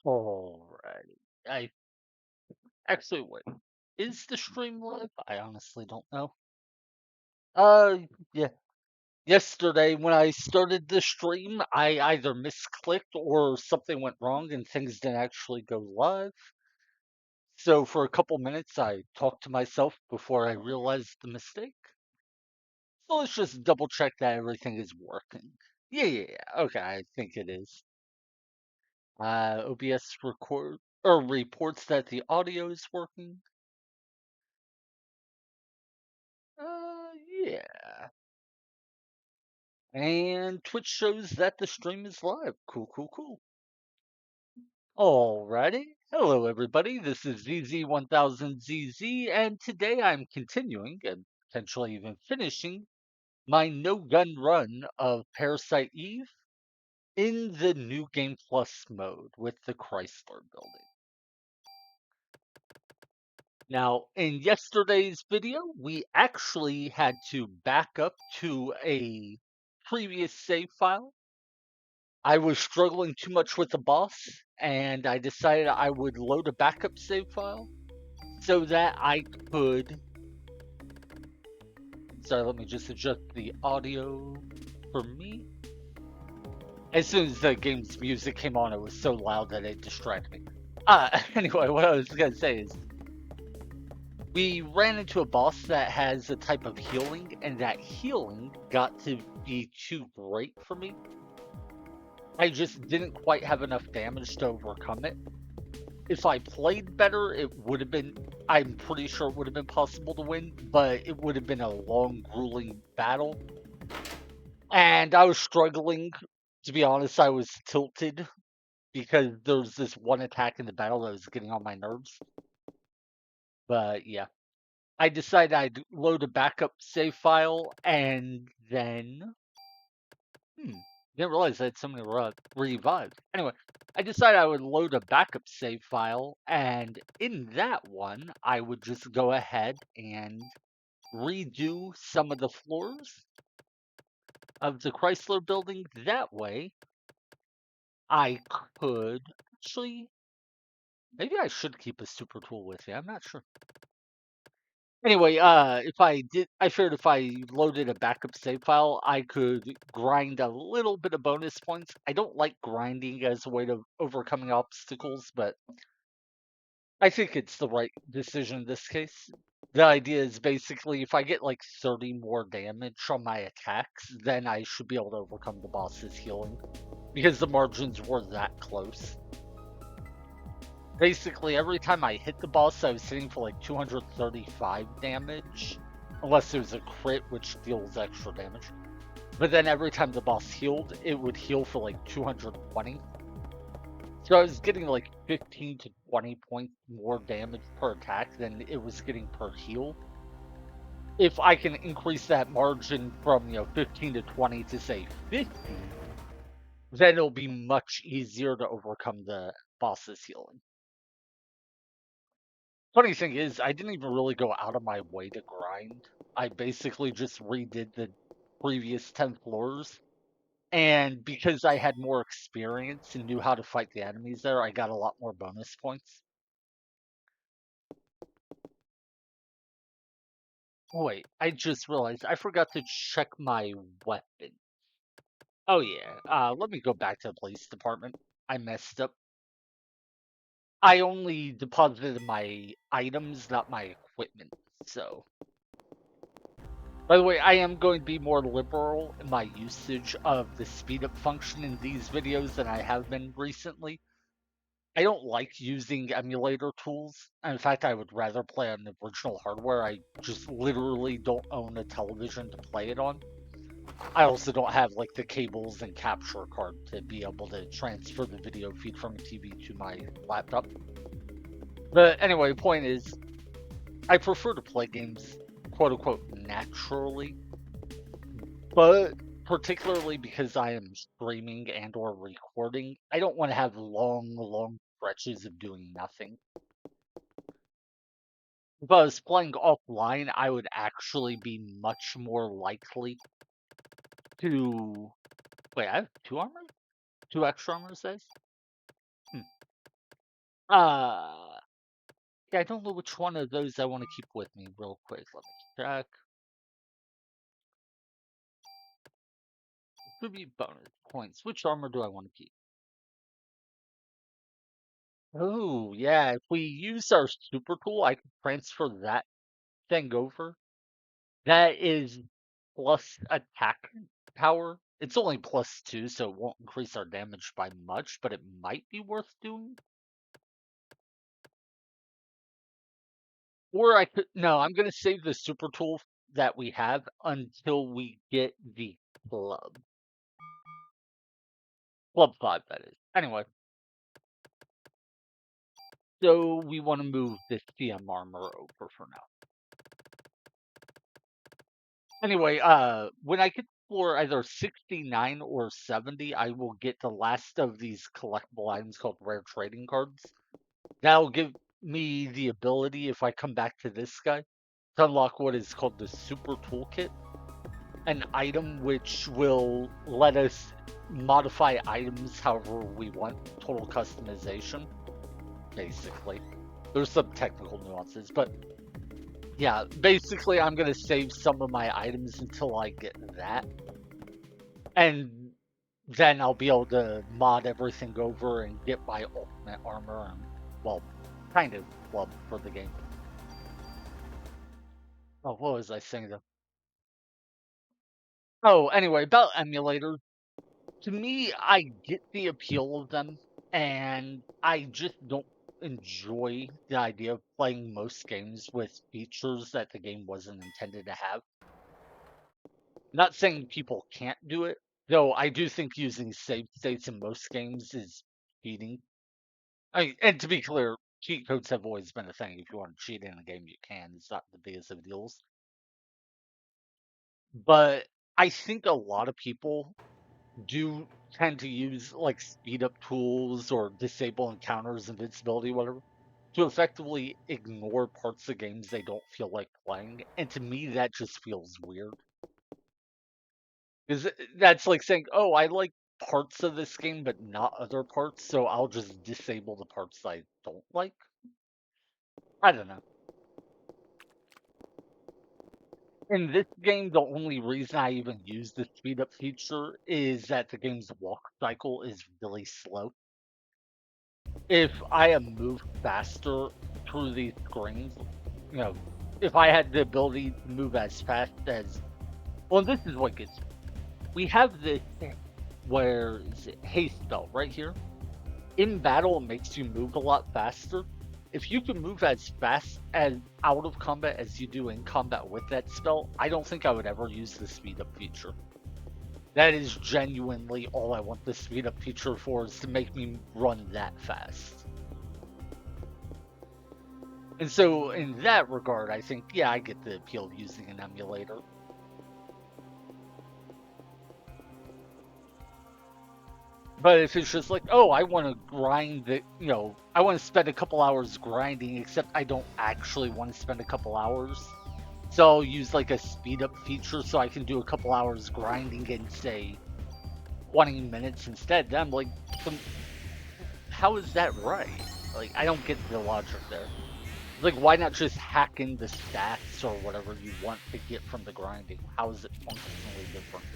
Alrighty. I actually wait. Is the stream live? I honestly don't know. Yeah. Yesterday when I started the stream, I either misclicked or something went wrong and things didn't actually go live. So for a couple minutes I talked to myself before I realized the mistake. So let's just double check that everything is working. Yeah. Okay, I think it is. OBS record or reports that the audio is working. Yeah. And Twitch shows that the stream is live. Cool. Alrighty. Hello, everybody. This is ZZ1000ZZ, and today I'm continuing and potentially even finishing my no gun run of Parasite Eve in the New Game Plus mode with the Chrysler building. Now, in yesterday's video, we actually had to back up to a previous save file. I was struggling too much with the boss, and I decided I would load a backup save file so that I could. Sorry, let me just adjust the audio for me. As soon as the game's music came on, it was so loud that it distracted me. Anyway, what I was gonna say is we ran into a boss that has a type of healing, and that healing got to be too great for me. I just didn't quite have enough damage to overcome it. If I played better, it would have been, I'm pretty sure it would have been possible to win, but it would have been a long, grueling battle. And I was struggling. To be honest, I was tilted because there was this one attack in the battle that was getting on my nerves. But yeah, I decided I'd load a backup save file and then. Didn't realize I had so many revives. Anyway, I decided I would load a backup save file, and in that one, I would just go ahead and redo some of the floors of the Chrysler building. That way, I could actually. Maybe I should keep a super tool with me. I'm not sure. Anyway, if I did, I figured if I loaded a backup save file, I could grind a little bit of bonus points. I don't like grinding as a way to overcoming obstacles, but I think it's the right decision in this case. The idea is basically if I get like 30 more damage on my attacks, then I should be able to overcome the boss's healing because the margins were that close. Basically, every time I hit the boss, I was hitting for like 235 damage. Unless it was a crit, which deals extra damage. But then every time the boss healed, it would heal for like 220. So I was getting like 15 to 20 points more damage per attack than it was getting per heal. If I can increase that margin from, 15 to 20 to say 50, then it'll be much easier to overcome the boss's healing. Funny thing is, I didn't even really go out of my way to grind. I basically just redid the previous 10 floors. And because I had more experience and knew how to fight the enemies there, I got a lot more bonus points. Oh, wait, I just realized I forgot to check my weapon. Oh yeah, let me go back to the police department. I messed up. I only deposited my items, not my equipment, so. By the way, I am going to be more liberal in my usage of the speed up function in these videos than I have been recently. I don't like using emulator tools. In fact, I would rather play on the original hardware. I just literally don't own a television to play it on. I also don't have like the cables and capture card to be able to transfer the video feed from a TV to my laptop. But anyway, point is, I prefer to play games quote unquote naturally, but particularly because I am streaming and or recording, I don't want to have long stretches of doing nothing. If I was playing offline, I would actually be much more likely to. Wait, I have two armor? Two extra armor says? Uh, yeah, I don't know which one of those I want to keep with me real quick. Let me check. Tribute bonus points. Which armor do I want to keep? Oh, yeah. If we use our super tool, I can transfer that thing over. That is plus attack power. It's only plus 2, so it won't increase our damage by much, but it might be worth doing. Or I could, no, I'm going to save the super tool that we have until we get the club. Club 5, that is. Anyway, so we want to move this CM armor over for now. Anyway, when I get for either 69 or 70, I will get the last of these collectible items called rare trading cards. That'll give me the ability, if I come back to this guy, to unlock what is called the Super Toolkit, an item which will let us modify items however we want, total customization, basically. There's some technical nuances, but yeah, basically I'm going to save some of my items until I get that. And then I'll be able to mod everything over and get my ultimate armor and, well, kind of club for the game. Oh, what was I saying though? Oh, anyway, about emulators. To me, I get the appeal of them, and I just don't enjoy the idea of playing most games with features that the game wasn't intended to have. Not saying people can't do it, though I do think using save states in most games is cheating. And to be clear, cheat codes have always been a thing. If you want to cheat in a game, you can. It's not the biggest of deals. But I think a lot of people do tend to use like speed up tools or disable encounters, invincibility, whatever, to effectively ignore parts of games they don't feel like playing. And to me, that just feels weird. Because that's like saying, oh, I like parts of this game, but not other parts, so I'll just disable the parts I don't like. I don't know. In this game, the only reason I even use the speed up feature is that the game's walk cycle is really slow. If I had moved faster through these screens, you know, if I had the ability to move as fast as, well, this is what gets me. We have this, where is it, haste spell right here. In battle, it makes you move a lot faster. If you can move as fast as out of combat as you do in combat with that spell, I don't think I would ever use the speed up feature. That is genuinely all I want the speed up feature for, is to make me run that fast. And so, in that regard, I think, yeah, I get the appeal of using an emulator. But if it's just like, oh, I want to grind the, I want to spend a couple hours grinding, except I don't actually want to spend a couple hours. So I'll use like a speed up feature so I can do a couple hours grinding in, say, 20 minutes instead. Then I'm like, how is that right? Like, I don't get the logic there. Like, why not just hack in the stats or whatever you want to get from the grinding? How is it functionally different?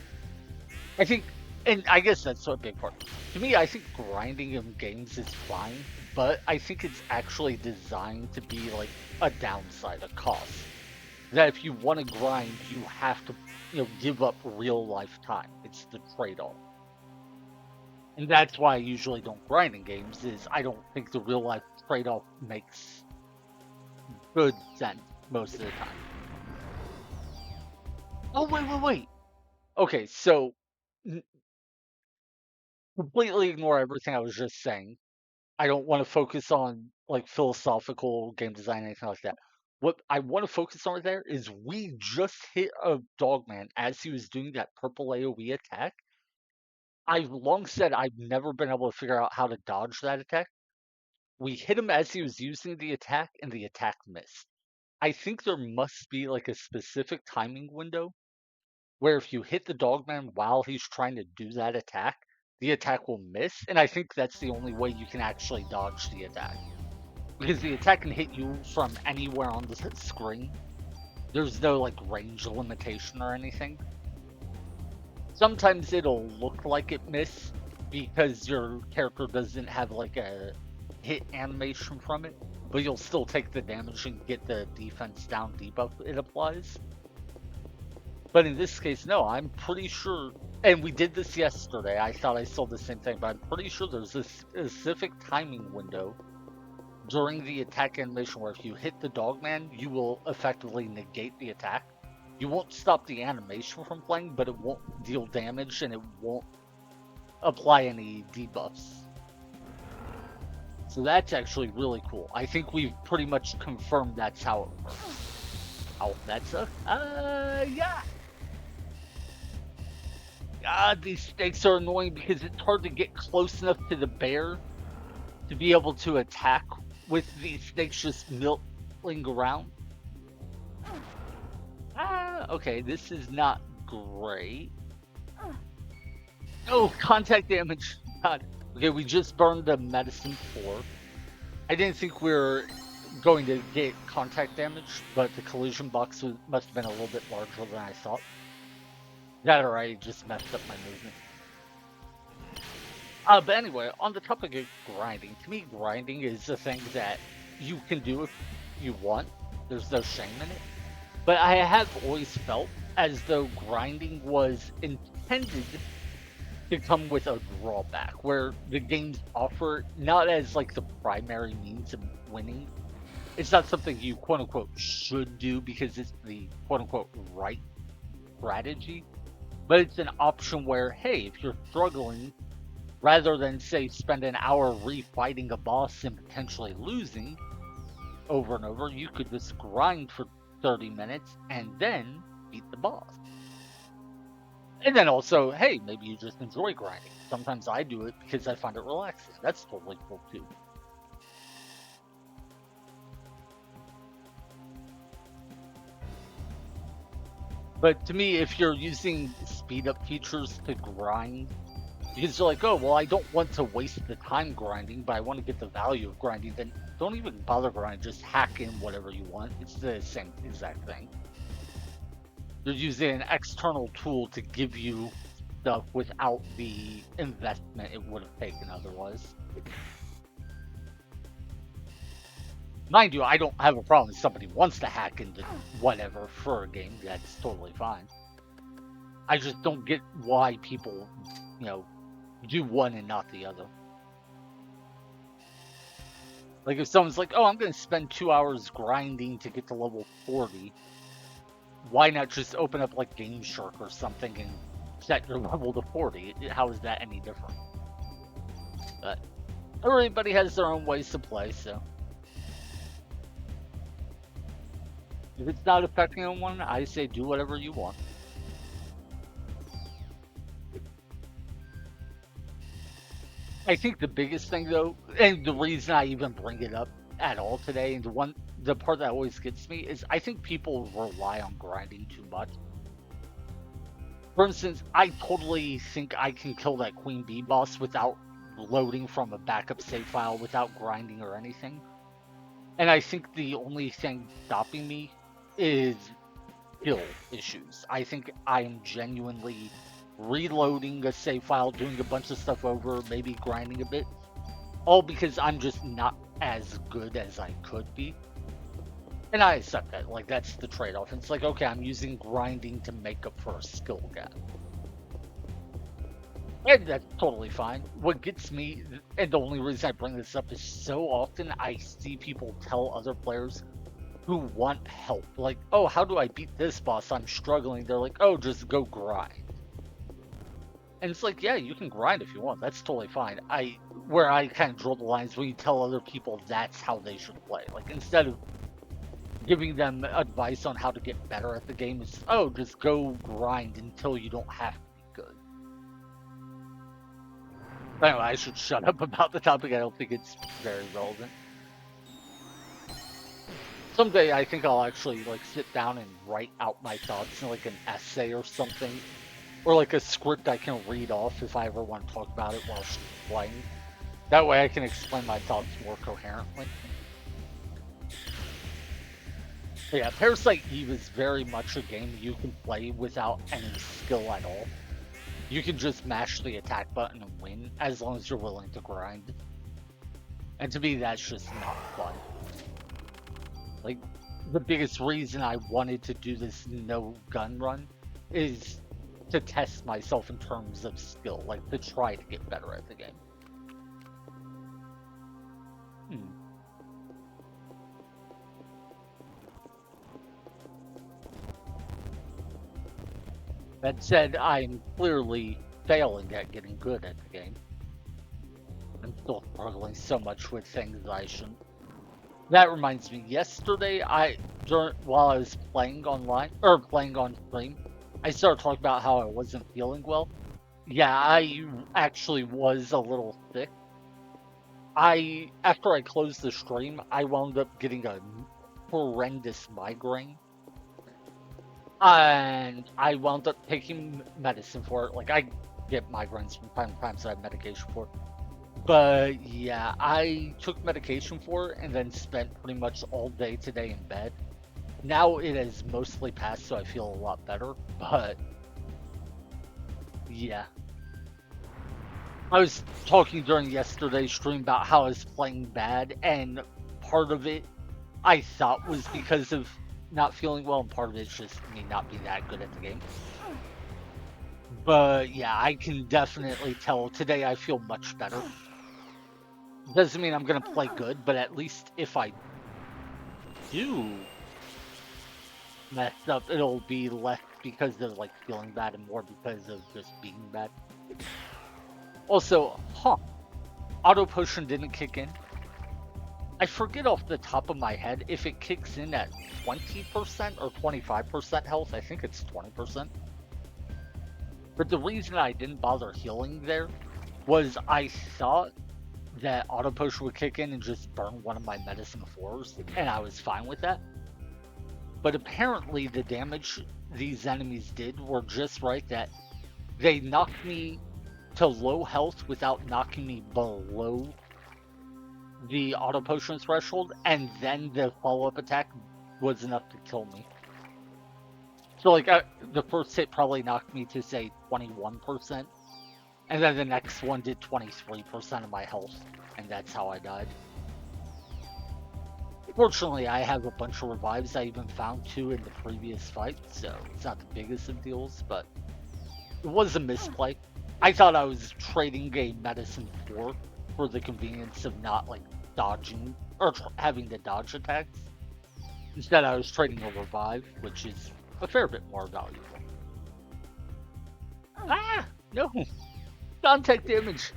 I think, and I guess that's a big part. To me, I think grinding in games is fine, but I think it's actually designed to be like a downside, a cost. That if you want to grind, you have to, give up real life time. It's the trade-off. And that's why I usually don't grind in games, is I don't think the real life trade-off makes good sense most of the time. Oh, wait. Okay, so completely ignore everything I was just saying. I don't want to focus on like philosophical game design, anything like that. What I want to focus on there is we just hit a dogman as he was doing that purple AoE attack. I've long said I've never been able to figure out how to dodge that attack. We hit him as he was using the attack, and the attack missed. I think there must be like a specific timing window where if you hit the dogman while he's trying to do that attack, the attack will miss. And I think that's the only way you can actually dodge the attack. because the attack can hit you from anywhere on the screen. There's no like range limitation or anything. Sometimes it'll look like it missed because your character doesn't have like a hit animation from it, but you'll still take the damage and get the defense down debuff it applies. But in this case, no, I'm pretty sure, and we did this yesterday, I thought I saw the same thing, but I'm pretty sure there's a specific timing window during the attack animation where if you hit the dogman, you will effectively negate the attack. You won't stop the animation from playing, but it won't deal damage and it won't apply any debuffs. So that's actually really cool. I think we've pretty much confirmed that's how it works. Oh, that's yeah. God, these snakes are annoying because it's hard to get close enough to the bear to be able to attack with these snakes just milling around. Okay, this is not great. Oh, contact damage. God. Okay, we just burned the medicine 4. I didn't think we were going to get contact damage, but the collision box must have been a little bit larger than I thought. That or I just messed up my movement. But anyway, on the topic of grinding, to me, grinding is a thing that you can do if you want. There's no shame in it. But I have always felt as though grinding was intended to come with a drawback, where the games offer not as like the primary means of winning. It's not something you quote unquote should do because it's the quote unquote right strategy, but it's an option where, hey, if you're struggling, rather than say spend an hour refighting a boss and potentially losing over and over, you could just grind for 30 minutes and then beat the boss. And then also, hey, maybe you just enjoy grinding. Sometimes I do it because I find it relaxing. That's totally cool too. But to me, if you're using speed up features to grind, because you're like, oh, well, I don't want to waste the time grinding, but I want to get the value of grinding, then don't even bother grinding, just hack in whatever you want. It's the same exact thing. You're using an external tool to give you stuff without the investment it would have taken otherwise. Mind you, I don't have a problem if somebody wants to hack into whatever for a game. That's totally fine. I just don't get why people, do one and not the other. Like if someone's like, oh, I'm going to spend 2 hours grinding to get to level 40, why not just open up like Game Shark or something and set your level to 40? How is that any different? But everybody has their own ways to play, so. If it's not affecting anyone, I say do whatever you want. I think the biggest thing though, and the reason I even bring it up at all today, and the part that always gets me is I think people rely on grinding too much. For instance, I totally think I can kill that Queen Bee boss without loading from a backup save file, without grinding or anything. And I think the only thing stopping me is skill issues. I think I'm genuinely reloading a save file, doing a bunch of stuff over, maybe grinding a bit, all because I'm just not as good as I could be. And I accept that, like that's the trade-off. It's like, okay, I'm using grinding to make up for a skill gap. And that's totally fine. What gets me, and the only reason I bring this up is so often I see people tell other players who want help, like, oh, how do I beat this boss? I'm struggling. They're like, oh, just go grind. And it's like, yeah, you can grind if you want. That's totally fine. Where I kind of draw the lines when you tell other people that's how they should play. Like, instead of giving them advice on how to get better at the game, it's, oh, just go grind until you don't have to be good. Anyway, I should shut up about the topic. I don't think it's very relevant. Someday I think I'll actually like sit down and write out my thoughts in like an essay or something. Or like a script I can read off if I ever want to talk about it while playing. That way I can explain my thoughts more coherently. Yeah, Parasite Eve is very much a game you can play without any skill at all. You can just mash the attack button and win as long as you're willing to grind. And to me, that's just not fun. Like, the biggest reason I wanted to do this no gun run is to test myself in terms of skill, like to try to get better at the game. Hmm. That said, I'm clearly failing at getting good at the game. I'm still struggling so much with things that I shouldn't. That reminds me, yesterday while I was playing online or playing on stream, I started talking about how I wasn't feeling well. Yeah, I actually was a little sick. After I closed the stream, I wound up getting a horrendous migraine. And I wound up taking medicine for it. Like, I get migraines from time to time, so I have medication for it. But yeah, I took medication for it and then spent pretty much all day today in bed. Now it has mostly passed, so I feel a lot better. But yeah, I was talking during yesterday's stream about how I was playing bad, and part of it I thought was because of not feeling well, and part of it's just me not being that good at the game. But yeah, I can definitely tell today I feel much better. Doesn't mean I'm gonna play good, but at least if I do mess up, it'll be less because of like feeling bad and more because of just being bad. Also, auto potion didn't kick in. I forget off the top of my head if it kicks in at 20% or 25% health. I think it's 20%. But the reason I didn't bother healing there was I thought that auto potion would kick in and just burn one of my medicine 4s, and I was fine with that. But apparently the damage these enemies did were just right, that they knocked me to low health without knocking me below the auto potion threshold, and then the follow-up attack was enough to kill me. So like the first hit probably knocked me to say 21%, and then the next one did 23% of my health, and that's how I died. Fortunately, I have a bunch of revives. I even found 2 in the previous fight, so it's not the biggest of deals, but it was a misplay. I thought I was trading a medicine 4 for the convenience of not like dodging or having to dodge attacks. Instead, I was trading a revive, which is a fair bit more valuable. Ah, no, contact damage.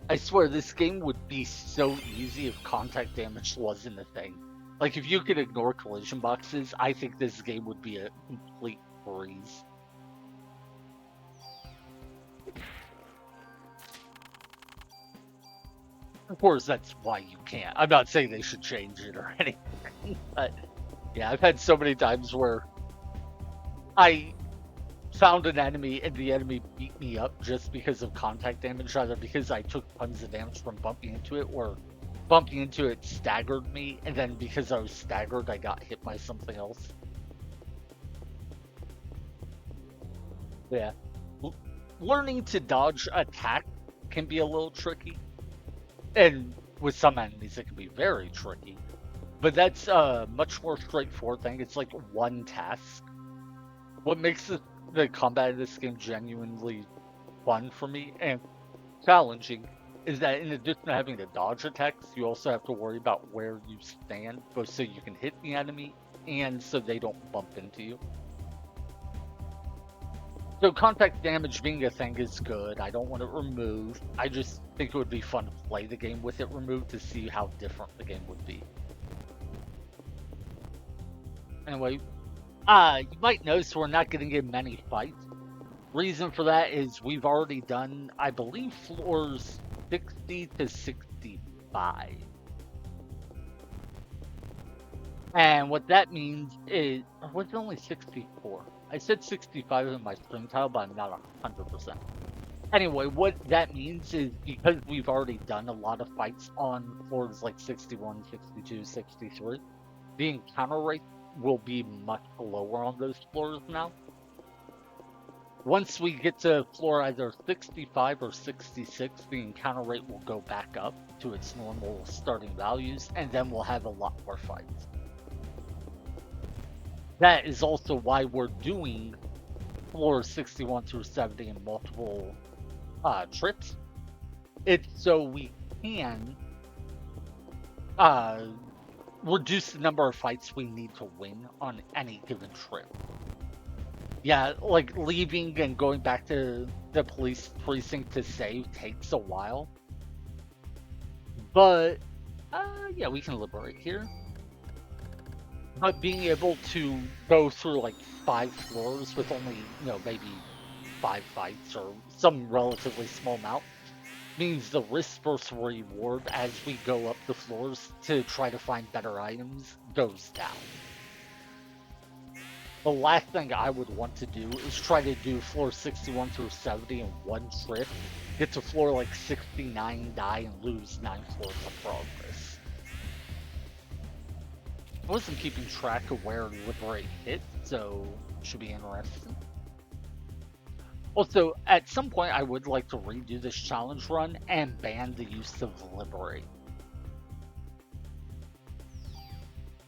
I swear this game would be so easy if contact damage wasn't a thing. Like, if you could ignore collision boxes, I think this game would be a complete breeze. Of course, that's why you can't. I'm not saying they should change it or anything, but yeah, I've had so many times where I found an enemy and the enemy beat me up just because of contact damage, either because I took tons of damage from bumping into it, or bumping into it staggered me, and then because I was staggered, I got hit by something else. Yeah. Learning to dodge attack can be a little tricky. And with some enemies, it can be very tricky. But that's a much more straightforward thing. It's like one task. What makes the combat in this game genuinely fun for me and challenging is that in addition to having to dodge attacks, you also have to worry about where you stand, both so you can hit the enemy and so they don't bump into you. So contact damage being a thing is good. I don't want it removed. I just think it would be fun to play the game with it removed to see how different the game would be. Anyway, you might notice we're not getting in many fights. Reason for that is we've already done, I believe, floors 60 to 65. And what that means is, or was it only 64? I said 65 in my stream title, but I'm not 100%. Anyway, what that means is because we've already done a lot of fights on floors like 61, 62, 63, the encounter rate will be much lower on those floors now. Once we get to floor either 65 or 66, the encounter rate will go back up to its normal starting values, and then we'll have a lot more fights. That is also why we're doing floors 61 through 70 in multiple trips. It's so we can reduce the number of fights we need to win on any given trip. Yeah, like leaving and going back to the police precinct to save takes a while. But, yeah, we can liberate here. But being able to go through like 5 floors with only, maybe 5 fights or some relatively small amount means the risk versus reward as we go up the floors to try to find better items goes down. The last thing I would want to do is try to do floor 61 through 70 in one trip, get to floor like 69, die, and lose 9 floors of progress. I wasn't keeping track of where Liberate hit, so it should be interesting. Also, at some point I would like to redo this challenge run and ban the use of Liberate.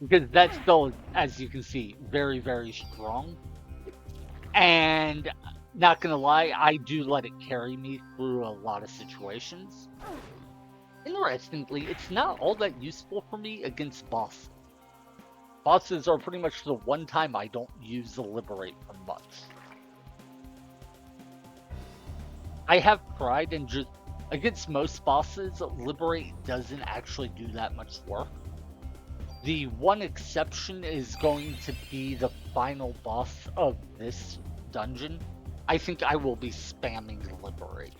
Because that's still, as you can see, very, very strong. And not gonna lie, I do let it carry me through a lot of situations. Interestingly, it's not all that useful for me against bosses. Bosses are pretty much the one time I don't use the Liberate for much. I have tried and just, against most bosses, Liberate doesn't actually do that much work. The one exception is going to be the final boss of this dungeon. I think I will be spamming Liberate.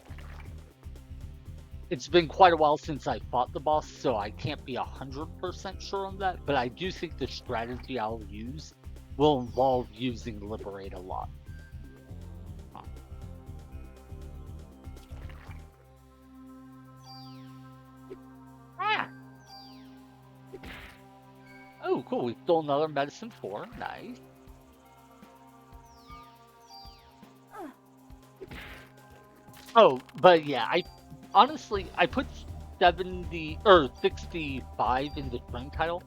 It's been quite a while since I fought the boss, so I can't be 100% sure on that, but I do think the strategy I'll use will involve using Liberate a lot. Oh, cool. We stole another medicine 4. Nice. Oh, but yeah, I put 70 or 65 in the string title.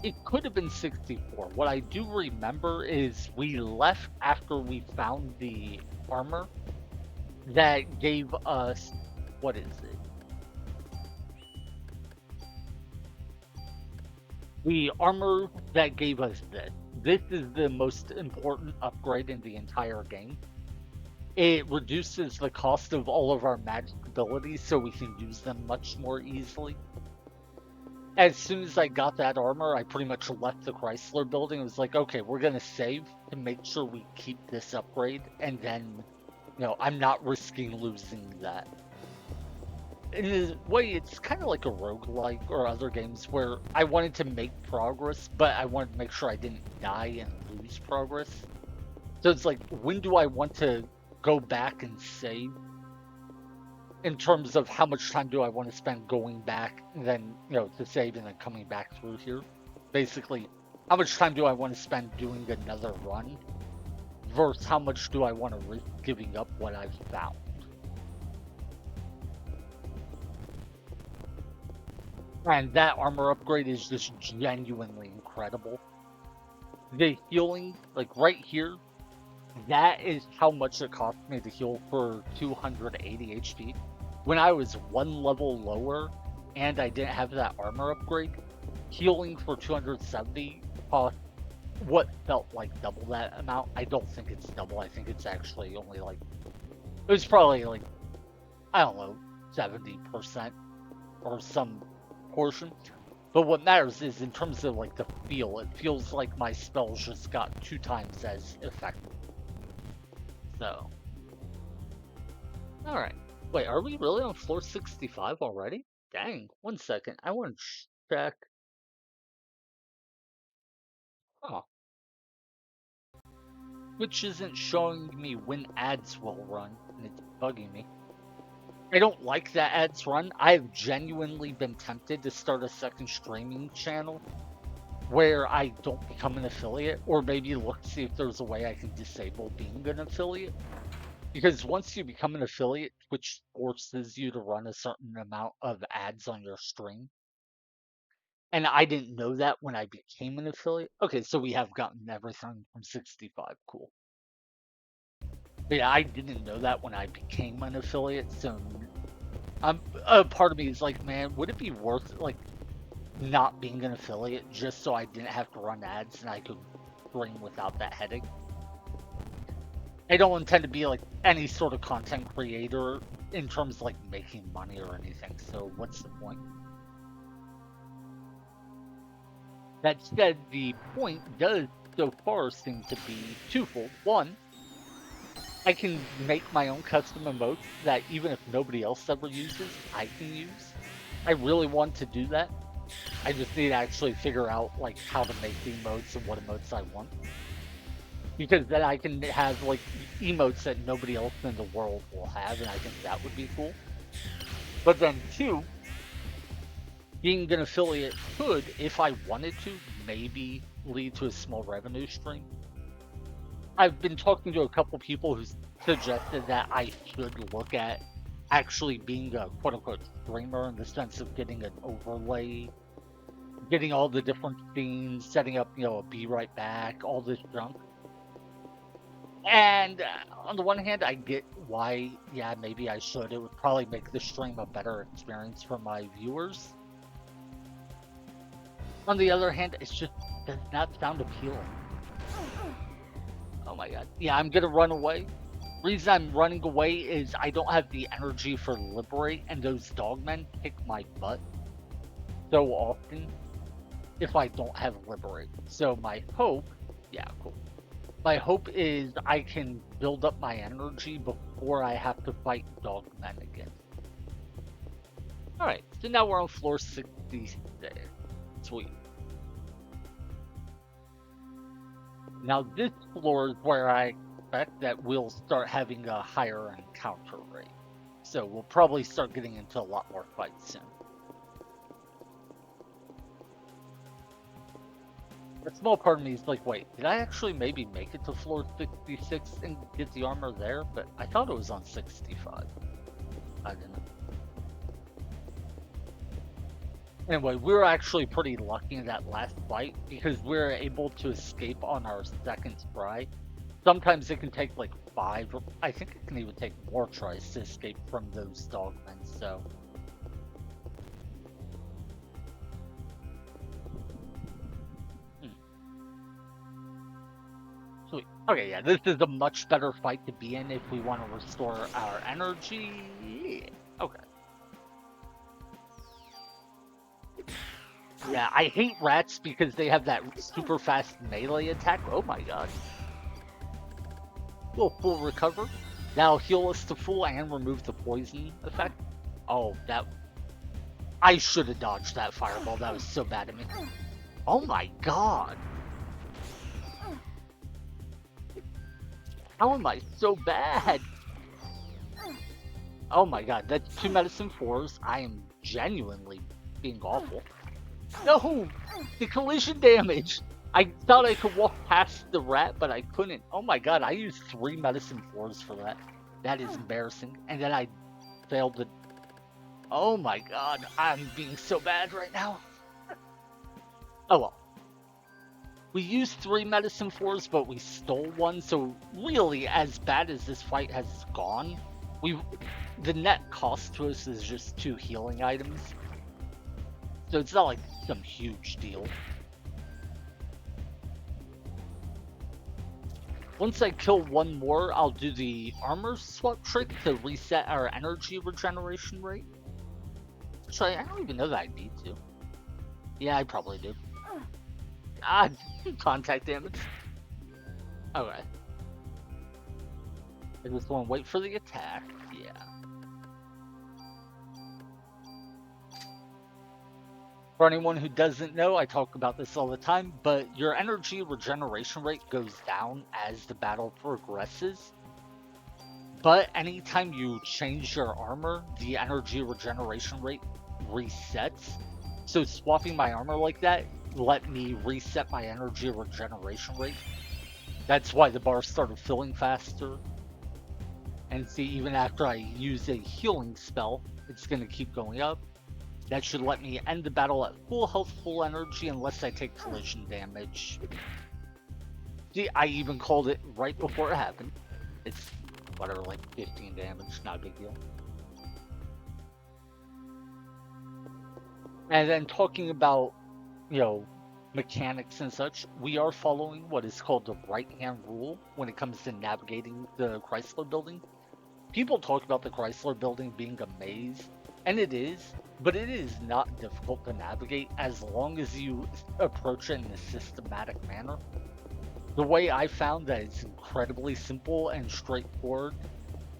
It could have been 64. What I do remember is we left after we found the armor that gave us, what is it? The armor that gave us this. This is the most important upgrade in the entire game. It reduces the cost of all of our magic abilities so we can use them much more easily. As soon as I got that armor, I pretty much left the Chrysler building. It was like, okay, we're going to save to make sure we keep this upgrade, and then, I'm not risking losing that. In a way, it's kind of like a roguelike or other games where I wanted to make progress, but I wanted to make sure I didn't die and lose progress. So it's like, when do I want to go back and save? In terms of how much time do I want to spend going back and then, to save and then coming back through here? Basically, how much time do I want to spend doing another run versus how much do I want to risk giving up what I've found? And that armor upgrade is just genuinely incredible. The healing, like right here, that is how much it cost me to heal for 280 HP. When I was one level lower and I didn't have that armor upgrade, healing for 270 cost what felt like double that amount. I don't think it's double. I think it's actually only like, it was probably like, I don't know, 70% or some portion. But what matters is in terms of like the feel, it feels like my spells just got 2 times as effective. So, alright. Wait, are we really on floor 65 already? Dang, 1 second. I want to check. Oh. Which isn't showing me when ads will run, and it's bugging me. I don't like that ads run. I've genuinely been tempted to start a second streaming channel where I don't become an affiliate, or maybe look to see if there's a way I can disable being an affiliate. Because once you become an affiliate, Twitch forces you to run a certain amount of ads on your stream. And I didn't know that when I became an affiliate. Okay, so we have gotten everything from 65. Cool. But yeah, I didn't know that when I became an affiliate. So a part of me is like, man, would it be worth like not being an affiliate just so I didn't have to run ads and I could stream without that headache? I don't intend to be like any sort of content creator in terms of like making money or anything. So what's the point? That said, the point does so far seem to be twofold. One, I can make my own custom emotes that even if nobody else ever uses, I can use. I really want to do that. I just need to actually figure out like how to make the emotes and what emotes I want. Because then I can have like emotes that nobody else in the world will have, and I think that would be cool. But then two, being an affiliate could, if I wanted to, maybe lead to a small revenue stream. I've been talking to a couple people who suggested that I should look at actually being a quote unquote streamer in the sense of getting an overlay, getting all the different scenes, setting up, a be right back, all this junk. And on the one hand, I get why, yeah, maybe I should. It would probably make the stream a better experience for my viewers. On the other hand, it just does not sound appealing. Oh my god. Yeah, I'm gonna run away. Reason I'm running away is I don't have the energy for Liberate, and those dogmen kick my butt so often if I don't have Liberate. So my hope, yeah, cool. My hope is I can build up my energy before I have to fight dogmen again. Alright, so now we're on floor 66. Sweet. Now this floor is where I expect that we'll start having a higher encounter rate. So we'll probably start getting into a lot more fights soon. A small part of me is like, wait, did I actually maybe make it to floor 66 and get the armor there? But I thought it was on 65. I didn't know. Anyway, we were actually pretty lucky in that last fight because we were able to escape on our second try. Sometimes it can take like 5, or I think it can even take more tries to escape from those dogmen, so. Sweet. Okay, yeah, this is a much better fight to be in if we want to restore our energy. Okay. Yeah, I hate rats because they have that super fast melee attack. Oh my god. We'll full recover. That'll heal us to full and remove the poison effect. Oh, that... I should have dodged that fireball. That was so bad of me. Oh my god. How am I so bad? Oh my god, that's 2 medicine 4s. I am genuinely being awful. No! The collision damage! I thought I could walk past the rat, but I couldn't. Oh my god, I used 3 medicine 4s for that. That is embarrassing. And then I failed to... Oh my god, I'm being so bad right now. Oh well. We used 3 medicine 4s, but we stole 1, so really, as bad as this fight has gone, the net cost to us is just 2 healing items. So it's not like some huge deal. Once I kill 1 more, I'll do the armor swap trick to reset our energy regeneration rate. Actually, I don't even know that I need to. Yeah, I probably do. God, contact damage. Okay. I just want to wait for the attack. Yeah. For anyone who doesn't know, I talk about this all the time, but your energy regeneration rate goes down as the battle progresses. But anytime you change your armor, the energy regeneration rate resets. So swapping my armor like that let me reset my energy regeneration rate. That's why the bar started filling faster. And see, even after I use a healing spell, it's going to keep going up. That should let me end the battle at full health, full energy, unless I take collision damage. See, I even called it right before it happened. It's whatever, like 15 damage, not a big deal. And then talking about, you know, mechanics and such, we are following what is called the right-hand rule when it comes to navigating the Chrysler building. People talk about the Chrysler building being a maze, and it is, but it is not difficult to navigate as long as you approach it in a systematic manner. The way I found that it's incredibly simple and straightforward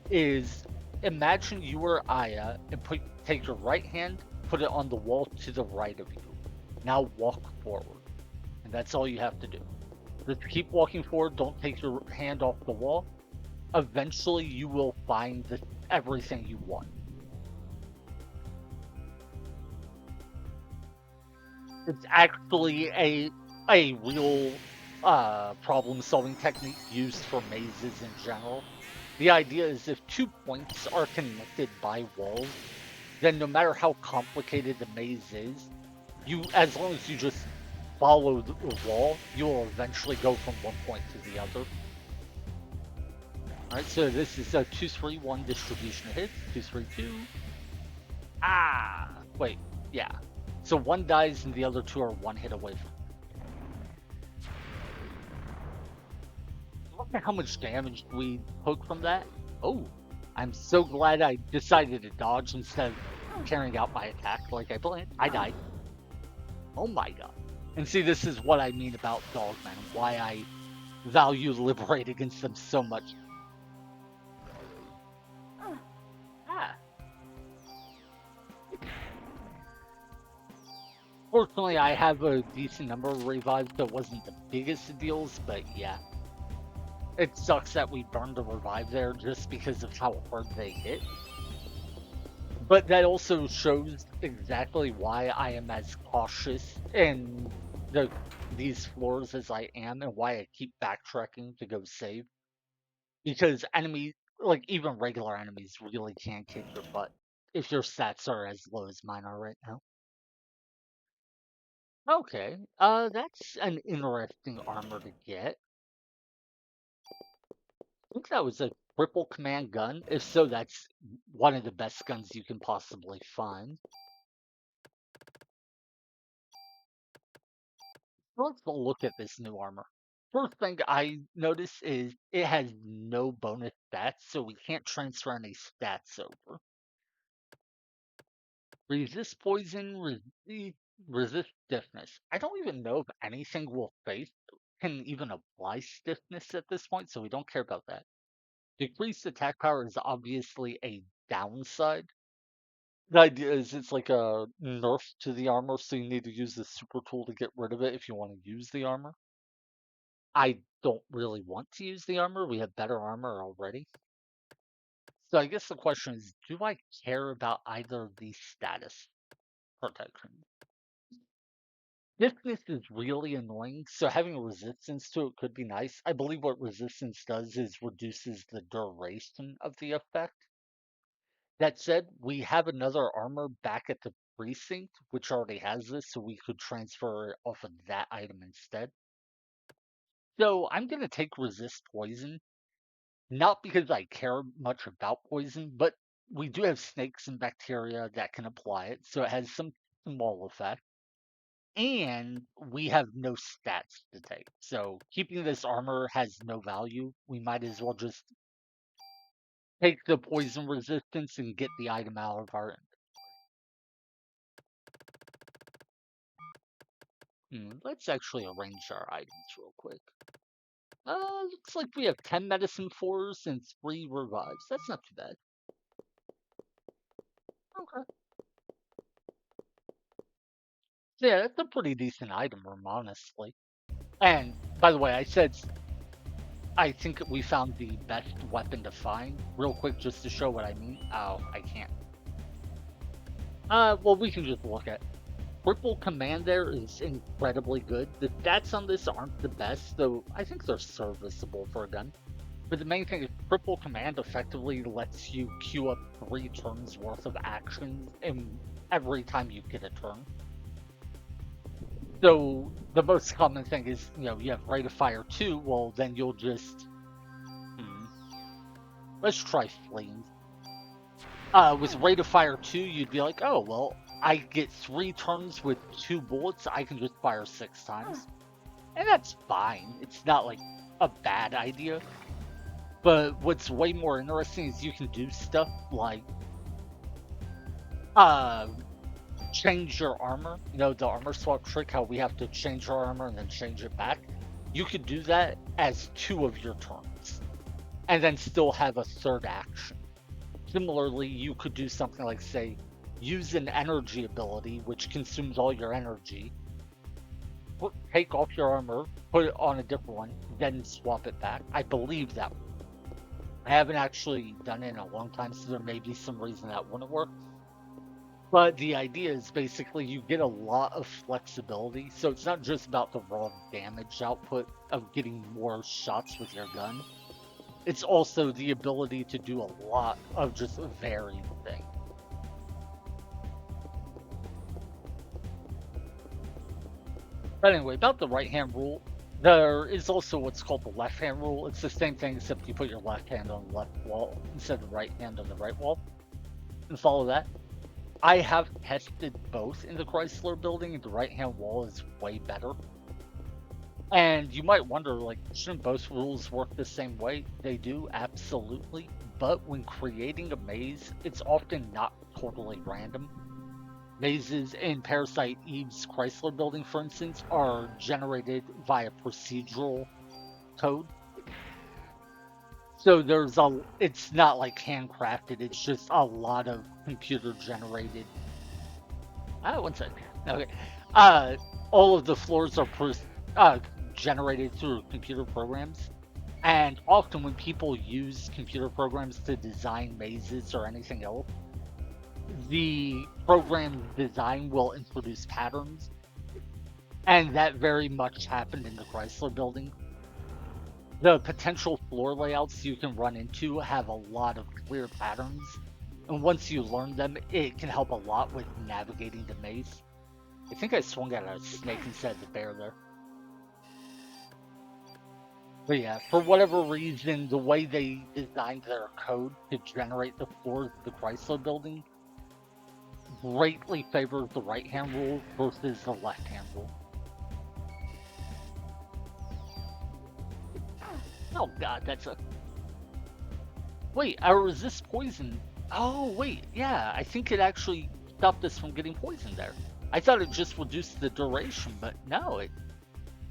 is imagine you were Aya and take your right hand, put it on the wall to the right of you. Now walk forward. And that's all you have to do. Just keep walking forward, don't take your hand off the wall. Eventually you will find everything you want. It's actually a real problem solving technique used for mazes in general. The idea is if 2 points are connected by walls, then no matter how complicated the maze is, as long as you just follow the wall, you will eventually go from one point to the other. Alright, so this is a 2-3-1 distribution of hits. 2-3-2. Ah! Wait, yeah. So one dies and the other two are one hit away from. Look at how much damage we took from that. Oh, I'm so glad I decided to dodge instead of carrying out my attack like I planned. I died. Oh my god. And see, this is what I mean about Dogman, why I value Liberate against them so much. Ah. Fortunately, I have a decent number of revives, so it wasn't the biggest of deals, but yeah. It sucks that we burned a revive there just because of how hard they hit. But that also shows exactly why I am as cautious in these floors as I am and why I keep backtracking to go save. Because enemies, like even regular enemies, really can kick your butt if your stats are as low as mine are right now. Okay, that's an interesting armor to get. I think that was a triple command gun. If so, that's one of the best guns you can possibly find. Let's look at this new armor. First thing I notice is it has no bonus stats, so we can't transfer any stats over. Resist poison, resist stiffness. I don't even know if anything will face can even apply stiffness at this point, so we don't care about that. Decreased attack power is obviously a downside. The idea is it's like a nerf to the armor, so you need to use the super tool to get rid of it if you want to use the armor. I don't really want to use the armor. We have better armor already. So I guess the question is, do I care about either of these status protections? Stiffness is really annoying, so having resistance to it could be nice. I believe what resistance does is reduces the duration of the effect. That said, we have another armor back at the precinct, which already has this, so we could transfer it off of that item instead. So I'm going to take resist poison, not because I care much about poison, but we do have snakes and bacteria that can apply it, so it has some small effect. And we have no stats to take. So keeping this armor has no value. We might as well just take the poison resistance and get the item out of our. Let's actually arrange our items real quick. Looks like we have 10 medicine fours and 3 revives. That's not too bad. Okay. So yeah, that's a pretty decent item room, honestly. And by the way, I think we found the best weapon to find. Real quick, just to show what I mean. Oh, I can't. Well, we can just look at. triple command there is incredibly good. The stats on this aren't the best, though I think they're serviceable for a gun. But the main thing is triple command effectively lets you queue up 3 turns worth of actions in every time you get a turn. So the most common thing is, you have rate of fire 2, well then you'll just hmm, let's try fleeing. With rate of fire 2, you'd be like, oh well, I get 3 turns with 2 bullets, I can just fire 6 times. And that's fine. It's not like a bad idea. But what's way more interesting is you can do stuff like uh change your armor. The armor swap trick, how we have to change our armor and then change it back. You could do that as 2 of your turns and then still have a third action. Similarly, you could do something like, say, use an energy ability which consumes all your energy, take off your armor, put it on a different one, then swap it back. I believe that. I haven't actually done it in a long time, so there may be some reason that wouldn't work. But the idea is basically you get a lot of flexibility, so it's not just about the raw damage output of getting more shots with your gun. It's also the ability to do a lot of just varied things. But anyway, about the right hand rule, there is also what's called the left hand rule. It's the same thing except you put your left hand on the left wall instead of the right hand on the right wall and follow that. I have tested both in the Chrysler building, and the right hand wall is way better. And you might wonder, like, shouldn't both rules work the same way? They do, absolutely. But when creating a maze, it's often not totally random. Mazes in Parasite Eve's Chrysler building, for instance, are generated via procedural code. So it's not like handcrafted, it's just a lot of computer generated. One second. Okay. Uh, all of the floors are generated through computer programs. And often when people use computer programs to design mazes or anything else, the program design will introduce patterns. And that very much happened in the Chrysler building. The potential floor layouts you can run into have a lot of clear patterns. And once you learn them, it can help a lot with navigating the maze. I think I swung at a snake instead of the bear there. But yeah, for whatever reason, the way they designed their code to generate the floors of the Chrysler building greatly favors the right-hand rule versus the left-hand rule. Oh god, that's a... Wait, I resist poison. Oh, wait, yeah, I think it actually stopped us from getting poisoned there. I thought it just reduced the duration, but no,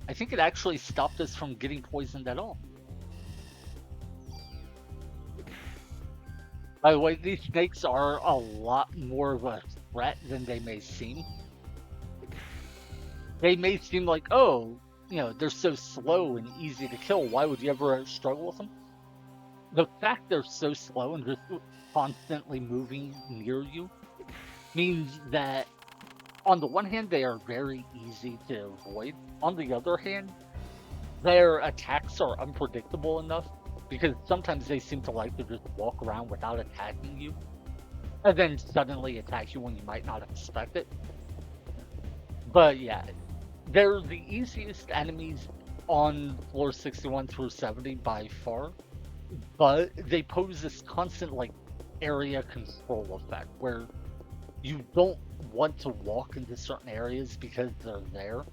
I think it actually stopped us from getting poisoned at all. By the way, these snakes are a lot more of a threat than they may seem. They may seem like, oh, they're so slow and easy to kill. Why would you ever struggle with them? The fact they're so slow and just constantly moving near you means that on the one hand, they are very easy to avoid. On the other hand, their attacks are unpredictable enough because sometimes they seem to like to just walk around without attacking you and then suddenly attack you when you might not expect it. But yeah, they're the easiest enemies on floor 61 through 70 by far, but they pose this constant like area control effect where you don't want to walk into certain areas because they're there.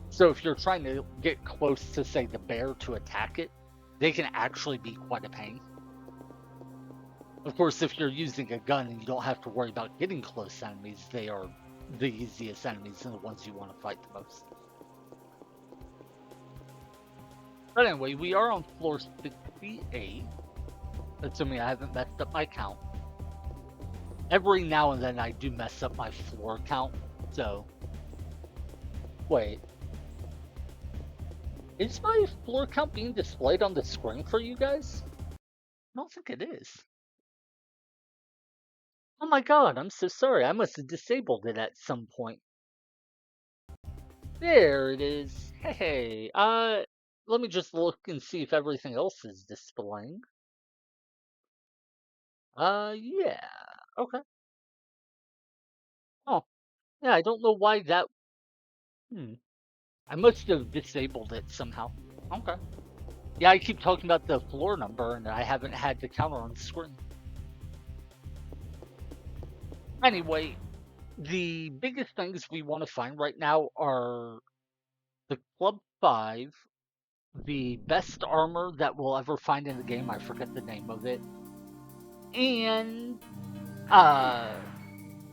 So if you're trying to get close to, say, the bear to attack it, they can actually be quite a pain. Of course, if you're using a gun and you don't have to worry about getting close enemies, they are the easiest enemies and the ones you want to fight the most. But anyway, we are on floor 68. Assuming I haven't messed up my count. Every now and then I do mess up my floor count, so... Wait. Is my floor count being displayed on the screen for you guys? I don't think it is. Oh my god, I'm so sorry. I must have disabled it at some point. There it is. Hey, let me just look and see if everything else is displaying. Yeah. Okay. Oh, yeah, I don't know why that. Hmm. I must have disabled it somehow. Okay. Yeah, I keep talking about the floor number and I haven't had the counter on screen. Anyway, the biggest things we want to find right now are the Club 5, the best armor that we'll ever find in the game. I forget the name of it. And uh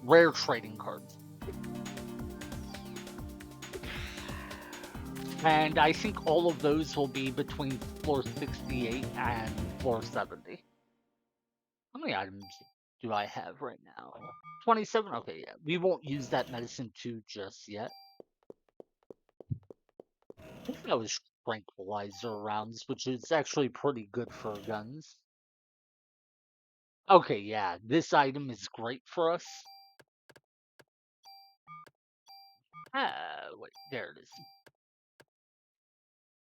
rare trading cards. And I think all of those will be between floor 68 and floor 70. How many items do I have right now? 27? Okay, yeah. We won't use that medicine 2 just yet. I think that was tranquilizer rounds, which is actually pretty good for guns. Okay, yeah, this item is great for us. Wait, there it is.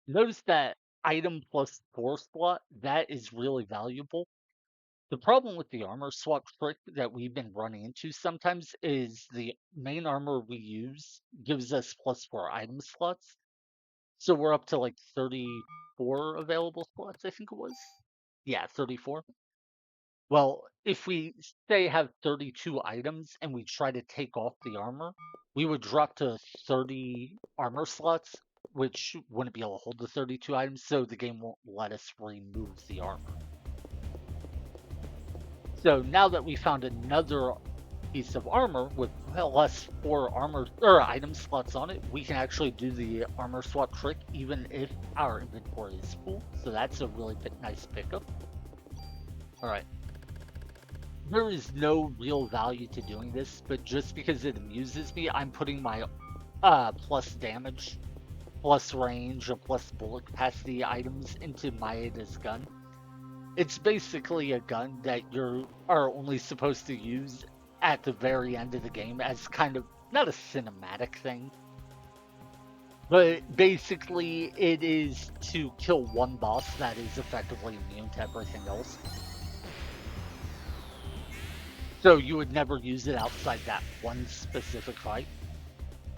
Notice that item plus 4 slot, that is really valuable. The problem with the armor swap trick that we've been running into sometimes is the main armor we use gives us plus 4 item slots. So we're up to like 34 available slots, I think it was. Yeah, 34. Well, if we say have 32 items and we try to take off the armor, we would drop to 30 armor slots, which wouldn't be able to hold the 32 items, so the game won't let us remove the armor. So now that we found another piece of armor with less 4 armor or item slots on it, we can actually do the armor swap trick even if our inventory is full. So that's a really nice pickup. All right. There is no real value to doing this, but just because it amuses me, I'm putting my plus damage, plus range, or plus bullet capacity items into Maeda's gun. It's basically a gun that you are only supposed to use at the very end of the game as kind of not a cinematic thing, but basically it is to kill one boss that is effectively immune to everything else. So you would never use it outside that one specific fight.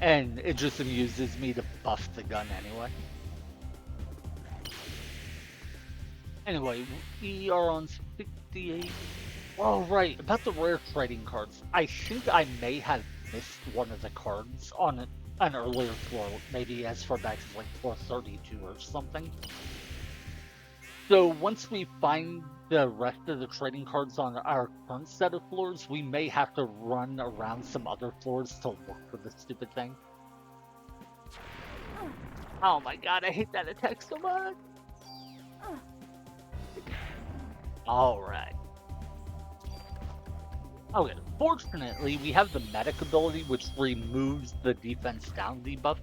And it just amuses me to buff the gun anyway. Anyway, we are on 68. Oh, right, about the rare trading cards. I think I may have missed one of the cards on an earlier floor, maybe as far back as like floor 32 or something. So once we find the rest of the trading cards on our current set of floors, we may have to run around some other floors to look for the stupid thing. Oh my god, I hate that attack so much. Alright. Okay, fortunately, we have the medic ability, which removes the defense down debuff.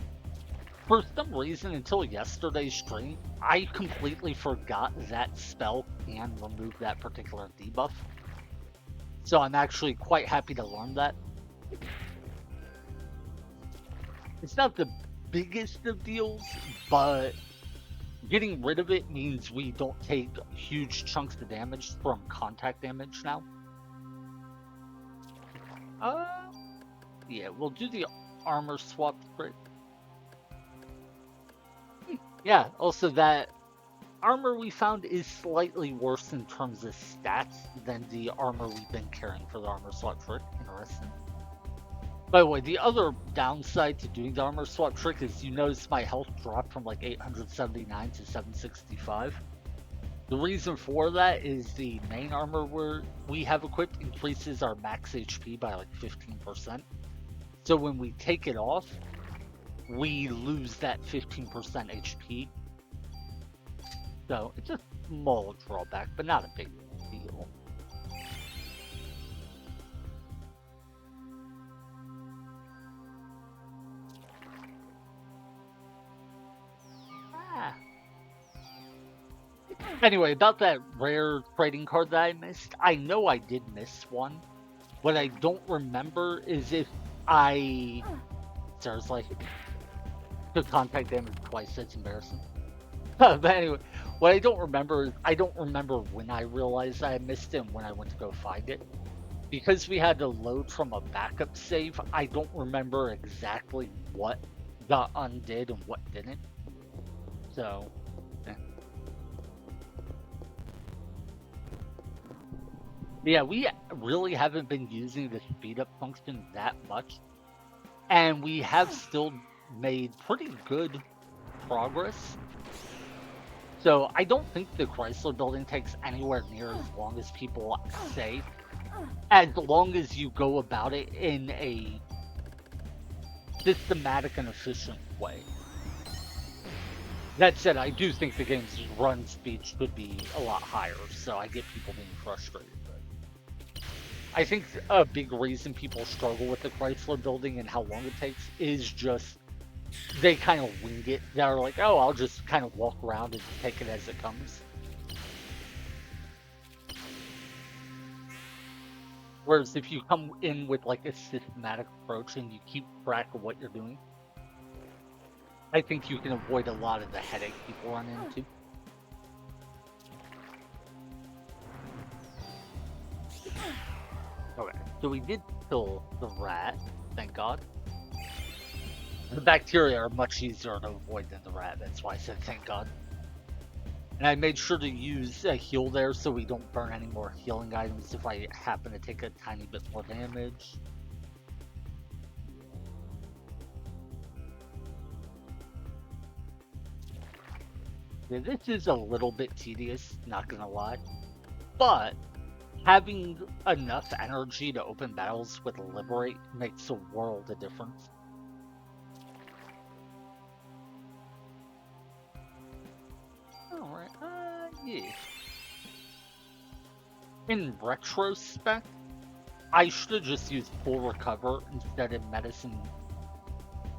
For some reason, until yesterday's stream, I completely forgot that spell can remove that particular debuff. So I'm actually quite happy to learn that. It's not the biggest of deals, but getting rid of it means we don't take huge chunks of damage from contact damage now. Uh, yeah, we'll do the armor swap trick. Yeah, also that armor we found is slightly worse in terms of stats than the armor we've been carrying for the armor swap trick. Interesting. By the way, the other downside to doing the armor swap trick is you notice my health dropped from like 879 to 765. The reason for that is the main armor we have equipped increases our max HP by like 15%. So when we take it off, we lose that 15% HP. So it's a small drawback, but not a big deal. Ah. Anyway, about that rare trading card that I missed, I know I did miss one. What I don't remember is if I... Seriously? took contact damage twice. That's embarrassing. But anyway, what I don't remember is I don't remember when I realized I missed it and when I went to go find it. Because we had to load from a backup save, I don't remember exactly what got undid and what didn't. So, eh. Yeah, we really haven't been using the speed up function that much. And we have still made pretty good progress. So I don't think the Chrysler building takes anywhere near as long as people say, as long as you go about it in a systematic and efficient way. That said, I do think the game's run speed should be a lot higher, so I get people being frustrated. But I think a big reason people struggle with the Chrysler building and how long it takes is just they kind of wing it. They're like, oh, I'll just kind of walk around and take it as it comes. Whereas if you come in with like a systematic approach and you keep track of what you're doing, I think you can avoid a lot of the headache people run into. Okay, so we did kill the rat, thank God. The bacteria are much easier to avoid than the rat, that's why I said thank God. And I made sure to use a heal there so we don't burn any more healing items if I happen to take a tiny bit more damage. Yeah, this is a little bit tedious, not gonna lie. But having enough energy to open battles with Liberate makes a world of difference. Alright, yeah. In retrospect, I should have just used full recover instead of medicine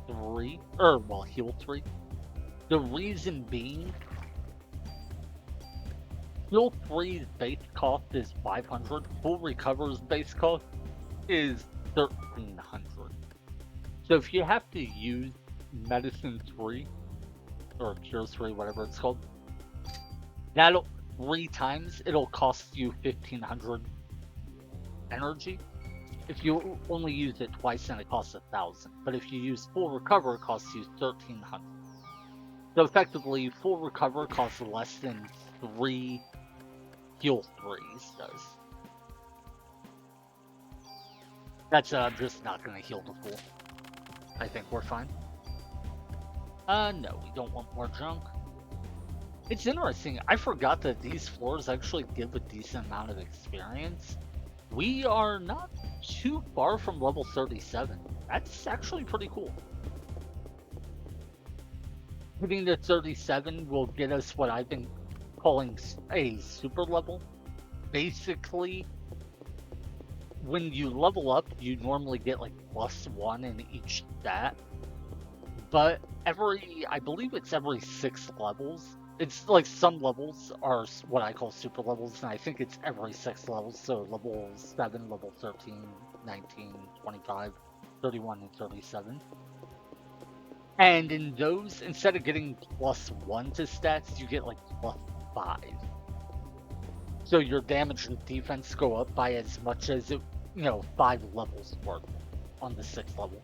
3, or well, heal 3. The reason being, heal 3's base cost is 500, full recover's base cost is 1300. So if you have to use medicine 3, or cure 3, whatever it's called, that'll 3 times, it'll cost you 1500 energy. If you only use it twice, then it costs 1000. But if you use full recover, it costs you 1300. So effectively, full recover costs less than 3 heal 3s does. That's just not going to heal the full. I think we're fine. No, we don't want more junk. It's interesting, I forgot that these floors actually give a decent amount of experience. We are not too far from level 37. That's actually pretty cool. Hitting the 37 will get us what I've been calling a super level. Basically, when you level up, you normally get like +1 in each stat. But I believe it's every 6 levels. It's like some levels are what I call super levels, and I think it's every 6 levels. So level 7, level 13, 19, 25, 31, and 37. And in those, instead of getting +1 to stats, you get like +5. So your damage and defense go up by as much as 5 levels worth on the 6th level.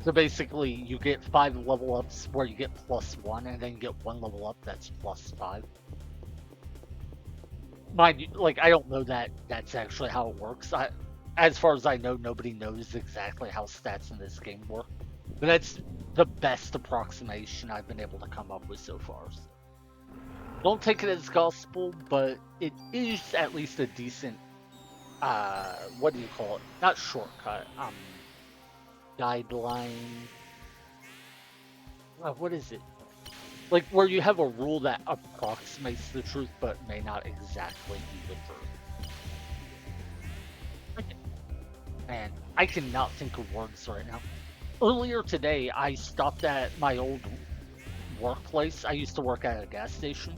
So basically, you get 5 level ups where you get +1, and then you get 1 level up that's +5. Mind you, like, I don't know that that's actually how it works. As far as I know, nobody knows exactly how stats in this game work. But that's the best approximation I've been able to come up with so far. So don't take it as gospel, but it is at least a decent, what do you call it? Not shortcut, guideline. What is it? Like where you have a rule that approximates the truth, but may not exactly be the truth. Okay. And I cannot think of words right now. Earlier today, I stopped at my old workplace. I used to work at a gas station.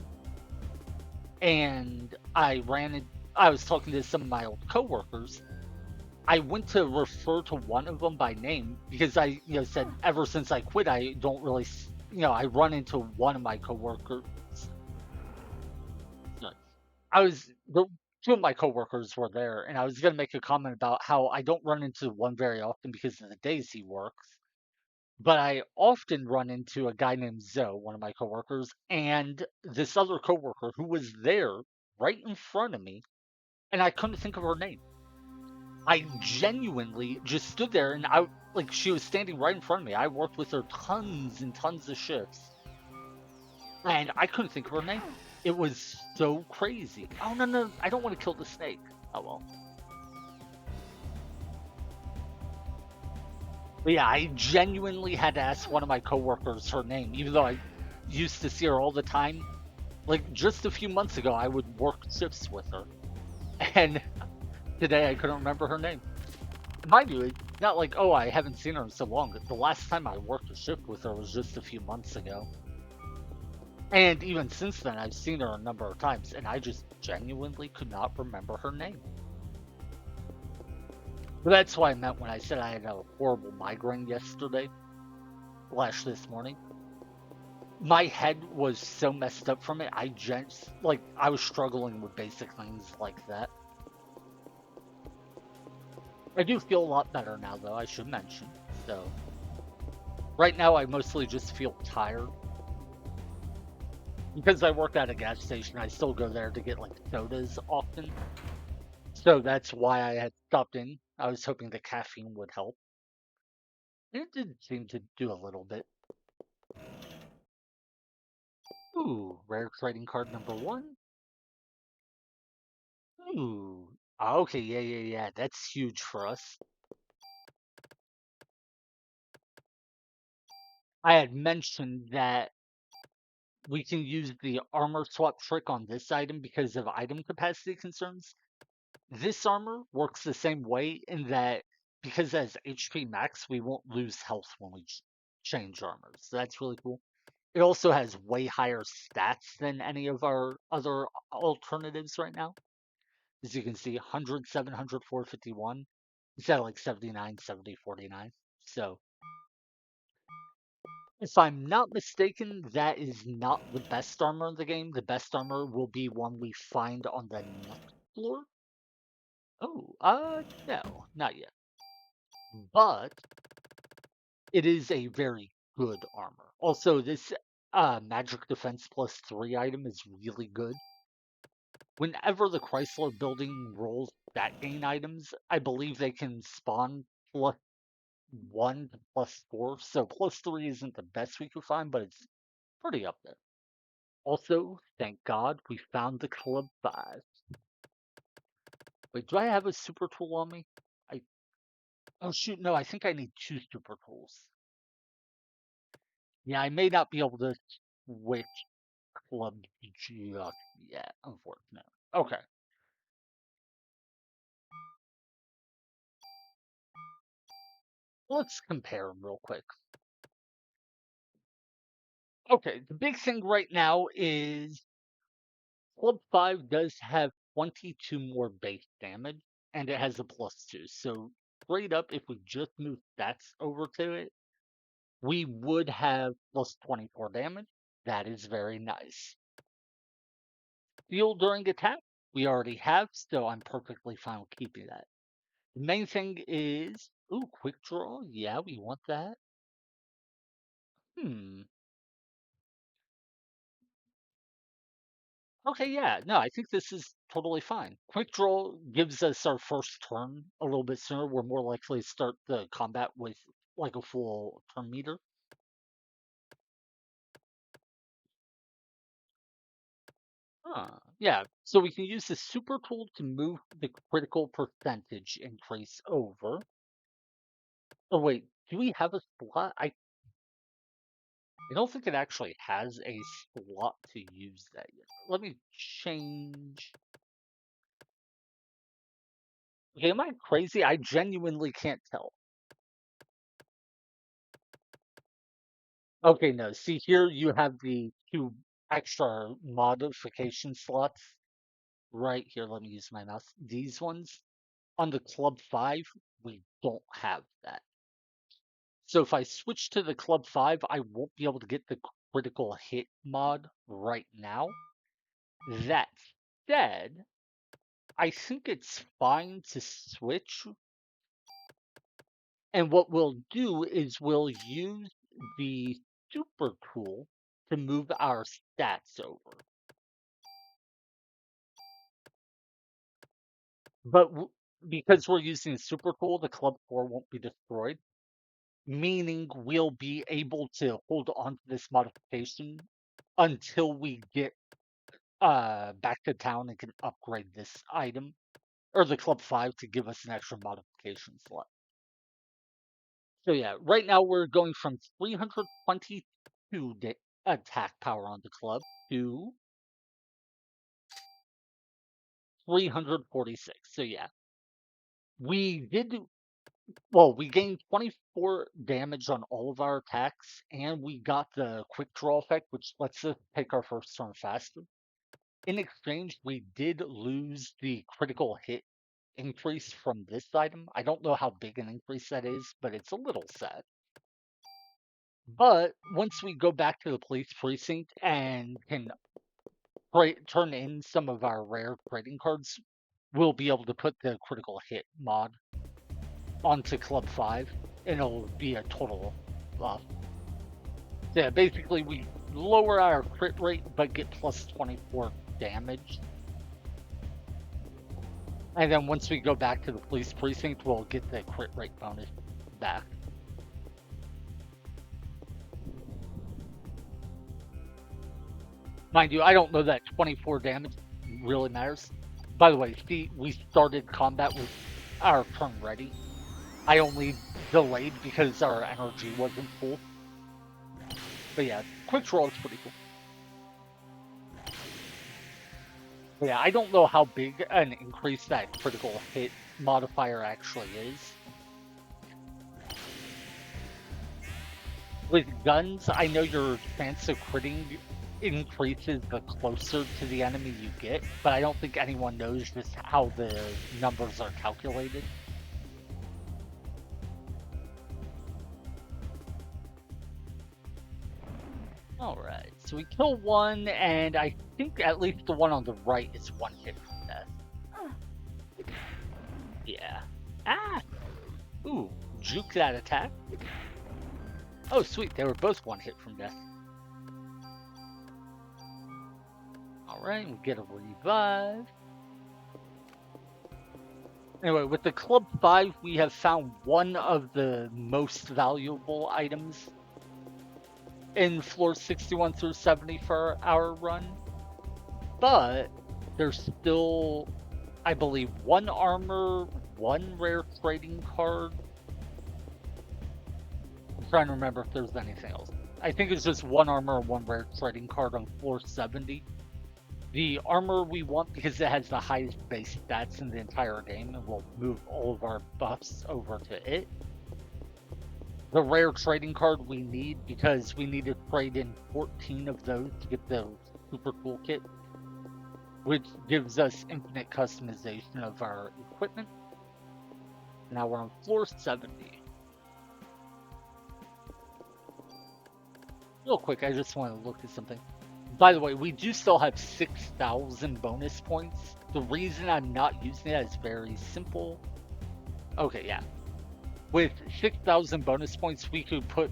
And I was talking to some of my old coworkers, I went to refer to one of them by name because said ever since I quit, I don't really, I run into one of my coworkers. No, I was the two of my coworkers were there, and I was gonna make a comment about how I don't run into one very often because of the days he works, but I often run into a guy named Zoe, one of my coworkers, and this other coworker who was there right in front of me, and I couldn't think of her name. I genuinely just stood there and she was standing right in front of me. I worked with her tons and tons of shifts and I couldn't think of her name. It was so crazy. Oh, no, no, I don't want to kill the snake. Oh, well. But yeah, I genuinely had to ask one of my coworkers her name, even though I used to see her all the time. Like just a few months ago, I would work shifts with her. And today I couldn't remember her name. Mind you, it's not like, oh, I haven't seen her in so long. The last time I worked a shift with her was just a few months ago. And even since then, I've seen her a number of times, and I just genuinely could not remember her name. But that's what I meant when I said I had a horrible migraine yesterday, this morning. My head was so messed up from it, I was struggling with basic things like that. I do feel a lot better now, though, I should mention. So, right now, I mostly just feel tired. Because I work at a gas station, I still go there to get like sodas often. So that's why I had stopped in. I was hoping the caffeine would help. It did seem to do a little bit. Ooh, rare trading card number one. Ooh. Okay, yeah, yeah, yeah. That's huge for us. I had mentioned that we can use the armor swap trick on this item because of item capacity concerns. This armor works the same way in that because it has HP max, we won't lose health when we change armor. So that's really cool. It also has way higher stats than any of our other alternatives right now. As you can see, 100, 700, 451 instead of like 79, 70, 49. So, if I'm not mistaken, that is not the best armor in the game. The best armor will be one we find on the next floor. Oh, no, not yet. But it is a very good armor. Also, this magic defense +3 item is really good. Whenever the Chrysler building rolls stat gain items, I believe they can spawn +1 to +4. So +3 isn't the best we could find, but it's pretty up there. Also, thank God we found the Club 5. Wait, do I have a super tool on me? I Oh shoot, no, I think I need two super tools. Yeah, I may not be able to switch clubs just yet, unfortunately. Okay, let's compare them real quick. Okay, the big thing right now is Club 5 does have 22 more base damage, and it has a +2. So, straight up, if we just move stats over to it, we would have +24 damage. That is very nice. Heal during attack, we already have, so I'm perfectly fine with keeping that. The main thing is, ooh, quick draw. Yeah, we want that. Hmm. Okay, yeah. No, I think this is totally fine. Quick draw gives us our first turn a little bit sooner. We're more likely to start the combat with like a full turn meter. Yeah. So we can use the super tool to move the critical percentage increase over. Oh wait, do we have a slot? I don't think it actually has a slot to use that yet. Let me change. Okay, am I crazy? I genuinely can't tell. Okay, no. See here, you have the two extra modification slots right here. Let me use my mouse. These ones. On the Club 5, we don't have that. So if I switch to the Club 5, I won't be able to get the critical hit mod right now. That said, I think it's fine to switch. And what we'll do is we'll use the super tool to move our stats over. But because we're using the super tool, the Club 4 won't be destroyed, meaning we'll be able to hold on to this modification until we get back to town and can upgrade this item or the Club 5 to give us an extra modification slot. So yeah, right now we're going from 322 attack power on the club to 346. So yeah, we did well, we gained 24 damage on all of our attacks, and we got the quick draw effect, which lets us take our first turn faster. In exchange, we did lose the critical hit increase from this item. I don't know how big an increase that is, but it's a little sad. But once we go back to the police precinct and can turn in some of our rare trading cards, we'll be able to put the critical hit mod onto Club 5, and it'll be a total buff. Yeah, basically we lower our crit rate, but get plus 24 damage. And then once we go back to the police precinct, we'll get the crit rate bonus back. Mind you, I don't know that 24 damage really matters. By the way, see, we started combat with our turn ready. I only delayed because our energy wasn't full. But yeah, quick draw is pretty cool. But yeah, I don't know how big an increase that critical hit modifier actually is. With guns, I know your chance of critting increases the closer to the enemy you get, but I don't think anyone knows just how the numbers are calculated. Alright, so we kill one, and I think at least the one on the right is one hit from death. Yeah. Ah! Ooh, juke that attack. Oh, sweet, they were both one hit from death. Alright, we get a revive. Anyway, with the Club 5, we have found one of the most valuable items in floors 61 through 70 for our run. But there's still, I believe, one armor, one rare trading card. I'm trying to remember if there's anything else. I think it's just one armor and one rare trading card on floor 70. The armor we want because it has the highest base stats in the entire game, and we'll move all of our buffs over to it. The rare trading card we need because we need to trade in 14 of those to get the super toolkit, which gives us infinite customization of our equipment. Now we're on floor 70. Real quick, I just want to look at something. By the way, we do still have 6,000 bonus points. The reason I'm not using it is very simple. Okay, yeah. With 6,000 bonus points, we could put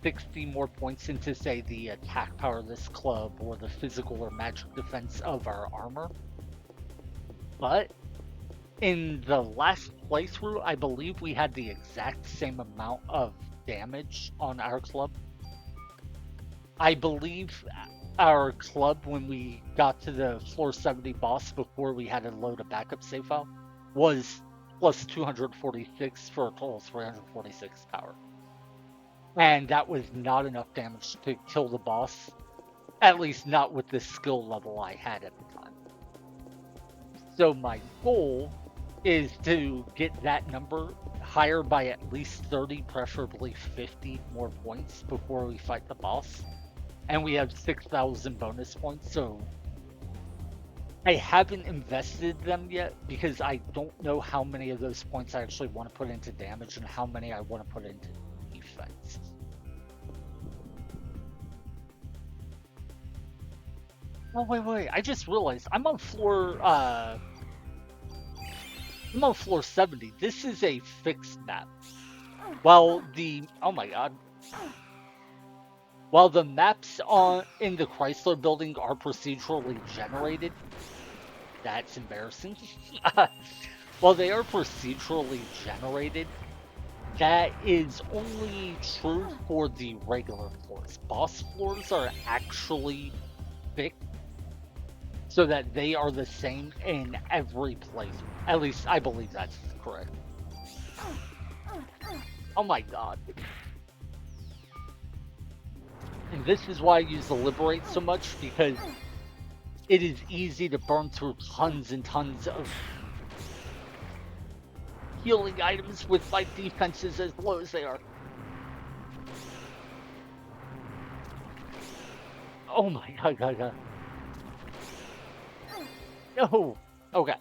60 more points into, say, the attack power of this club or the physical or magic defense of our armor. But in the last playthrough, I believe we had the exact same amount of damage on our club. I believe our club, when we got to the floor 70 boss before we had to load a backup save file, was plus 246 for a total of 346 power. And that was not enough damage to kill the boss, at least not with the skill level I had at the time. So my goal is to get that number higher by at least 30, preferably 50 more points before we fight the boss. And we have 6,000 bonus points, so I haven't invested them yet because I don't know how many of those points I actually want to put into damage and how many I want to put into defense. Oh wait, I just realized I'm on floor 70. This is a fixed map. While the oh my god. While the maps on in the Chrysler building are procedurally generated, that's embarrassing. While they are procedurally generated, that is only true for the regular floors. Boss floors are actually fixed so that they are the same in every place. At least I believe that's correct. Oh my god. And this is why I use the Liberate so much, because it is easy to burn through tons and tons of healing items with my defenses as low as they are. Oh my god. No. Okay.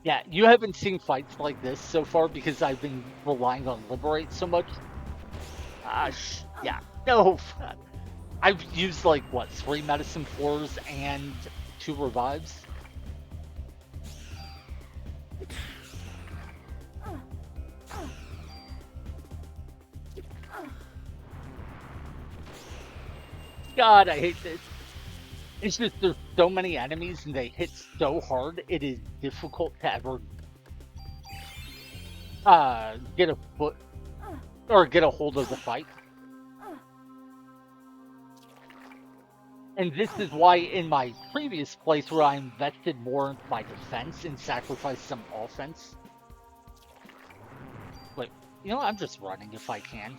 Yeah, you haven't seen fights like this so far because I've been relying on Liberate so much. Yeah. No. I've used like what, 3 medicine floors and 2 revives. God, I hate this. It's just there's so many enemies and they hit so hard, it is difficult to ever get a foot or get a hold of the fight. And this is why in my previous playthrough I invested more in my defense and sacrificed some offense. Wait, you know what? I'm just running if I can.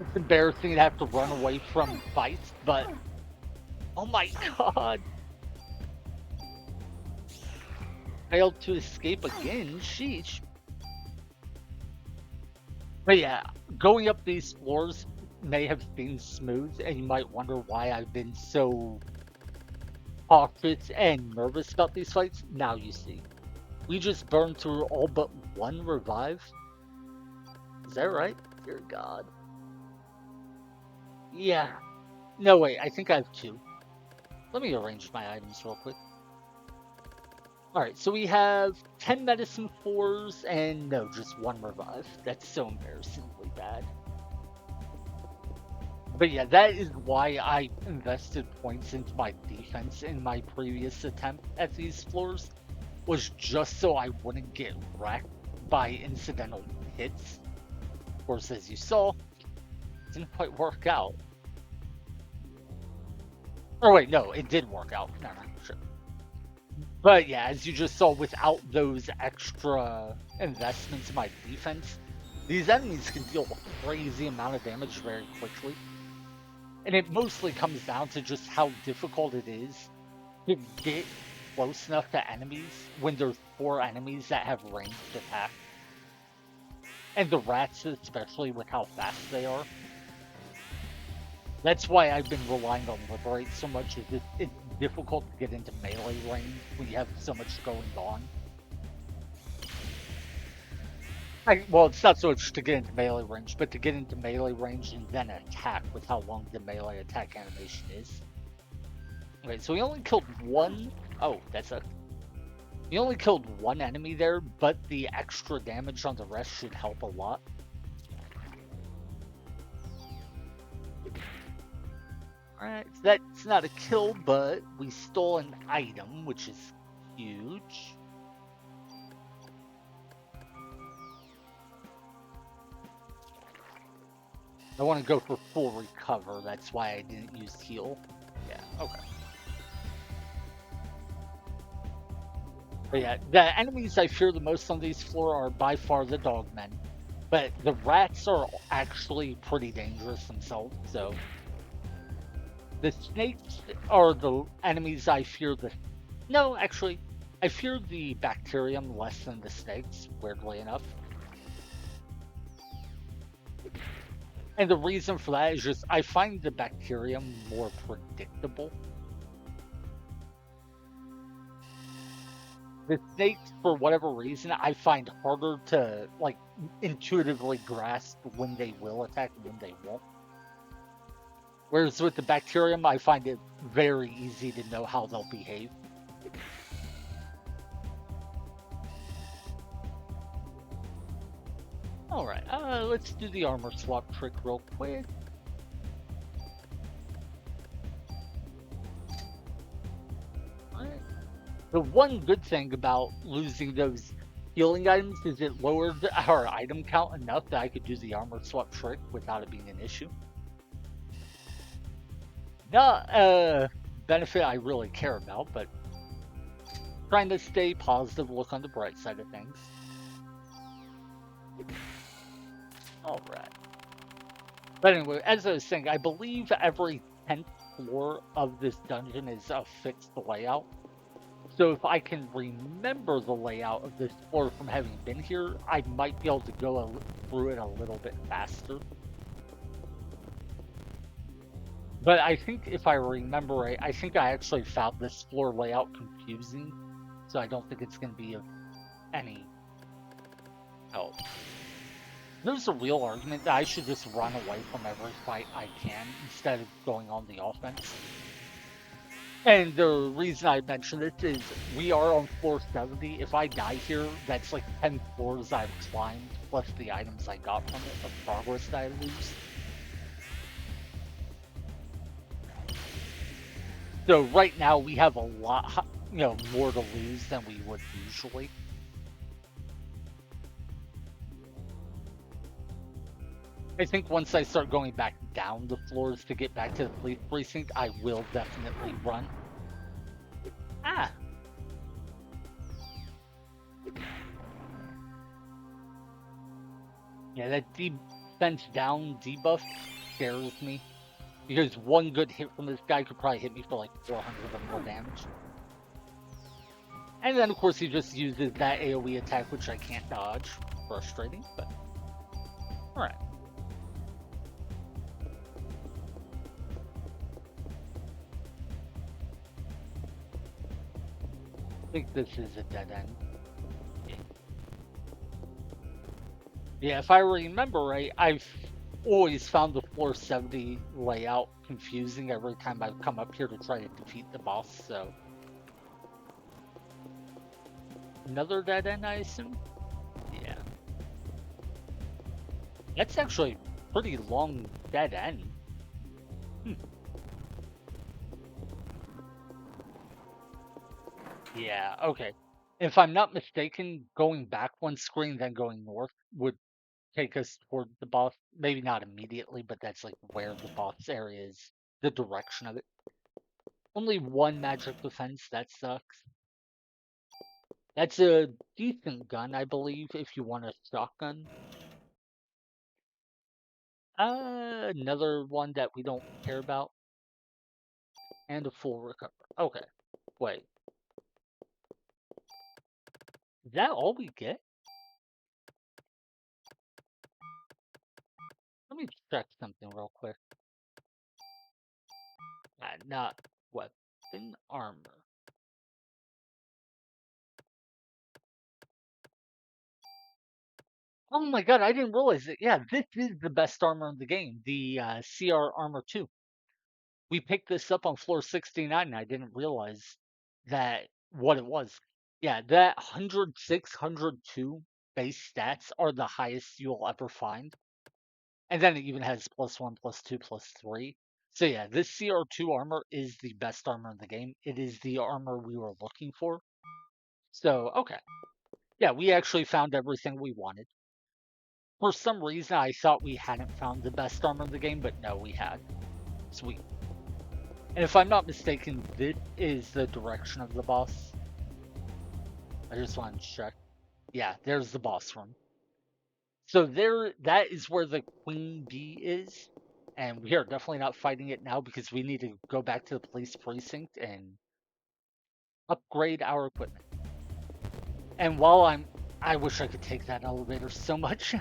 It's embarrassing to have to run away from fights, but oh my god. Failed to escape again, sheesh. But yeah, going up these floors may have seemed smooth, and you might wonder why I've been so cautious and nervous about these fights. Now you see. We just burned through all but 1 revive. Is that right? Dear God. Yeah. No, wait, I think I have 2. Let me arrange my items real quick. Alright, so we have 10 medicine fours and no, just 1 revive. That's so embarrassingly bad. But yeah, that is why I invested points into my defense in my previous attempt at these floors, was just so I wouldn't get wrecked by incidental hits. Of course, as you saw, it didn't quite work out. Or wait, no, it did work out. No, sure. But yeah, as you just saw, without those extra investments in my defense, these enemies can deal a crazy amount of damage very quickly. And it mostly comes down to just how difficult it is to get close enough to enemies when there's 4 enemies that have ranged attack. And the rats, especially with how fast they are. That's why I've been relying on Liberate so much, is it's difficult to get into melee range when you have so much going on. Well, it's not so much to get into melee range, but to get into melee range and then attack with how long the melee attack animation is. Okay, so we only killed 1. Oh, that's a. We only killed 1 enemy there, but the extra damage on the rest should help a lot. Alright, so that's not a kill, but we stole an item, which is huge. I want to go for full recover, that's why I didn't use heal. Yeah, okay. But yeah, the enemies I fear the most on these floors are by far the dogmen. But the rats are actually pretty dangerous themselves, so... The snakes are the enemies I fear the... No, actually, I fear the bacterium less than the snakes, weirdly enough. And the reason for that is just I find the bacterium more predictable. The snakes, for whatever reason, I find harder to like intuitively grasp when they will attack and when they won't. Whereas with the bacterium, I find it very easy to know how they'll behave. All right, let's do the armor swap trick real quick. All right. The one good thing about losing those healing items is it lowered our item count enough that I could do the armor swap trick without it being an issue. Not a benefit I really care about, but trying to stay positive, look on the bright side of things. All right. But anyway, as I was saying, I believe every 10th floor of this dungeon is a fixed layout. So if I can remember the layout of this floor from having been here, I might be able to go through it a little bit faster. But I think if I remember right, I think I actually found this floor layout confusing. So I don't think it's going to be of any help. There's a real argument that I should just run away from every fight I can instead of going on the offense. And the reason I mention it is we are on floor 70. If I die here, that's like 10 floors I've climbed, plus the items I got from it, the progress that I lose. So right now we have a lot, more to lose than we would usually. I think once I start going back down the floors to get back to the police precinct, I will definitely run. Ah! Yeah, that defense down debuff scares me. Because one good hit from this guy could probably hit me for like 400 or more damage. And then, of course, he just uses that AoE attack, which I can't dodge. Frustrating, but... Alright. I think this is a dead end. Yeah, if I remember right, I've always found the floor 70 layout confusing every time I've come up here to try to defeat the boss, so... Another dead end, I assume? Yeah. That's actually a pretty long dead end. Yeah, okay. If I'm not mistaken, going back one screen, then going north would take us toward the boss. Maybe not immediately, but that's like where the boss area is, the direction of it. Only one magic defense, that sucks. That's a decent gun, I believe, if you want a shotgun. Another one that we don't care about. And a full recover. Okay, wait. Is that all we get? Let me check something real quick. Not weapon armor. Oh my god, I didn't realize it. Yeah, this is the best armor in the game, the CR Armor 2. We picked this up on floor 69 and I didn't realize that what it was. Yeah, that 106, 102 base stats are the highest you'll ever find. And then it even has +1, +2, +3. So yeah, this CR2 armor is the best armor in the game. It is the armor we were looking for. So, okay. Yeah, we actually found everything we wanted. For some reason, I thought we hadn't found the best armor in the game, but no, we had. Sweet. And if I'm not mistaken, this is the direction of the boss. I just want to check. Yeah, there's the boss room. So that is where the queen bee is. And we are definitely not fighting it now because we need to go back to the police precinct and upgrade our equipment. And while I wish I could take that elevator so much.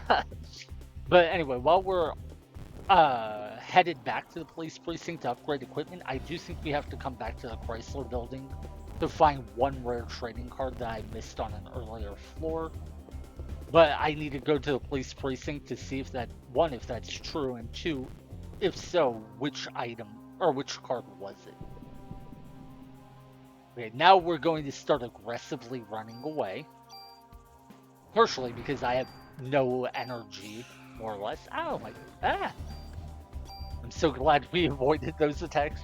But anyway, while we're headed back to the police precinct to upgrade equipment, I do think we have to come back to the Chrysler building to find one rare trading card that I missed on an earlier floor. But I need to go to the police precinct to see if that, one, if that's true, and two, if so, which item or which card was it? Okay, now we're going to start aggressively running away. Partially because I have no energy, more or less. Oh my, I'm so glad we avoided those attacks.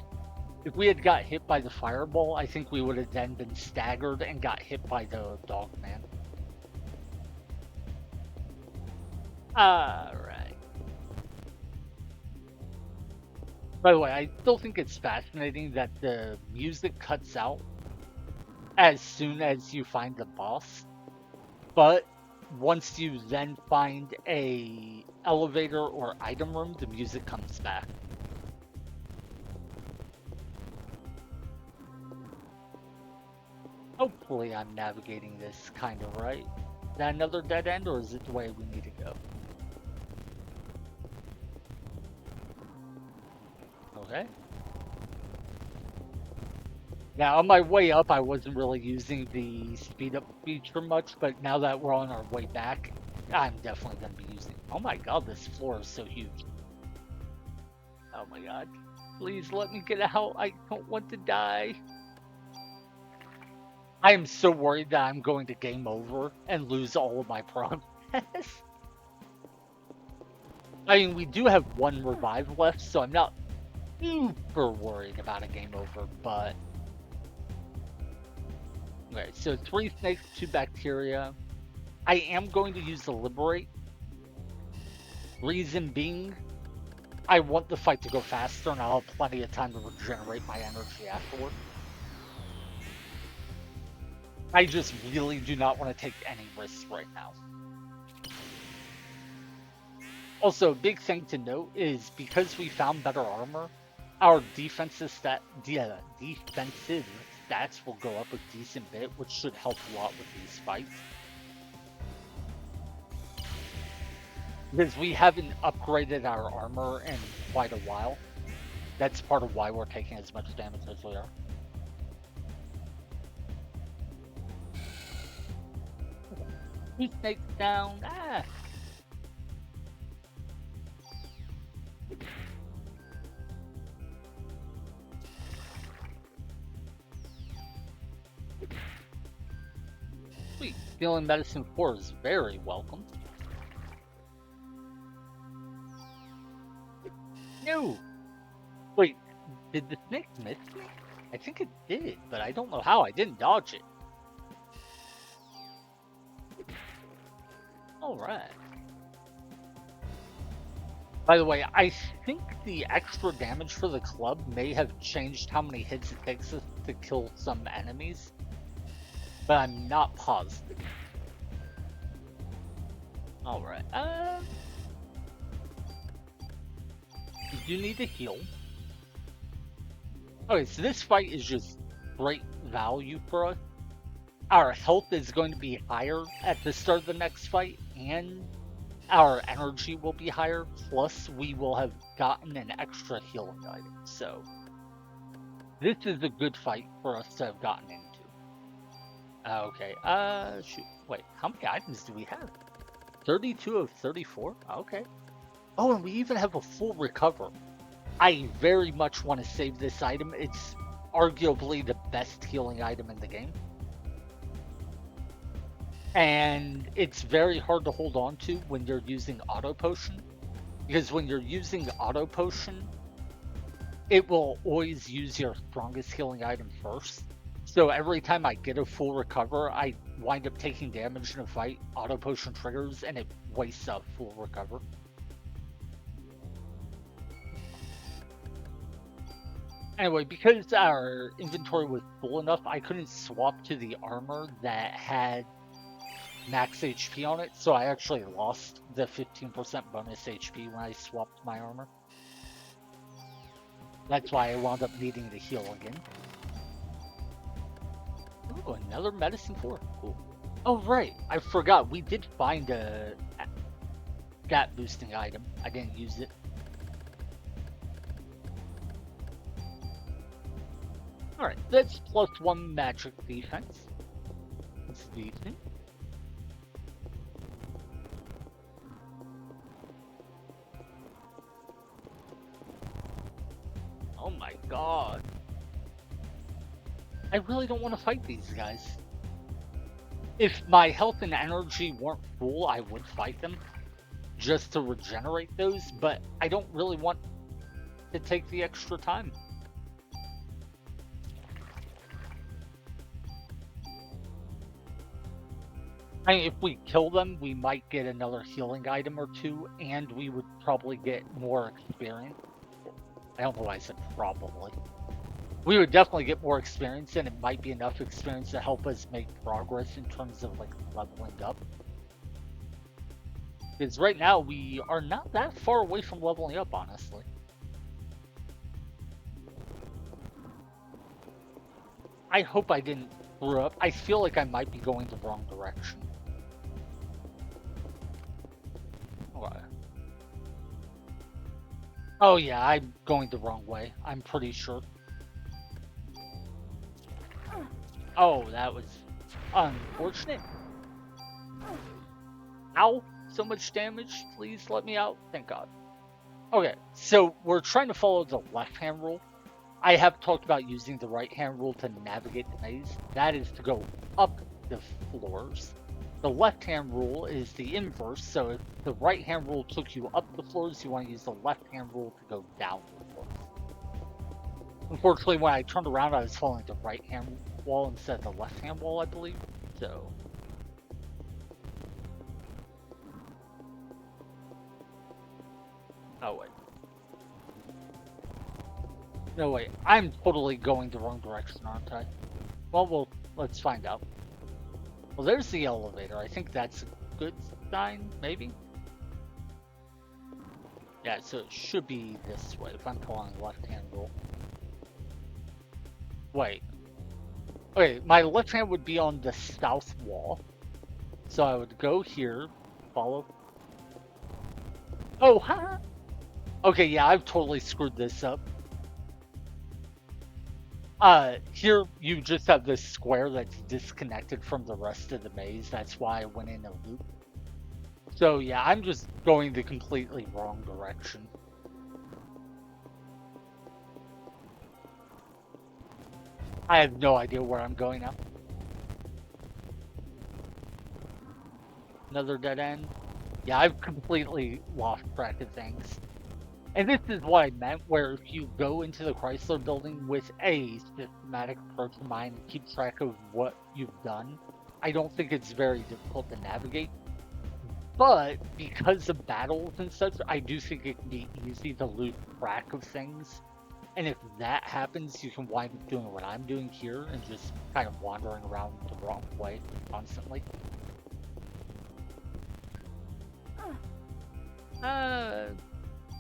If we had got hit by the fireball, I think we would have then been staggered and got hit by the dog man. Alright. By the way, I still think it's fascinating that the music cuts out as soon as you find the boss, but once you then find a elevator or item room, the music comes back. Hopefully I'm navigating this kind of right. Is that another dead end, or is it the way we need to go? Okay. Now, on my way up, I wasn't really using the speed up feature much, but now that we're on our way back, I'm definitely going to be using it. Oh my god, this floor is so huge. Oh my god. Please let me get out. I don't want to die. I am so worried that I'm going to game over and lose all of my progress. I mean, we do have one revive left, so I'm not super worried about a game over, but... Okay, so 3 snakes, 2 bacteria. I am going to use the liberate. Reason being, I want the fight to go faster, and I'll have plenty of time to regenerate my energy afterward. I just really do not want to take any risks right now. Also, a big thing to note is because we found better armor, our defensive stats will go up a decent bit, which should help a lot with these fights. Because we haven't upgraded our armor in quite a while. That's part of why we're taking as much damage as we are. He snakes down. Sweet. Healing medicine 4 is very welcome. No! Wait, did the snake miss me? I think it did, but I don't know how. I didn't dodge it. Alright. By the way, I think the extra damage for the club may have changed how many hits it takes us to kill some enemies, but I'm not positive. Alright, you do need to heal. Okay, so this fight is just great value for us. Our health is going to be higher at the start of the next fight, and our energy will be higher, plus we will have gotten an extra healing item. So this is a good fight for us to have gotten into. Okay, shoot. Wait, how many items do we have? 32 of 34? Okay. Oh, and we even have a full recover. I very much want to save this item. It's arguably the best healing item in the game. And it's very hard to hold on to when you're using auto potion, because when you're using auto potion, it will always use your strongest healing item first. So every time I get a full recover, I wind up taking damage in a fight, auto potion triggers, and it wastes a full recover. Anyway, because our inventory was full enough, I couldn't swap to the armor that had max HP on it, so I actually lost the 15% bonus HP when I swapped my armor. That's why I wound up needing to heal again. Ooh, another medicine 4. Cool. Oh, right. I forgot. We did find a... stat boosting item. I didn't use it. Alright, that's +1 magic defense. That's decent. Oh my god. I really don't want to fight these guys. If my health and energy weren't full, I would fight them just to regenerate those, but I don't really want to take the extra time. I mean, if we kill them, we might get another healing item or two, and we would probably get more experience. I don't know why I said probably. We would definitely get more experience, and it might be enough experience to help us make progress in terms of like leveling up. Because right now we are not that far away from leveling up, honestly. I hope I didn't screw up. I feel like I might be going the wrong direction. Okay. Oh yeah, I'm going the wrong way. I'm pretty sure. Oh, that was unfortunate. Ow! So much damage. Please let me out. Thank God. Okay, so we're trying to follow the left-hand rule. I have talked about using the right-hand rule to navigate the maze. That is to go up the floors. The left-hand rule is the inverse, so if the right-hand rule took you up the floors, you want to use the left-hand rule to go down the floors. Unfortunately, when I turned around, I was following the right-hand wall instead of the left-hand wall, I believe. So... oh, wait. No, wait. I'm totally going the wrong direction, aren't I? Well, let's find out. Well, there's the elevator. I think that's a good sign, maybe? Yeah, so it should be this way if I'm following the left-hand rule. Wait. Okay, my left hand would be on the south wall. So I would go here, follow. Oh, ha! Okay, yeah, I've totally screwed this up. Here you just have this square that's disconnected from the rest of the maze. That's why I went in a loop. So yeah, I'm just going the completely wrong direction. I have no idea where I'm going now. Another dead end. Yeah, I've completely lost track of things. And this is what I meant, where if you go into the Chrysler building with a systematic approach in mind and keep track of what you've done, I don't think it's very difficult to navigate. But because of battles and such, I do think it can be easy to lose track of things. And if that happens, you can wind up doing what I'm doing here and just kind of wandering around the wrong way constantly.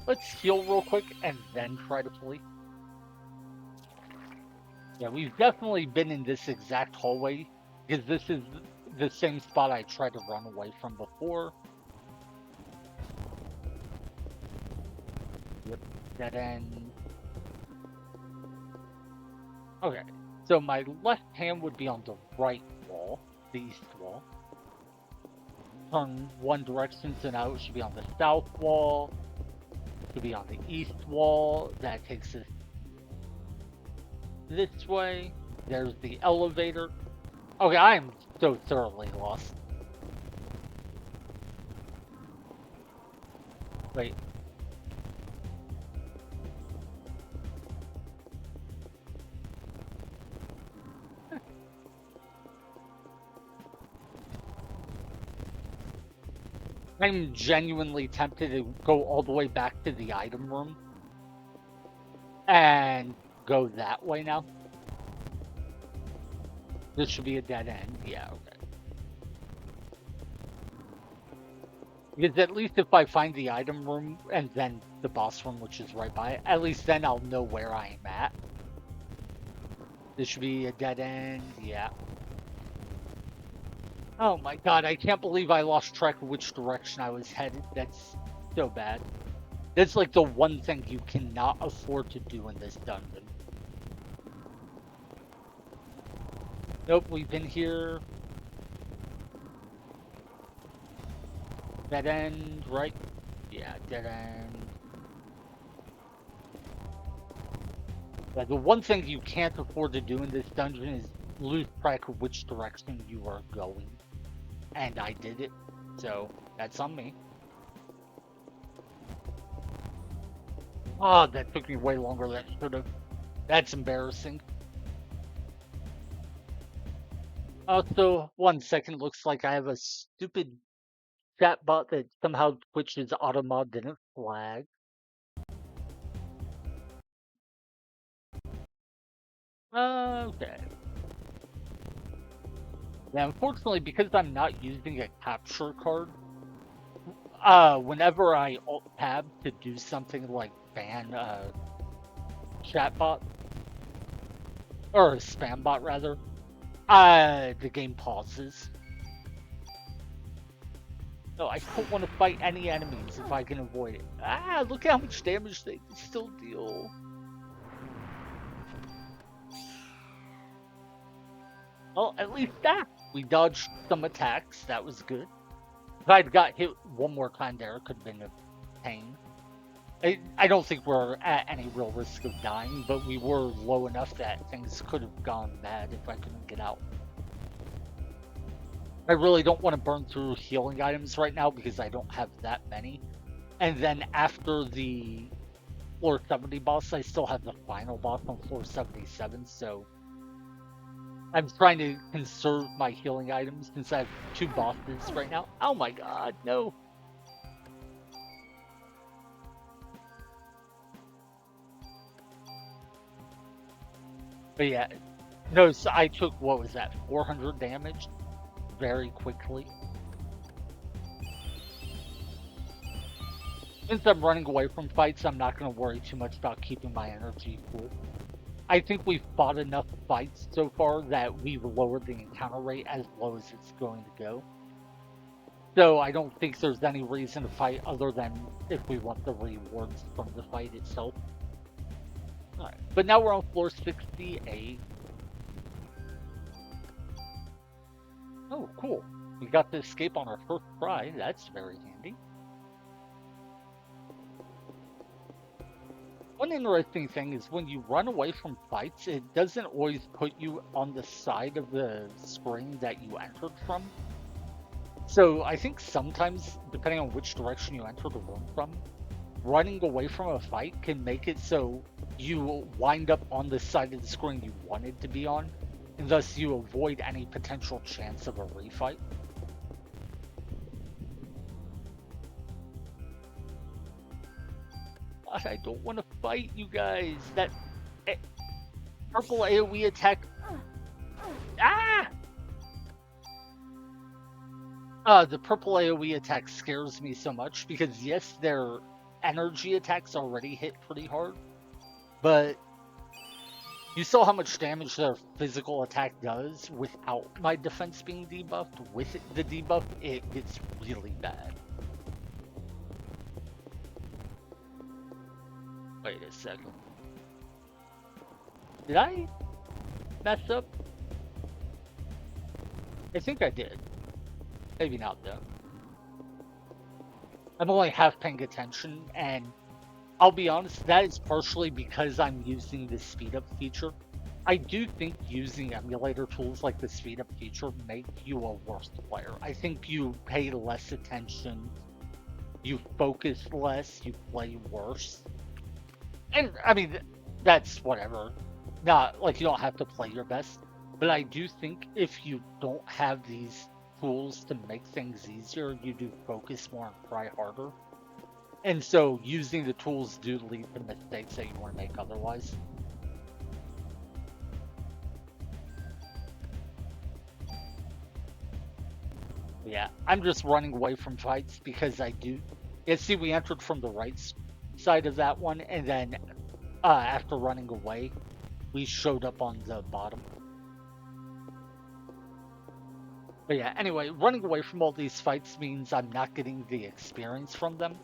Let's heal real quick and then try to flee. Yeah, we've definitely been in this exact hallway because this is the same spot I tried to run away from before. Yep, dead end. Okay, so my left hand would be on the right wall, the east wall. Turn one direction, so now it should be on the south wall. It should be on the east wall. That takes us this way. There's the elevator. Okay, I am so thoroughly lost. Wait. I'm genuinely tempted to go all the way back to the item room and go that way now. This should be a dead end. Yeah, okay. Because at least if I find the item room and then the boss room, which is right by it, at least then I'll know where I am at. This should be a dead end. Yeah. Oh my god, I can't believe I lost track of which direction I was headed. That's so bad. That's like the one thing you cannot afford to do in this dungeon. Nope, we've been here. Dead end, right? Yeah, dead end. Yeah, the one thing you can't afford to do in this dungeon is lose track of which direction you are going. And I did it, so that's on me. Oh, that took me way longer than it should have. That's embarrassing. Also, 1 second, looks like I have a stupid chatbot that somehow Twitch's automod didn't flag. Okay. Yeah, unfortunately, because I'm not using a capture card, whenever I alt tab to do something like ban chatbot or spam bot rather, the game pauses. No, I don't want to fight any enemies if I can avoid it. Ah, look how much damage they can still deal. Well, at least that we dodged some attacks. That was good. If I'd got hit one more time there, it could have been a pain. I don't think we're at any real risk of dying, but we were low enough that things could have gone bad if I couldn't get out. I really don't want to burn through healing items right now because I don't have that many. And then after the floor 70 boss, I still have the final boss on floor 77, so I'm trying to conserve my healing items since I have 2 bosses right now. Oh my god, no. But yeah, no, so I took, what was that, 400 damage very quickly. Since I'm running away from fights, I'm not going to worry too much about keeping my energy full. I think we've fought enough fights so far that we've lowered the encounter rate as low as it's going to go. So I don't think there's any reason to fight other than if we want the rewards from the fight itself. Alright, but now we're on floor 68. Oh, cool. We got to escape on our first try. That's very handy. One interesting thing is when you run away from fights, it doesn't always put you on the side of the screen that you entered from. So I think sometimes, depending on which direction you enter the room from, running away from a fight can make it so you wind up on the side of the screen you wanted to be on, and thus you avoid any potential chance of a refight. I don't want to fight you guys. That purple AoE attack. Ah! The purple AoE attack scares me so much because yes, their energy attacks already hit pretty hard, but you saw how much damage their physical attack does without my defense being debuffed. With the debuff, it gets really bad. Wait a second. Did I mess up? I think I did. Maybe not though. I'm only half paying attention, and I'll be honest, that is partially because I'm using the speed up feature. I do think using emulator tools like the speed up feature make you a worse player. I think you pay less attention, you focus less, you play worse. And I mean, that's whatever. Not like you don't have to play your best, but I do think if you don't have these tools to make things easier, you do focus more and try harder. And so using the tools do lead to mistakes that you want to make otherwise. Yeah, I'm just running away from fights because I do. Yeah, see, we entered from the right side of that one, and then after running away, we showed up on the bottom. But yeah, anyway, running away from all these fights means I'm not getting the experience from them.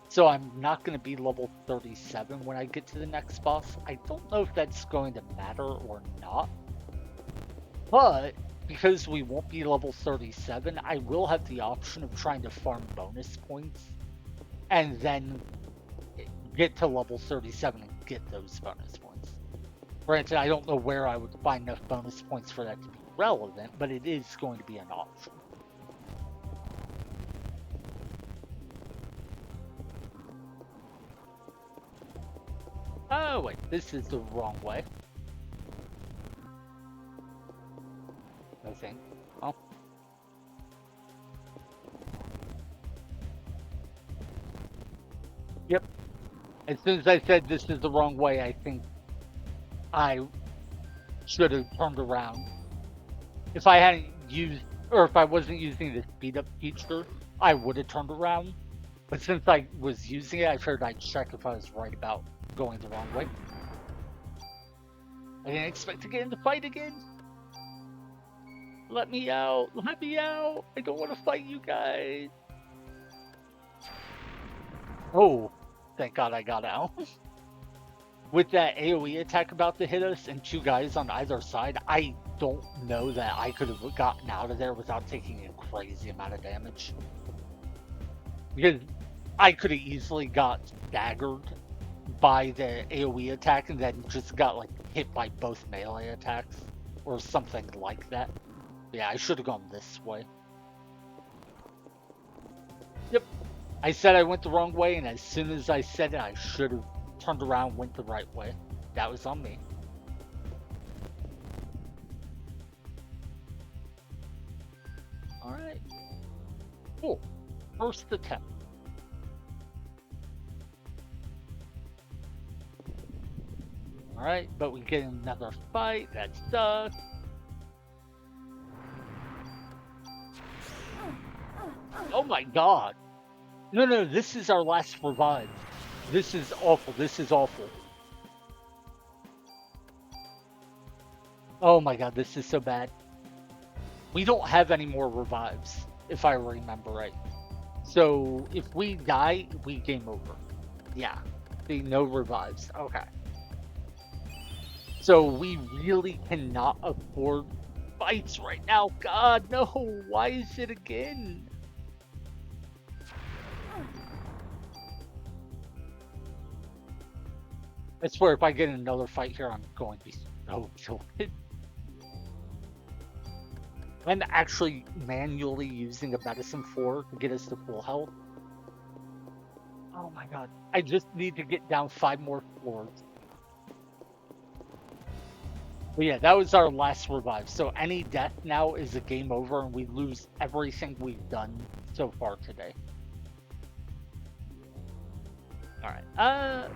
So I'm not going to be level 37 when I get to the next boss. I don't know if that's going to matter or not. But because we won't be level 37, I will have the option of trying to farm bonus points and then get to level 37 and get those bonus points. Granted, I don't know where I would find enough bonus points for that to be relevant, but it is going to be an option. Oh, wait, this is the wrong way. I think. Oh. Yep. As soon as I said this is the wrong way, I think I should have turned around. If I hadn't used, or if I wasn't using the speed up feature, I would have turned around. But since I was using it, I figured I'd check if I was right about going the wrong way. I didn't expect to get in the fight again. Let me out. Let me out. I don't want to fight you guys. Oh, thank God I got out. With that AoE attack about to hit us and two guys on either side, I don't know that I could have gotten out of there without taking a crazy amount of damage. Because I could have easily got staggered by the AoE attack and then just got like hit by both melee attacks or something like that. Yeah, I should have gone this way. Yep. I said I went the wrong way, and as soon as I said it, I should have turned around and went the right way. That was on me. Alright. Cool. First attempt. Alright, but we get another fight. That sucks. Oh my god. No, no, this is our last revive. This is awful. This is awful. Oh my god, this is so bad. We don't have any more revives, if I remember right. So if we die, we game over. Yeah. See, no revives. Okay. So we really cannot afford fights right now. God, no. Why is it again? I swear, if I get in another fight here, I'm going to be so tilted. I'm actually manually using a medicine 4 to get us to full health. Oh my god. I just need to get down 5 more floors. But yeah, that was our last revive. So any death now is a game over and we lose everything we've done so far today. Alright,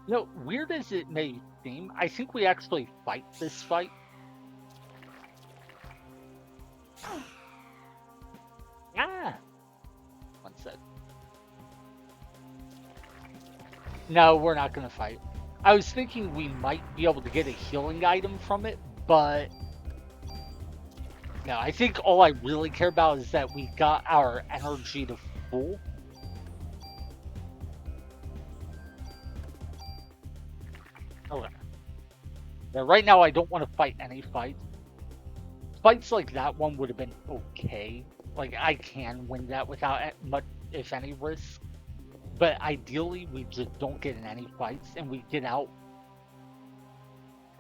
no, weird as it may seem, I think we actually fight this fight. Ah! One sec. No, we're not gonna fight. I was thinking we might be able to get a healing item from it, but no, I think all I really care about is that we got our energy to full. Okay. Yeah, right now I don't want to fight any fights. Fights like that one would have been okay. Like, I can win that without much, if any, risk. But ideally, we just don't get in any fights and we get out.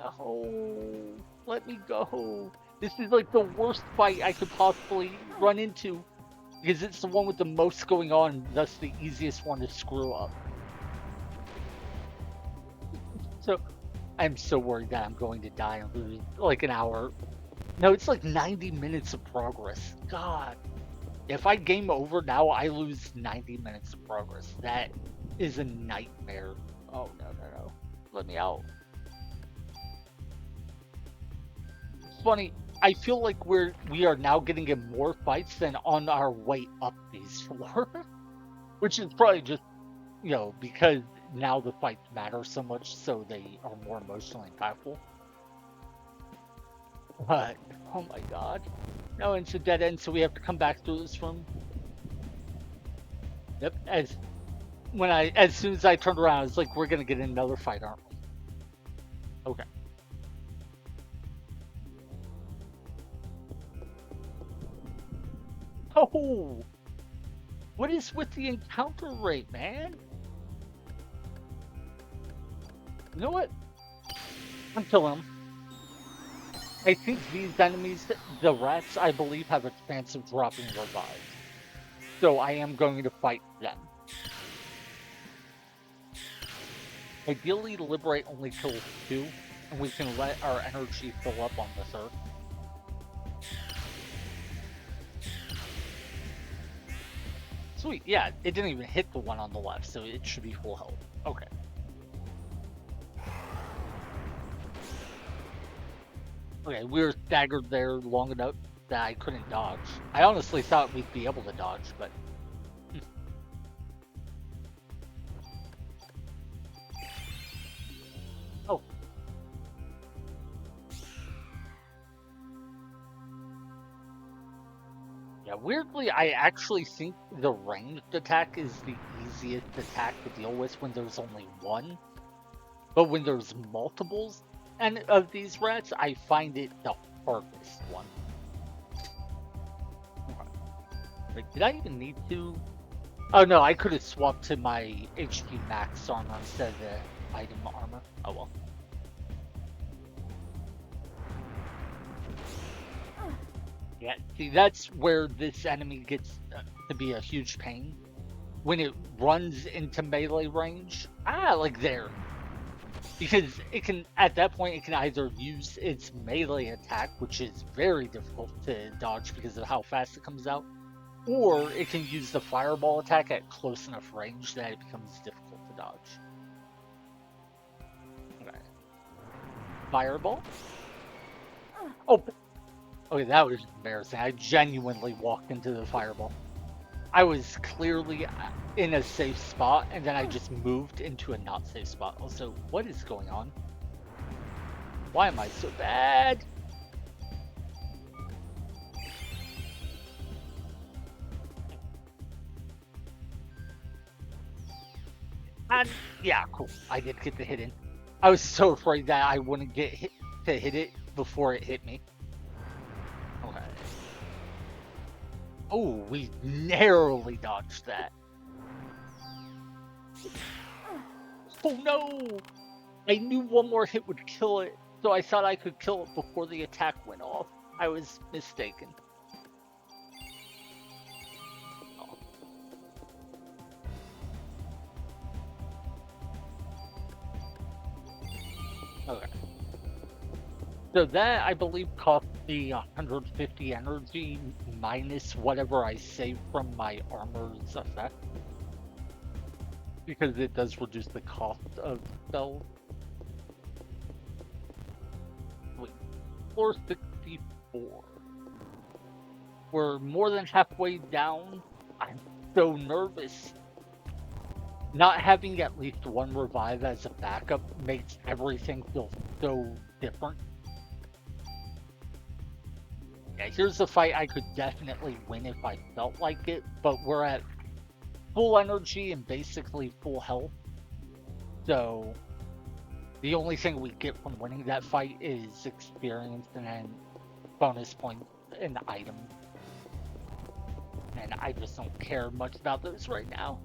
Oh, let me go. This is like the worst fight I could possibly run into. Because it's the one with the most going on, thus the easiest one to screw up. So, I'm so worried that I'm going to die and lose like an hour. No, it's like 90 minutes of progress. God. If I game over now, I lose 90 minutes of progress. That is a nightmare. Oh, no, no, no. Let me out. It's funny. I feel like we are now getting in more fights than on our way up these floors. Which is probably just, because now the fights matter so much, so they are more emotionally impactful. But oh my god. No, it's a dead end, so we have to come back through this room. Yep. As soon as I turned around, it's like we're gonna get another fight, aren't we? Okay. Oh, what is with the encounter rate, man? You know what? I'm killing them. I think these enemies, the rats, I believe, have a chance of dropping revives. So I am going to fight them. Ideally, liberate only kills 2, and we can let our energy fill up on the 3rd. Sweet, yeah, it didn't even hit the one on the left, so it should be full health. Okay. Okay, we were staggered there long enough that I couldn't dodge. I honestly thought we'd be able to dodge, but... Oh. Yeah, weirdly, I actually think the ranged attack is the easiest attack to deal with when there's only one. But when there's multiples and of these rats, I find it the hardest one. Like, did I even need to? Oh no, I could have swapped to my HP max armor instead of the item armor. Oh well. Yeah, see, that's where this enemy gets to be a huge pain. When it runs into melee range. Ah, like there. Because it can, at that point, it can either use its melee attack, which is very difficult to dodge because of how fast it comes out, or it can use the fireball attack at close enough range that it becomes difficult to dodge. Okay. Fireball? Oh, okay, that was embarrassing. I genuinely walked into the fireball. I was clearly in a safe spot, and then I just moved into a not safe spot. Also, what is going on? Why am I so bad? And yeah, cool. I did get the hit in. I was so afraid that I wouldn't get hit to hit it before it hit me. Okay. Oh, we narrowly dodged that. Oh no! I knew one more hit would kill it, so I thought I could kill it before the attack went off. I was mistaken. Oh. Okay. So that, I believe, cost me 150 energy minus whatever I saved from my armor's effect. Because it does reduce the cost of spells. Wait, floor 64. We're more than halfway down. I'm so nervous. Not having at least one revive as a backup makes everything feel so different. Yeah, here's a fight I could definitely win if I felt like it, but we're at full energy and basically full health. So the only thing we get from winning that fight is experience and then bonus points and items. And I just don't care much about those right now.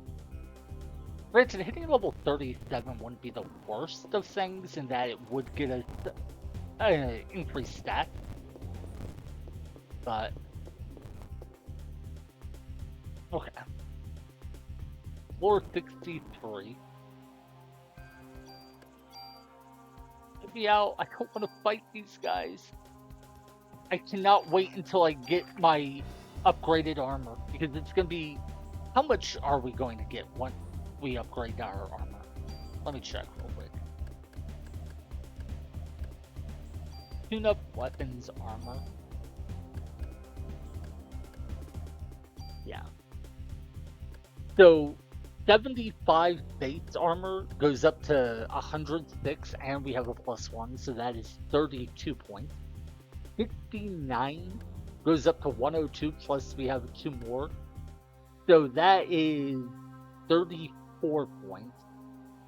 Granted, hitting level 37 wouldn't be the worst of things in that it would get a increased stat. But okay. Floor 63. Get me out. I don't want to fight these guys. I cannot wait until I get my upgraded armor because it's going to be... How much are we going to get once we upgrade our armor? Let me check real quick. Tune up weapons armor. Yeah. So 75 base armor goes up to 106, and we have a +1, so that is 32 points. 69 goes up to 102, plus we have two more. So that is 34 points.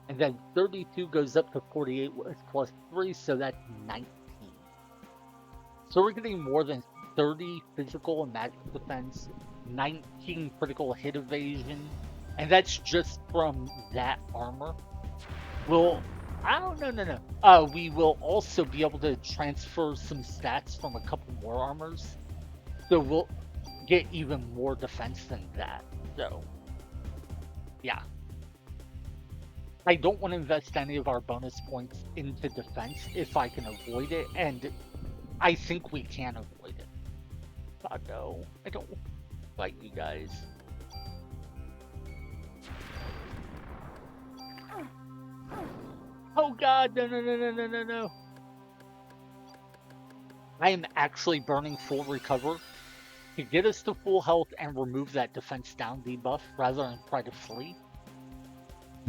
And then 32 goes up to 48 plus 3, so that's 19. So we're getting more than 30 physical and magic defense, 19 critical hit evasion, and that's just from that armor. We'll, I don't know, no, no. We will also be able to transfer some stats from a couple more armors, so we'll get even more defense than that. So, yeah. I don't want to invest any of our bonus points into defense if I can avoid it, and I think we can avoid it. God, no. I don't fight you guys. Oh god, no, no, no, no, no, no, no. I am actually burning full recover to get us to full health and remove that defense down debuff rather than try to flee.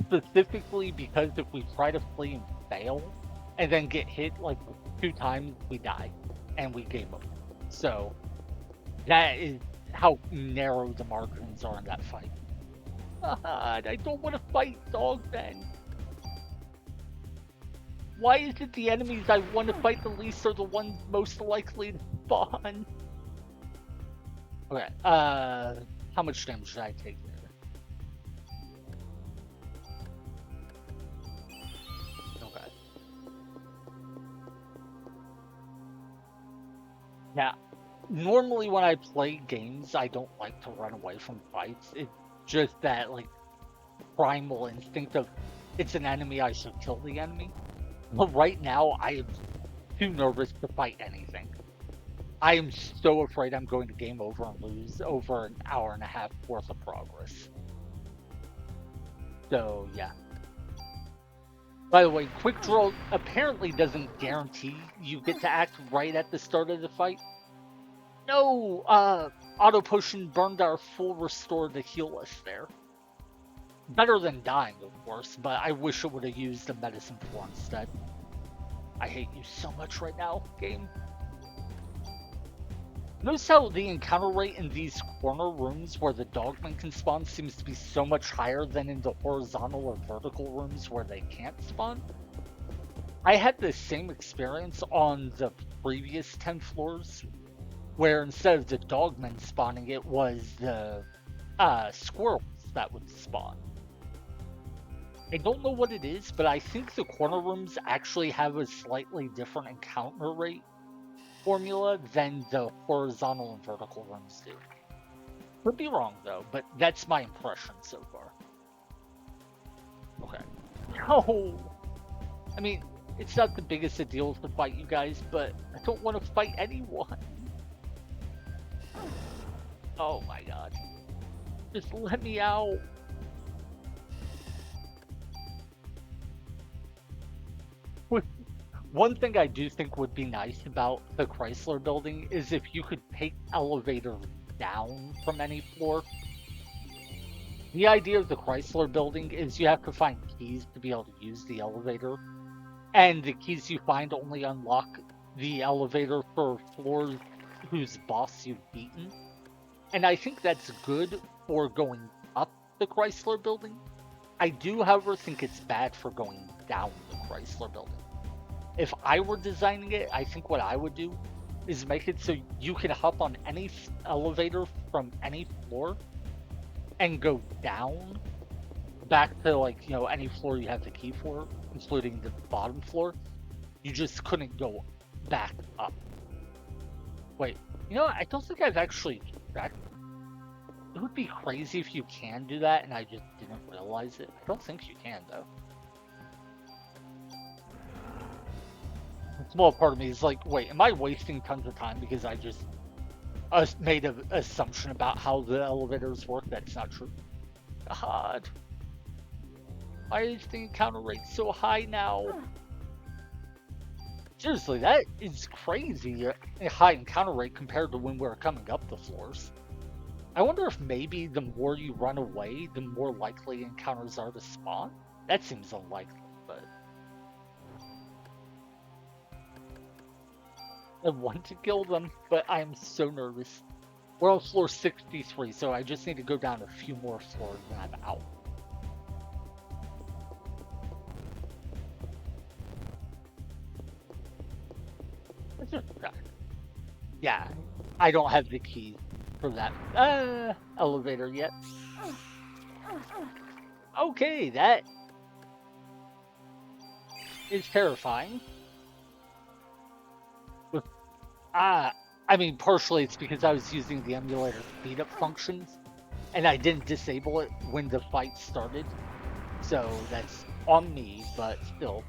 Specifically because if we try to flee and fail, and then get hit like 2 times, we die, and we game over. So, that is how narrow the margins are in that fight. God, I don't want to fight dog then. Why is it the enemies I want to fight the least are the ones most likely to spawn? Okay, how much damage did I take there? Okay. Yeah, normally when I play games, I don't like to run away from fights. It's just that, like, primal instinct of, it's an enemy, I should kill the enemy. But right now, I am too nervous to fight anything. I am so afraid I'm going to game over and lose over an hour and a half worth of progress. So, yeah. By the way, quick draw apparently doesn't guarantee you get to act right at the start of the fight. No, auto potion burned our full restore to heal us there. Better than dying, of course, but I wish it would have used a medicine floor instead. I hate you so much right now, game. Notice how the encounter rate in these corner rooms where the dogmen can spawn seems to be so much higher than in the horizontal or vertical rooms where they can't spawn? I had the same experience on the previous 10 floors, where instead of the dogmen spawning, it was the squirrels that would spawn. I don't know what it is, but I think the corner rooms actually have a slightly different encounter rate formula than the horizontal and vertical rooms do. Could be wrong though, but that's my impression so far. Okay. No! I mean, it's not the biggest of deals to fight you guys, but I don't want to fight anyone. Oh my god. Just let me out. One thing I do think would be nice about the Chrysler building is if you could take elevators down from any floor. The idea of the Chrysler building is you have to find keys to be able to use the elevator, and the keys you find only unlock the elevator for floors whose boss you've beaten. And I think that's good for going up the Chrysler building. I do, however, think it's bad for going down the Chrysler building. If I were designing it, I think what I would do is make it so you can hop on any elevator from any floor and go down back to, like, you know, any floor you have the key for, including the bottom floor. You just couldn't go back up. Wait, you know, I don't think I've actually checked. It would be crazy if you can do that and I just didn't realize it. I don't think you can, though. A small part of me is like, wait, am I wasting tons of time because I just made an assumption about how the elevators work that's not true? God. Why is the encounter rate so high now? Seriously, that is crazy. A high encounter rate compared to when we were coming up the floors. I wonder if maybe the more you run away, the more likely encounters are to spawn? That seems unlikely, but... I want to kill them, but I am so nervous. We're on floor 63, so I just need to go down a few more floors and I'm out. Let's just check. Yeah, I don't have the keys for that elevator yet. Okay, that is terrifying. Ah, I mean, partially it's because I was using the emulator speed up functions, and I didn't disable it when the fight started, so that's on me, but still.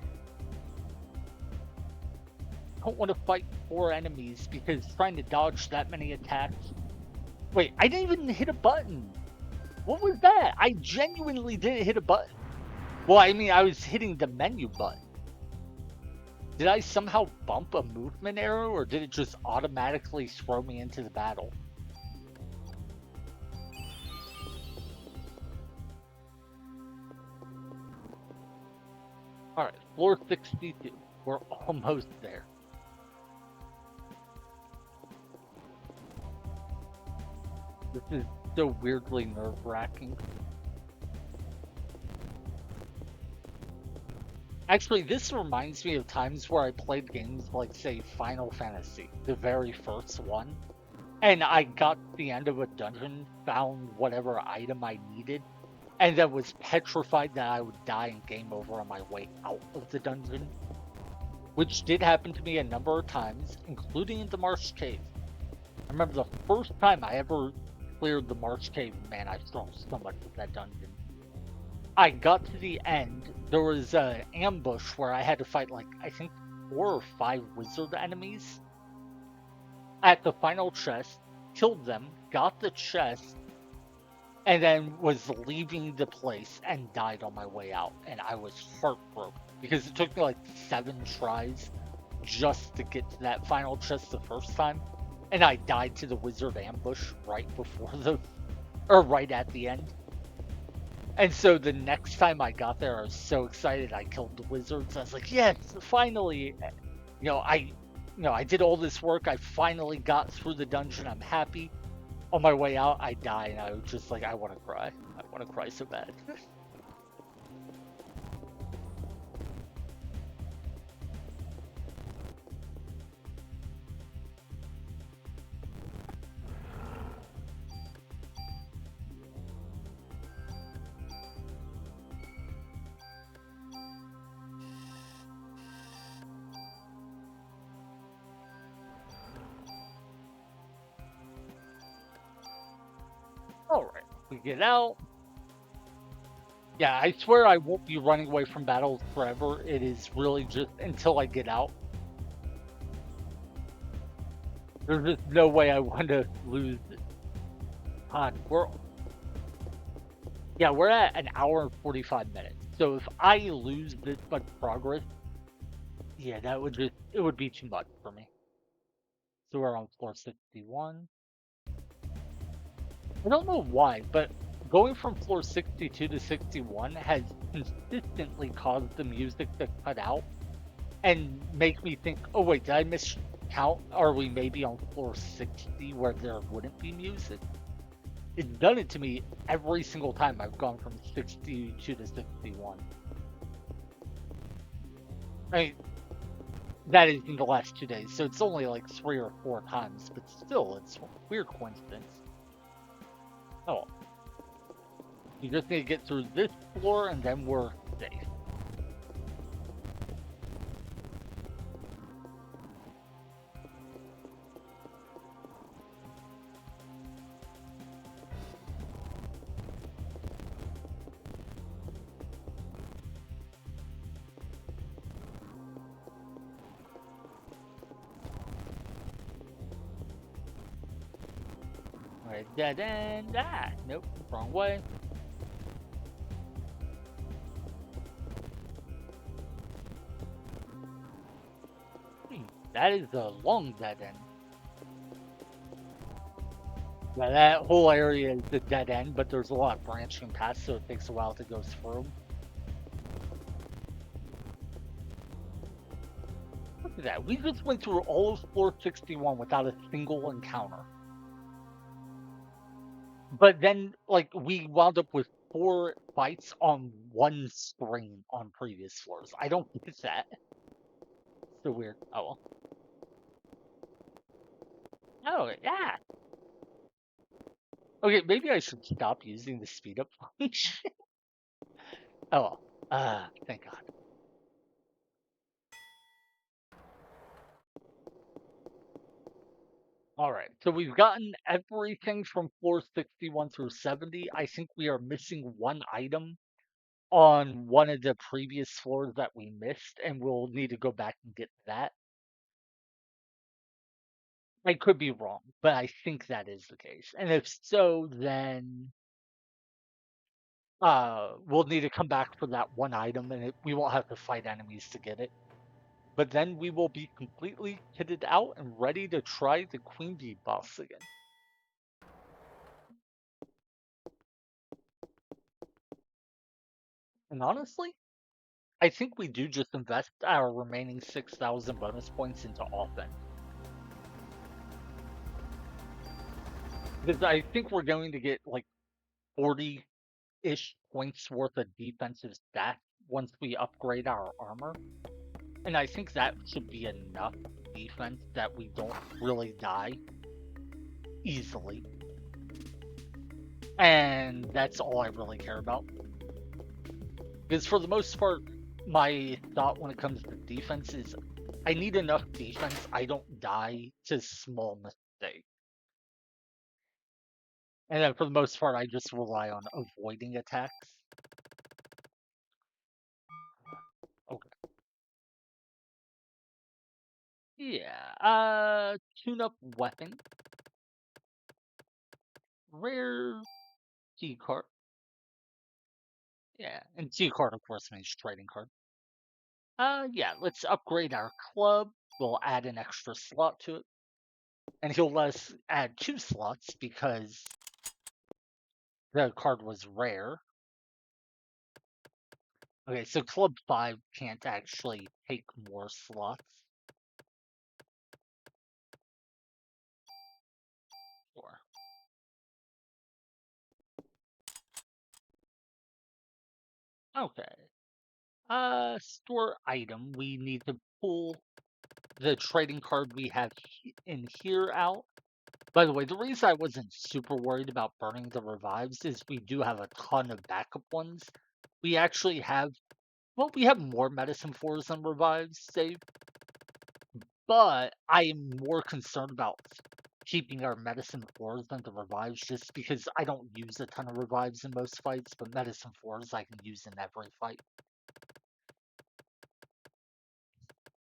I don't want to fight 4 enemies because trying to dodge that many attacks. Wait, I didn't even hit a button. What was that? I genuinely didn't hit a button. Well, I mean, I was hitting the menu button. Did I somehow bump a movement arrow, or did it just automatically throw me into the battle? Alright, floor 62. We're almost there. This is so weirdly nerve-wracking. Actually, this reminds me of times where I played games like, say, Final Fantasy, the very first one, and I got to the end of a dungeon, found whatever item I needed, and then was petrified that I would die and game over on my way out of the dungeon, which did happen to me a number of times, including in the Marsh Cave. I remember the first time I ever cleared the Marsh Cave, man, I struggled so much with that dungeon. I got to the end, there was an ambush where I had to fight, like, I think 4 or 5 wizard enemies. At the final chest, killed them, got the chest, and then was leaving the place and died on my way out. And I was heartbroken because it took me like 7 tries just to get to that final chest the first time. And I died to the wizard ambush right before right at the end. And so the next time I got there, I was so excited. I killed the wizards. I was like, yes, finally. I did all this work. I finally got through the dungeon. I'm happy. On my way out, I die, and I was just like, I want to cry. I want to cry so bad. Alright, we get out. Yeah, I swear I won't be running away from battles forever. It is really just until I get out. There's just no way I want to lose. God, we're at an hour and 45 minutes. So if I lose this much progress, yeah, it would be too much for me. So we're on floor 61. I don't know why, but going from floor 62 to 61 has consistently caused the music to cut out and make me think, oh wait, did I miscount? Are we maybe on floor 60 where there wouldn't be music? It's done it to me every single time I've gone from 62 to 61. I mean, that is in the last 2 days, so it's only like 3 or 4 times, but still, it's a weird coincidence. Oh. You just need to get through this floor and then we're safe. Alright, dead end. Ah, nope, wrong way. That is a long dead end. Yeah, that whole area is the dead end, but there's a lot of branching paths, so it takes a while to go through. Look at that. We just went through all of floor 61 without a single encounter. But then, like, we wound up with 4 fights on one screen on previous floors. I don't get that. So weird. Oh well. Oh yeah. Okay, maybe I should stop using the speed up function. Oh well. Thank God. All right. So we've gotten everything from floor 61 through 70. I think we are missing one item on one of the previous floors that we missed, and we'll need to go back and get that. I could be wrong, but I think that is the case. And if so, then we'll need to come back for that one item, and we won't have to fight enemies to get it. But then we will be completely kitted out and ready to try the Queen Bee boss again. And honestly, I think we do just invest our remaining 6,000 bonus points into offense. Because I think we're going to get like 40-ish points worth of defensive stats once we upgrade our armor. And I think that should be enough defense that we don't really die easily. And that's all I really care about. Because for the most part, my thought when it comes to defense is I need enough defense I don't die to small mistakes. And then for the most part, I just rely on avoiding attacks. Okay. Yeah. Tune up weapon. Rare G card. Yeah. And G card, of course, means trading card. Yeah, let's upgrade our club. We'll add an extra slot to it. And he'll let us add 2 slots because the card was rare. Okay, so Club 5 can't actually take more slots. Sure. Okay. Store item. We need to pull the trading card we have in here out. By the way, the reason I wasn't super worried about burning the revives is we do have a ton of backup ones. We actually have, well, we have more medicine fours than revives saved, but I am more concerned about keeping our medicine fours than the revives just because I don't use a ton of revives in most fights, but medicine fours I can use in every fight.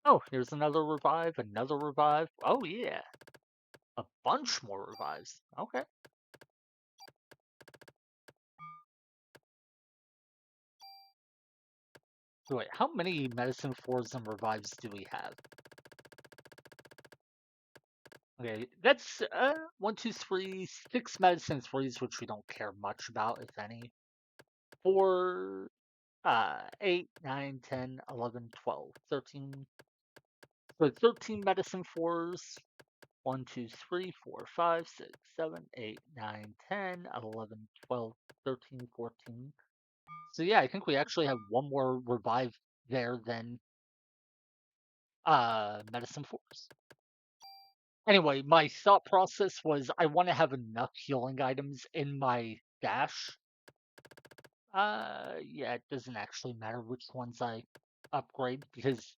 Oh, here's another revive, another revive. Oh, yeah. A bunch more revives. Okay. So wait, how many medicine fours and revives do we have? Okay, that's 1, 2, 3, 6 medicine threes, which we don't care much about, if any. 4, 8, 9, 10, 11, 12, 13. So 13 medicine fours. 1, 2, 3, 4, 5, 6, 7, 8, 9, 10, 11, 12, 13, 14. So yeah, I think we actually have one more revive there than medicine fours. Anyway, my thought process was I want to have enough healing items in my dash. Yeah, it doesn't actually matter which ones I upgrade because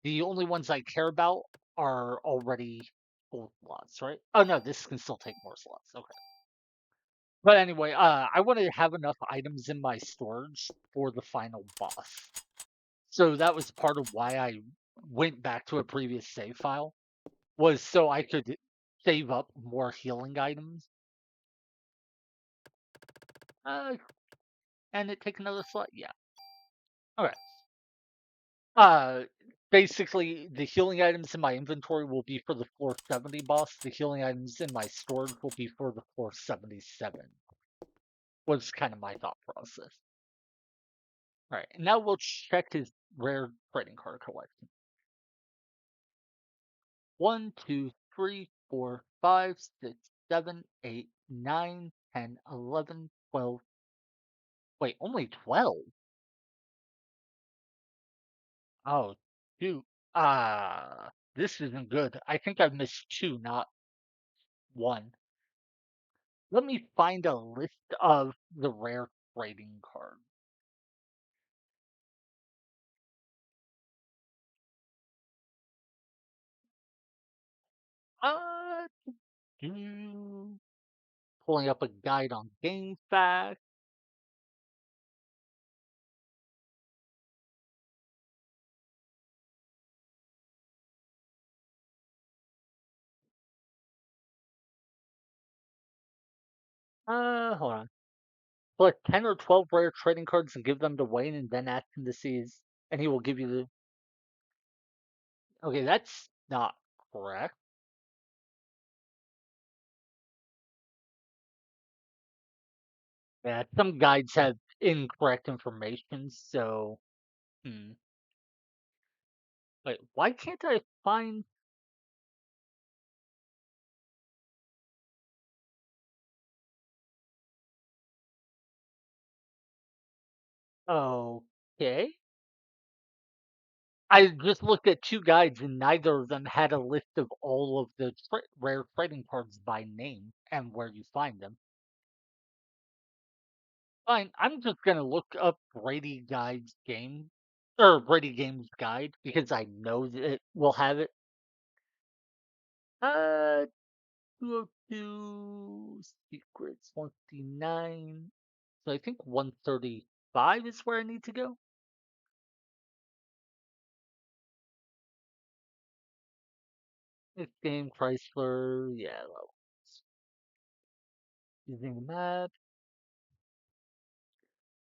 the only ones I care about are already full slots, right? Oh no, this can still take more slots. Okay. But anyway, I want to have enough items in my storage for the final boss. So that was part of why I went back to a previous save file, was so I could save up more healing items. Uh, and it take another slot? Yeah. Okay. Uh, basically, the healing items in my inventory will be for the floor 70 boss. The healing items in my storage will be for the floor 77. Was kind of my thought process. All right, and now we'll check his rare trading card collection. 1, 2, 3, 4, 5, 6, 7, 8, 9, 10, 11, 12. Wait, only 12? Oh, shoot. This isn't good. I think I've missed two, not one. Let me find a list of the rare trading cards. Uh, do- Pulling up a guide on GameFAQs. Hold on. Select 10 or 12 rare trading cards and give them to Wayne and then ask him to see his, and he will give you the. Okay, that's not correct. Yeah, some guides have incorrect information, so. Hmm. Wait, why can't I find. Okay. I just looked at two guides and neither of them had a list of all of the rare trading cards by name and where you find them. Fine, I'm just gonna look up Brady Guide's game or Brady Games Guide because I know that it will have it. 202 Secrets 29. So I think 135 is where I need to go. This game, Chrysler, yeah, well, using the map.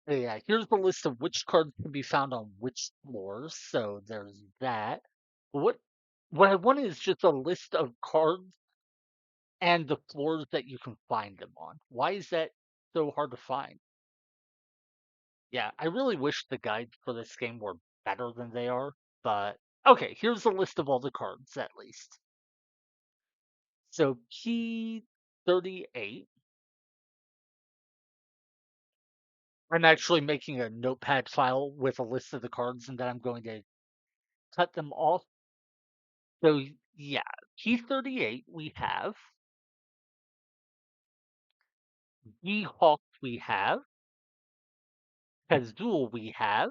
Yeah, here's the list of which cards can be found on which floors. So there's that. What what I want is just a list of cards and the floors that you can find them on. Why is that so hard to find? Yeah, I really wish the guides for this game were better than they are, but okay, here's a list of all the cards at least. So P38, I'm actually making a notepad file with a list of the cards and then I'm going to cut them off. So yeah, P38 we have, D-Hawk we have, Kazul we have,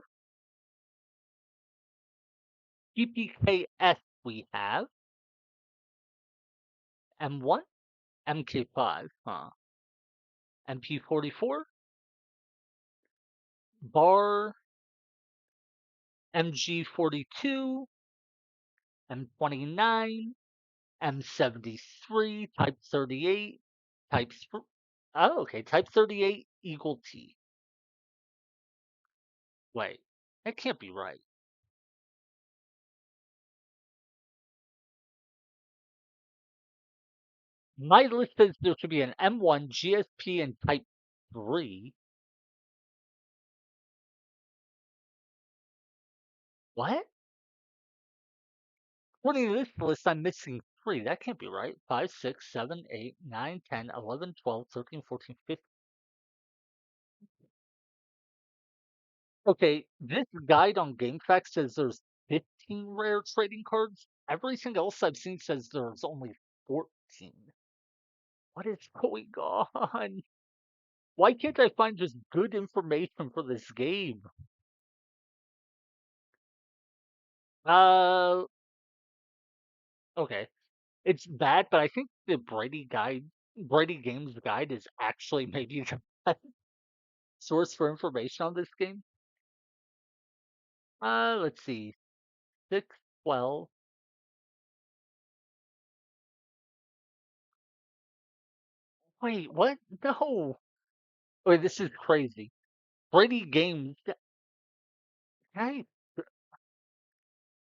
PPKS we have, M1, MK5, huh? MP44, Bar, MG42, M29, M73, Type 38, Type. Oh, okay, Type 38, Eagle T. Wait, that can't be right. My list says there should be an M1, GSP, and Type 3. What? According to this list, I'm missing three. That can't be right. 5, 6, 7, 8, 9, 10, 11, 12, 13, 14, 15. Okay, this guide on GameFAQs says there's 15 rare trading cards. Everything else I've seen says there's only 14. What is going on? Why can't I find just good information for this game? Uh, okay. It's bad, but I think the Brady Games Guide is actually maybe the best source for information on this game. Let's see. 6, 12. Wait, what? No. Wait, this is crazy. Brady Games. Right?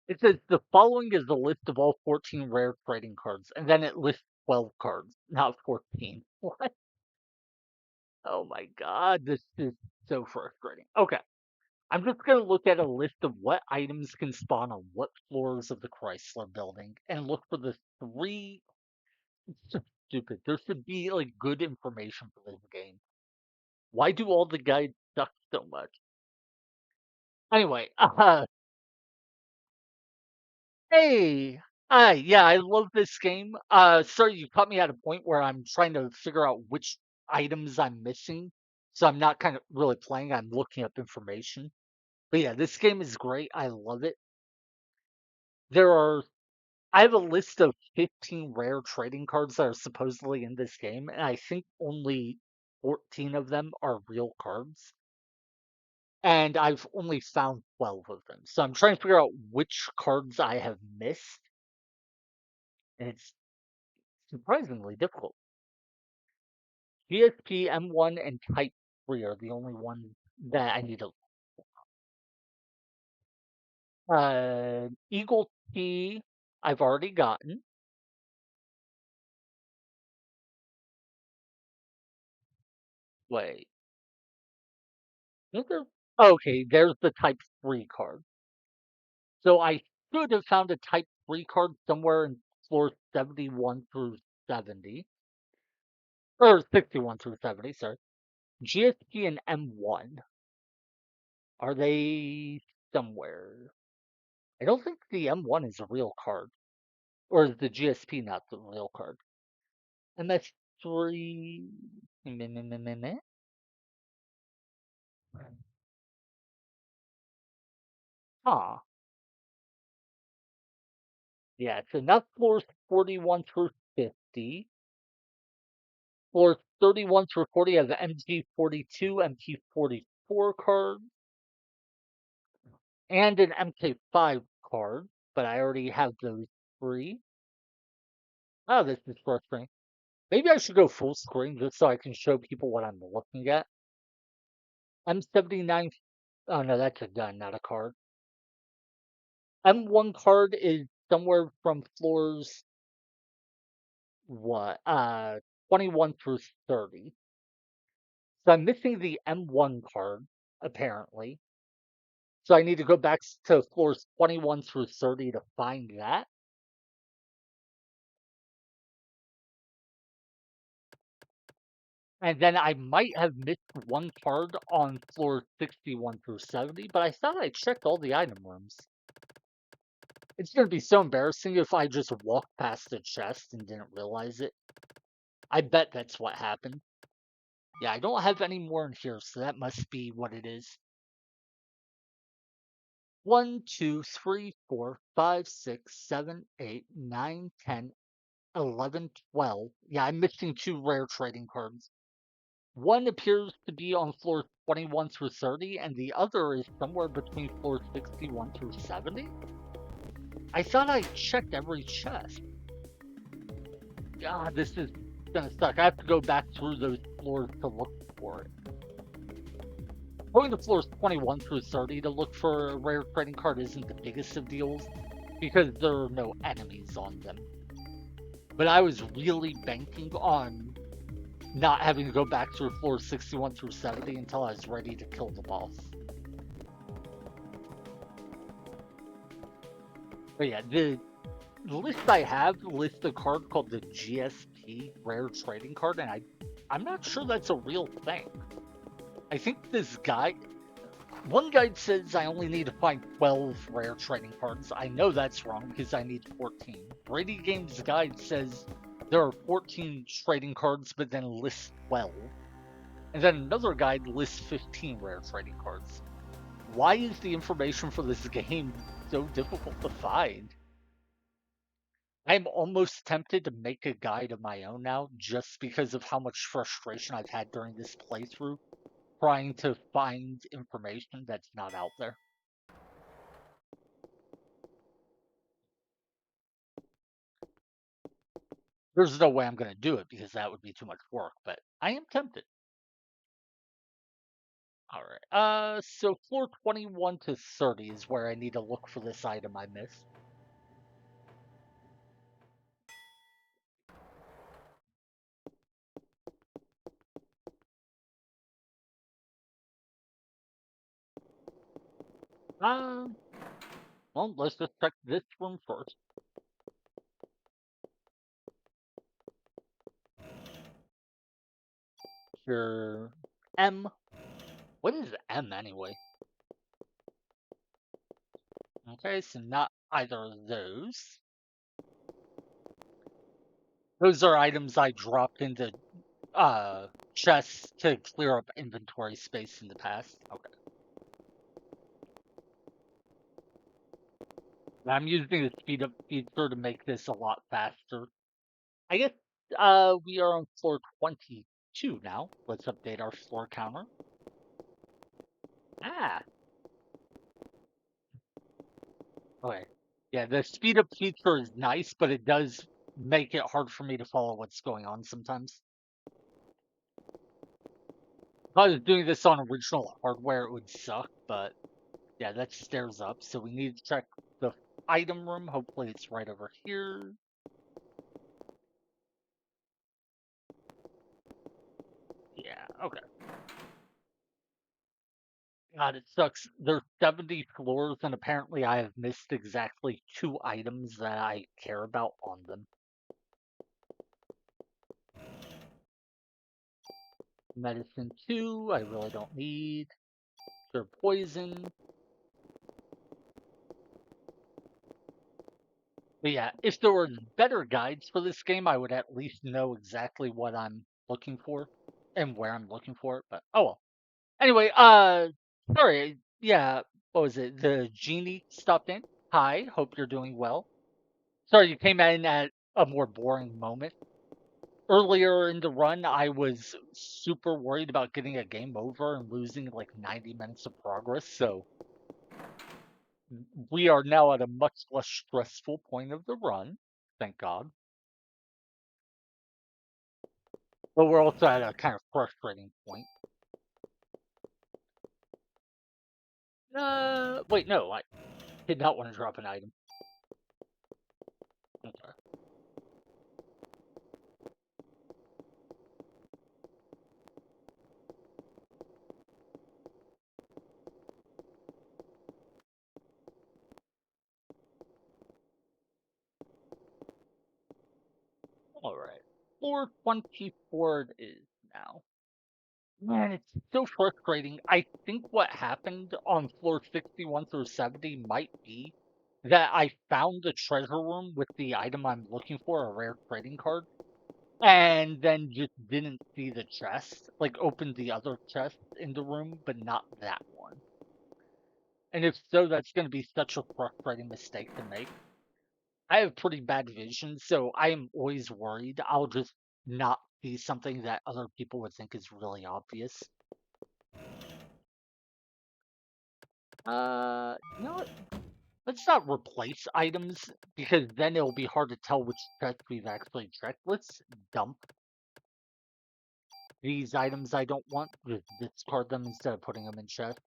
It says the following is the list of all 14 rare trading cards, and then it lists 12 cards, not 14. What? Oh my god, this is so frustrating. Okay. I'm just gonna look at a list of what items can spawn on what floors of the Chrysler building and look for the three. It's so stupid. There should be like good information for this game. Why do all the guides suck so much? Anyway, hey, yeah, I love this game. Sorry, you caught me at a point where I'm trying to figure out which items I'm missing, so I'm not kind of really playing. I'm looking up information. But yeah, this game is great. I love it. There are I have a list of 15 rare trading cards that are supposedly in this game, and I think only 14 of them are real cards. And I've only found 12 of them. So I'm trying to figure out which cards I have missed, and it's surprisingly difficult. GSP, M1, and Type 3 are the only ones that I need to. Eagle T, I've already gotten. Wait, is there? Okay, there's the Type 3 card. So I should have found a Type 3 card somewhere in floor 71 through 70, or 61 through 70, sorry. GSP and M1, are they somewhere? I don't think the M1 is a real card, or is the GSP not the real card? MS3, meh, meh, meh, meh, meh. Huh. Yeah, so not floors 41 through 50. Floors 31 through 40 have MG42, MT44 cards, and an MK5 card, but I already have those three. Oh, this is frustrating. Maybe I should go full screen just so I can show people what I'm looking at. M79. Oh no, that's a gun, not a card. M1 card is somewhere from floors what? 21 through 30. So I'm missing the M1 card, apparently. So I need to go back to floors 21 through 30 to find that. And then I might have missed one card on floor 61 through 70, but I thought I checked all the item rooms. It's going to be so embarrassing if I just walked past the chest and didn't realize it. I bet that's what happened. Yeah, I don't have any more in here, so that must be what it is. 1, 2, 3, 4, 5, 6, 7, 8, 9, 10, 11, 12. Yeah, I'm missing two rare trading cards. One appears to be on floor 21 through 30, and the other is somewhere between floor 61 through 70. I thought I checked every chest. God, this is gonna suck. I have to go back through those floors to look for it. Going to floors 21 through 30 to look for a rare trading card isn't the biggest of deals because there are no enemies on them. But I was really banking on not having to go back through floors 61 through 70 until I was ready to kill the boss. But yeah, the list I have lists a card called the GSP Rare Trading Card, and I'm not sure that's a real thing. I think this guy, one guide says I only need to find 12 rare trading cards. I know that's wrong because I need 14. Brady Games guide says there are 14 trading cards, but then lists 12. And then another guide lists 15 rare trading cards. Why is the information for this game so difficult to find? I'm almost tempted to make a guide of my own now just because of how much frustration I've had during this playthrough trying to find information that's not out there. There's no way I'm going to do it because that would be too much work, but I am tempted. All right. So floor 21 to 30 is where I need to look for this item I missed. Um, well, let's just check this room first. Sure. M. What is M anyway? Okay, so not either of those. Those are items I dropped into chests to clear up inventory space in the past. Okay. I'm using the speed up feature to make this a lot faster. I guess we are on floor 22 now. Let's update our floor counter. Ah, okay. Yeah, the speed up feature is nice, but it does make it hard for me to follow what's going on sometimes. If I was doing this on original hardware, it would suck, but yeah, that's stairs up. So we need to check the item room. Hopefully it's right over here. Yeah, okay. God, it sucks. There's 70 floors, and apparently I have missed exactly 2 items that I care about on them. Medicine 2, I really don't need. They're poison. But yeah, if there were better guides for this game, I would at least know exactly what I'm looking for and where I'm looking for it. But oh well. Anyway, sorry. Yeah, what was it? The genie stopped in. Hi, hope you're doing well. Sorry, you came in at a more boring moment. Earlier in the run, I was super worried about getting a game over and losing like 90 minutes of progress. So we are now at a much less stressful point of the run, thank God. But we're also at a kind of frustrating point. Wait, no, I did not want to drop an item. Okay. All right. Floor 24 it is now. Man, it's so frustrating. I think what happened on floor 61 through 70 might be that I found the treasure room with the item I'm looking for, a rare trading card, and then just didn't see the chest. Like, opened the other chest in the room, but not that one. And if so, that's going to be such a frustrating mistake to make. I have pretty bad vision, so I am always worried I'll just not see something that other people would think is really obvious. You know what? Let's not replace items because then it'll be hard to tell which chest we've actually checked. Let's dump these items I don't want, just discard them instead of putting them in chests.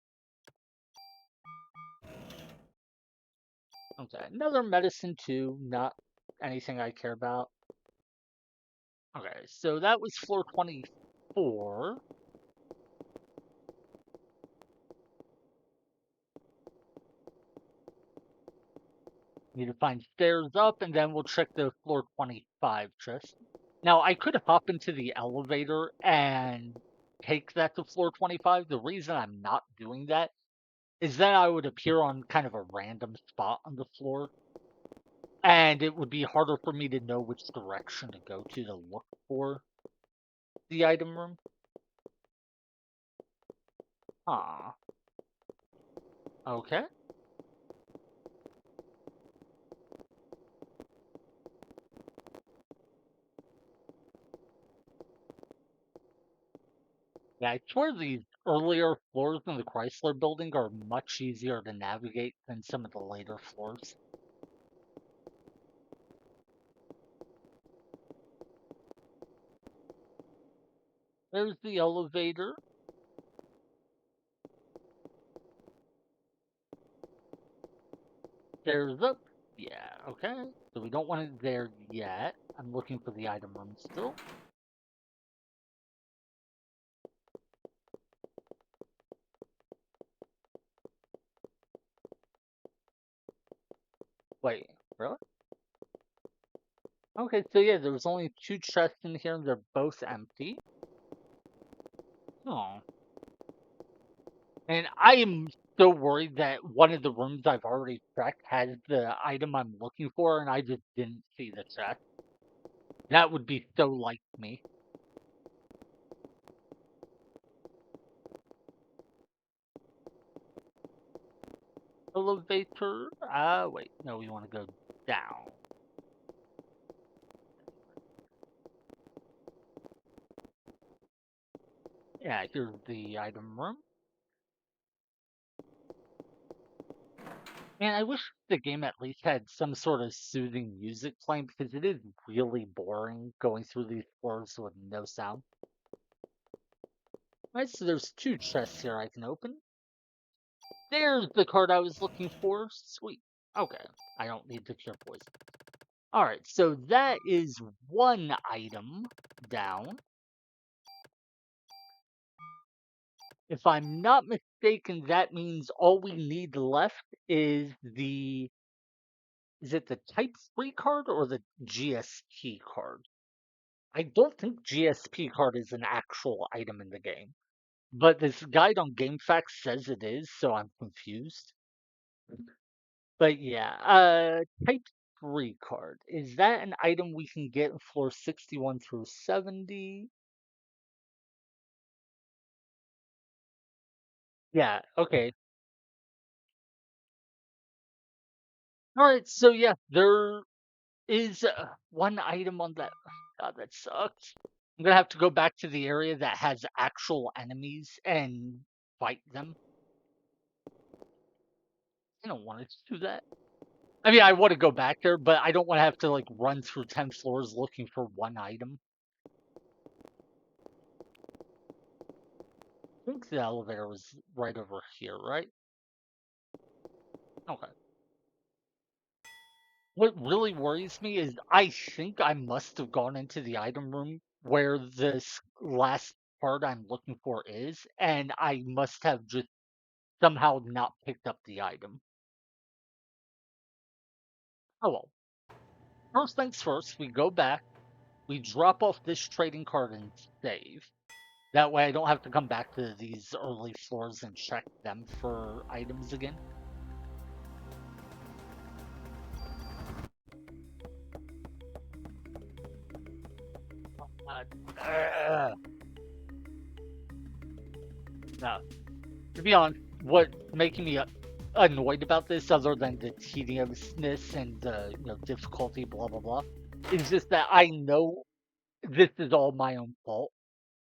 Okay, another medicine too, not anything I care about. Okay, so that was floor 24. Need to find stairs up, and then we'll check the floor 25 chest. Now, I could hop into the elevator and take that to floor 25. The reason I'm not doing that is then I would appear on kind of a random spot on the floor, and it would be harder for me to know which direction to go to look for the item room. Ah, okay. Yeah, I swear these earlier floors in the Chrysler building are much easier to navigate than some of the later floors. There's the elevator. Stairs up. Yeah, okay. So we don't want it there yet. I'm looking for the item room still. Wait, really? Okay, so yeah, there was only two chests in here and they're both empty. Oh. And I am so worried that one of the rooms I've already checked has the item I'm looking for and I just didn't see the chest. That would be so like me. Elevator. Wait, no, we want to go down. Yeah, here's the item room. Man, I wish the game at least had some sort of soothing music playing because it is really boring going through these floors with no sound. Alright, so there's two chests here I can open. There's the card I was looking for. Sweet. Okay, I don't need to cure poison. Alright, so that is one item down. If I'm not mistaken, that means all we need left is is it the Type 3 card or the GSP card? I don't think GSP card is an actual item in the game, but this guide on GameFAQs says it is, so I'm confused. But yeah, Type 3 card. Is that an item we can get in floor 61 through 70? Yeah, okay. Alright, so yeah, there is one item on that. God, that sucks. I'm gonna have to go back to the area that has actual enemies and fight them. I don't want to do that. I mean, I want to go back there, but I don't want to have to like run through 10 floors looking for one item. I think the elevator was right over here, right? Okay. What really worries me is I think I must have gone into the item room where this last part I'm looking for is, and I must have just somehow not picked up the item. Oh well. First things first, we go back, we drop off this trading card and save. That way I don't have to come back to these early floors and check them for items again. Uh, no. To be honest, what's making me annoyed about this, other than the tediousness and the difficulty, blah blah blah, is just that I know this is all my own fault.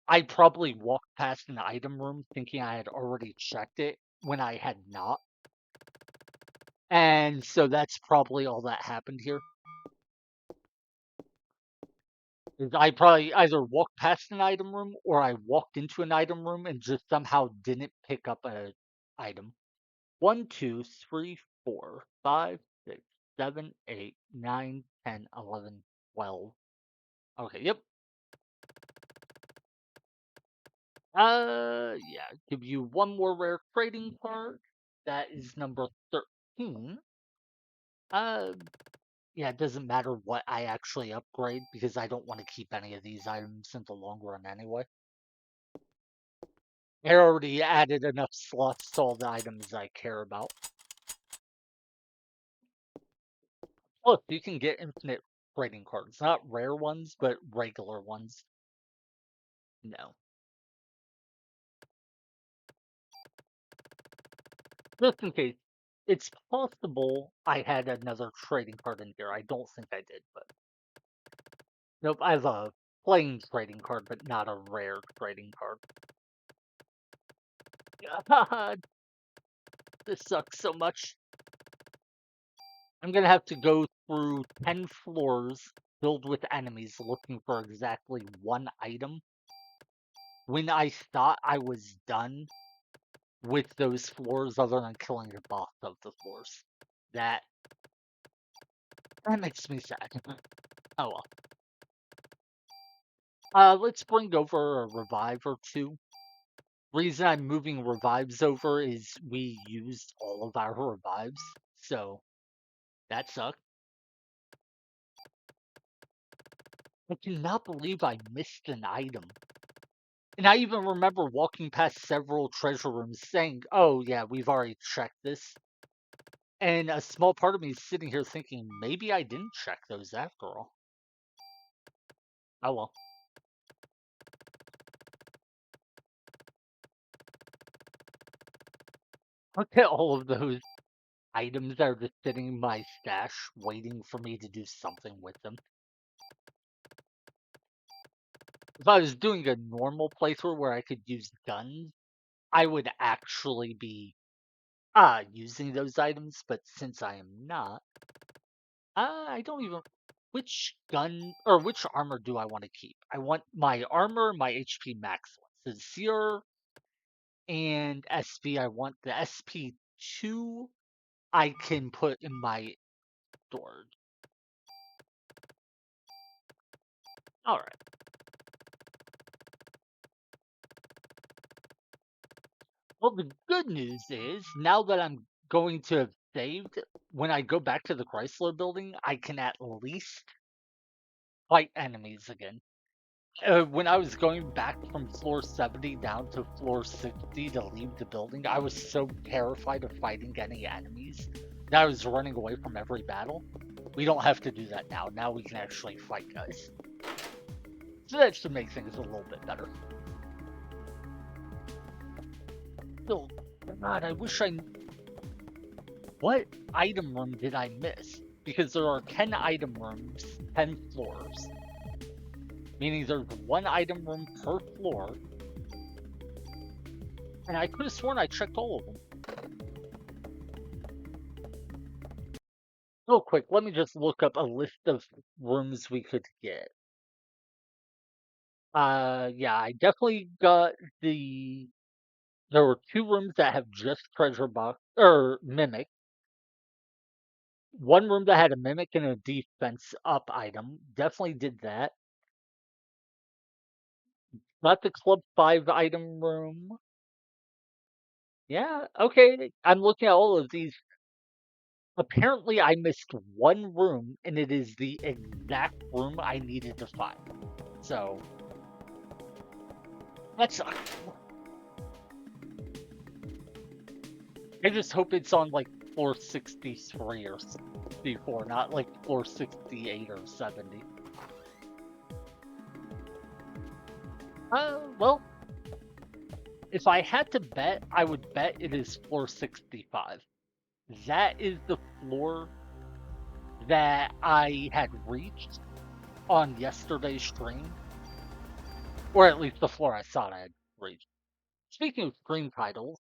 I probably walked past an item room thinking I had already checked it when I had not. And so that's probably all that happened here. Is I probably either walked past an item room or I walked into an item room and just somehow didn't pick up a item. One, 2, 3, 4, 5, 6, 7, 8, 9, 10, 11, 12. Okay, yep. Yeah, give you one more rare trading card. That is number 13. Uh, yeah, it doesn't matter what I actually upgrade because I don't want to keep any of these items in the long run anyway. I already added enough slots to all the items I care about. Look, you can get infinite trading cards. Not rare ones, but regular ones. No. Just in case. It's possible I had another trading card in here. I don't think I did, but nope, I have a plain trading card, but not a rare trading card. God, this sucks so much. I'm gonna have to go through 10 floors filled with enemies looking for exactly one item when I thought I was done with those floors other than killing the boss of the floors. That that makes me sad. Oh well. Let's bring over a revive or two. Reason I'm moving revives over is we used all of our revives, so That sucks. I cannot believe I missed an item. And I even remember walking past several treasure rooms saying, oh, yeah, we've already checked this. And a small part of me is sitting here thinking, maybe I didn't check those after all. Oh well. Look at all of those items that are just sitting in my stash, waiting for me to do something with them. If I was doing a normal playthrough where I could use guns, I would actually be using those items, but since I am not, I don't even which gun or which armor do I want to keep? I want my armor, my HP max one. So Seer and SP, I want the SP2 I can put in my storage. All right. Well, the good news is now that I'm going to have saved, when I go back to the Chrysler building, I can at least fight enemies again. When I was going back from floor 70 down to floor 60 to leave the building, I was so terrified of fighting any enemies that I was running away from every battle. We don't have to do that now. Now we can actually fight guys. So that should make things a little bit better. Still, God, I wish I. What item room did I miss? Because there are 10 item rooms, 10 floors. Meaning there's one item room per floor. And I could have sworn I checked all of them. Real quick, let me just look up a list of rooms we could get. Yeah, I definitely got the. There were two rooms that have just treasure box or mimic. One room that had a mimic and a defense up item. Definitely did that. Got the Club 5 item room. Yeah, okay. I'm looking at all of these. Apparently, I missed one room, and it is the exact room I needed to find. So, that sucks. I just hope it's on like floor 63 or 64, not like floor 68 or 70. Well, if I had to bet, I would bet it is floor 65. That is the floor that I had reached on yesterday's stream, or at least the floor I thought I had reached. Speaking of stream titles,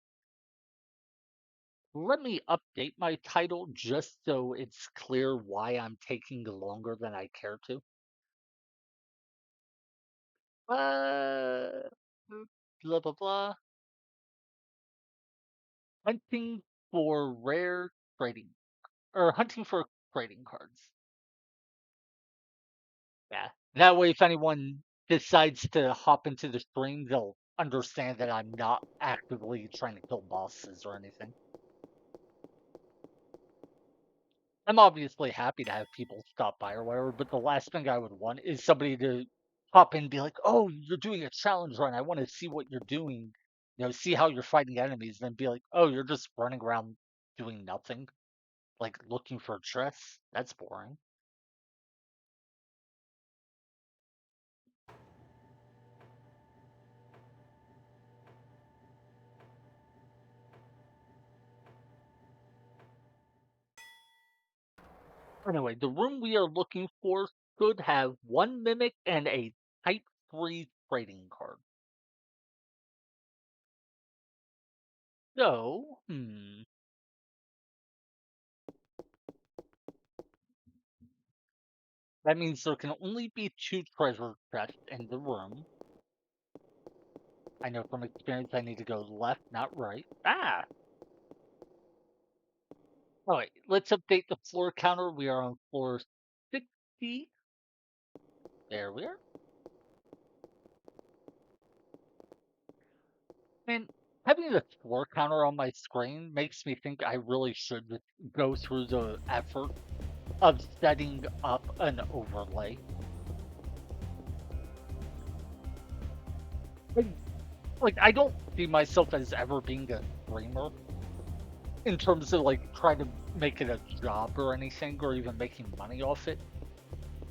let me update my title just so it's clear why I'm taking longer than I care to. Uh, blah blah blah. Hunting for rare trading or hunting for trading cards. Yeah. That way, if anyone decides to hop into the stream, they'll understand that I'm not actively trying to kill bosses or anything. I'm obviously happy to have people stop by or whatever, but the last thing I would want is somebody to pop in and be like, "Oh, you're doing a challenge run. I want to see what you're doing. See how you're fighting enemies." Then be like, "Oh, you're just running around doing nothing, like looking for a dress. That's boring." Anyway, the room we are looking for should have one mimic and a type 3 trading card. So, that means there can only be two treasure chests in the room. I know from experience I need to go left, not right. Ah! Alright, let's update the floor counter. We are on floor 60. There we are. And having the floor counter on my screen makes me think I really should go through the effort of setting up an overlay. Like, like, I don't see myself as ever being a streamer in terms of like trying to make it a job or anything or even making money off it.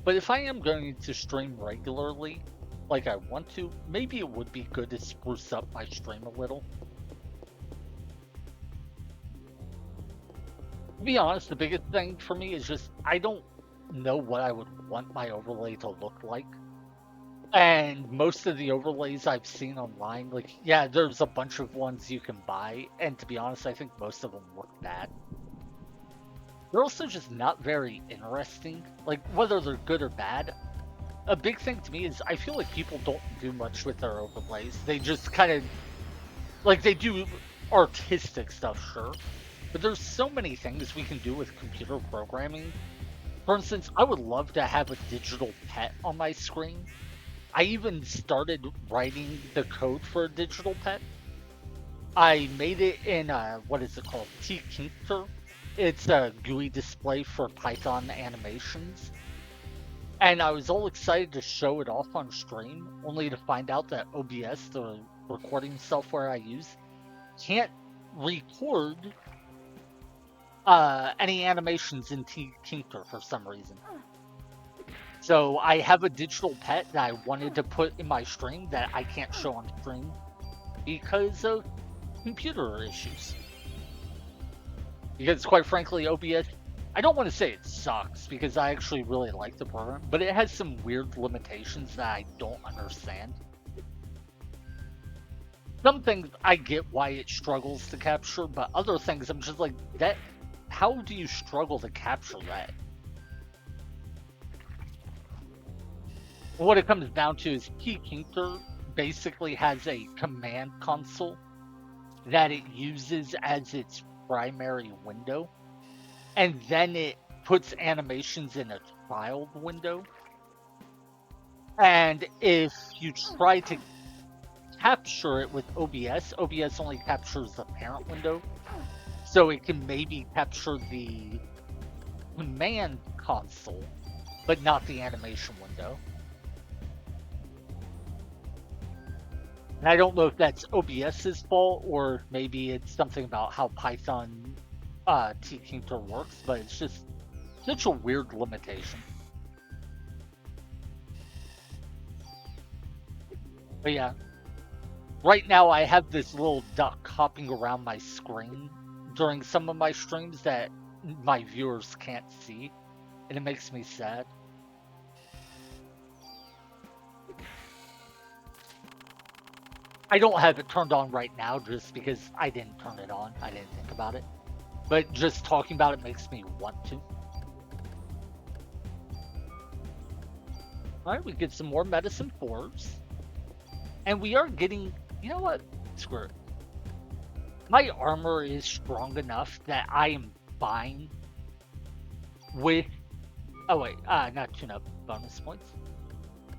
But if I am going to stream regularly, like I want to, maybe it would be good to spruce up my stream a little. To be honest, the biggest thing for me is just I don't know what I would want my overlay to look like. And most of the overlays I've seen online, like, yeah, there's a bunch of ones you can buy, and to be honest, I think most of them look bad. They're also just not very interesting, like, whether they're good or bad. A big thing to me is I feel like people don't do much with their overlays. They just kind of, like, they do artistic stuff, sure, but there's so many things we can do with computer programming. For instance, I would love to have a digital pet on my screen. I even started writing the code for a digital pet. I made it in what is it called? Tkinter. It's a GUI display for Python animations. And I was all excited to show it off on stream, only to find out that OBS, the recording software I use, can't record any animations in Tkinter for some reason. So I have a digital pet that I wanted to put in my stream that I can't show on stream because of computer issues. Because quite frankly, OBS, I don't want to say it sucks because I actually really like the program, but it has some weird limitations that I don't understand. Some things I get why it struggles to capture, but other things I'm just like, that. How do you struggle to capture that? What it comes down to is Tkinter basically has a command console that it uses as its primary window, and then it puts animations in a child window. And if you try to capture it with OBS, OBS only captures the parent window, so it can maybe capture the command console, but not the animation window. And I don't know if that's OBS's fault or maybe it's something about how Python Tkinter works, but it's just such a weird limitation. But yeah, right now I have this little duck hopping around my screen during some of my streams that my viewers can't see, and it makes me sad. I don't have it turned on right now just because I didn't turn it on. I didn't think about it. But just talking about it makes me want to. Alright, we get some more medicine 4s. And we are getting, you know what? Screw it. My armor is strong enough that I am fine with... Oh wait, not tune-up bonus points.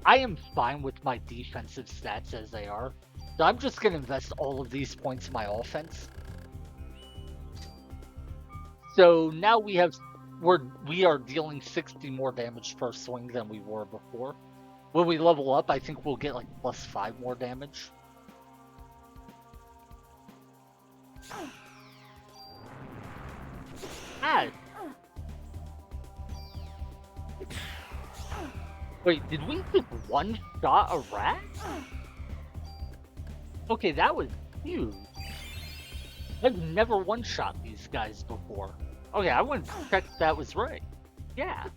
I am fine with my defensive stats as they are. So I'm just going to invest all of these points in my offense. So now we are dealing 60 more damage per swing than we were before. When we level up, I think we'll get like +5 more damage. Ah. Wait, did we just one-shot a rat? Okay, that was huge. I've never one-shot these guys before. Okay, I want to check if that was right. Yeah.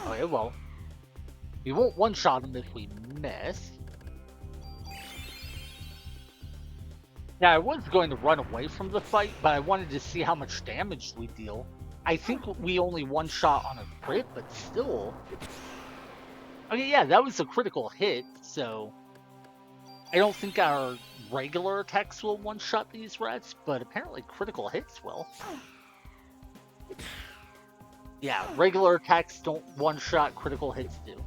Okay, well. We won't one-shot them if we miss. Now, I was going to run away from the fight, but I wanted to see how much damage we deal. I think we only one-shot on a crit, but still. Okay, yeah, that was a critical hit, so... I don't think our regular attacks will one-shot these rats, but apparently critical hits will. Yeah, regular attacks don't one-shot, critical hits do.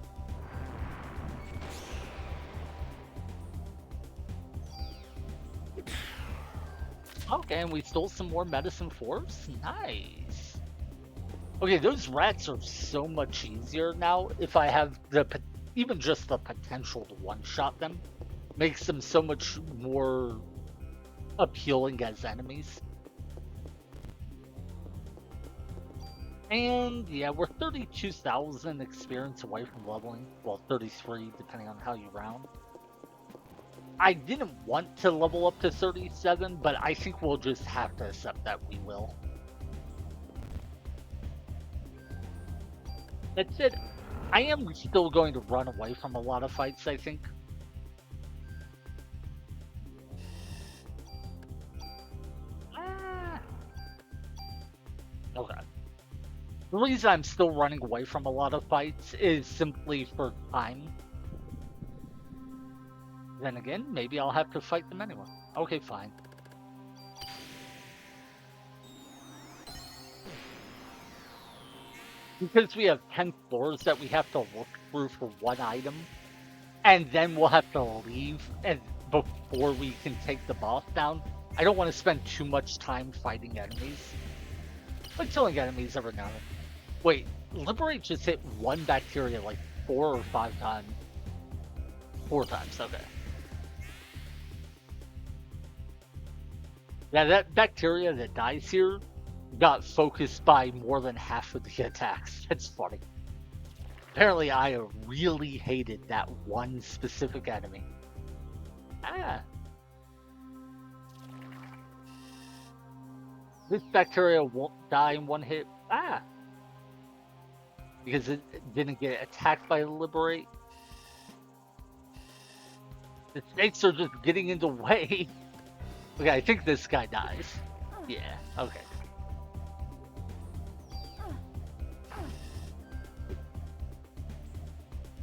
Okay, and we stole some more medicine 4s? Nice. Okay, those rats are so much easier now if I have even just the potential to one-shot them. Makes them so much more appealing as enemies. And yeah, we're 32,000 experience away from leveling. Well, 33, depending on how you round. I didn't want to level up to 37, but I think we'll just have to accept that we will. That's it. I am still going to run away from a lot of fights, I think. Ah, okay. The reason I'm still running away from a lot of fights is simply for time. Then again, maybe I'll have to fight them anyway. Okay, fine. Because we have 10 floors that we have to look through for one item, and then we'll have to leave and before we can take the boss down. I don't want to spend too much time fighting enemies. Like killing enemies every now and then. Wait, Liberate just hit one bacteria like 4 or 5 times. 4 times, okay. Yeah, that bacteria that dies here got focused by more than half of the attacks. That's funny. Apparently, I really hated that one specific enemy. Ah. This bacteria won't die in one hit. Ah. Because it didn't get attacked by Liberate. The snakes are just getting in the way. Okay, I think this guy dies. Yeah, okay.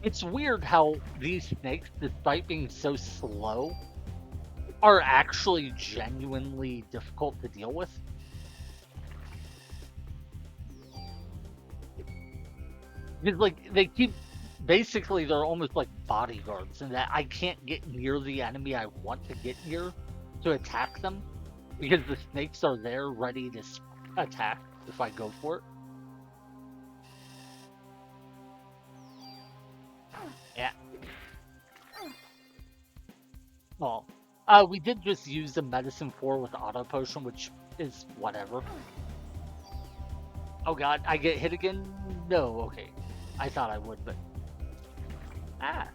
It's weird how these snakes, despite being so slow, are actually genuinely difficult to deal with. Because, like, they keep... Basically, they're almost like bodyguards in that I can't get near the enemy I want to get near to attack them. Because the snakes are there ready to attack if I go for it. Yeah. Well, we did just use the medicine 4 with auto potion, which is whatever. Oh god, I get hit again? No, okay. I thought I would, but... Ah.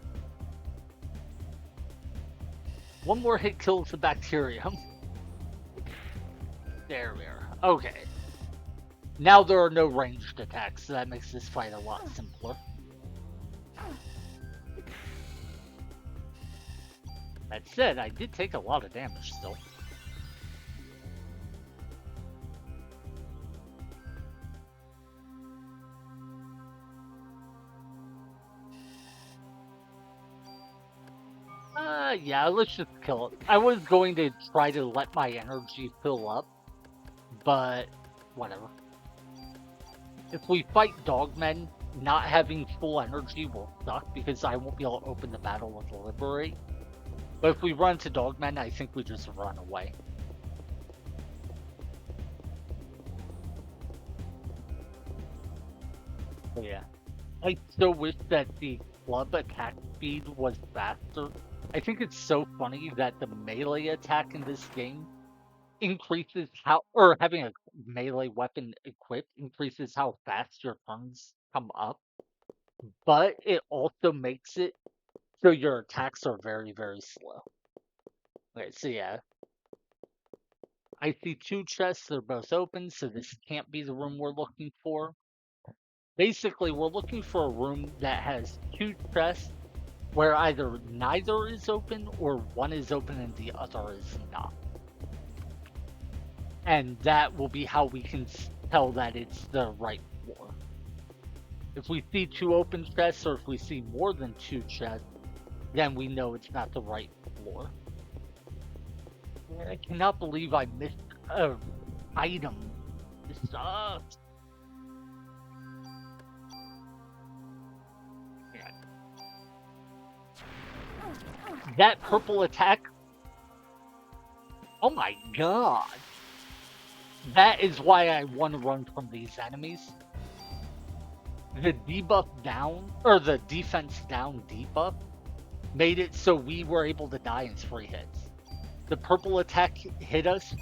One more hit kills the bacterium. There we are. Okay. Now there are no ranged attacks, so that makes this fight a lot simpler. That said, I did take a lot of damage still. Yeah, let's just kill it. I was going to try to let my energy fill up, but whatever. If we fight dogmen, not having full energy will suck because I won't be able to open the battle with Liberate. But if we run to dogmen, I think we just run away. So yeah. I still wish that the club attack speed was faster. I think it's so funny that the melee attack in this game increases how, or having a melee weapon equipped increases how fast your turns come up, but it also makes it so your attacks are very, very slow. Okay, so yeah. I see 2 chests, they're both open, so this can't be the room we're looking for. Basically, we're looking for a room that has 2 chests where either neither is open or one is open and the other is not. And that will be how we can tell that it's the right floor. If we see 2 open chests or if we see more than 2 chests, then we know it's not the right floor. I cannot believe I missed an item. This sucks. Yeah. That purple attack. Oh my god. That is why I want to run from these enemies. the debuff down, or the defense down debuff, made it so we were able to die in 3 hits. The purple attack hit us,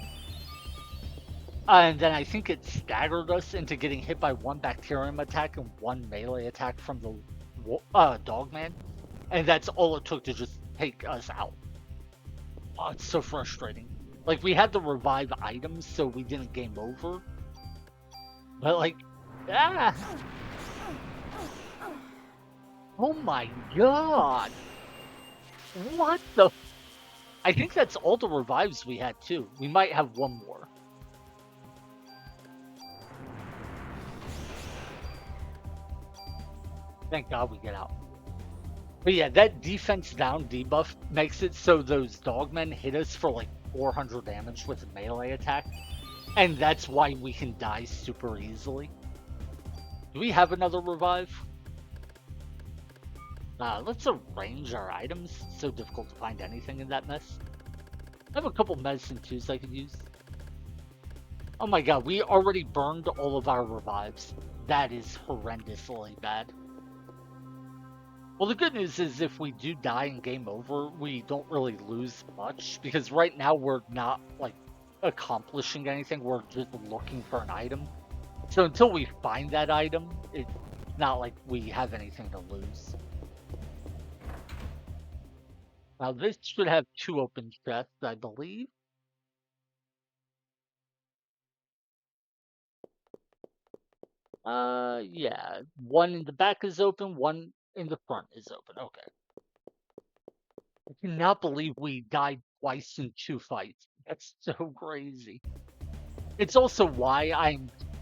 and then I think it staggered us into getting hit by one bacterium attack and one melee attack from the dogman. And that's all it took to just take us out. Oh, it's so frustrating. Like, we had the revive items, so we didn't game over. But, like, ah! Oh my god! What the? I think that's all the revives we had, too. We might have one more. Thank God we get out. But yeah, that defense down debuff makes it so those dogmen hit us for like 400 damage with a melee attack. And that's why we can die super easily. Do we have another revive? Let's arrange our items. It's so difficult to find anything in that mess. I have a couple medicine twos I could use. Oh my god, we already burned all of our revives. That is horrendously bad. Well, the good news is if we do die in game over, we don't really lose much, because right now we're not, like, accomplishing anything, we're just looking for an item. So until we find that item, it's not like we have anything to lose. Now this should have 2 open chests, I believe. Yeah. One in the back is open, one in the front is open. Okay. I cannot believe we died twice in 2 fights. That's so crazy. It's also why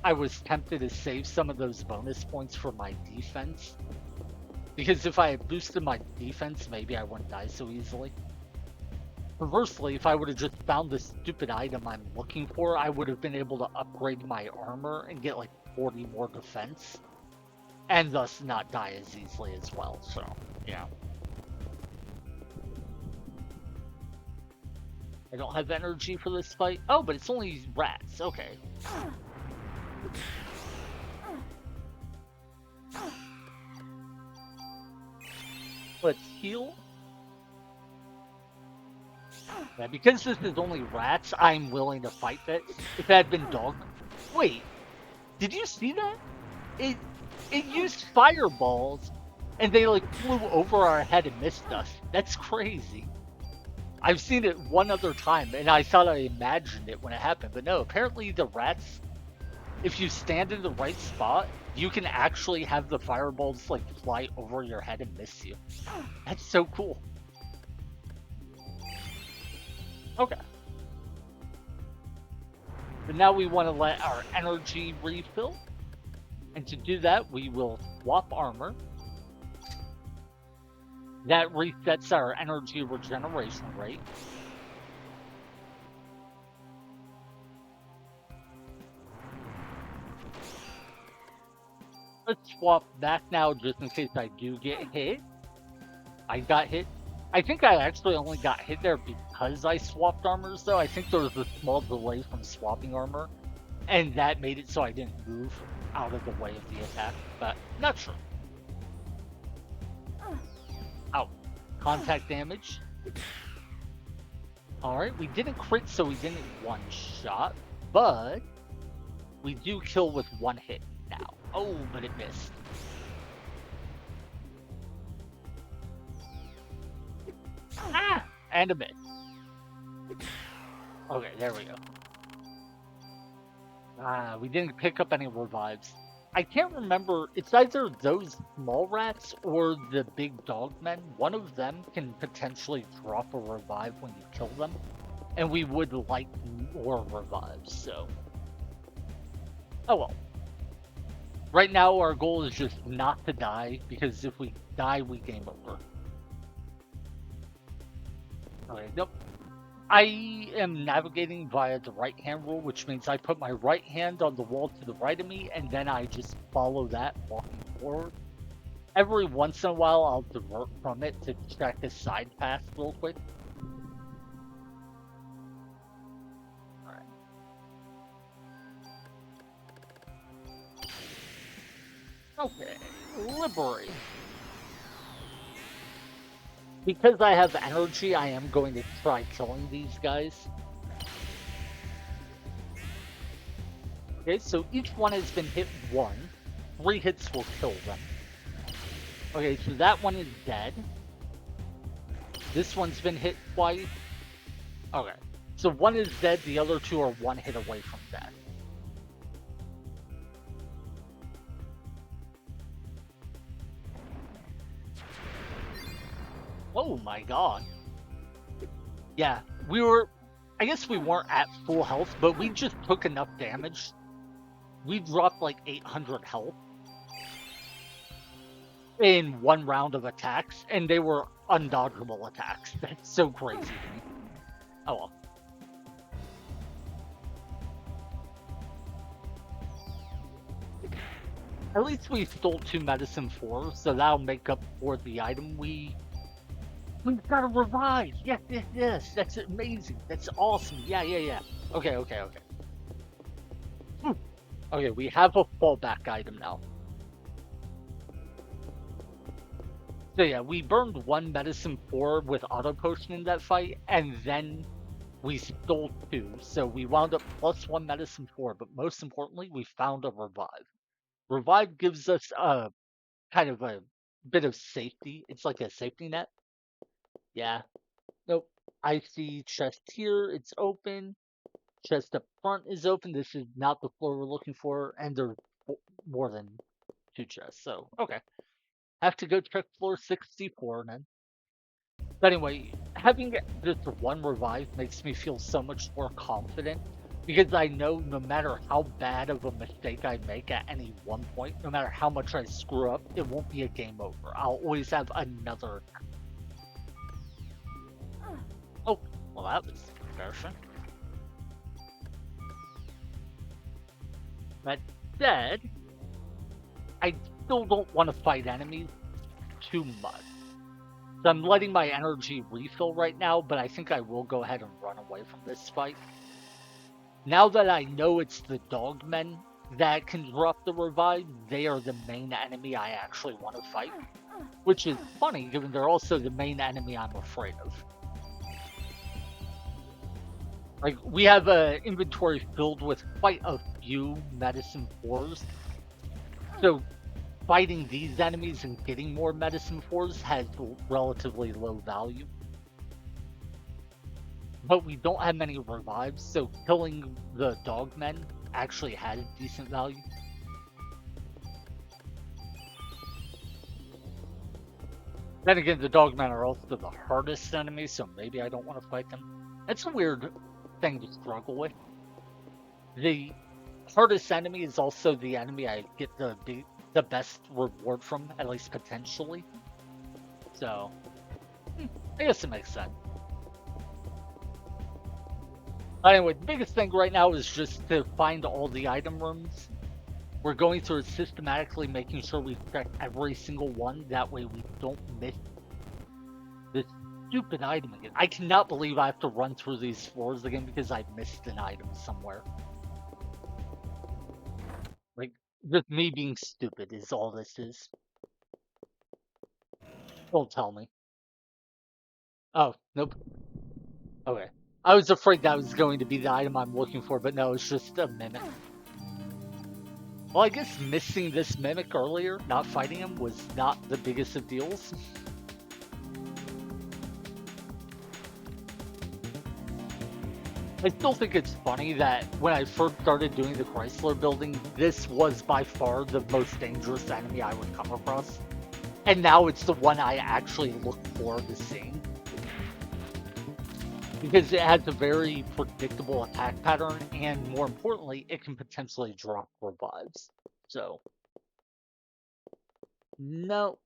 I was tempted to save some of those bonus points for my defense. Because if I had boosted my defense, maybe I wouldn't die so easily. Conversely, if I would have just found the stupid item I'm looking for, I would have been able to upgrade my armor and get like 40 more defense. And thus not die as easily as well, so, yeah. I don't have energy for this fight. Oh, but it's only rats, okay. Let's heal. Yeah, because this is only rats, I'm willing to fight that. If it had been dog... Wait, did you see that? It used fireballs, and they like flew over our head and missed us. That's crazy. I've seen it one other time, and I thought I imagined it when it happened, but no, apparently the rats, if you stand in the right spot, you can actually have the fireballs like fly over your head and miss you. That's so cool. Okay. But now we want to let our energy refill. And to do that, we will swap armor. That resets our energy regeneration rate. Let's swap back now just in case I do get hit. I got hit. I think I actually only got hit there because I swapped armors, though. I think there was a small delay from swapping armor, and that made it so I didn't move out of the way of the attack, but not sure. Ow. Contact damage. Alright, we didn't crit, so we didn't one-shot, but we do kill with 1 hit now. Oh, but it missed. Ah! And a miss. Okay, there we go. We didn't pick up any revives. I can't remember, it's either those small rats or the big dogmen. One of them can potentially drop a revive when you kill them, and we would like more revives, so... Oh well. Right now our goal is just not to die, because if we die, we game over. Okay, nope. I am navigating via the right-hand rule, which means I put my right hand on the wall to the right of me, and then I just follow that, walking forward. Every once in a while, I'll divert from it to check a side path real quick. Alright. Okay, liberate. Because I have energy, I am going to try killing these guys. Okay, so each one has been hit one. 3 hits will kill them. Okay, so that one is dead. This one's been hit twice. Okay, so one is dead, the other 2 are 1 hit away from death. Oh my god. Yeah, we were... I guess we weren't at full health, but we just took enough damage. We dropped like 800 health in 1 round of attacks, and they were undodgeable attacks. That's so crazy to me. Oh well. At least we stole 2 medicine 4, so that'll make up for the item we've got to revive. Yes, yes, yes. That's amazing. That's awesome. Yeah, yeah, yeah. Okay, okay, okay. Okay, we have a fallback item now. So yeah, we burned 1 medicine 4 with auto potion in that fight, and then we stole 2. So we wound up plus 1 medicine 4, but most importantly, we found a revive. Revive gives us a kind of a bit of safety. It's like a safety net. Yeah. Nope. I see chest here. It's open. Chest up front is open. This is not the floor we're looking for, and there's more than 2 chests. So okay, have to go check floor 64 then. But anyway, having just 1 revive makes me feel so much more confident because I know no matter how bad of a mistake I make at any one point, no matter how much I screw up, it won't be a game over. I'll always have another. Oh, well, that was embarrassing. That said, I still don't want to fight enemies too much. So I'm letting my energy refill right now, but I think I will go ahead and run away from this fight. Now that I know it's the dogmen that can drop the revive, they are the main enemy I actually want to fight. Which is funny, given they're also the main enemy I'm afraid of. Like, we have an inventory filled with quite a few medicine 4s. So fighting these enemies and getting more medicine 4s has relatively low value. But we don't have many revives, so killing the dogmen actually has decent value. Then again, the dogmen are also the hardest enemy, so maybe I don't want to fight them. It's a weird thing to struggle with. The hardest enemy is also the enemy I get the best reward from, at least potentially. So, I guess it makes sense. Anyway, the biggest thing right now is just to find all the item rooms. We're going through it systematically, making sure we check every single one. That way we don't miss this stupid item again. I cannot believe I have to run through these floors again because I missed an item somewhere. Like, just me being stupid is all this is. Don't tell me. Oh, nope. Okay. I was afraid that was going to be the item I'm looking for, but no, it's just a mimic. Well, I guess missing this mimic earlier, not fighting him, was not the biggest of deals. I still think it's funny that when I first started doing the Chrysler building, this was by far the most dangerous enemy I would come across. And now it's the one I actually look forward to seeing. Because it has a very predictable attack pattern, and more importantly, it can potentially drop revives. So, no.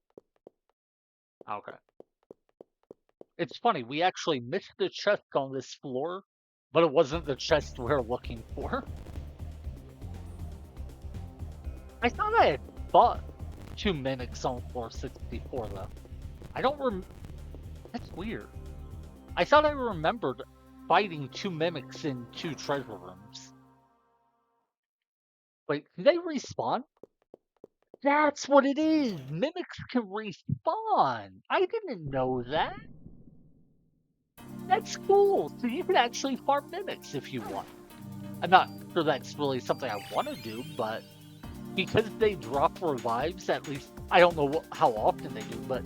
Okay. It's funny, we actually missed the chest on this floor, but it wasn't the chest we're looking for. I thought I had fought 2 mimics on floor 64, though. I don't That's weird. I thought I remembered fighting 2 mimics in 2 treasure rooms. Wait, can they respawn? That's what it is. Mimics can respawn. I didn't know that. That's cool. So you can actually farm mimics if you want. I'm not sure that's really something I want to do, but because they drop revives, at least I don't know how often they do, but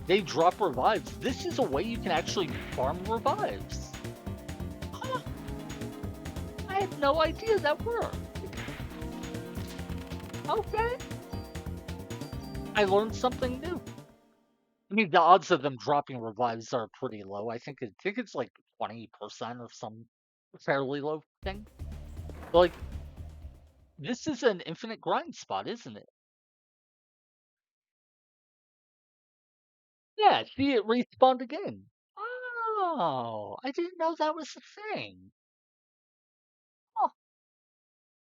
they drop revives. This is a way you can actually farm revives. Huh. I had no idea that worked. Okay. I learned something new. I mean, the odds of them dropping revives are pretty low. I think it's like 20% or some fairly low thing. But like, this is an infinite grind spot, isn't it? Yeah, see, it respawned again. Oh, I didn't know that was a thing. Oh,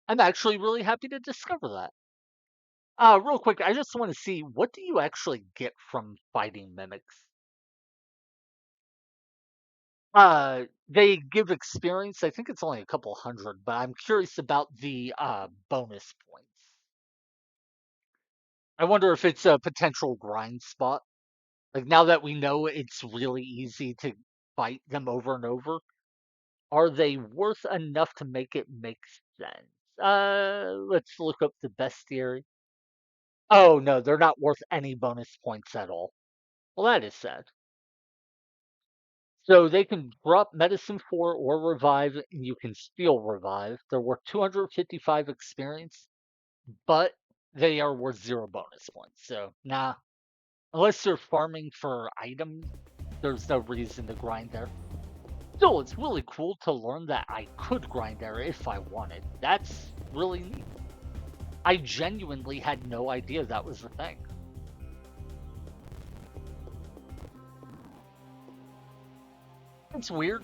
I'm actually really happy to discover that. Real quick, I just want to see, what do you actually get from fighting mimics? They give experience. I think it's only a couple hundred, but I'm curious about the bonus points. I wonder if it's a potential grind spot. Like now that we know it's really easy to fight them over and over, are they worth enough to make it make sense? Let's look up the bestiary. Oh no, they're not worth any bonus points at all. Well, that is sad. So they can drop medicine for or revive, and you can steal revive. They're worth 255 experience, but they are worth 0 bonus points. So nah, unless you're farming for items, there's no reason to grind there. Still, it's really cool to learn that I could grind there if I wanted. That's really neat. I genuinely had no idea that was a thing. It's weird.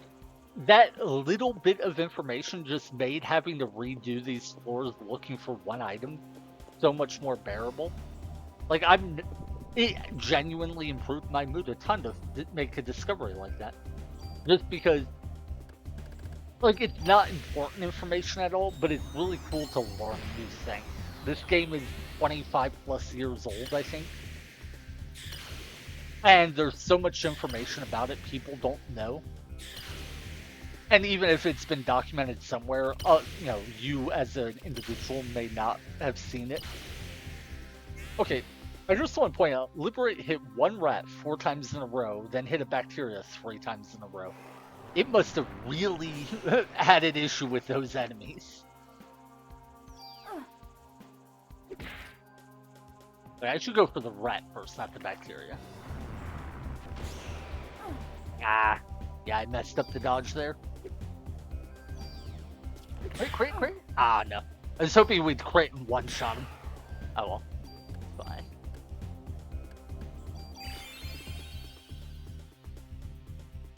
That little bit of information just made having to redo these floors looking for one item so much more bearable. Like it genuinely improved my mood a ton to make a discovery like that. Just because, like, it's not important information at all, but it's really cool to learn new things. This game is 25 plus years old, I think, and there's so much information about it people don't know. And even if it's been documented somewhere, you as an individual may not have seen it. Okay, I just want to point out, Liberate hit one rat 4 times in a row, then hit a bacteria 3 times in a row. It must have really had an issue with those enemies. But I should go for the rat first, not the bacteria. Ah, yeah, I messed up the dodge there. Crit, crit. Ah, no. I was hoping we'd crit and one-shot him. Oh well. Fine.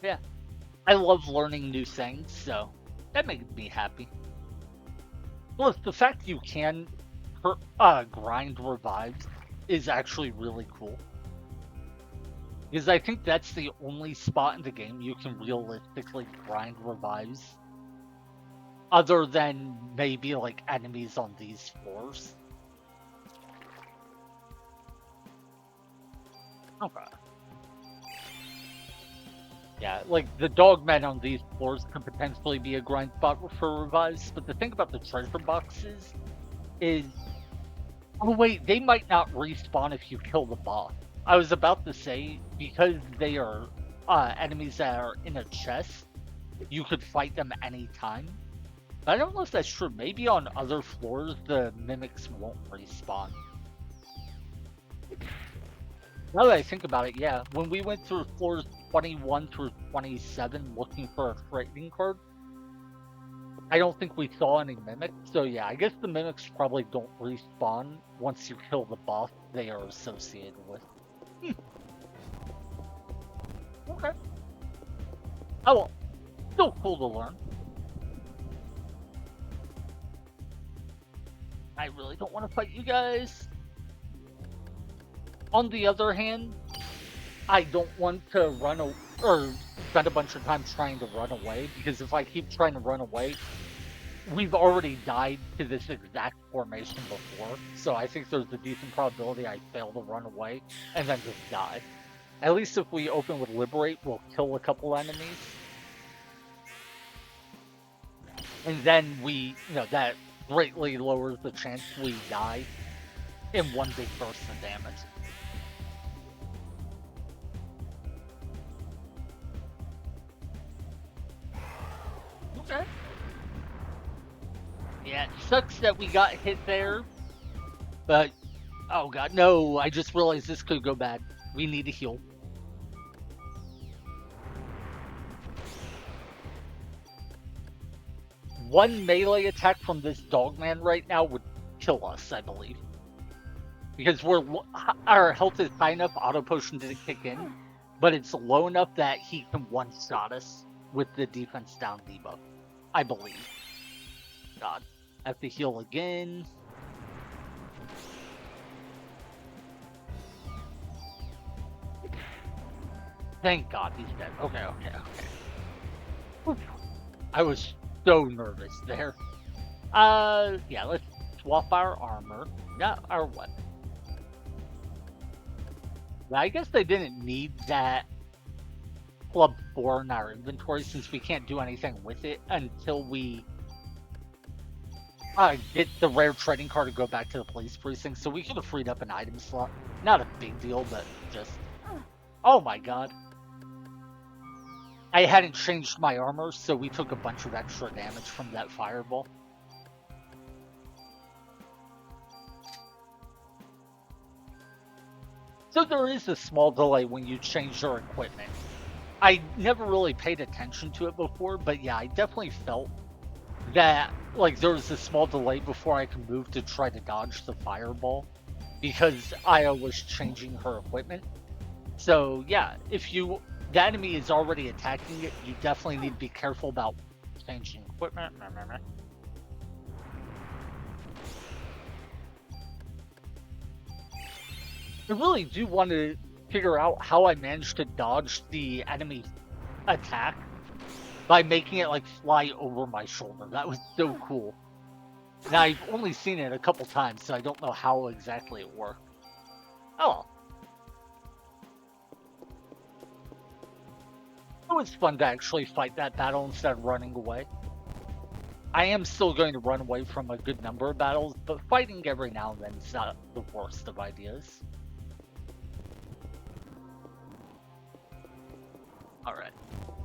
Yeah. I love learning new things, so that makes me happy. Plus, the fact you can grind revives is actually really cool. Because I think that's the only spot in the game you can realistically grind revives. Other than maybe like enemies on these floors. Okay. Yeah, like the dogmen on these floors can potentially be a grind spot for revives, but the thing about the treasure boxes is, oh wait, they might not respawn if you kill the boss. I was about to say, because they are enemies that are in a chest, you could fight them anytime. But I don't know if that's true. Maybe on other floors, the mimics won't respawn. Now that I think about it, yeah, when we went through floors 21 through 27 looking for a trading card, I don't think we saw any mimics. So yeah, I guess the mimics probably don't respawn once you kill the boss they are associated with. Okay. Oh well, still cool to learn. I really don't want to fight you guys. On the other hand, I don't want to run or spend a bunch of time trying to run away, because if I keep trying to run away, we've already died to this exact formation before, so I think there's a decent probability I fail to run away and then just die. At least if we open with Liberate, we'll kill a couple enemies. And then that greatly lowers the chance we die in one big burst of damage. Okay. Yeah, it sucks that we got hit there, but oh god, no, I just realized this could go bad. We need to heal. One melee attack from this dogman right now would kill us, I believe. Because our health is high enough, auto potion didn't kick in, but it's low enough that he can one-shot us with the defense down debuff, I believe. God, I have to heal again. Thank God he's dead. Okay. Oof. I was so nervous there. Yeah, let's swap our armor. Not our weapon. Yeah, I guess they didn't need that Club 4 in our inventory since we can't do anything with it until we get the rare trading card to go back to the police precinct. So we could have freed up an item slot. Not a big deal, but just... Oh my god. I hadn't changed my armor, so we took a bunch of extra damage from that fireball. So there is a small delay when you change your equipment. I never really paid attention to it before, but yeah, I definitely felt that like there was a small delay before I could move to try to dodge the fireball because Aya was changing her equipment. So yeah, if the enemy is already attacking it, you definitely need to be careful about changing equipment. I really do want to figure out how I managed to dodge the enemy attack by making it like fly over my shoulder. That was so cool. Now I've only seen it a couple times, so I don't know how exactly it worked. Oh. It was fun to actually fight that battle instead of running away. I am still going to run away from a good number of battles, but fighting every now and then is not the worst of ideas. Alright.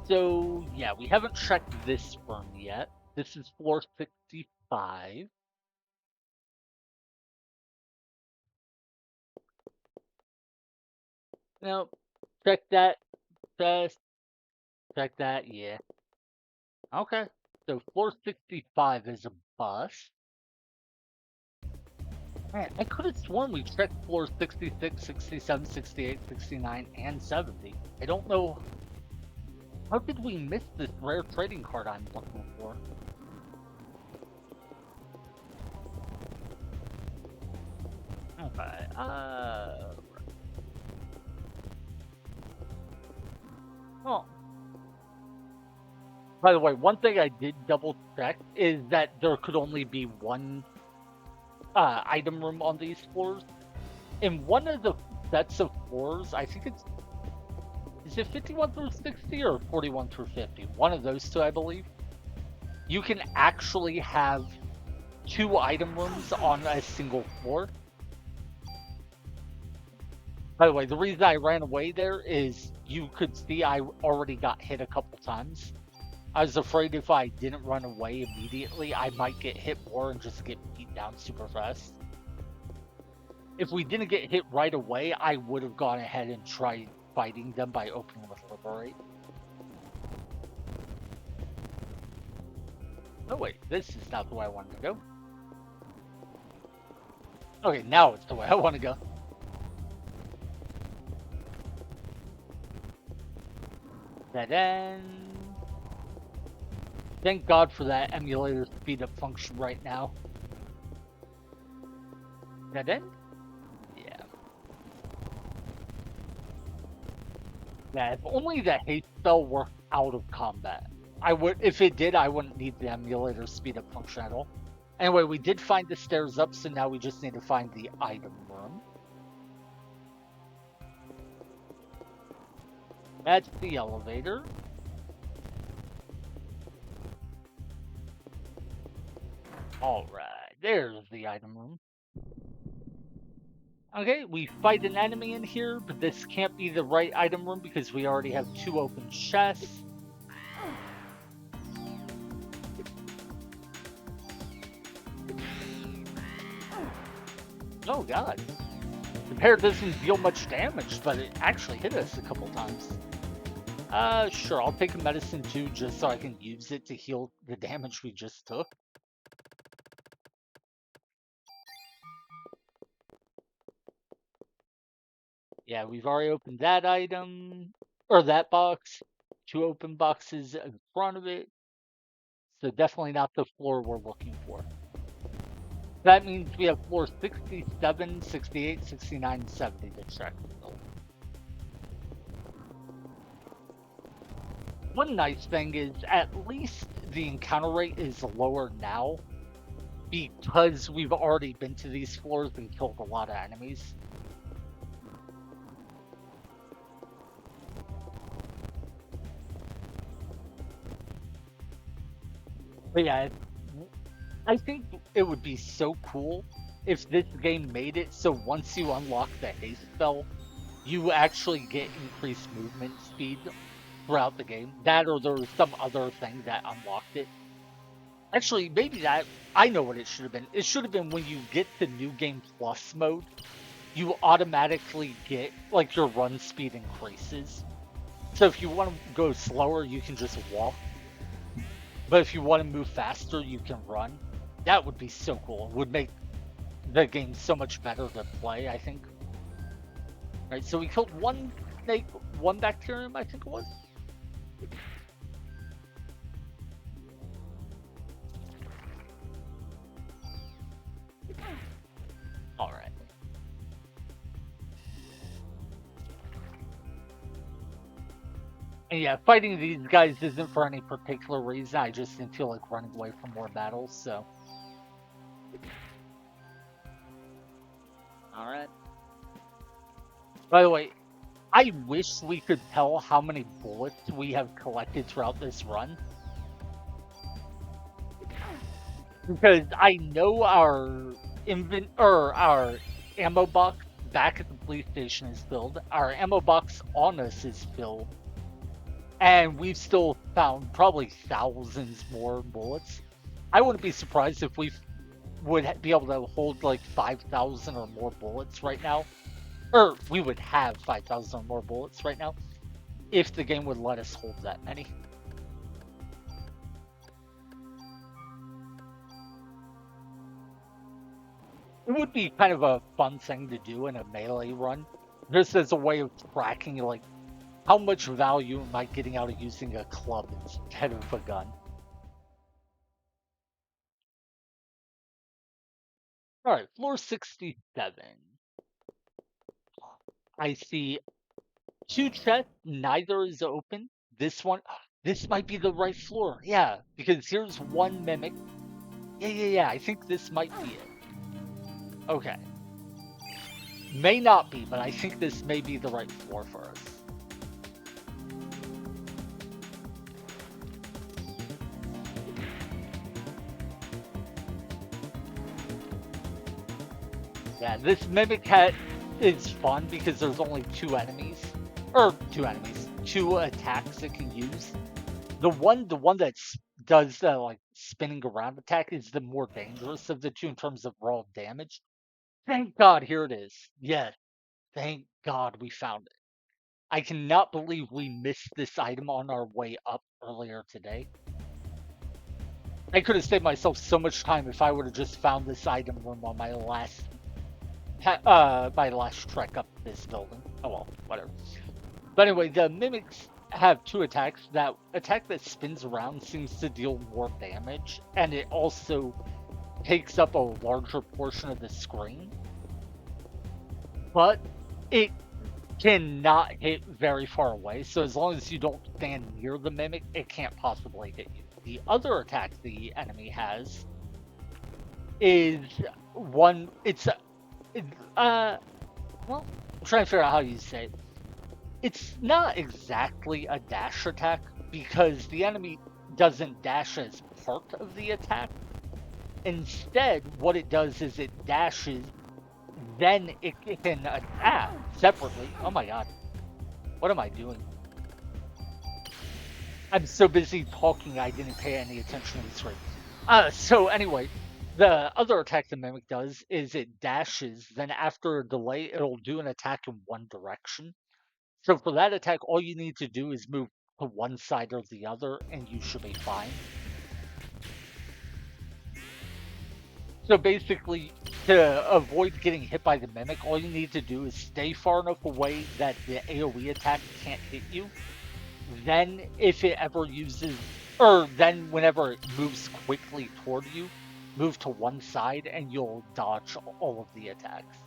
So, yeah, we haven't checked this firm yet. This is floor 65. Now, check that. Check that, yeah. Okay. So, floor 65 is a bus. Man, I could have sworn we checked floors 66, 67, 68, 69, and 70. I don't know. How did we miss this rare trading card I'm looking for? Okay, well, by the way, one thing I did double check is that there could only be one item room on these floors. In one of the sets of floors, I think is it 51 through 60 or 41 through 50? One of those two, I believe. You can actually have 2 item rooms on a single floor. By the way, the reason I ran away there is you could see I already got hit a couple times. I was afraid if I didn't run away immediately, I might get hit more and just get beat down super fast. If we didn't get hit right away, I would have gone ahead and tried fighting them by opening with Liberate. Oh wait, this is not the way I wanted to go. Okay, now it's the way I want to go. Dead end. Thank God for that emulator speed up function right now. Dead end? Yeah. Yeah, if only that haste spell worked out of combat. I would, if it did, I wouldn't need the emulator speed up function at all. Anyway, we did find the stairs up, so now we just need to find the item room. That's the elevator. Alright, there's the item room. Okay, we fight an enemy in here, but this can't be the right item room because we already have 2 open chests. Oh god. The pair doesn't deal much damage, but it actually hit us a couple times. Sure, I'll take a medicine too, just so I can use it to heal the damage we just took. Yeah, we've already opened that item, or that box. 2 open boxes in front of it. So definitely not the floor we're looking for. That means we have floor 67, 68, 69, and 70 to check. One nice thing is at least the encounter rate is lower now because we've already been to these floors and killed a lot of enemies. But yeah, I think it would be so cool if this game made it so once you unlock the haste spell, you actually get increased movement speed throughout the game. That or there was some other thing that unlocked it. Actually, maybe that, I know what it should have been. It should have been when you get the New Game Plus mode, you automatically get, like, your run speed increases. So if you want to go slower, you can just walk. But if you want to move faster, you can run. That would be so cool. It would make the game so much better to play, I think. Right, so we killed one snake, one bacterium, I think it was. Alright. And yeah, fighting these guys isn't for any particular reason. I just didn't feel like running away from more battles, so. Alright. By the way, I wish we could tell how many bullets we have collected throughout this run. Because I know our our ammo box back at the police station is filled. Our ammo box on us is filled. And we've still found probably thousands more bullets. I wouldn't be surprised if we would be able to hold like 5,000 or more bullets right now. Or we would have 5,000 or more bullets right now if the game would let us hold that many. It would be kind of a fun thing to do in a melee run, just as a way of tracking, like, how much value am I getting out of using a club instead of a gun? Alright, floor 67. I see 2 chests, neither is open. This one, this might be the right floor. Yeah, because here's one mimic. Yeah, I think this might be it. Okay. May not be, but I think this may be the right floor for us. Yeah, this mimic cat is fun because there's only 2 enemies. Or 2 enemies. 2 attacks it can use. The one that does the like spinning around attack is the more dangerous of the 2 in terms of raw damage. Thank God, here it is. Yes, thank God we found it. I cannot believe we missed this item on our way up earlier today. I could have saved myself so much time if I would have just found this item room on my last trek up this building. Oh well, whatever. But anyway, the mimics have 2 attacks. That attack that spins around seems to deal more damage, and it also takes up a larger portion of the screen. But it cannot hit very far away. So as long as you don't stand near the mimic, it can't possibly hit you. The other attack the enemy has is one. Well, I'm trying to figure out how you say it. It's not exactly a dash attack because the enemy doesn't dash as part of the attack. Instead, what it does is it dashes, then it can attack separately. Oh my god. What am I doing? I'm so busy talking I didn't pay any attention to the screen. So anyway, the other attack the Mimic does is it dashes, then after a delay, it'll do an attack in one direction. So for that attack, all you need to do is move to one side or the other, and you should be fine. So basically, to avoid getting hit by the Mimic, all you need to do is stay far enough away that the AoE attack can't hit you. Then if it ever uses, or then whenever it moves quickly toward you, move to one side and you'll dodge all of the attacks.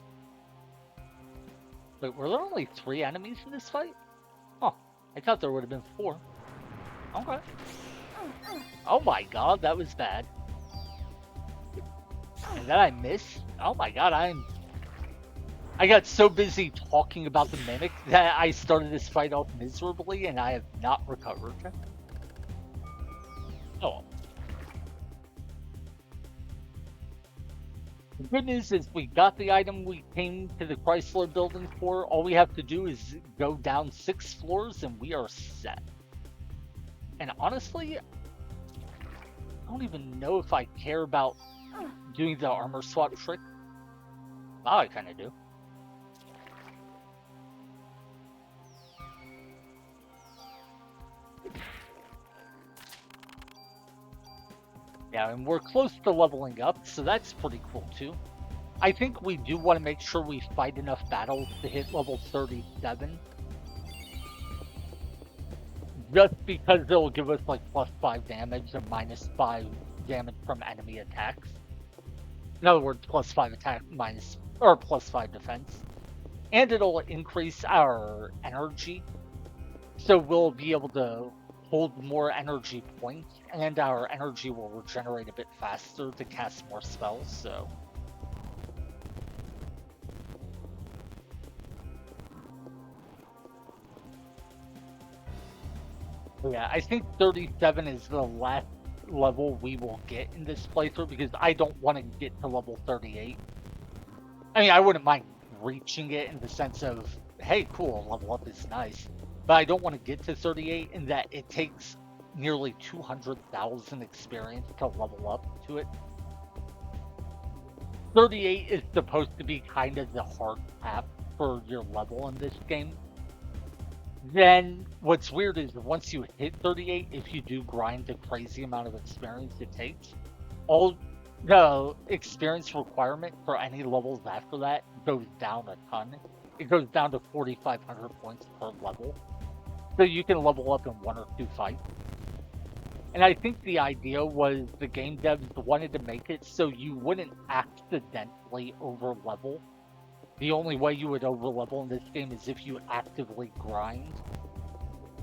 Wait, were there only 3 enemies in this fight? Huh, I thought there would have been 4. Okay. Oh my god, that was bad. And then I missed? Oh my god, I got so busy talking about the Mimic that I started this fight off miserably and I have not recovered. Oh. The good news is we got the item we came to the Chrysler building for. All we have to do is go down 6 floors and we are set. And honestly, I don't even know if I care about doing the armor swap trick. Now I kind of do. Yeah, and we're close to leveling up, so that's pretty cool too. I think we do want to make sure we fight enough battles to hit level 37. Just because it'll give us like +5 damage and -5 damage from enemy attacks. In other words, +5 attack minus, or +5 defense. And it'll increase our energy. So we'll be able to hold more energy points, and our energy will regenerate a bit faster to cast more spells, so. Yeah, I think 37 is the last level we will get in this playthrough because I don't want to get to level 38. I mean, I wouldn't mind reaching it in the sense of, hey, cool, level up is nice. But I don't want to get to 38 in that it takes nearly 200,000 experience to level up to it. 38 is supposed to be kind of the hard cap for your level in this game. Then what's weird is once you hit 38, if you do grind the crazy amount of experience it takes, all the experience requirement for any levels after that goes down a ton. It goes down to 4,500 points per level. So you can level up in 1 or 2 fights. And I think the idea was the game devs wanted to make it so you wouldn't accidentally overlevel. The only way you would overlevel in this game is if you actively grind.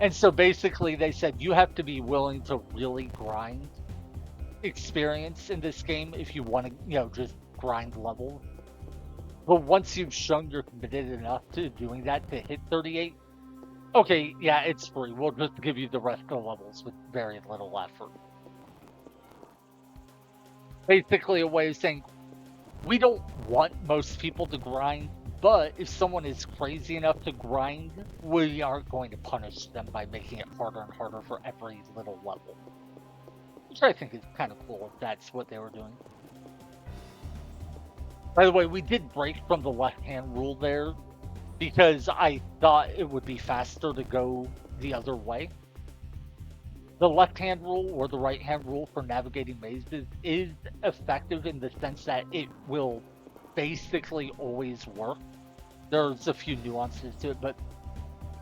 And so basically they said you have to be willing to really grind experience in this game if you want to, just grind levels. But once you've shown you're committed enough to doing that to hit 38, okay, yeah, it's free. We'll just give you the rest of the levels with very little effort. Basically a way of saying, we don't want most people to grind, but if someone is crazy enough to grind, we aren't going to punish them by making it harder and harder for every little level. Which I think is kind of cool if that's what they were doing. By the way, we did break from the left-hand rule there because I thought it would be faster to go the other way. The left-hand rule or the right-hand rule for navigating mazes is effective in the sense that it will basically always work. There's a few nuances to it, but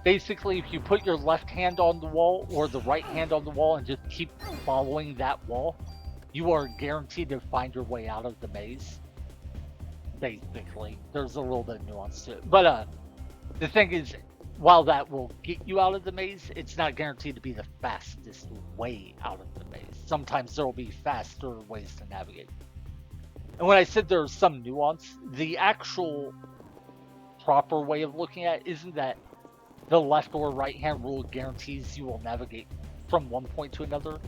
basically if you put your left hand on the wall or the right hand on the wall and just keep following that wall, you are guaranteed to find your way out of the maze. Basically, there's a little bit of nuance to it. But The thing is, while that will get you out of the maze, it's not guaranteed to be the fastest way out of the maze. Sometimes there will be faster ways to navigate. And when I said there's some nuance, the actual proper way of looking at it isn't that the left or right hand rule guarantees you will navigate from one point to another.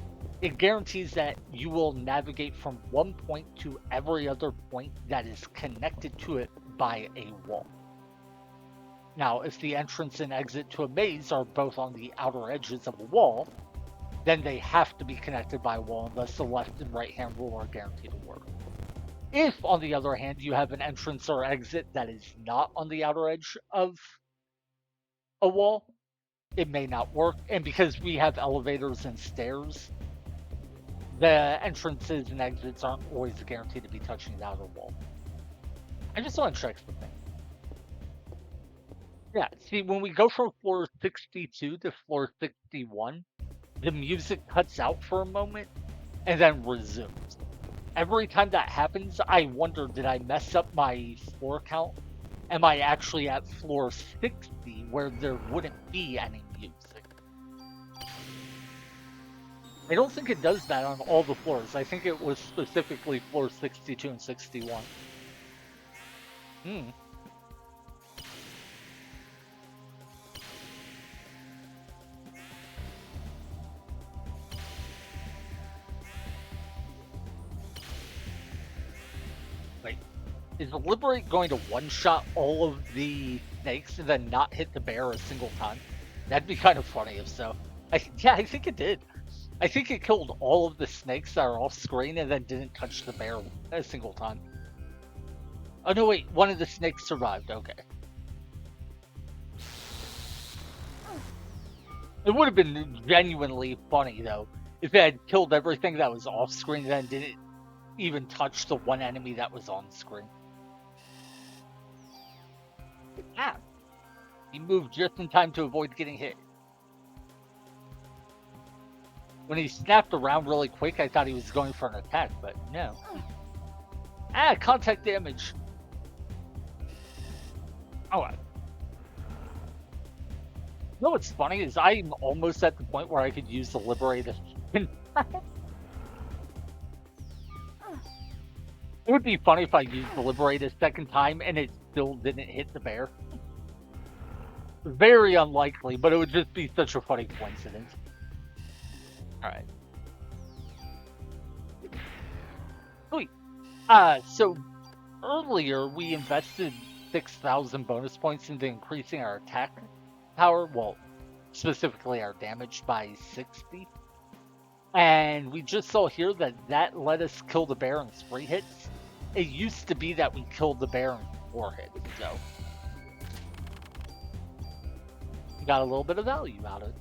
It guarantees that you will navigate from one point to every other point that is connected to it by a wall. Now, if the entrance and exit to a maze are both on the outer edges of a wall, then they have to be connected by a wall unless the left and right hand rule are guaranteed to work. If, on the other hand, you have an entrance or exit that is not on the outer edge of a wall, it may not work. And because we have elevators and stairs, the entrances and exits aren't always guaranteed to be touching the outer wall. I just want to check something. Yeah, see, when we go from floor 62 to floor 61, the music cuts out for a moment and then resumes. Every time that happens, I wonder, did I mess up my floor count? Am I actually at floor 60 where there wouldn't be any music? I don't think it does that on all the floors. I think it was specifically floor 62 and 61. Hmm. Wait, is Liberate going to one-shot all of the snakes and then not hit the bear a single time? That'd be kind of funny if so. Yeah, I think it did. I think it killed all of the snakes that are off screen and then didn't touch the bear a single time. Oh no, wait, one of the snakes survived. Okay. It would have been genuinely funny though if it had killed everything that was off screen and then didn't even touch the one enemy that was on screen. Ah, he moved just in time to avoid getting hit. When he snapped around really quick, I thought he was going for an attack, but no. Ah, contact damage. Oh, you know what's funny is I'm almost at the point where I could use the Liberate. It would be funny if I used the Liberate a second time and it still didn't hit the bear. Very unlikely, but it would just be such a funny coincidence. Alright. Sweet. So earlier we invested 6,000 bonus points into increasing our attack power. Well, specifically our damage by 60. And we just saw here that that let us kill the bear in 3 hits. It used to be that we killed the bear in 4 hits, so we got a little bit of value out of it.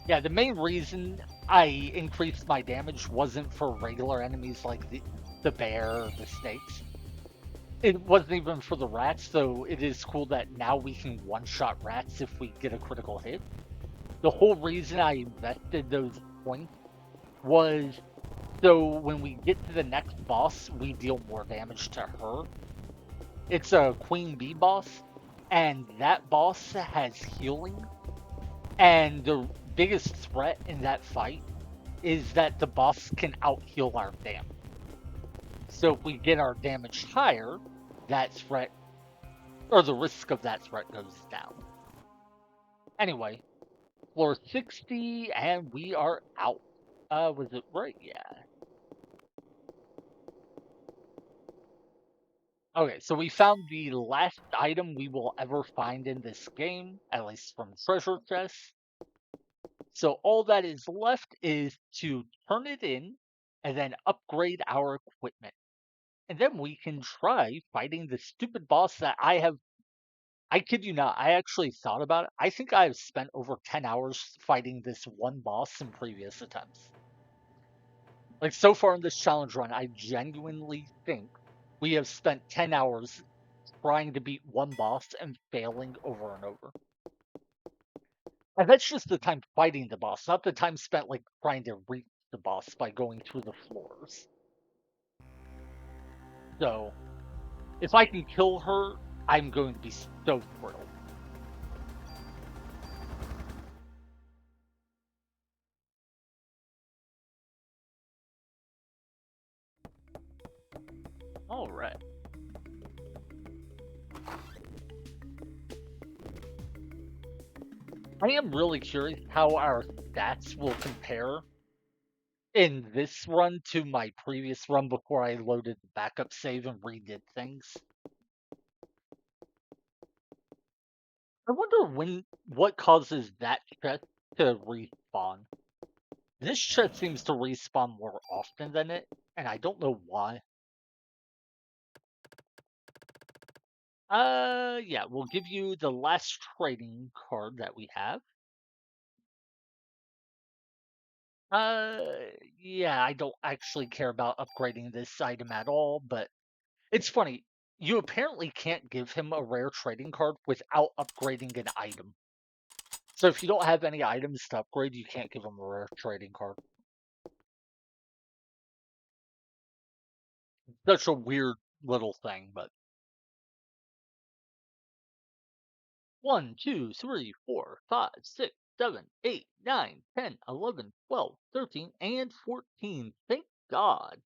Yeah, the main reason I increased my damage wasn't for regular enemies like the bear or the snakes. It wasn't even for the rats, so it is cool that now we can one-shot rats if we get a critical hit. The whole reason I invested those points was so when we get to the next boss, we deal more damage to her. It's a Queen Bee boss, and that boss has healing. And the biggest threat in that fight is that the boss can out-heal our damage. So if we get our damage higher, that threat, or the risk of that threat goes down. Anyway, floor 60, and we are out. Was it right? Yeah. Okay, so we found the last item we will ever find in this game, at least from treasure chests. So all that is left is to turn it in and then upgrade our equipment. And then we can try fighting the stupid boss that I kid you not, I actually thought about it. I think I've spent over 10 hours fighting this one boss in previous attempts. Like so far in this challenge run, I genuinely think we have spent 10 hours trying to beat one boss and failing over and over. And that's just the time fighting the boss, not the time spent like trying to reach the boss by going through the floors. So if I can kill her I'm going to be so thrilled. All right. I am really curious how our stats will compare in this run to my previous run before I loaded the backup save and redid things. I wonder what causes that chest to respawn. This chest seems to respawn more often than it, and I don't know why. Yeah, we'll give you the last trading card that we have. Uh, yeah, I don't actually care about upgrading this item at all, but it's funny. You apparently can't give him a rare trading card without upgrading an item. So if you don't have any items to upgrade, you can't give him a rare trading card. Such a weird little thing, but 1, 2, 3, 4, 5, 6, 7, 8, 9, 10, 11, 12, 13, and 14. Thank God.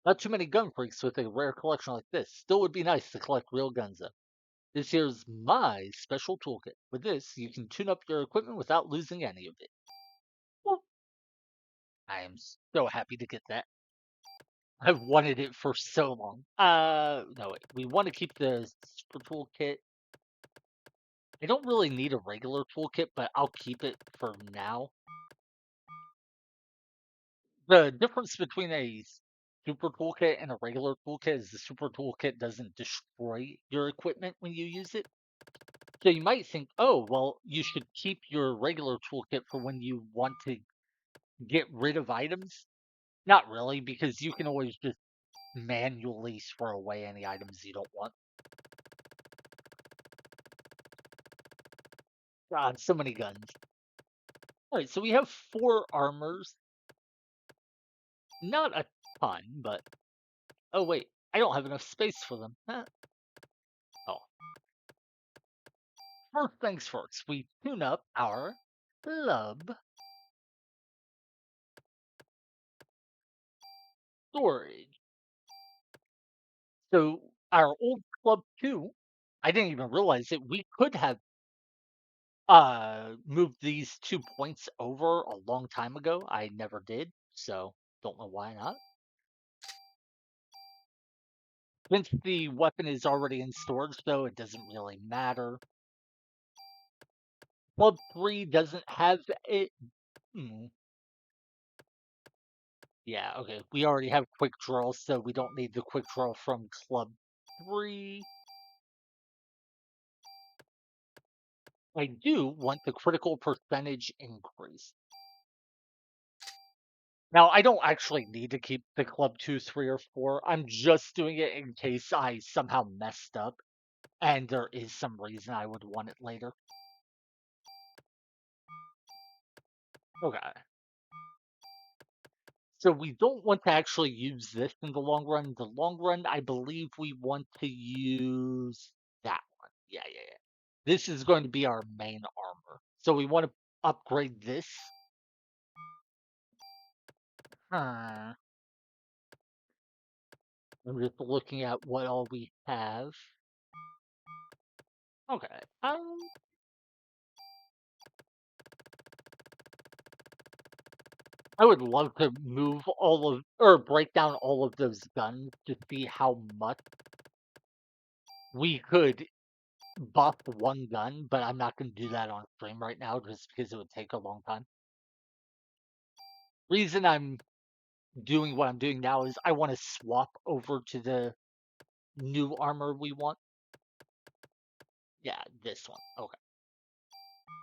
Not too many gun freaks with a rare collection like this. Still would be nice to collect real guns though. This here's my special toolkit. With this, you can tune up your equipment without losing any of it. Well, I am so happy to get that. I've wanted it for so long. No, wait. We want to keep the super toolkit. I don't really need a regular toolkit, but I'll keep it for now. The difference between a super toolkit and a regular toolkit is the super toolkit doesn't destroy your equipment when you use it. So you might think, oh, well, you should keep your regular toolkit for when you want to get rid of items. Not really, because you can always just manually throw away any items you don't want. God, so many guns. All right, so we have 4 armors. Not a ton, but oh wait, I don't have enough space for them. Huh. Oh, first things first, we tune up our club storage. So our old club 2, I didn't even realize it. We could have moved these 2 points over a long time ago. I never did, so don't know why not. Since the weapon is already in storage, though, it doesn't really matter. Club 3 doesn't have it. Hmm. Yeah, okay. We already have quick draw, so we don't need the quick draw from Club 3. I do want the critical percentage increase. Now, I don't actually need to keep the Club 2, 3, or 4. I'm just doing it in case I somehow messed up and there is some reason I would want it later. Okay. So we don't want to actually use this in the long run. The long run, I believe we want to use that one. Yeah, yeah, yeah. This is going to be our main armor. So we want to upgrade this. Huh. I'm just looking at what all we have. Okay. I would love to move all of or break down all of those guns to see how much we could buff one gun, but I'm not going to do that on stream right now just because it would take a long time. Reason I'm doing what I'm doing now is I want to swap over to the new armor we want. Yeah, this one. Okay.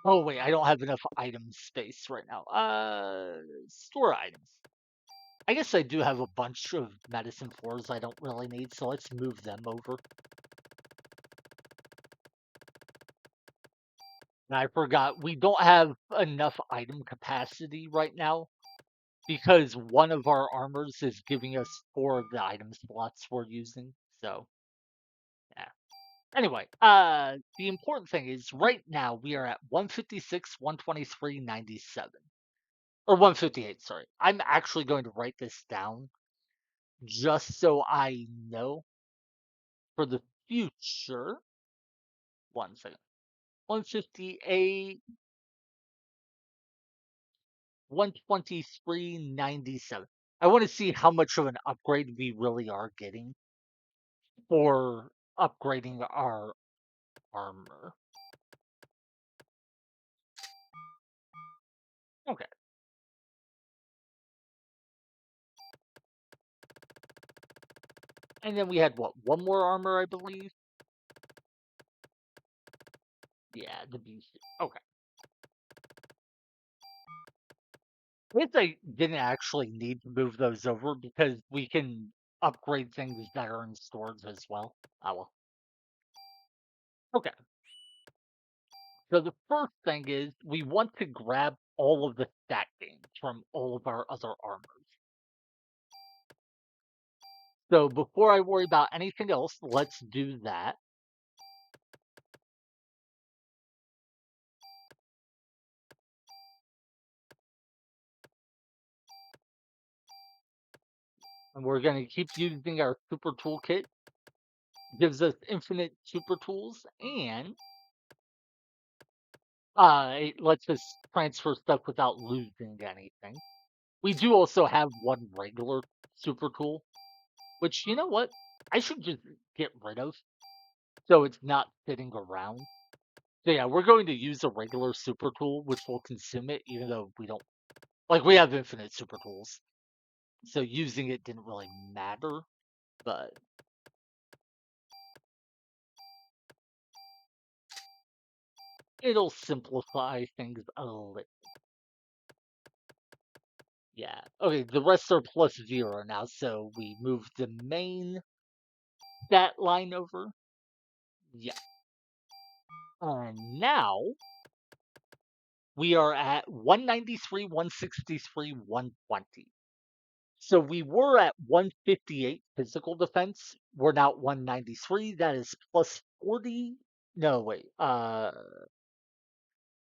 Oh wait, I don't have enough item space right now. Store items. I guess I do have a bunch of medicine floors I don't really need, so let's move them over. And I forgot we don't have enough item capacity right now because one of our armors is giving us 4 of the item slots we're using. So, yeah. Anyway, the important thing is right now we are at 156, 123, 97. Or 158, sorry. I'm actually going to write this down just so I know for the future. One second. 158, 123, 97. I want to see how much of an upgrade we really are getting for upgrading our armor. Okay. And then we had what? One more armor, I believe? Yeah, the beast. Okay. I guess I didn't actually need to move those over because we can upgrade things that are in stores as well. Oh well. Okay. So the first thing is we want to grab all of the stat gains from all of our other armors. So before I worry about anything else, let's do that. And we're going to keep using our super toolkit. Gives us infinite super tools and it lets us transfer stuff without losing anything. We do also have one regular super tool, which, you know what? I should just get rid of so it's not sitting around. So yeah, we're going to use a regular super tool, which will consume it, even though we don't like we have infinite super tools. So using it didn't really matter, but it'll simplify things a little. Yeah. Okay, the rest are +0 now, so we move the main stat line over. Yeah. And now we are at 193, 163, 120. So we were at 158 physical defense. We're now at 193. That is plus 40. No, wait.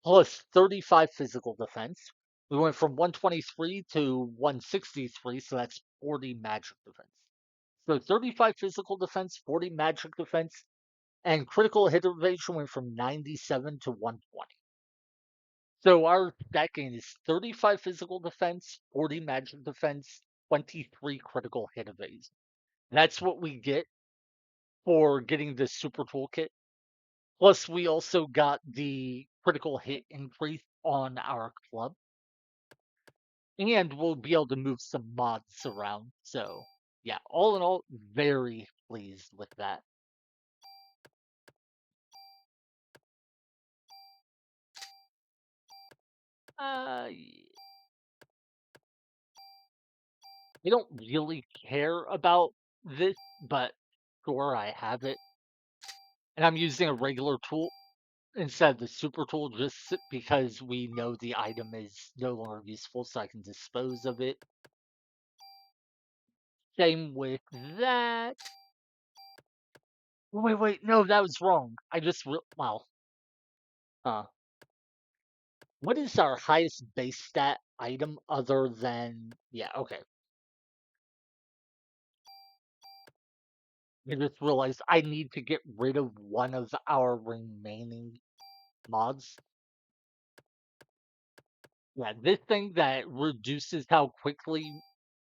Plus 35 physical defense. We went from 123 to 163, so that's 40 magic defense. So 35 physical defense, 40 magic defense, and critical hit evasion went from 97 to 120. So our stat gain is 35 physical defense, 40 magic defense, 23 critical hit evasion. That's what we get for getting the super toolkit. Plus, we also got the critical hit increase on our club. And we'll be able to move some mods around. So, yeah, all in all, very pleased with that. Yeah. I don't really care about this, but sure, I have it. And I'm using a regular tool instead of the super tool just because we know the item is no longer useful, so I can dispose of it. Same with that. Wait, no, that was wrong. I just, well, huh. What is our highest base stat item other than, yeah, okay. I just realized I need to get rid of one of our remaining mods. Yeah, this thing that reduces how quickly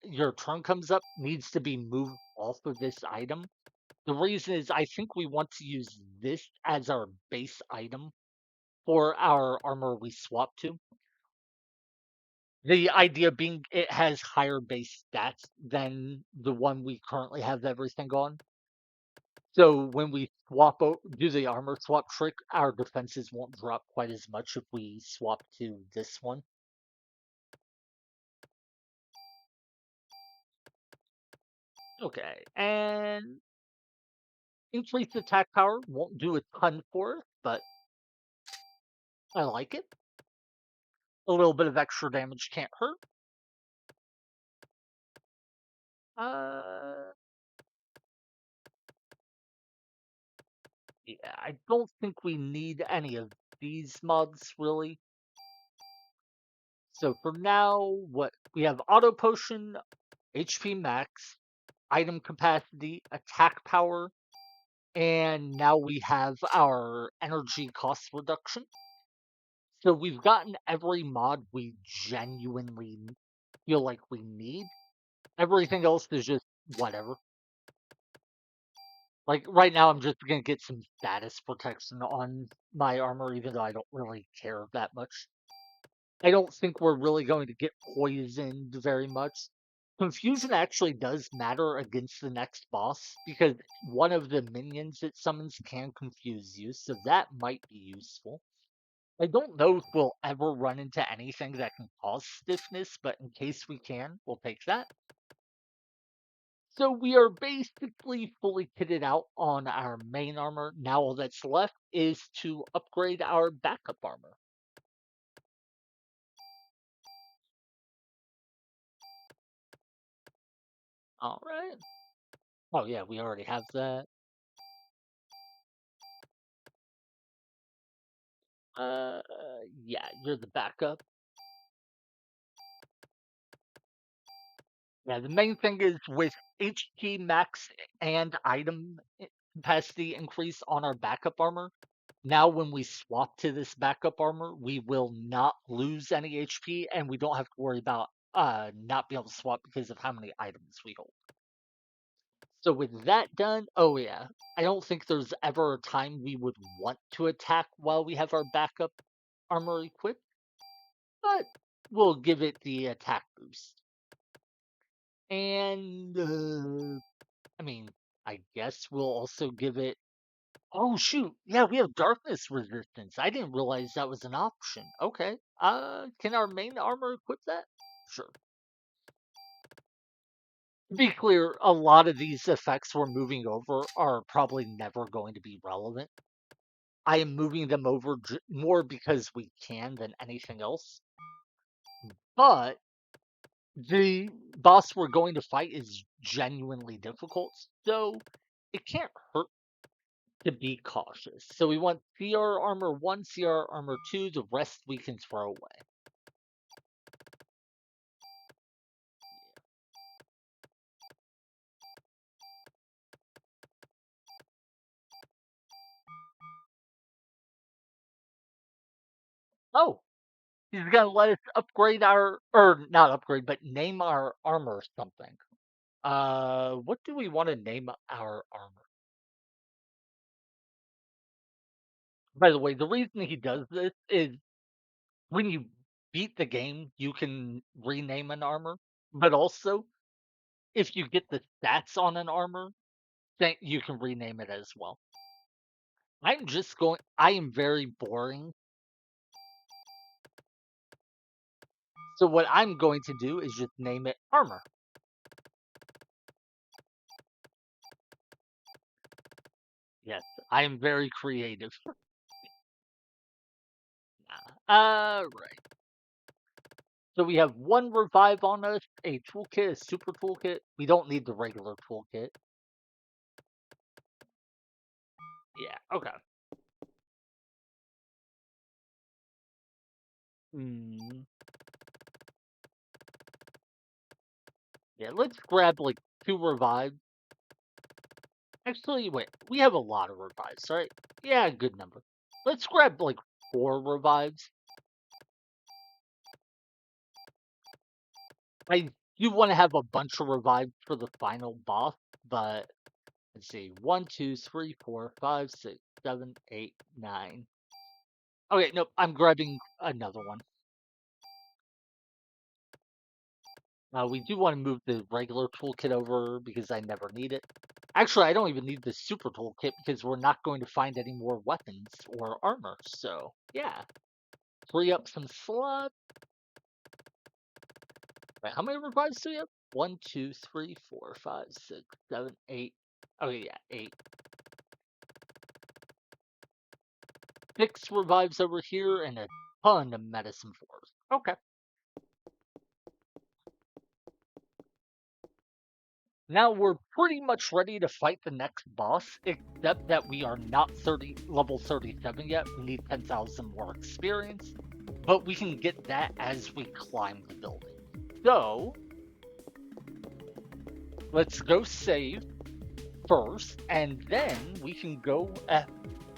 your turn comes up needs to be moved off of this item. The reason is I think we want to use this as our base item for our armor we swap to. The idea being it has higher base stats than the one we currently have everything on. So when we do the armor swap trick, our defenses won't drop quite as much if we swap to this one. Okay, and increased attack power won't do a ton for us, but I like it. A little bit of extra damage can't hurt. Uh, Yeah, I don't think we need any of these mods really. So for now, what we have auto potion, HP max, item capacity, attack power, and now we have our energy cost reduction. So we've gotten every mod we genuinely feel like we need. Everything else is just whatever. Like right now, I'm just gonna get some status protection on my armor, even though I don't really care that much. I don't think we're really going to get poisoned very much. Confusion actually does matter against the next boss because one of the minions it summons can confuse you, so that might be useful. I don't know if we'll ever run into anything that can cause stiffness, but in case we can, we'll take that. So we are basically fully kitted out on our main armor. Now all that's left is to upgrade our backup armor. All right. Oh yeah, we already have that. Uh, yeah, you're the backup. Yeah, the main thing is with HP max and capacity increase on our backup armor. Now, when we swap to this backup armor, we will not lose any HP, and we don't have to worry about not being able to swap because of how many items we hold. So with that done, oh yeah, I don't think there's ever a time we would want to attack while we have our backup armor equipped, but we'll give it the attack boost. And I mean, I guess we'll also give it. Oh shoot, yeah, we have darkness resistance. I didn't realize that was an option. Okay, can our main armor equip that? Sure. To be clear, a lot of these effects we're moving over are probably never going to be relevant. I am moving them over more because we can than anything else. But the boss we're going to fight is genuinely difficult, so it can't hurt to be cautious. So we want CR armor 1, CR armor 2, the rest we can throw away. Oh, he's gonna let us upgrade or not upgrade, but name our armor something. What do we want to name our armor? By the way, the reason he does this is when you beat the game, you can rename an armor, but also if you get the stats on an armor, then you can rename it as well. I am very boring. So what I'm going to do is just name it armor. Yes, I am very creative. Right. So we have one revive on us, a toolkit, a super toolkit. We don't need the regular toolkit. Yeah, okay. Hmm. Yeah, let's grab like two revives. Actually, wait, we have a lot of revives, right? Yeah, good number. Let's grab like four revives. I do want to have a bunch of revives for the final boss, but let's see. One, two, three, four, five, six, seven, eight, nine. Okay, nope, I'm grabbing another one. We do want to move the regular toolkit over because I never need it. Actually, I don't even need the super toolkit because we're not going to find any more weapons or armor. So, yeah. Free up some slots. Wait, how many revives do we have? One, two, three, four, five, six, seven, eight. Oh, yeah, eight. Six revives over here and a ton of medicine floors. Okay. Now we're pretty much ready to fight the next boss, except that we are not level 37 yet. We need 10,000 more experience, but we can get that as we climb the building. So let's go save first, and then we can go.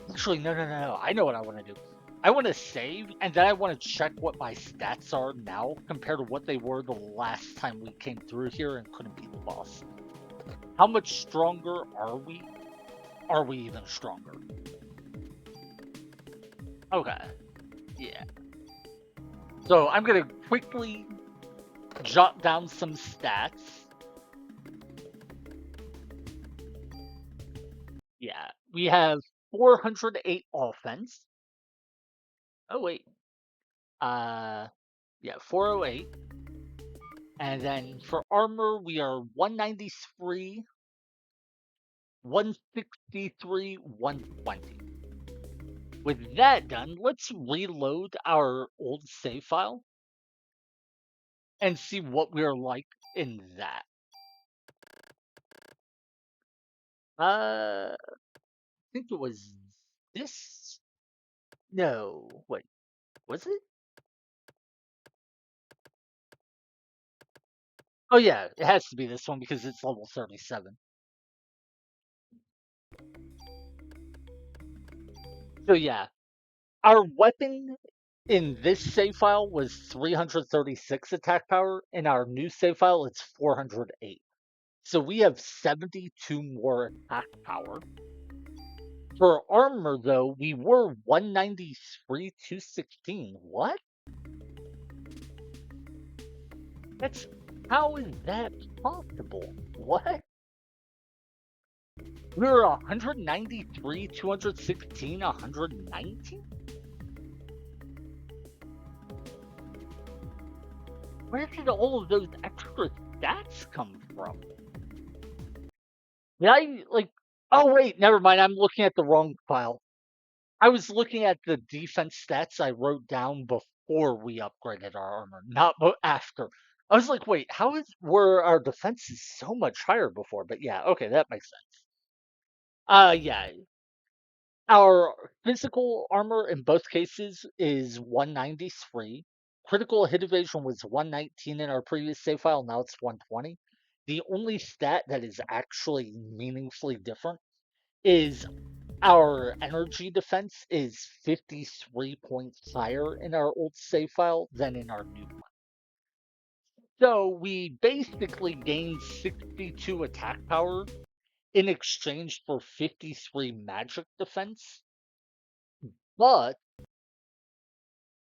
Actually, no. I know what I want to do. I want to save, and then I want to check what my stats are now compared to what they were the last time we came through here and couldn't beat the boss. How much stronger are we? Are we even stronger? Okay. Yeah. So I'm going to quickly jot down some stats. Yeah. We have 408 offense. Oh, wait. Yeah, 408. And then for armor, we are 193, 163, 120. With that done, let's reload our old save file and see what we're like in that. I think it was this. No, wait, was it? Oh yeah, it has to be this one because it's level 37. So yeah, our weapon in this save file was 336 attack power. In our new save file, it's 408. So we have 72 more attack power. For armor, though, we were 193, 216. What? That's how is that possible? What? We were 193, 216, 119? Where did all of those extra stats come from? Did I, like, oh wait, never mind, I'm looking at the wrong file. I was looking at the defense stats I wrote down before we upgraded our armor, not after. I was like, wait, were our defenses so much higher before? But yeah, okay, that makes sense. Yeah, our physical armor in both cases is 193. Critical hit evasion was 119 in our previous save file. Now it's 120. The only stat that is actually meaningfully different is our energy defense is 53 points higher in our old save file than in our new one. So we basically gained 62 attack power in exchange for 53 magic defense. But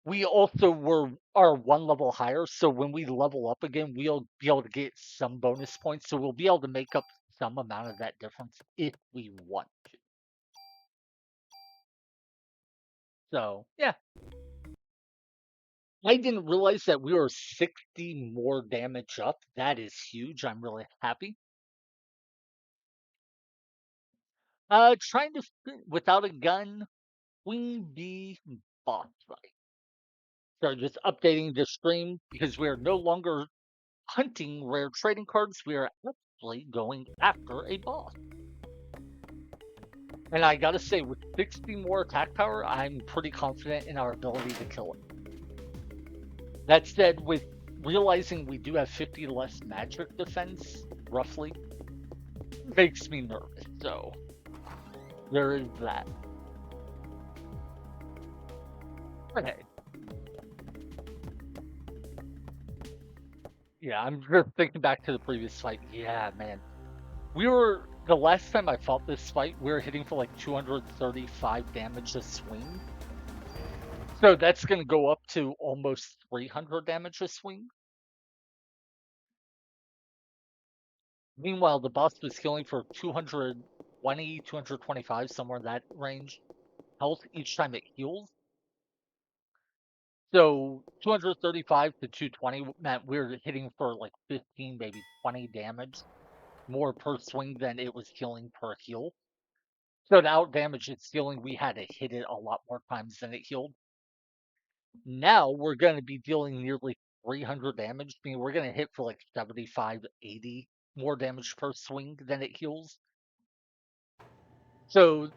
we also are one level higher, so when we level up again, we'll be able to get some bonus points. So we'll be able to make up some amount of that difference if we want to. So yeah, I didn't realize that we were 60 more damage up. That is huge. I'm really happy. Trying to without a gun, Queen Bee boss fight. So just updating the stream because we are no longer hunting rare trading cards. We are actually going after a boss. And I gotta say, with 60 more attack power, I'm pretty confident in our ability to kill it. That said, with realizing we do have 50 less magic defense, roughly, makes me nervous. So there is that. Okay. Yeah, I'm just thinking back to the previous fight. Yeah, man. The last time I fought this fight, we were hitting for like 235 damage a swing. So that's going to go up to almost 300 damage a swing. Meanwhile, the boss was healing for 220, 225, somewhere in that range health each time it heals. So 235 to 220 meant we were hitting for like 15, maybe 20 damage more per swing than it was healing per heal. So to out damage its healing, we had to hit it a lot more times than it healed. Now we're going to be dealing nearly 300 damage. I mean, we're going to hit for like 75, 80 more damage per swing than it heals. So,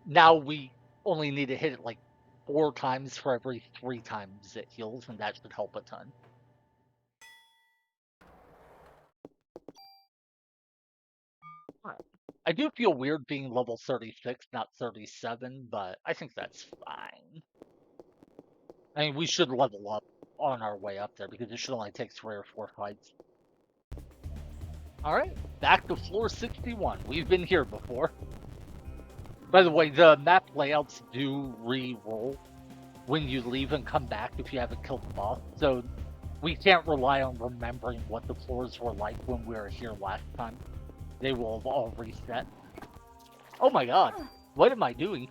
now we only need to hit it like 4 times for every 3 times it heals, and that should help a ton. I do feel weird being level 36, not 37, but I think that's fine. I mean, we should level up on our way up there because it should only take 3 or 4 fights. Alright, back to floor 61. We've been here before. By the way, the map layouts do re-roll when you leave and come back if you haven't killed the boss, so we can't rely on remembering what the floors were like when we were here last time. They will have all reset. Oh my god, what am I doing?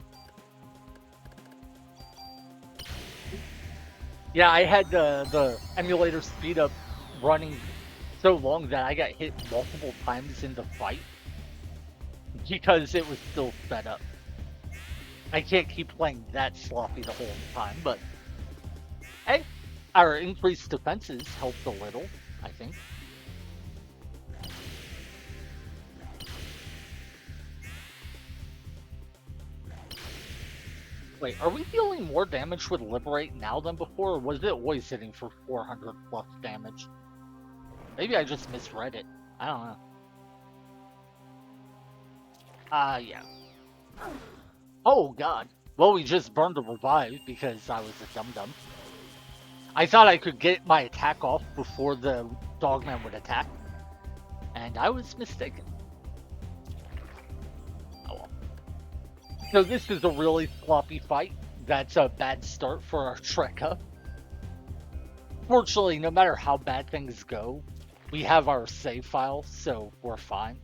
Yeah, I had the emulator speed up running so long that I got hit multiple times in the fight because it was still sped up. I can't keep playing that sloppy the whole time, but hey, our increased defenses helped a little, I think. Wait, are we dealing more damage with Liberate now than before, or was it always hitting for 400 plus damage? Maybe I just misread it. I don't know. Yeah. Oh god. Well, we just burned a revive because I was a dum-dum. I thought I could get my attack off before the dogman would attack, and I was mistaken. Oh well. So this is a really sloppy fight. That's a bad start for our trek up. Fortunately, no matter how bad things go, we have our save file, so we're fine.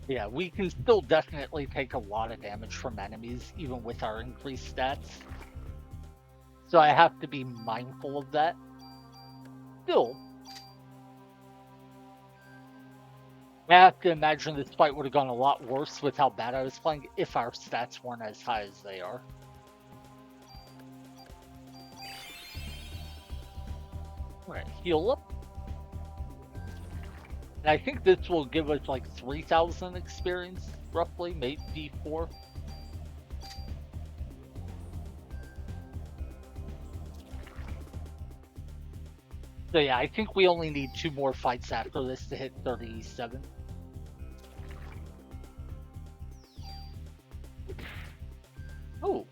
Yeah, we can still definitely take a lot of damage from enemies, even with our increased stats. So I have to be mindful of that. Still, I have to imagine this fight would have gone a lot worse with how bad I was playing if our stats weren't as high as they are. Alright, heal up. And I think this will give us like 3,000 experience, roughly, maybe 4. So yeah, I think we only need 2 more fights after this to hit 37. Oh,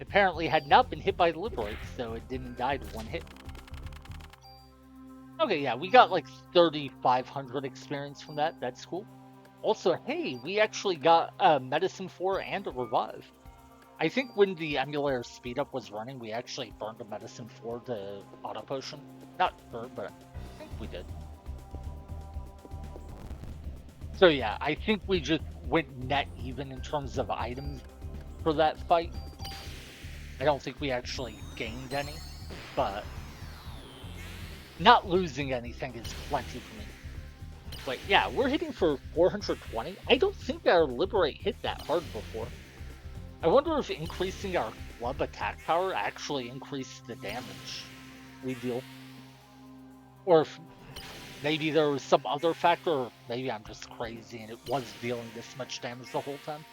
apparently had not been hit by Liberate, so it didn't die to 1 hit. Okay, yeah, we got like 3,500 experience from that. That's cool. Also, hey, we actually got a Medicine 4 and a Revive. I think when the emulator speed up was running, we actually burned a Medicine 4 to Auto Potion. Not sure, but I think we did. So yeah, I think we just went net even in terms of items for that fight. I don't think we actually gained any, but not losing anything is plenty for me. But yeah, we're hitting for 420. I don't think our Liberate hit that hard before. I wonder if increasing our club attack power actually increased the damage we deal. Or if maybe there was some other factor, or maybe I'm just crazy and it was dealing this much damage the whole time.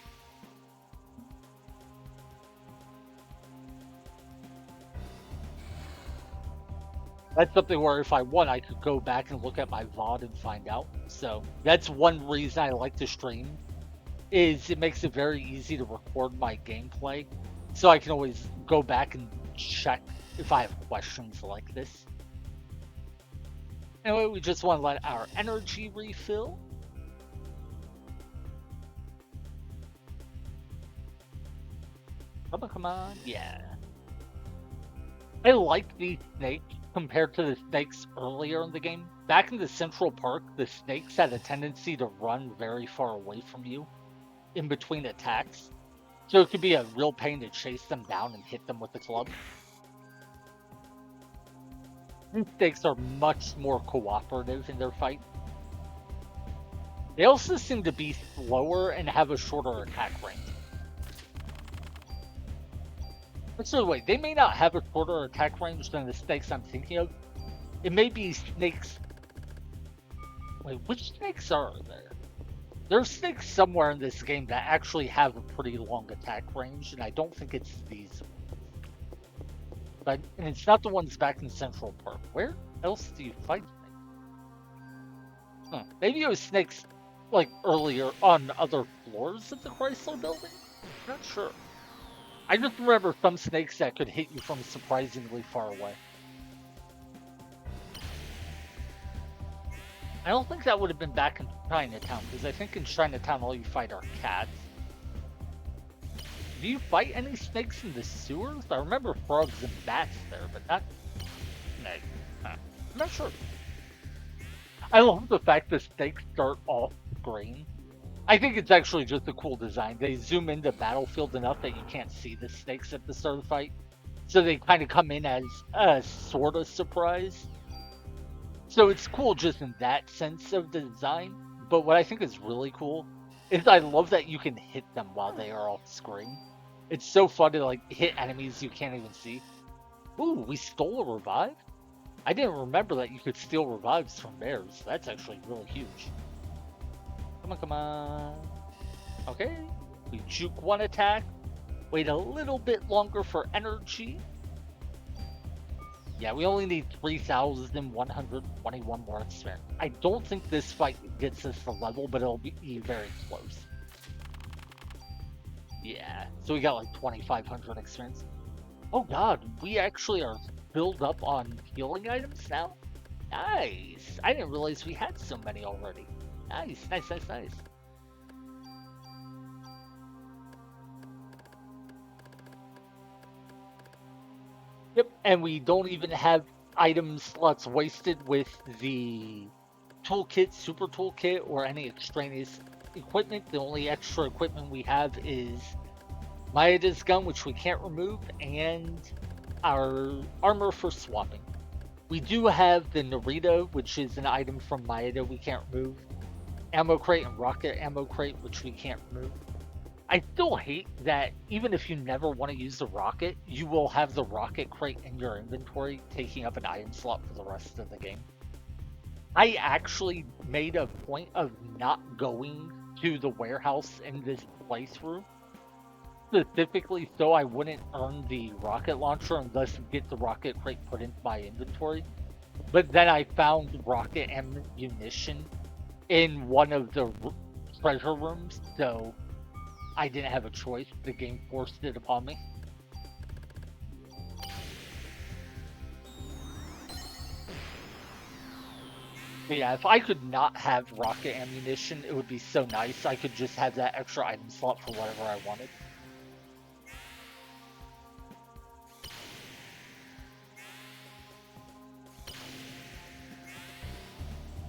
That's something where if I won, I could go back and look at my VOD and find out. So that's one reason I like to stream, is it makes it very easy to record my gameplay. So I can always go back and check if I have questions like this. Anyway, we just want to let our energy refill. Come on, yeah. I like these snakes compared to the snakes earlier in the game. Back in the Central Park, the snakes had a tendency to run very far away from you in between attacks. So it could be a real pain to chase them down and hit them with the club. These snakes are much more cooperative in their fight. They also seem to be slower and have a shorter attack range. So wait, they may not have a shorter attack range than the snakes I'm thinking of. It may be snakes. Wait, which snakes are there? There's snakes somewhere in this game that actually have a pretty long attack range, and I don't think it's these. But and it's not the ones back in Central Park. Where else do you fight snakes? Huh. Maybe it was snakes like earlier on other floors of the Chrysler building? I'm not sure. I just remember some snakes that could hit you from surprisingly far away. I don't think that would have been back in Chinatown, because I think in Chinatown all you fight are cats. Do you fight any snakes in the sewers? I remember frogs and bats there, but not snakes. Huh. I'm not sure. I love the fact that snakes start off green. I think it's actually just a cool design. They zoom into Battlefield enough that you can't see the snakes at the start of the fight. So they kind of come in as a sort of surprise. So it's cool just in that sense of the design. But what I think is really cool is I love that you can hit them while they are off screen. It's so fun to like hit enemies you can't even see. Ooh, we stole a revive? I didn't remember that you could steal revives from bears. That's actually really huge. Come on, come on. Okay. We juke one attack. Wait a little bit longer for energy. Yeah, we only need 3,121 more experience. I don't think this fight gets us the level, but it'll be very close. Yeah, so we got like 2,500 experience. Oh god, we actually are filled up on healing items now? Nice! I didn't realize we had so many already. Nice, nice, nice, nice. Yep, and we don't even have item slots wasted with the toolkit, super toolkit, or any extraneous equipment. The only extra equipment we have is Maeda's gun, which we can't remove, and our armor for swapping. We do have the Narita, which is an item from Maeda we can't remove. Ammo crate and rocket ammo crate, which we can't remove. I still hate that even if you never want to use the rocket, you will have the rocket crate in your inventory, taking up an item slot for the rest of the game. I actually made a point of not going to the warehouse in this playthrough, specifically so I wouldn't earn the rocket launcher and thus get the rocket crate put into my inventory. But then I found rocket ammunition in one of the treasure rooms, so I didn't have a choice. The game forced it upon me. But yeah, if I could not have rocket ammunition, it would be so nice. I could just have that extra item slot for whatever I wanted.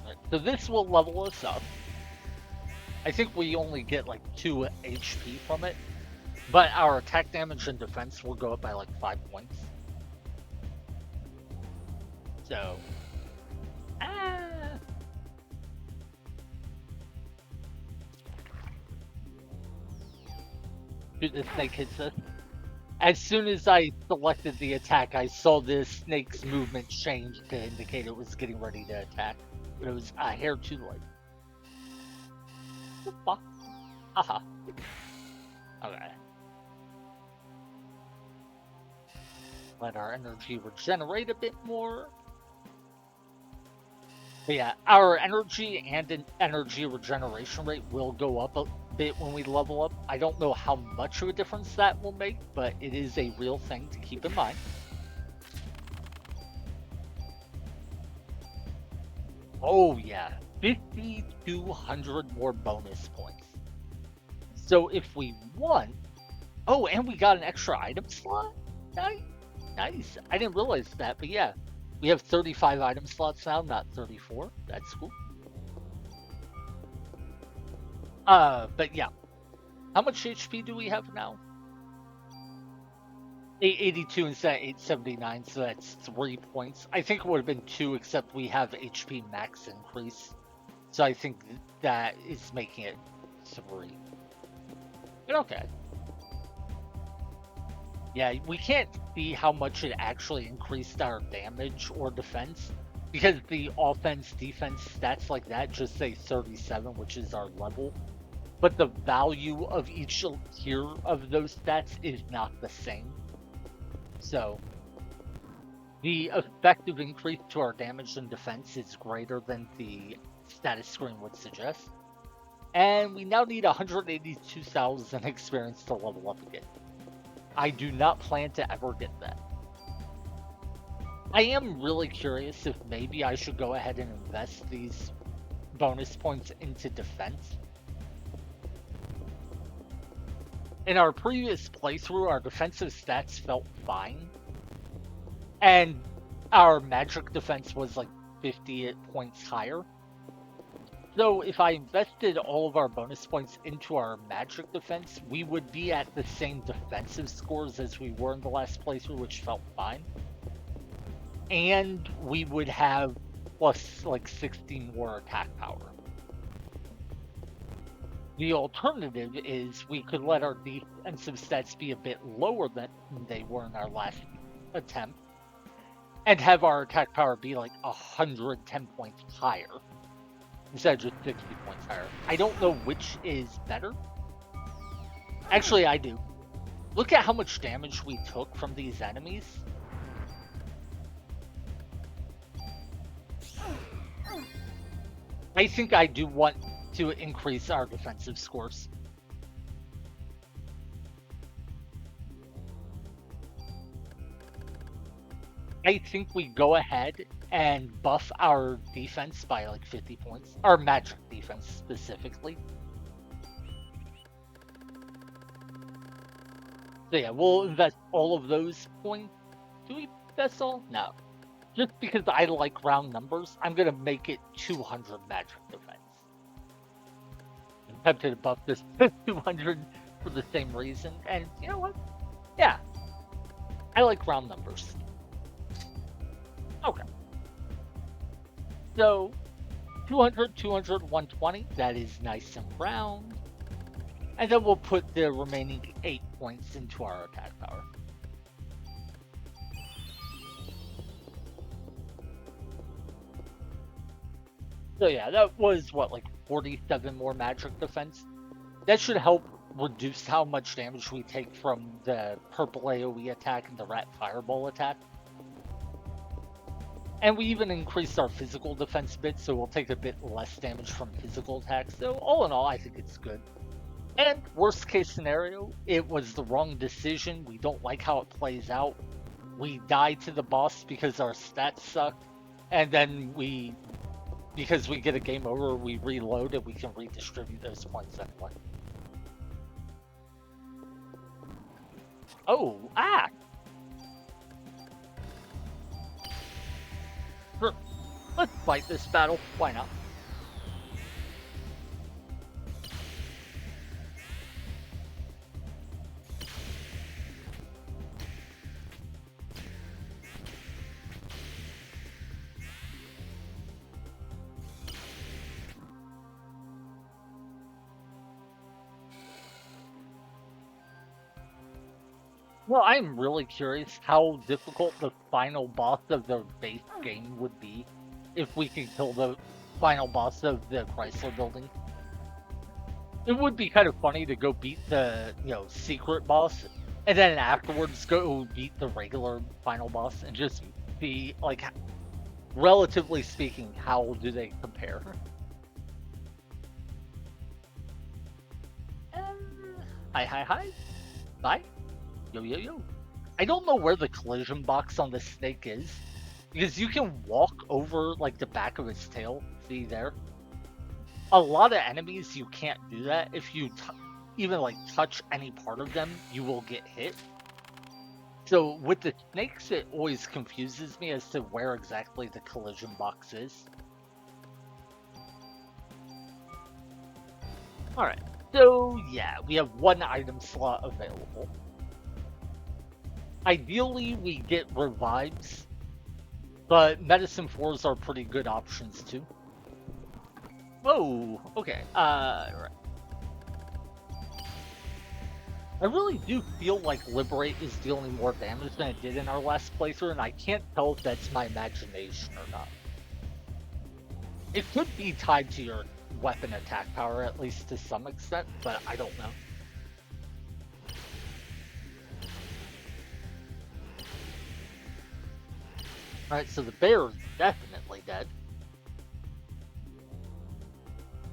Right, so this will level us up. I think we only get like 2 HP from it, but our attack damage and defense will go up by like 5 points. So, Dude, the snake hits us. As soon as I selected the attack, I saw this snake's movement change to indicate it was getting ready to attack, but it was a hair too late. Haha. Okay. Let our energy regenerate a bit more. But yeah, our energy and an energy regeneration rate will go up a bit when we level up. I don't know how much of a difference that will make, but it is a real thing to keep in mind. Oh yeah, 5,200 more bonus points. So if we want, oh, and we got an extra item slot? Nice. Nice. I didn't realize that, but yeah. We have 35 item slots now, not 34. That's cool. But yeah. How much HP do we have now? 882 instead of 879, so that's 3 points. I think it would have been 2, except we have HP max increase. So I think that is making it 3. But okay. Yeah, we can't see how much it actually increased our damage or defense because the offense, defense stats like that just say 37, which is our level. But the value of each tier of those stats is not the same. So the effective increase to our damage and defense is greater than the status screen would suggest. And we now need 182,000 experience to level up again. I do not plan to ever get that. I am really curious if maybe I should go ahead and invest these bonus points into defense. In our previous playthrough, our defensive stats felt fine, and our magic defense was like 50 points higher. So if I invested all of our bonus points into our magic defense, we would be at the same defensive scores as we were in the last playthrough, which felt fine. And we would have plus like 16 more attack power. The alternative is we could let our defensive stats be a bit lower than they were in our last attempt and have our attack power be like 110 points higher instead of just 60 points higher. I don't know which is better. Actually, I do. Look at how much damage we took from these enemies. I think I do want to increase our defensive scores. I think we go ahead and buff our defense by like 50 points. Our magic defense specifically. So yeah, we'll invest all of those points. Do we invest all? No. Just because I like round numbers, I'm going to make it 200 magic defense. I'm tempted to buff this to 200 for the same reason. And you know what? Yeah. I like round numbers. Okay. So 200, 200, 120. That is nice and round. And then we'll put the remaining 8 points into our attack power. So yeah, that was what, like 47 more magic defense? That should help reduce how much damage we take from the purple AoE attack and the rat fireball attack. And we even increased our physical defense bit, so we'll take a bit less damage from physical attacks. So all in all, I think it's good. And worst case scenario, it was the wrong decision. We don't like how it plays out. We die to the boss because our stats suck. And then because we get a game over, we reload and we can redistribute those points anyway. Oh, ah! Sure. Let's fight this battle. Why not? Well, I'm really curious how difficult the final boss of the base game would be if we could kill the final boss of the Chrysler building. It would be kind of funny to go beat the, secret boss and then afterwards go beat the regular final boss and just be like, relatively speaking, how do they compare? Hi. Bye. Yo. I don't know where the collision box on the snake is, because you can walk over, like, the back of its tail. See there? A lot of enemies, you can't do that. If you even, like, touch any part of them, you will get hit. So, with the snakes, it always confuses me as to where exactly the collision box is. Alright, so, yeah, we have one item slot available. Ideally, we get revives, but medicine 4s are pretty good options too. Whoa, okay, right. I really do feel like Liberate is dealing more damage than it did in our last playthrough, and I can't tell if that's my imagination or not. It could be tied to your weapon attack power, at least to some extent, but I don't know. Alright, so the bear is definitely dead.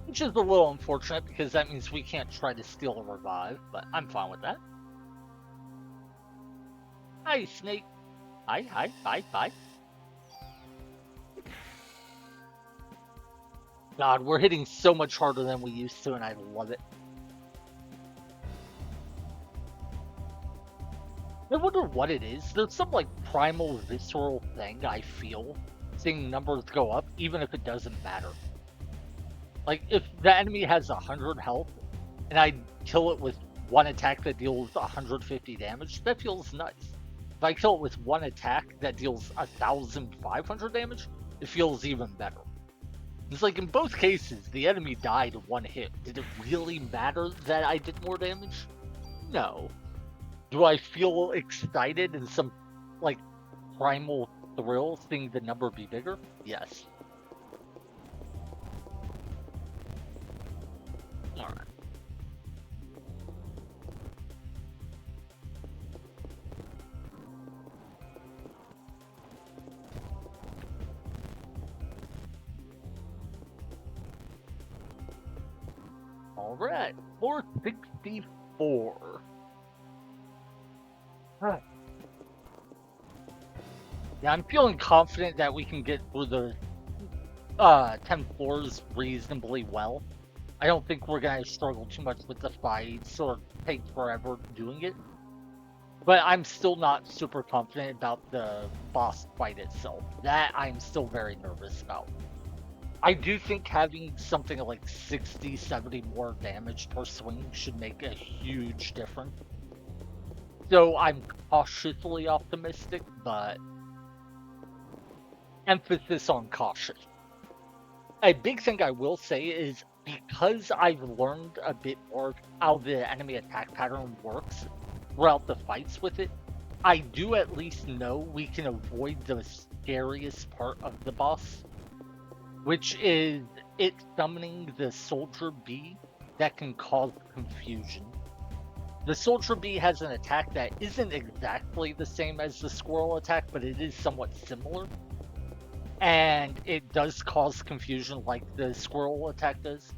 Which is a little unfortunate because that means we can't try to steal a revive, but I'm fine with that. Hi, Snake. Hi, hi, hi, hi. God, we're hitting so much harder than we used to, and I love it. I wonder what it is. There's some like primal visceral thing I feel seeing numbers go up, even if it doesn't matter. Like if the enemy has 100 health and I kill it with one attack that deals 150 damage, that feels nice. If I kill it with one attack that deals 1,500 damage, it feels even better. It's like in both cases, the enemy died in one hit. Did it really matter that I did more damage? No. Do I feel excited and some like primal thrill seeing the number be bigger? Yes. Alright. Alright. 464. Huh. Yeah, I'm feeling confident that we can get through the 10 floors reasonably well. I don't think we're gonna struggle too much with the fights or take forever doing it. But I'm still not super confident about the boss fight itself. That I'm still very nervous about. I do think having something like 60, 70 more damage per swing should make a huge difference. So I'm cautiously optimistic, but emphasis on cautious. A big thing I will say is because I've learned a bit more how the enemy attack pattern works throughout the fights with it, I do at least know we can avoid the scariest part of the boss, which is it summoning the Soldier Bee that can cause confusion. The Soldier Bee has an attack that isn't exactly the same as the Squirrel attack, but it is somewhat similar. And it does cause confusion like the Squirrel attack does.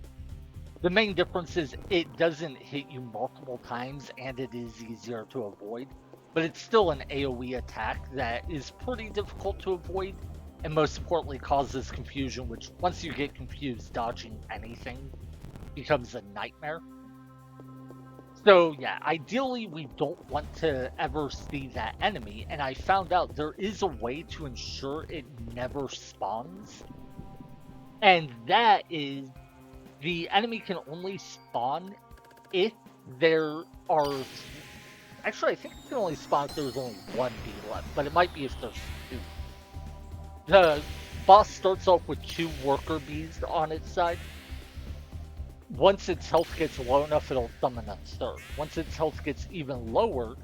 The main difference is it doesn't hit you multiple times and it is easier to avoid, but it's still an AoE attack that is pretty difficult to avoid and most importantly causes confusion, which once you get confused, dodging anything becomes a nightmare. So yeah, ideally we don't want to ever see that enemy, and I found out there is a way to ensure it never spawns, and that is the enemy can only spawn if there are... Actually, I think it can only spawn if there's only one bee left, but it might be if there's two. The boss starts off with 2 worker bees on its side. Once its health gets low enough, it'll summon a third. Once its health gets even lower,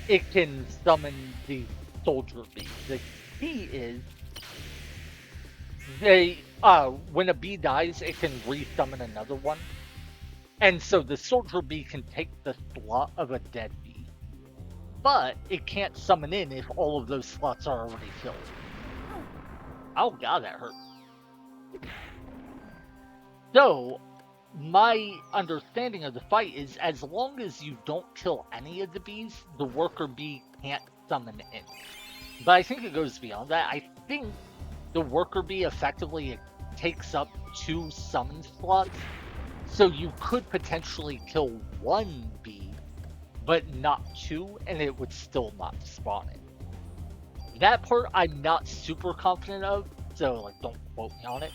it can summon the Soldier Bee. The key is when a bee dies, it can re-summon another one. And so the Soldier Bee can take the slot of a dead bee. But it can't summon in if all of those slots are already filled. Oh god, that hurt. So, my understanding of the fight is as long as you don't kill any of the bees, the worker bee can't summon in. But I think it goes beyond that. I think the worker bee effectively takes up 2 summon slots, so you could potentially kill 1 bee, but not 2, and it would still not spawn in. That part I'm not super confident of, so like don't quote me on it.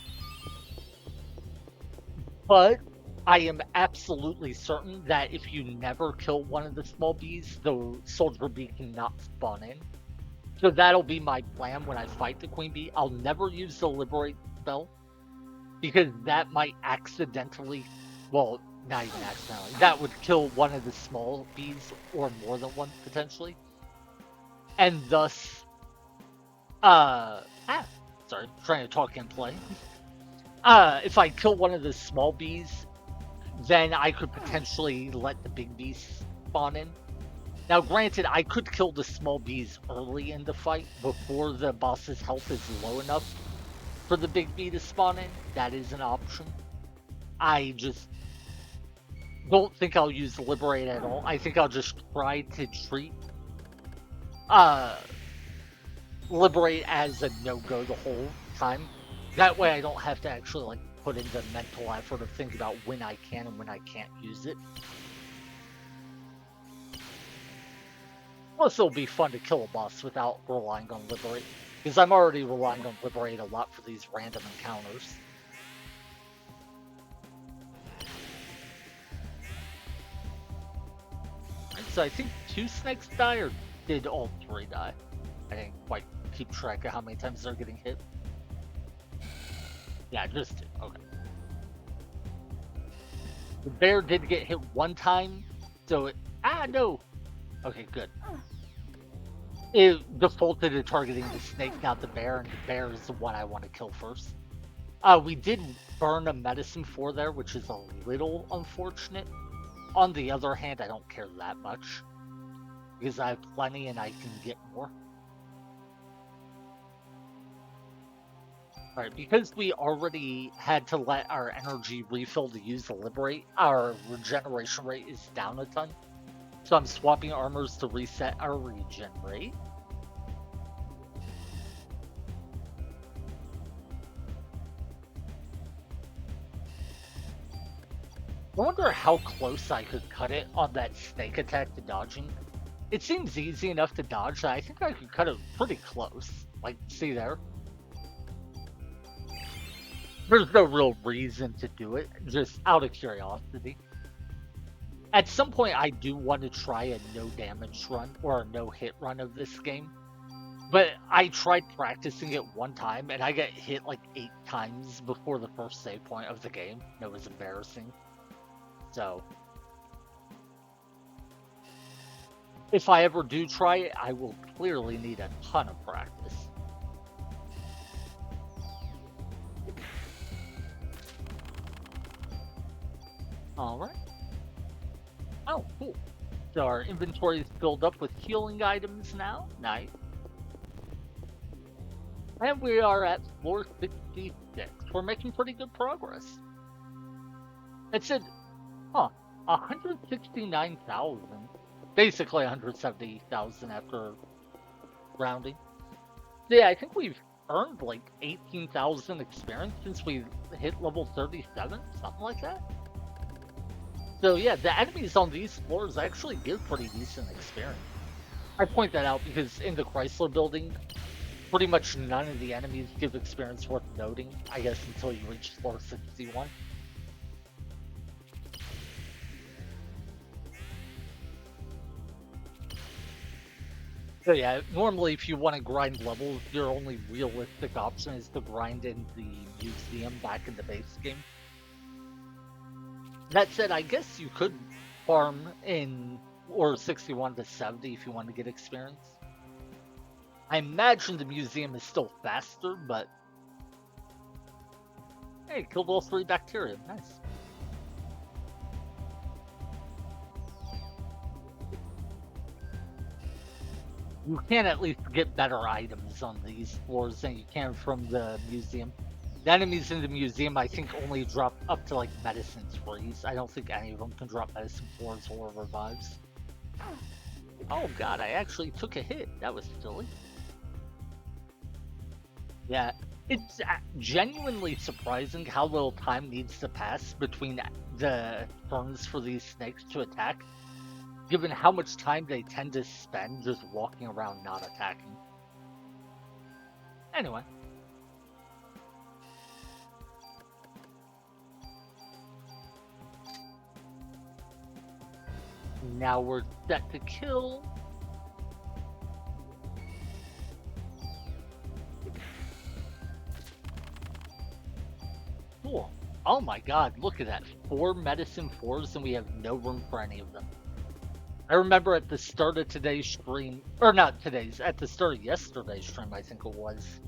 But I am absolutely certain that if you never kill one of the small bees, the Soldier Bee cannot spawn in. So that'll be my plan when I fight the Queen Bee. I'll never use the Liberate spell, because that might accidentally, well, not even accidentally. That would kill one of the small bees, or more than one, potentially. And thus, uh, ah, sorry, trying to talk and play. If I kill one of the small bees, then I could potentially let the big bees spawn in. Now, granted, I could kill the small bees early in the fight before the boss's health is low enough for the big bee to spawn in. That is an option. I just don't think I'll use Liberate at all. I think I'll just try to treat uh, Liberate as a no-go the whole time. That way I don't have to actually like put in the mental effort of thinking about when I can and when I can't use it. Plus, it'll be fun to kill a boss without relying on Liberate, because I'm already relying on Liberate a lot for these random encounters. So I think 2 snakes die, or did all 3 die? I didn't quite keep track of how many times they're getting hit. Yeah, just 2. Okay. The bear did get hit 1 time, so it... Ah, no! Okay, good. It defaulted to targeting the snake, not the bear, and the bear is the one I want to kill first. We did burn a medicine for there, which is a little unfortunate. On the other hand, I don't care that much, because I have plenty and I can get more. Alright, because we already had to let our energy refill to use the Liberate, our regeneration rate is down a ton. So I'm swapping armors to reset our regen rate. I wonder how close I could cut it on that snake attack to dodging. It seems easy enough to dodge that I think I could cut it pretty close. Like, see there? There's no real reason to do it, just out of curiosity. At some point, I do want to try a no damage run or a no hit run of this game. But I tried practicing it 1 time and I got hit like 8 times before the first save point of the game. It was embarrassing. So, if I ever do try it, I will clearly need a ton of practice. Alright. Oh, cool. So our inventory is filled up with healing items now. Nice. And we are at floor 66. We're making pretty good progress. It said, 169,000. Basically 170,000 after rounding. So yeah, I think we've earned like 18,000 experience since we hit level 37, something like that. So yeah, the enemies on these floors actually give pretty decent experience. I point that out because in the Chrysler building, pretty much none of the enemies give experience worth noting, I guess, until you reach floor 61. So yeah, normally if you want to grind levels, your only realistic option is to grind in the museum back in the base game. That said, I guess you could farm in or 61 to 70 if you want to get experience. I imagine the museum is still faster, but hey, killed all 3 bacteria. Nice. You can at least get better items on these floors than you can from the museum. The enemies in the museum, I think, only drop up to like medicine trees. I don't think any of them can drop medicine floors or revives. Oh god, I actually took a hit. That was silly. Yeah, it's genuinely surprising how little time needs to pass between the turns for these snakes to attack, given how much time they tend to spend just walking around not attacking. Anyway. Now we're set to kill. Cool. Oh my god, look at that. 4 medicine 4s and we have no room for any of them. I remember at the start of today's stream, or not today's, at the start of yesterday's stream, I think it was.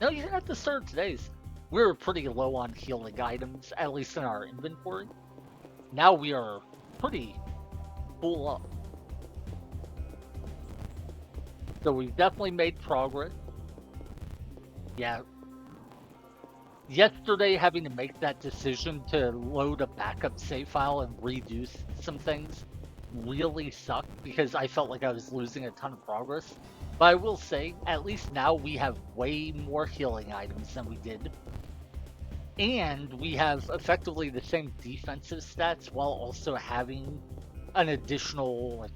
No, even at the start of today's, we were pretty low on healing items, at least in our inventory. Now we are pretty full up. So we've definitely made progress. Yeah. Yesterday, having to make that decision to load a backup save file and redo some things really sucked because I felt like I was losing a ton of progress. But I will say, at least now we have way more healing items than we did. And we have effectively the same defensive stats while also having an additional, like,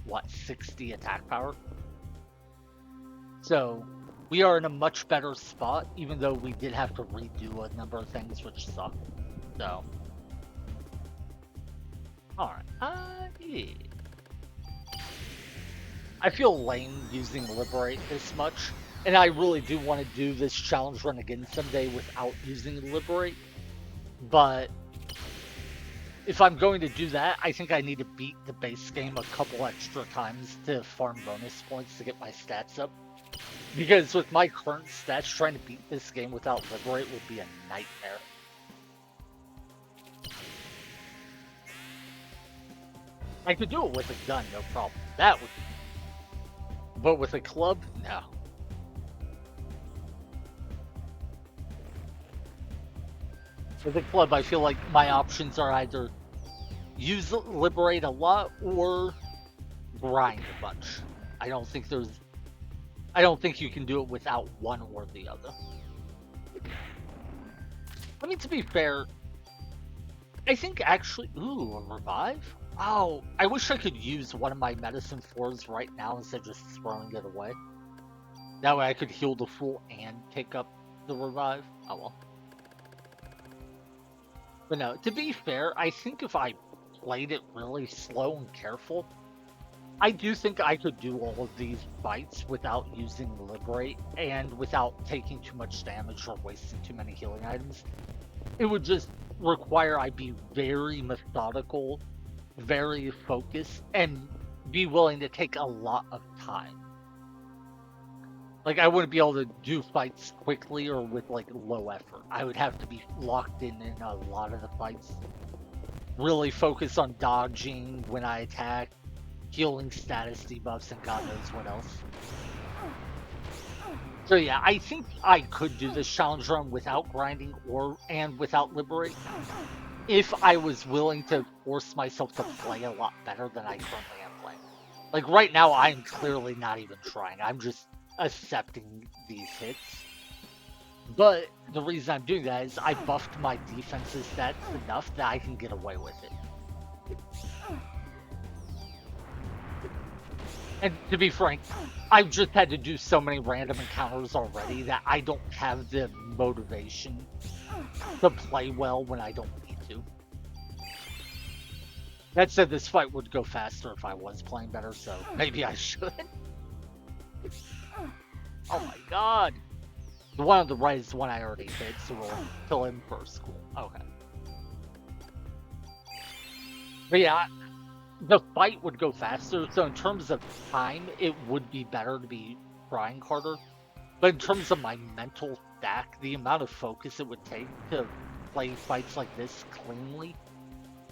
what, 60 attack power? So we are in a much better spot, even though we did have to redo a number of things which sucked. So, alright, yeah. I feel lame using Liberate this much, and I really do want to do this challenge run again someday without using Liberate, but if I'm going to do that, I think I need to beat the base game a couple extra times to farm bonus points to get my stats up. Because with my current stats, trying to beat this game without Liberate would be a nightmare. I could do it with a gun, no problem. That would be. But with a club, no. With a club, I feel like my options are either use Liberate a lot or grind a bunch. I don't think you can do it without one or the other. I mean, to be fair, I think actually... Ooh, a revive? Oh, I wish I could use one of my medicine 4s right now instead of just throwing it away. That way I could heal the full and pick up the revive. Oh well. But no, to be fair, I think if I played it really slow and careful, I do think I could do all of these fights without using Liberate and without taking too much damage or wasting too many healing items. It would just require I be very methodical, very focused, and be willing to take a lot of time. Like, I wouldn't be able to do fights quickly or with, like, low effort. I would have to be locked in a lot of the fights. Really focus on dodging when I attack, healing status debuffs, and God knows what else. So yeah, I think I could do this challenge run without grinding and without Liberate, if I was willing to force myself to play a lot better than I currently am playing. Like, right now, I'm clearly not even trying. I'm just accepting these hits. But the reason I'm doing that is I buffed my defensive stats enough that I can get away with it. And to be frank, I've just had to do so many random encounters already that I don't have the motivation to play well when I don't need to. That said, this fight would go faster if I was playing better, so maybe I should. Oh my god! The one on the right is the one I already hit, so we'll kill him first. Cool. Okay. But yeah, the fight would go faster, so in terms of time, it would be better to be trying harder. But in terms of my mental stack, the amount of focus it would take to play fights like this cleanly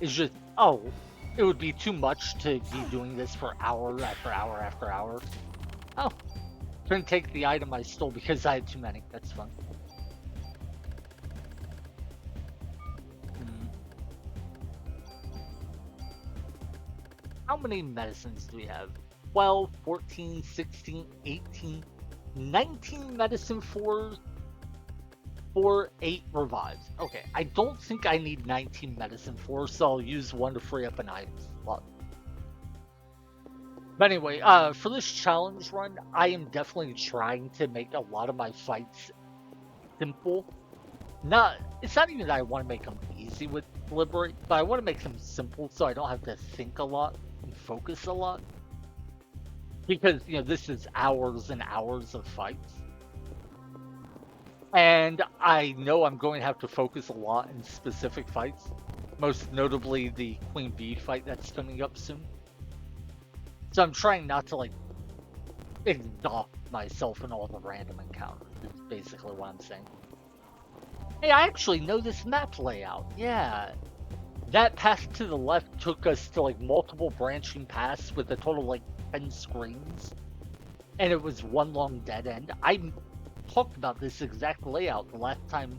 is just, it would be too much to be doing this for hour after hour after hour. Oh, couldn't take the item I stole because I had too many. That's fun. How many medicines do we have? 12, 14, 16, 18, 19 medicine 4s, 8 revives. Okay, I don't think I need 19 medicine 4s, so I'll use one to free up an item slot. But anyway, for this challenge run, I am definitely trying to make a lot of my fights simple. It's not even that I want to make them easy with Liberate, but I want to make them simple so I don't have to think a lot and focus a lot. Because, this is hours and hours of fights. And I know I'm going to have to focus a lot in specific fights, most notably the Queen Bee fight that's coming up soon. So I'm trying not to like exhaust myself in all the random encounters. Is basically what I'm saying. Hey, I actually know this map layout. Yeah, that path to the left took us to like multiple branching paths with a total of like 10 screens, and it was one long dead end. I talked about this exact layout the last time,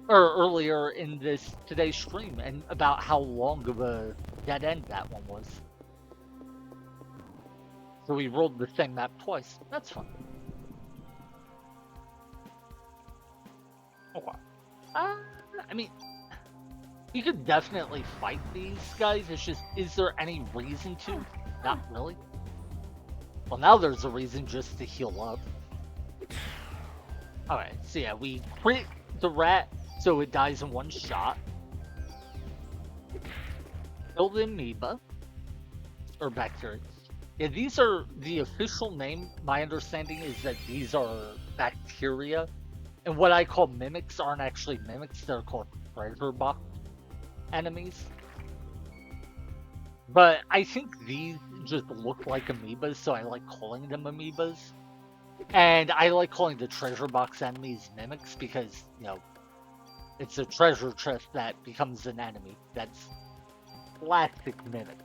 or earlier in this today's stream, and about how long of a dead end that one was. So we rolled the same map twice. That's fun. Okay. I mean, you could definitely fight these guys. It's just, is there any reason to? Not really. Well, now there's a reason just to heal up. Alright, so yeah, we crit the rat so it dies in one shot. Kill the amoeba. Or bacteria. Yeah, these are the official name. My understanding is that these are bacteria. And what I call mimics aren't actually mimics, they're called treasure box enemies. But I think these just look like amoebas, so I like calling them amoebas. And I like calling the treasure box enemies mimics because, you know, it's a treasure chest that becomes an enemy. That's classic mimic.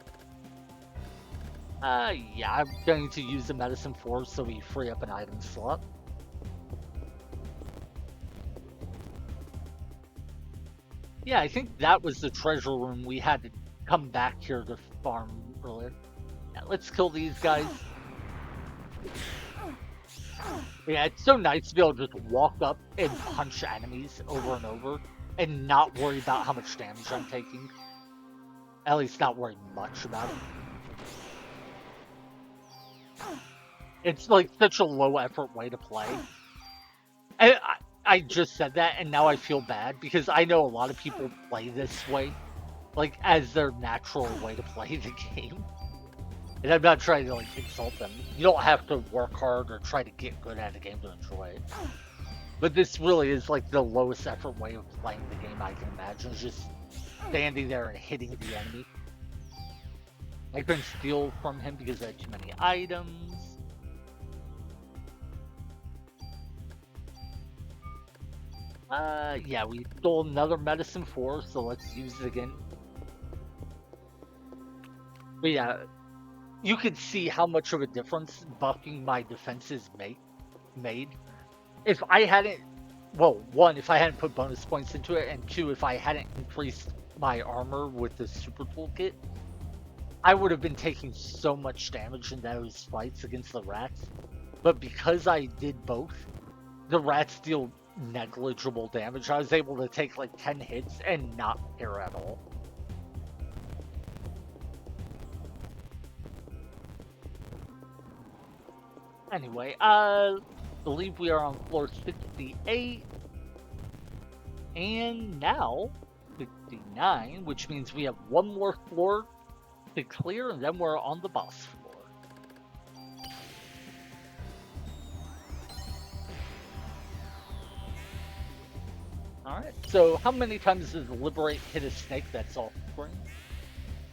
Yeah, I'm going to use the medicine force so we free up an item slot. Yeah, I think that was the treasure room we had to come back here to farm earlier. Yeah, let's kill these guys. Yeah, it's so nice to be able to just walk up and punch enemies over and over and not worry about how much damage I'm taking. At least not worry much about it. It's like such a low effort way to play. I just said that and now I feel bad because I know a lot of people play this way, like as their natural way to play the game. And I'm not trying to like insult them. You don't have to work hard or try to get good at a game to enjoy it. But this really is like the lowest effort way of playing the game I can imagine. It's just standing there and hitting the enemy. I couldn't steal from him because I had too many items. Yeah, we stole another medicine for, so let's use it again. But yeah, you could see how much of a difference buffing my defenses made. If I hadn't, well, one, if I hadn't put bonus points into it, and two, if I hadn't increased my armor with the super toolkit, I would have been taking so much damage in those fights against the rats. But because I did both, the rats deal negligible damage. I was able to take like 10 hits and not care at all. Anyway, I believe we are on floor 68. And now 59, which means we have one more floor to clear and then we're on the boss floor. Alright, so how many times does Liberate hit a snake that's off screen?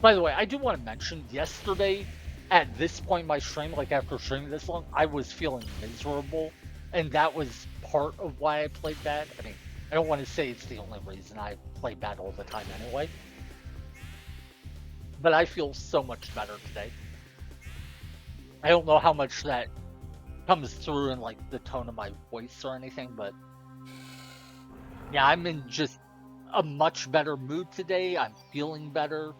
By the way, I do want to mention, yesterday, at this point in my stream, like after streaming this long, I was feeling miserable, and that was part of why I played bad. I mean, I don't want to say it's the only reason I play bad all the time anyway, but I feel so much better today. I don't know how much that comes through in like the tone of my voice or anything, but yeah, I'm in just a much better mood today. I'm feeling better.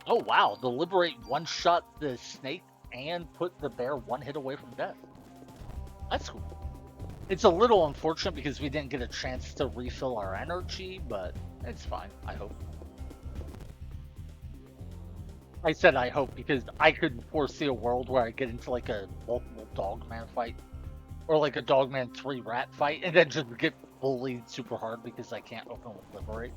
Oh wow, the Liberate one-shot the snake and put the bear one hit away from death. That's cool. It's a little unfortunate because we didn't get a chance to refill our energy, but it's fine, I hope. I said I hope because I could foresee a world where I get into like a multiple dogman fight. Or like a Dogman 3 rat fight, and then just get bullied super hard because I can't open with Liberate.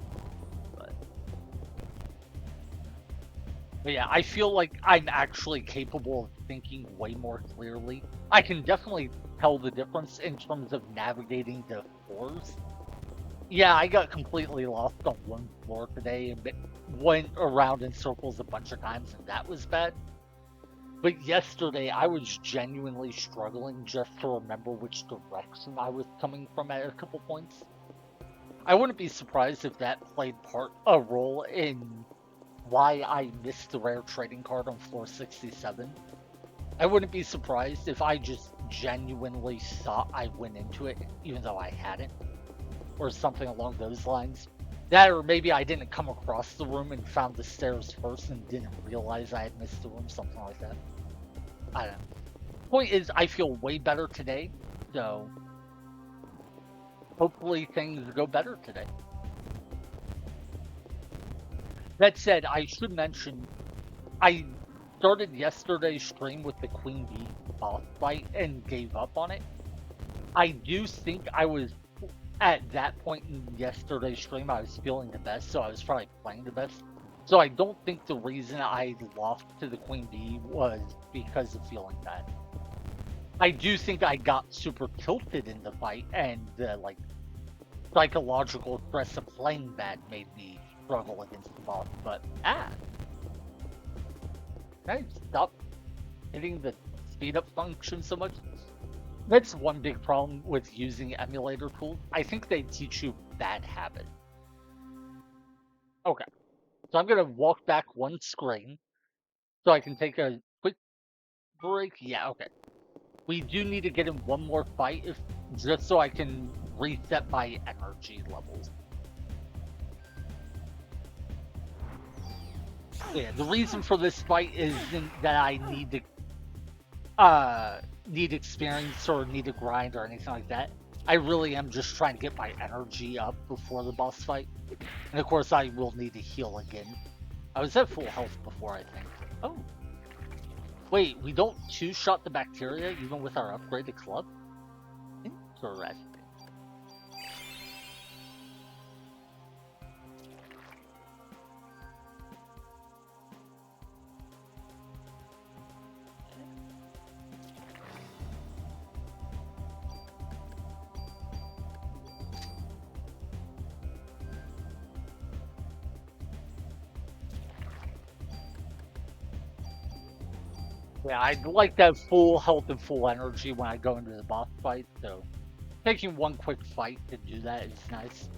But But yeah, I feel like I'm actually capable of thinking way more clearly. I can definitely tell the difference in terms of navigating the floors. Yeah, I got completely lost on one floor today and went around in circles a bunch of times, and that was bad. But yesterday, I was genuinely struggling just to remember which direction I was coming from at a couple points. I wouldn't be surprised if that played a role in why I missed the rare trading card on floor 67. I wouldn't be surprised if I just genuinely thought I went into it, even though I hadn't, or something along those lines. That, or maybe I didn't come across the room and found the stairs first and didn't realize I had missed the room, something like that. I don't know. Point is, I feel way better today, so hopefully things go better today. That said, I should mention I started yesterday's stream with the Queen Bee boss fight and gave up on it. I do think I was at that point in yesterday's stream, I was feeling the best, so I was probably playing the best. So I don't think the reason I lost to the Queen Bee was because of feeling bad. I do think I got super tilted in the fight, and the like psychological stress of playing bad made me struggle against the boss. But can I stop hitting the speed up function so much? That's one big problem with using emulator tools. I think they teach you bad habits. Okay, so I'm gonna walk back one screen so I can take a quick break. Yeah, okay. We do need to get in one more fight if just so I can reset my energy levels. Yeah, the reason for this fight isn't that I need experience or need to grind or anything like that. I really am just trying to get my energy up before the boss fight. And of course I will need to heal again. I was at full health before, I think. Oh, wait, we don't two-shot the bacteria even with our upgraded club? Interesting. Yeah, I'd like that full health and full energy when I go into the boss fight, so taking one quick fight to do that is nice.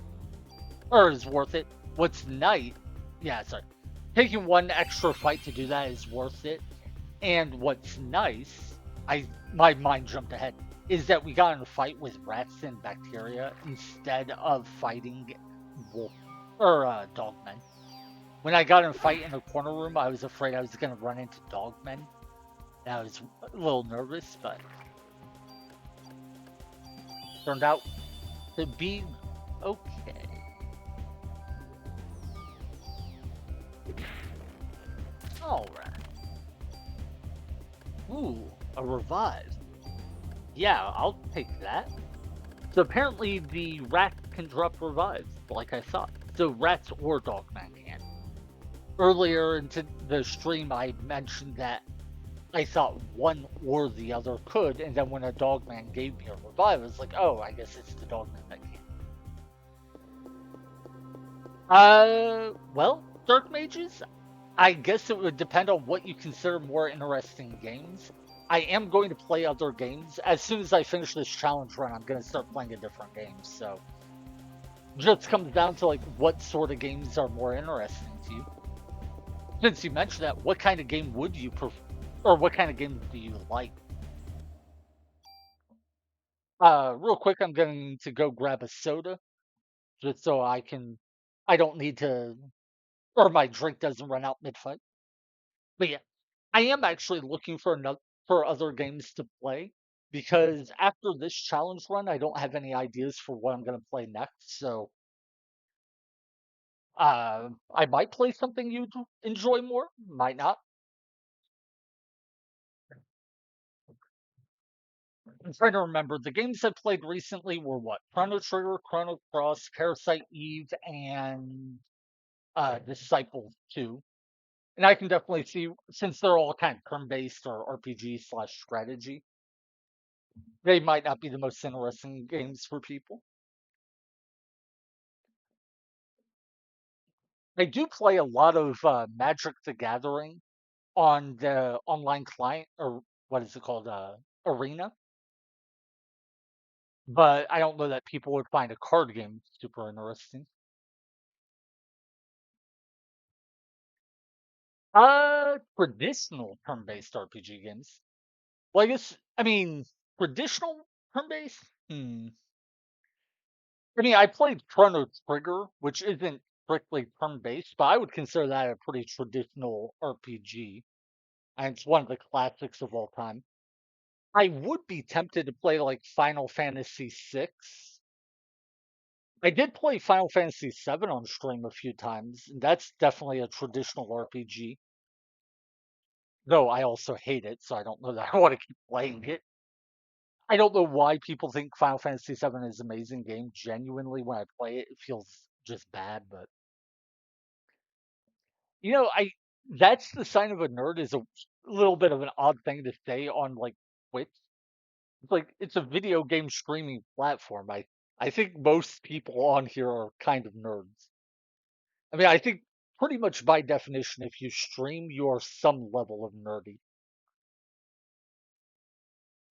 Or is worth it. What's nice, yeah, sorry. Taking one extra fight to do that is worth it. And what's nice, my mind jumped ahead, is that we got in a fight with rats and bacteria instead of fighting wolf or dogmen. When I got in a fight in a corner room, I was afraid I was gonna run into dogmen. And I was a little nervous, but turned out to be okay. Alright. Ooh, a revive. Yeah, I'll take that. So apparently the rat can drop revives, like I thought. So rats or dogman can. Earlier into the stream, I mentioned that I thought one or the other could, and then when a dogman gave me a revive, I was like, oh, I guess it's the dogman that can. Well, dark mages, I guess it would depend on what you consider more interesting games. I am going to play other games. As soon as I finish this challenge run, I'm going to start playing a different game. So, just comes down to like what sort of games are more interesting to you. Since you mentioned that, what kind of game would you prefer, or what kind of games do you like? Real quick, I'm going to go grab a soda just so I don't need to, or my drink doesn't run out mid-fight. But yeah, I am actually looking for other games to play because after this challenge run, I don't have any ideas for what I'm gonna play next. So I might play something you enjoy more, might not. I'm trying to remember. The games I played recently were what? Chrono Trigger, Chrono Cross, Parasite Eve, and Disciples 2. And I can definitely see, since they're all kind of turn-based or RPG slash strategy, they might not be the most interesting games for people. I do play a lot of Magic the Gathering on the online client, or what is it called, Arena. But I don't know that people would find a card game super interesting. Traditional turn-based RPG games. Well, I mean, traditional turn-based? Hmm. I mean, I played Chrono Trigger, which isn't strictly turn-based, but I would consider that a pretty traditional RPG, and it's one of the classics of all time. I would be tempted to play like Final Fantasy VI. I did play Final Fantasy VII on stream a few times, and that's definitely a traditional RPG. Though I also hate it, so I don't know that I want to keep playing it. I don't know why people think Final Fantasy VII is an amazing game. Genuinely, when I play it, it feels just bad. But I that's the sign of a nerd is a little bit of an odd thing to say on like Twitch. It's like it's a video game streaming platform. I think most people on here are kind of nerds. I mean, I think pretty much by definition, if you stream, you are some level of nerdy.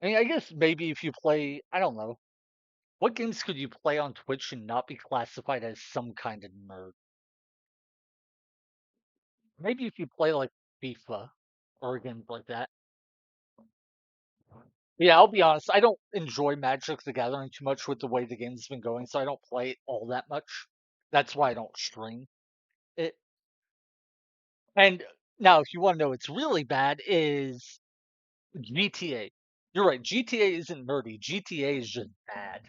I mean, I guess maybe if you play, I don't know, what games could you play on Twitch and not be classified as some kind of nerd? Maybe if you play like FIFA or games like that. Yeah, I'll be honest, I don't enjoy Magic the Gathering too much with the way the game's been going, so I don't play it all that much. That's why I don't stream it. And now, if you want to know what's really bad, is GTA. You're right, GTA isn't nerdy. GTA is just bad.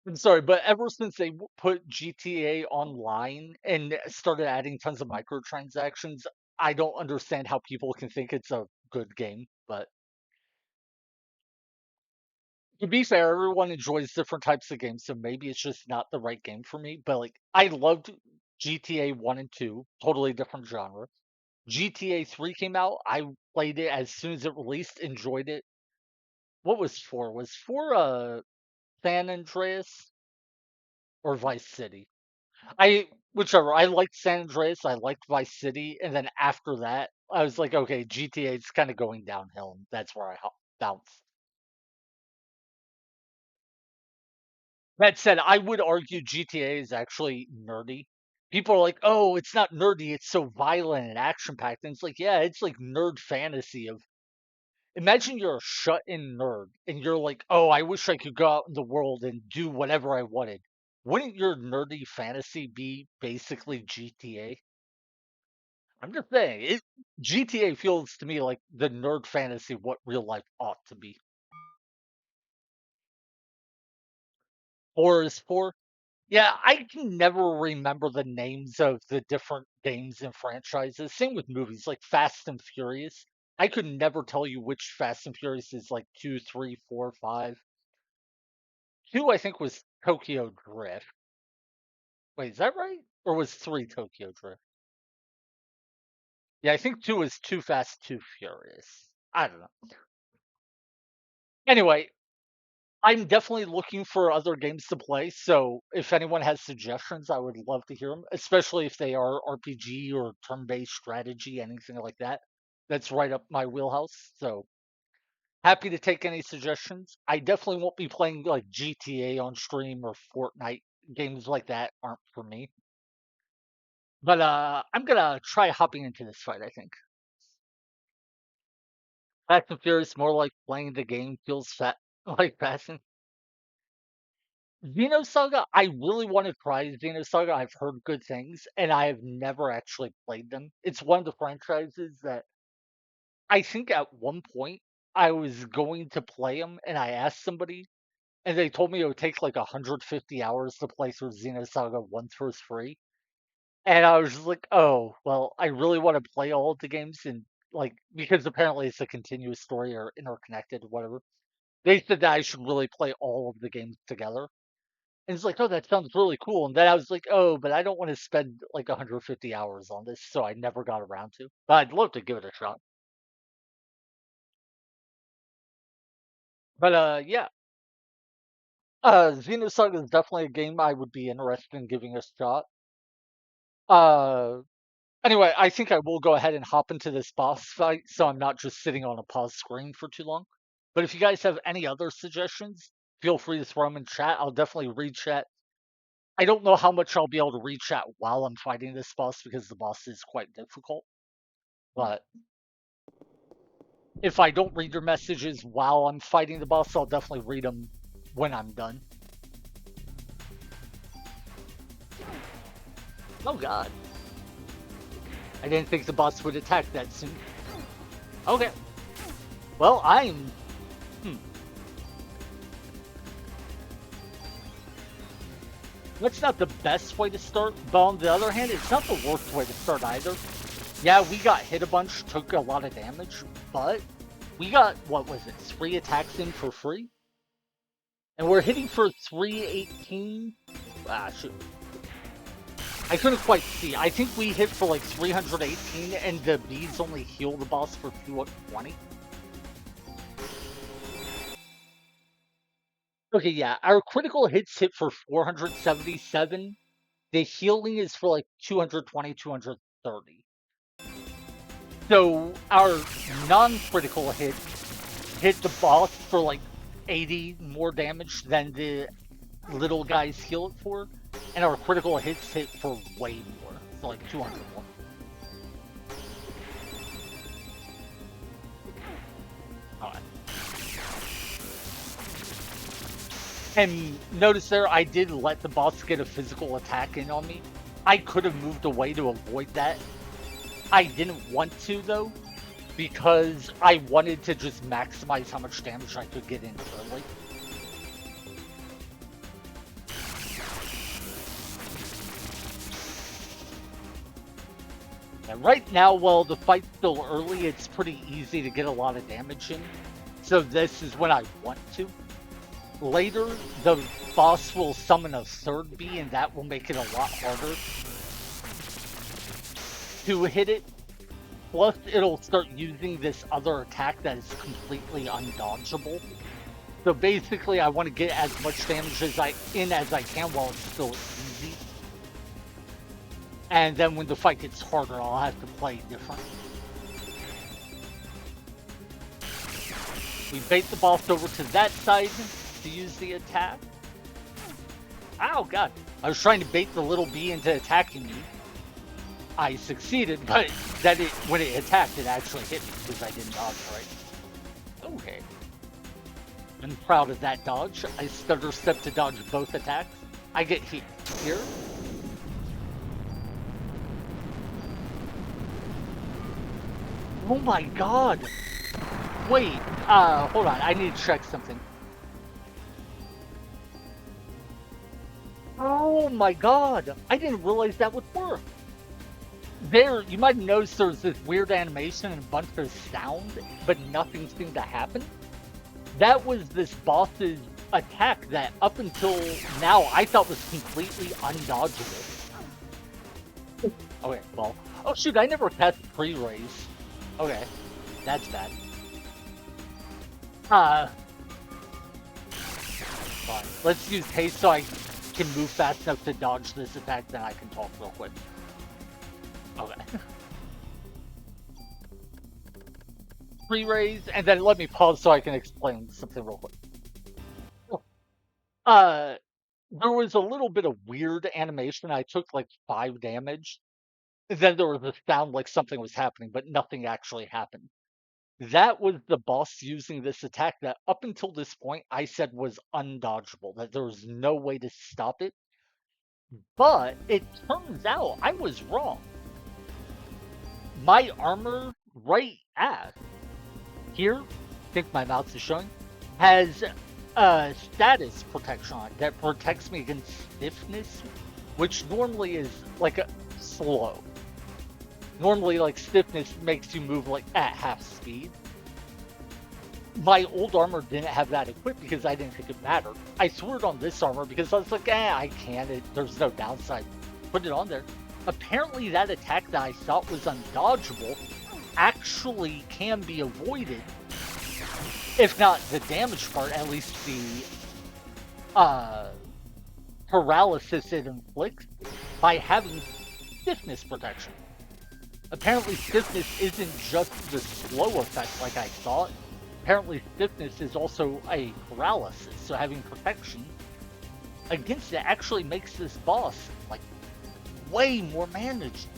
I'm sorry, but ever since they put GTA online and started adding tons of microtransactions, I don't understand how people can think it's a good game. But to be fair, everyone enjoys different types of games, so maybe it's just not the right game for me. But like, I loved GTA 1 and 2, totally different genre. GTA 3 came out, I played it as soon as it released, enjoyed it. What was 4? Was 4 San Andreas or Vice City? Whichever. I liked San Andreas, I liked Vice City, and then after that, I was like, okay, GTA is kind of going downhill, and that's where I bounced. That said, I would argue GTA is actually nerdy. People are like, oh, it's not nerdy, it's so violent and action packed. And it's like, yeah, it's like nerd fantasy of imagine you're a shut in nerd and you're like, oh, I wish I could go out in the world and do whatever I wanted. Wouldn't your nerdy fantasy be basically GTA? I'm just saying, GTA feels to me like the nerd fantasy of what real life ought to be. Four is four. Yeah, I can never remember the names of the different games and franchises. Same with movies, like Fast and Furious. I could never tell you which Fast and Furious is like two, three, four, five. Two, I think, was Tokyo Drift. Wait, is that right? Or was three Tokyo Drift? Yeah, I think two is Too Fast, Too Furious. I don't know. Anyway, I'm definitely looking for other games to play, so if anyone has suggestions, I would love to hear them, especially if they are RPG or turn-based strategy, anything like that. That's right up my wheelhouse. So happy to take any suggestions. I definitely won't be playing like GTA on stream or Fortnite. Games like that aren't for me. But I'm gonna try hopping into this fight, I think. Fast and Furious more like playing the game, feels fat like passing. Xenosaga, I really want to try Xenosaga. I've heard good things, and I have never actually played them. It's one of the franchises that I think at one point I was going to play them, and I asked somebody, and they told me it would take like 150 hours to play through Xenosaga once for free. And I was just like, oh, well, I really want to play all of the games, and like, because apparently it's a continuous story or interconnected, whatever. They said that I should really play all of the games together. And it's like, oh, that sounds really cool. And then I was like, oh, but I don't want to spend like 150 hours on this, so I never got around to. But I'd love to give it a shot. But yeah, Xenosaga is definitely a game I would be interested in giving a shot. Uh, anyway, I think I will go ahead and hop into this boss fight, so I'm not just sitting on a pause screen for too long. But if you guys have any other suggestions, feel free to throw them in chat. I'll definitely read chat. I don't know how much I'll be able to read chat while I'm fighting this boss because the boss is quite difficult. But if I don't read your messages while I'm fighting the boss, I'll definitely read them when I'm done. Oh god. I didn't think the boss would attack that soon. Okay. Well, I'm... That's not the best way to start, but on the other hand, it's not the worst way to start either. Yeah, we got hit a bunch, took a lot of damage, but we got, what was it, 3 attacks in for free? And we're hitting for 318? Ah, shoot. I couldn't quite see. I think we hit for like 318, and the beads only heal the boss for 220. Okay, yeah, our critical hits hit for 477. The healing is for like 220, 230. So our non-critical hit the boss for like 80 more damage than the little guys heal it for, and our critical hits hit for way more, so like 200 more. Alright. And notice there, I did let the boss get a physical attack in on me. I could have moved away to avoid that. I didn't want to, though, because I wanted to just maximize how much damage I could get in early. And right now, while the fight's still early, it's pretty easy to get a lot of damage in. So this is when I want to. Later, the boss will summon a third bee, and that will make it a lot harder to hit it. Plus, it'll start using this other attack that is completely undodgeable. So basically, I want to get as much damage as I can while it's still easy. And then when the fight gets harder, I'll have to play different. We bait the boss over to that side to use the attack. Ow, god. I was trying to bait the little bee into attacking me. I succeeded, but then when it attacked, it actually hit me because I didn't dodge right. Okay. I'm proud of that dodge. I stutter step to dodge both attacks. I get hit here. Oh my god! Wait, hold on, I need to check something. Oh my god! I didn't realize that would work! There, you might notice there's this weird animation and a bunch of sound, but nothing seemed to happen. That was this boss's attack that up until now I thought was completely undodgeable. Okay, well, oh shoot, I never cast pre-raise. Okay, that's bad. Fine. Let's use haste so I can move fast enough to dodge this attack, then I can talk real quick. Okay. Pre-raise, and then let me pause so I can explain something real quick. There was a little bit of weird animation. I took like 5 damage. Then there was a sound like something was happening, but nothing actually happened. That was the boss using this attack that up until this point I said was undodgeable, that there was no way to stop it. But it turns out I was wrong. My armor right here, I think my mouse is showing, has a status protection on it that protects me against stiffness, which normally is like a slow. Normally, like, stiffness makes you move like at half speed. my old armor didn't have that equipped because I didn't think it mattered. I swore it on this armor because I was like, I can. There's no downside. Put it on there. Apparently, that attack that I thought was undodgeable actually can be avoided. If not the damage part, at least the paralysis it inflicts by having stiffness protection. Apparently, stiffness isn't just the slow effect like I thought. Apparently, stiffness is also a paralysis, so having protection against it actually makes this boss, like, way more manageable.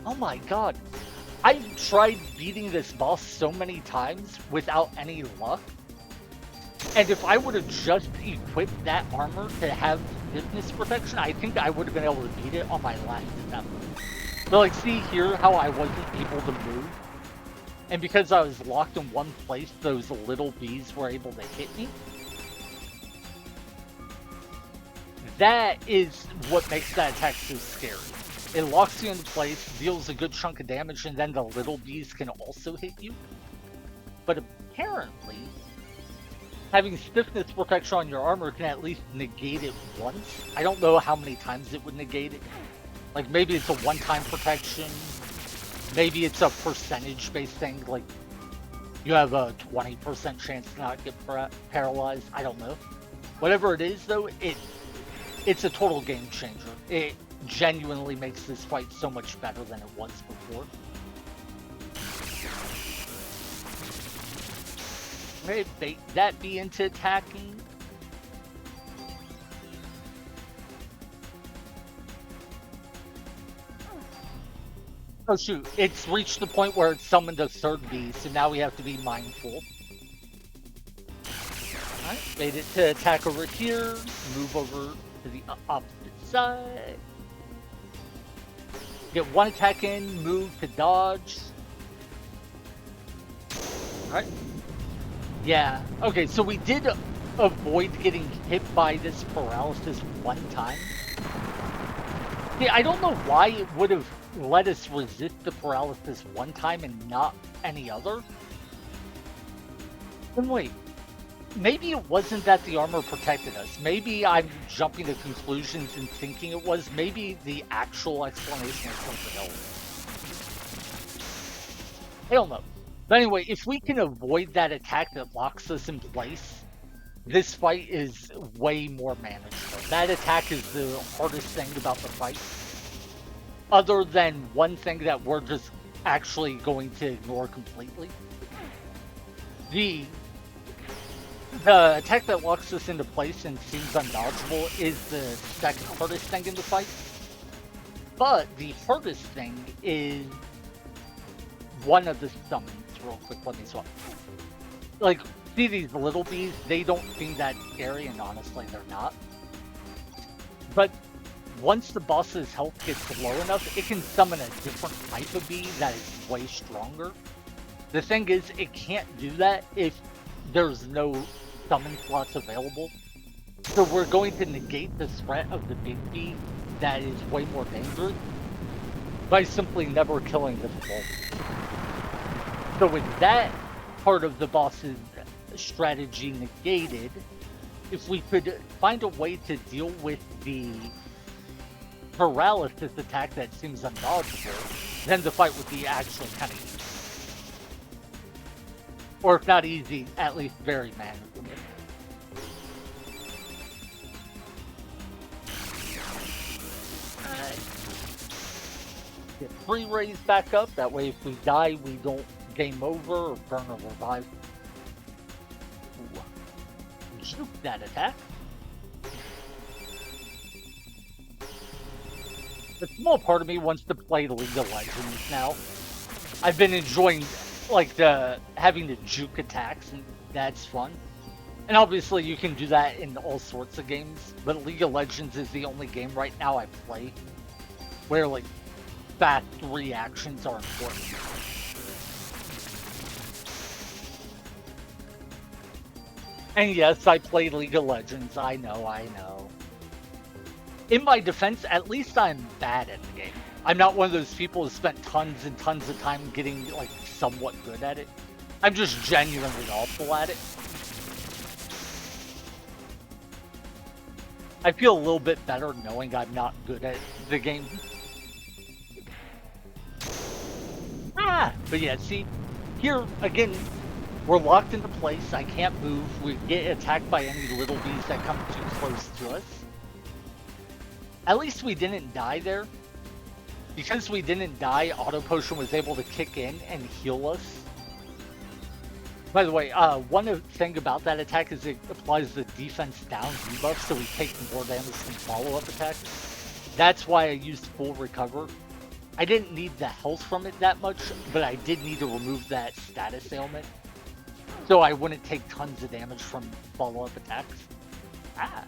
Oh my god. I've tried beating this boss so many times without any luck, and if I would have just equipped that armor to have stiffness protection, I think I would have been able to beat it on my last attempt. But like, see here how I wasn't able to move? And because I was locked in one place, those little bees were able to hit me? That is what makes that attack so scary. It locks you into place, deals a good chunk of damage, and then the little bees can also hit you. But apparently, having stiffness protection on your armor can at least negate it once. I don't know how many times it would negate it. Like, maybe it's a one-time protection. Maybe it's a percentage-based thing, like you have a 20% chance to not get paralyzed. I don't know. Whatever it is, though, it's a total game changer. It genuinely makes this fight so much better than it was before. May bait that be into attacking. Oh shoot, it's reached the point where it's summoned a third bee, so now we have to be mindful. Alright, bait it to attack over here, move over to the opposite side. Get one attack in, move to dodge. Alright. Yeah, okay, so we did avoid getting hit by this paralysis one time. Yeah, I don't know why it would have let us resist the paralysis one time and not any other. And wait, maybe it wasn't that the armor protected us. Maybe I'm jumping to conclusions and thinking it was. Maybe the actual explanation is something else. I don't know. But anyway, if we can avoid that attack that locks us in place, this fight is way more manageable. That attack is the hardest thing about the fight. Other than one thing that we're just actually going to ignore completely. The attack that locks us into place and seems undodgeable is the second hardest thing in the fight. But the hardest thing is one of the summons. Real quick, let me swap. Like, see these little bees? They don't seem that scary, and honestly, they're not. But once the boss's health gets low enough, it can summon a different type of bee that is way stronger. The thing is, it can't do that if there's no summon slots available. So we're going to negate the threat of the big bee that is way more dangerous by simply never killing this boss. So with that part of the boss's strategy negated, if we could find a way to deal with the paralysis attack that seems undodgeable, then the fight would be actually kind of easy. Or if not easy, at least very manageable. Get free raise back up, that way if we die we don't game over or burn or revive. Ooh. Juke that attack. A small part of me wants to play League of Legends now. I've been enjoying like having the juke attacks, and that's fun. And obviously you can do that in all sorts of games, but League of Legends is the only game right now I play where like fast reactions are important. And yes, I play League of Legends, I know. In my defense, at least I'm bad at the game. I'm not one of those people who spent tons and tons of time getting like somewhat good at it. I'm just genuinely awful at it. I feel a little bit better knowing I'm not good at the game. But yeah, see, here, again, we're locked into place. I can't move. We get attacked by any little bees that come too close to us. At least we didn't die there. Because we didn't die, Auto Potion was able to kick in and heal us. By the way, one thing about that attack is it applies the defense down debuff, so we take more damage from follow-up attacks. That's why I used full recover. I didn't need the health from it that much, but I did need to remove that status ailment, so I wouldn't take tons of damage from follow-up attacks. I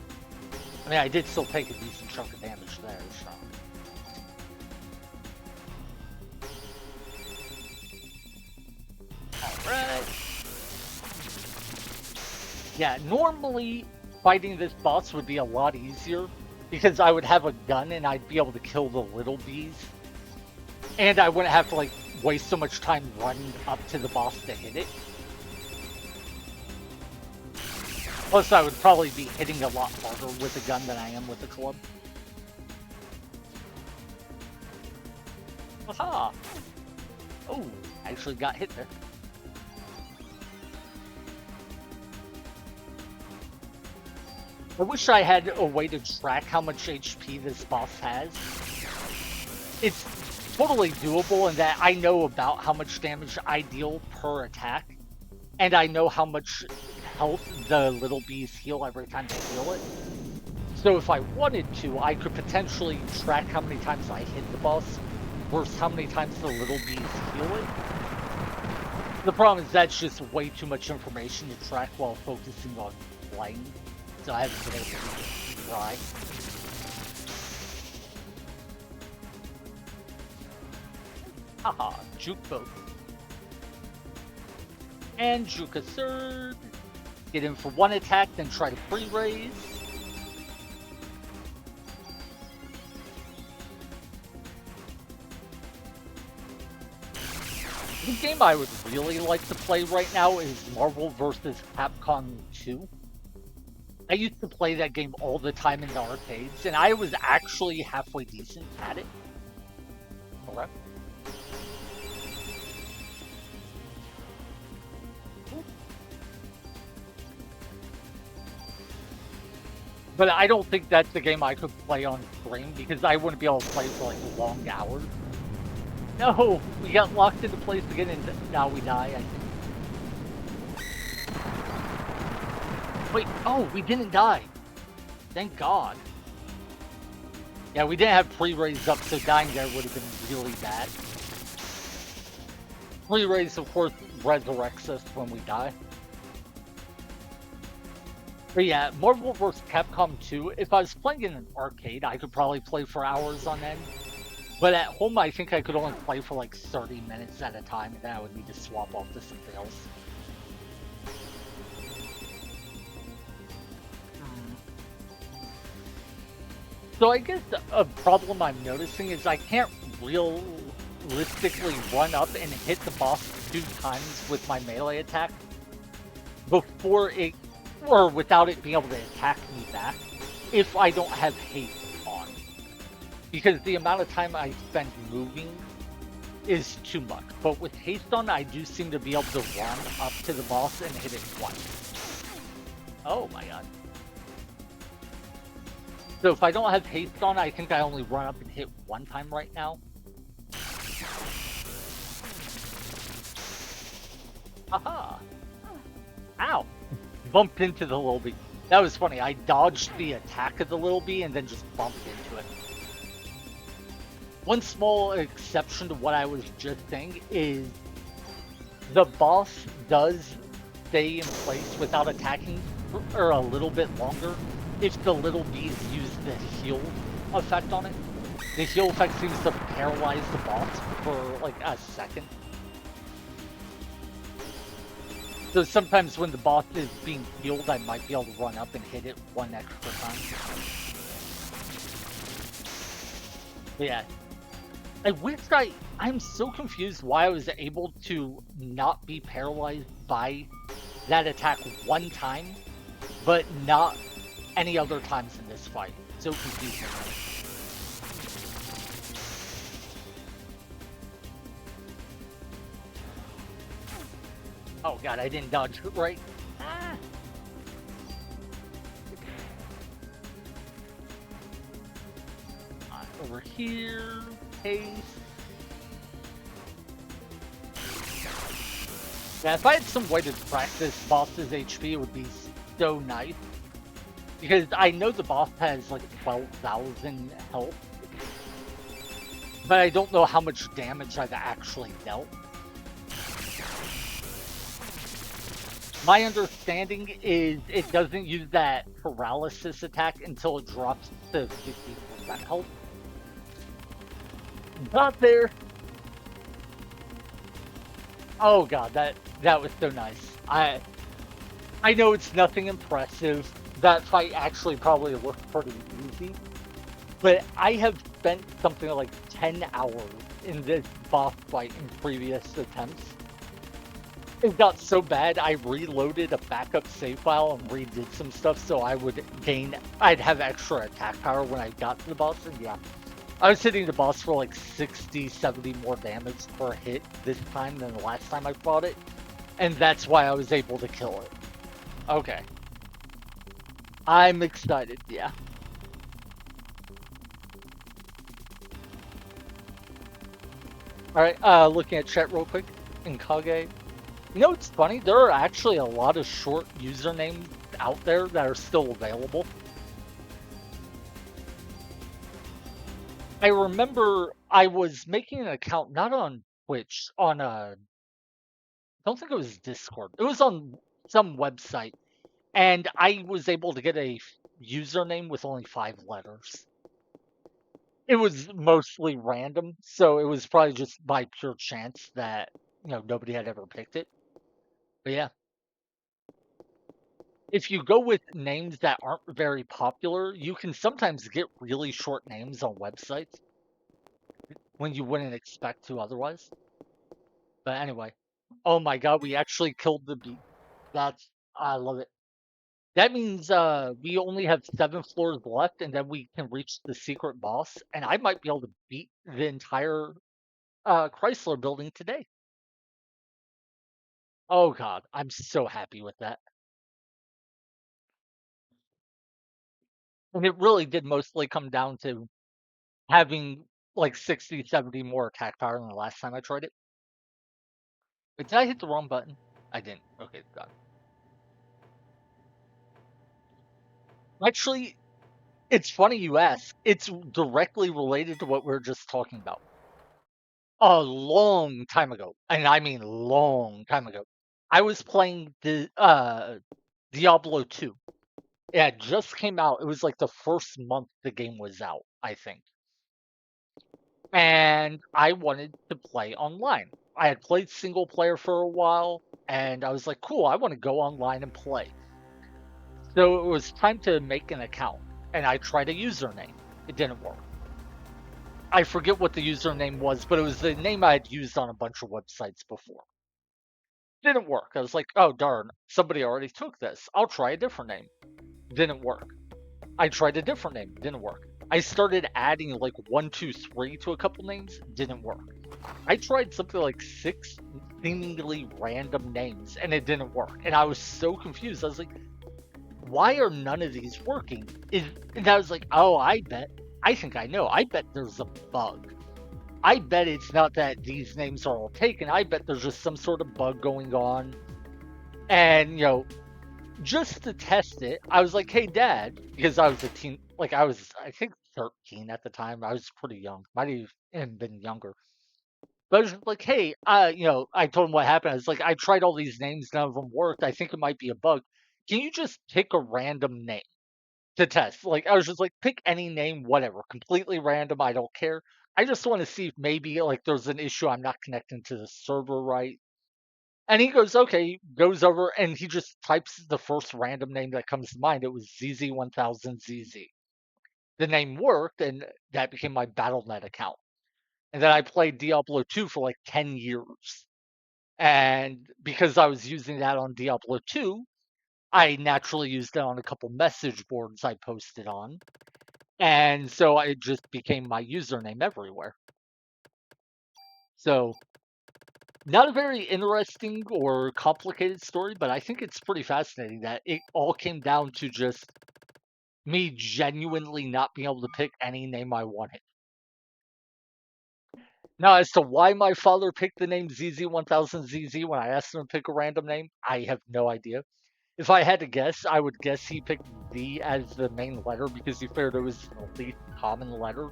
mean, I did still take a decent chunk of damage there, so. Alright. Yeah, normally fighting this boss would be a lot easier because I would have a gun and I'd be able to kill the little bees. And I wouldn't have to like waste so much time running up to the boss to hit it. Plus I would probably be hitting a lot harder with a gun than I am with a club. Aha! Oh, I actually got hit there. I wish I had a way to track how much HP this boss has. It's totally doable in that I know about how much damage I deal per attack, and I know how much health the little bees heal every time they heal it. So if I wanted to, I could potentially track how many times I hit the boss versus how many times the little bees heal it. The problem is that's just way too much information to track while focusing on playing. So I haven't been able to try. Haha, juke both. And juke a third. Get in for one attack, then try to free raise. The game I would really like to play right now is Marvel vs. Capcom 2. I used to play that game all the time in the arcades, and I was actually halfway decent at it. Okay. But I don't think that's the game I could play on stream, because I wouldn't be able to play for like long hours. No! We got locked into place again, and now we die, I think. Wait, oh, we didn't die. Thank God. Yeah, we didn't have pre-raise up, so dying there would have been really bad. Pre-raise, of course, resurrects us when we die. But yeah, Marvel vs. Capcom 2, if I was playing in an arcade, I could probably play for hours on end. But at home, I think I could only play for like 30 minutes at a time, and then I would need to swap off to something else. So I guess a problem I'm noticing is I can't realistically run up and hit the boss 2 times with my melee attack before it, or without it being able to attack me back if I don't have haste on. Because the amount of time I spend moving is too much. But with haste on, I do seem to be able to run up to the boss and hit it once. Oh my god. So if I don't have haste on, I think I only run up and hit 1 time right now. Haha! Ow! Bumped into the little bee. That was funny. I dodged the attack of the little bee and then just bumped into it. One small exception to what I was just saying is the boss does stay in place without attacking for a little bit longer if the little bees use the heal effect on it. The heal effect seems to paralyze the boss for like a second. So sometimes when the boss is being healed, I might be able to run up and hit it 1 extra time. But yeah. I'm so confused why I was able to not be paralyzed by that attack one time, but not any other times in this fight. So confusing. Oh god, I didn't dodge right. Ah. Over here, paste. Yeah, if I had some way to track this boss's HP, it would be so nice. Because I know the boss has like 12,000 health, but I don't know how much damage I've actually dealt. My understanding is it doesn't use that paralysis attack until it drops to 50% health. Got there. Oh god, that was so nice. I know it's nothing impressive. That fight actually probably looked pretty easy, but I have spent something like 10 hours in this boss fight in previous attempts. It got so bad, I reloaded a backup save file and redid some stuff so I'd have extra attack power when I got to the boss, and yeah. I was hitting the boss for like 60, 70 more damage per hit this time than the last time I fought it, and that's why I was able to kill it. Okay. I'm excited, yeah. Alright, looking at chat real quick. In Kage. You know what's funny? There are actually a lot of short usernames out there that are still available. I remember I was making an account not on Twitch, on I don't think it was Discord. It was on some website, and I was able to get a username with only 5 letters. It was mostly random, so it was probably just by pure chance that nobody had ever picked it. But yeah, if you go with names that aren't very popular, you can sometimes get really short names on websites when you wouldn't expect to otherwise. But anyway, oh my god, we actually killed the beat. I love it. That means we only have 7 floors left, and then we can reach the secret boss, and I might be able to beat the entire Chrysler building today. Oh god, I'm so happy with that. And it really did mostly come down to having like 60, 70 more attack power than the last time I tried it. But did I hit the wrong button? I didn't. Okay, god. Actually, it's funny you ask. It's directly related to what we were just talking about. A long time ago, and I mean long time ago, I was playing the Diablo 2. It had just came out. It was like the first month the game was out, I think. And I wanted to play online. I had played single player for a while, and I was like, cool, I want to go online and play. So it was time to make an account, and I tried a username. It didn't work. I forget what the username was, but it was the name I had used on a bunch of websites before. Didn't work. I was like, oh darn, somebody already took this. I'll try a different name. Didn't work. I tried a different name. Didn't work. I started adding like 1, 2, 3 to a couple names. Didn't work. I tried something like 6 seemingly random names, and it didn't work. And I was so confused. I was like, why are none of these working? And I was like, oh, I think I know. I bet there's a bug. I bet it's not that these names are all taken. I bet there's just some sort of bug going on. And, just to test it, I was like, hey, Dad, because I was a teen, like I think 13 at the time. I was pretty young. Might have even been younger. But I was like, hey, I told him what happened. I was like, I tried all these names, none of them worked. I think it might be a bug. Can you just pick a random name to test? Like, I was just like, pick any name, whatever, completely random. I don't care. I just want to see if maybe like there's an issue I'm not connecting to the server right. And he goes, okay, goes over and he just types the first random name that comes to mind. It was ZZ1000ZZ. The name worked, and that became my BattleNet account. And then I played Diablo 2 for like 10 years. And because I was using that on Diablo 2, I naturally used it on a couple message boards I posted on. And so it just became my username everywhere. So, not a very interesting or complicated story, but I think it's pretty fascinating that it all came down to just me genuinely not being able to pick any name I wanted. Now, as to why my father picked the name ZZ1000ZZ when I asked him to pick a random name, I have no idea. If I had to guess, I would guess he picked Z as the main letter because he figured it was the least common letter.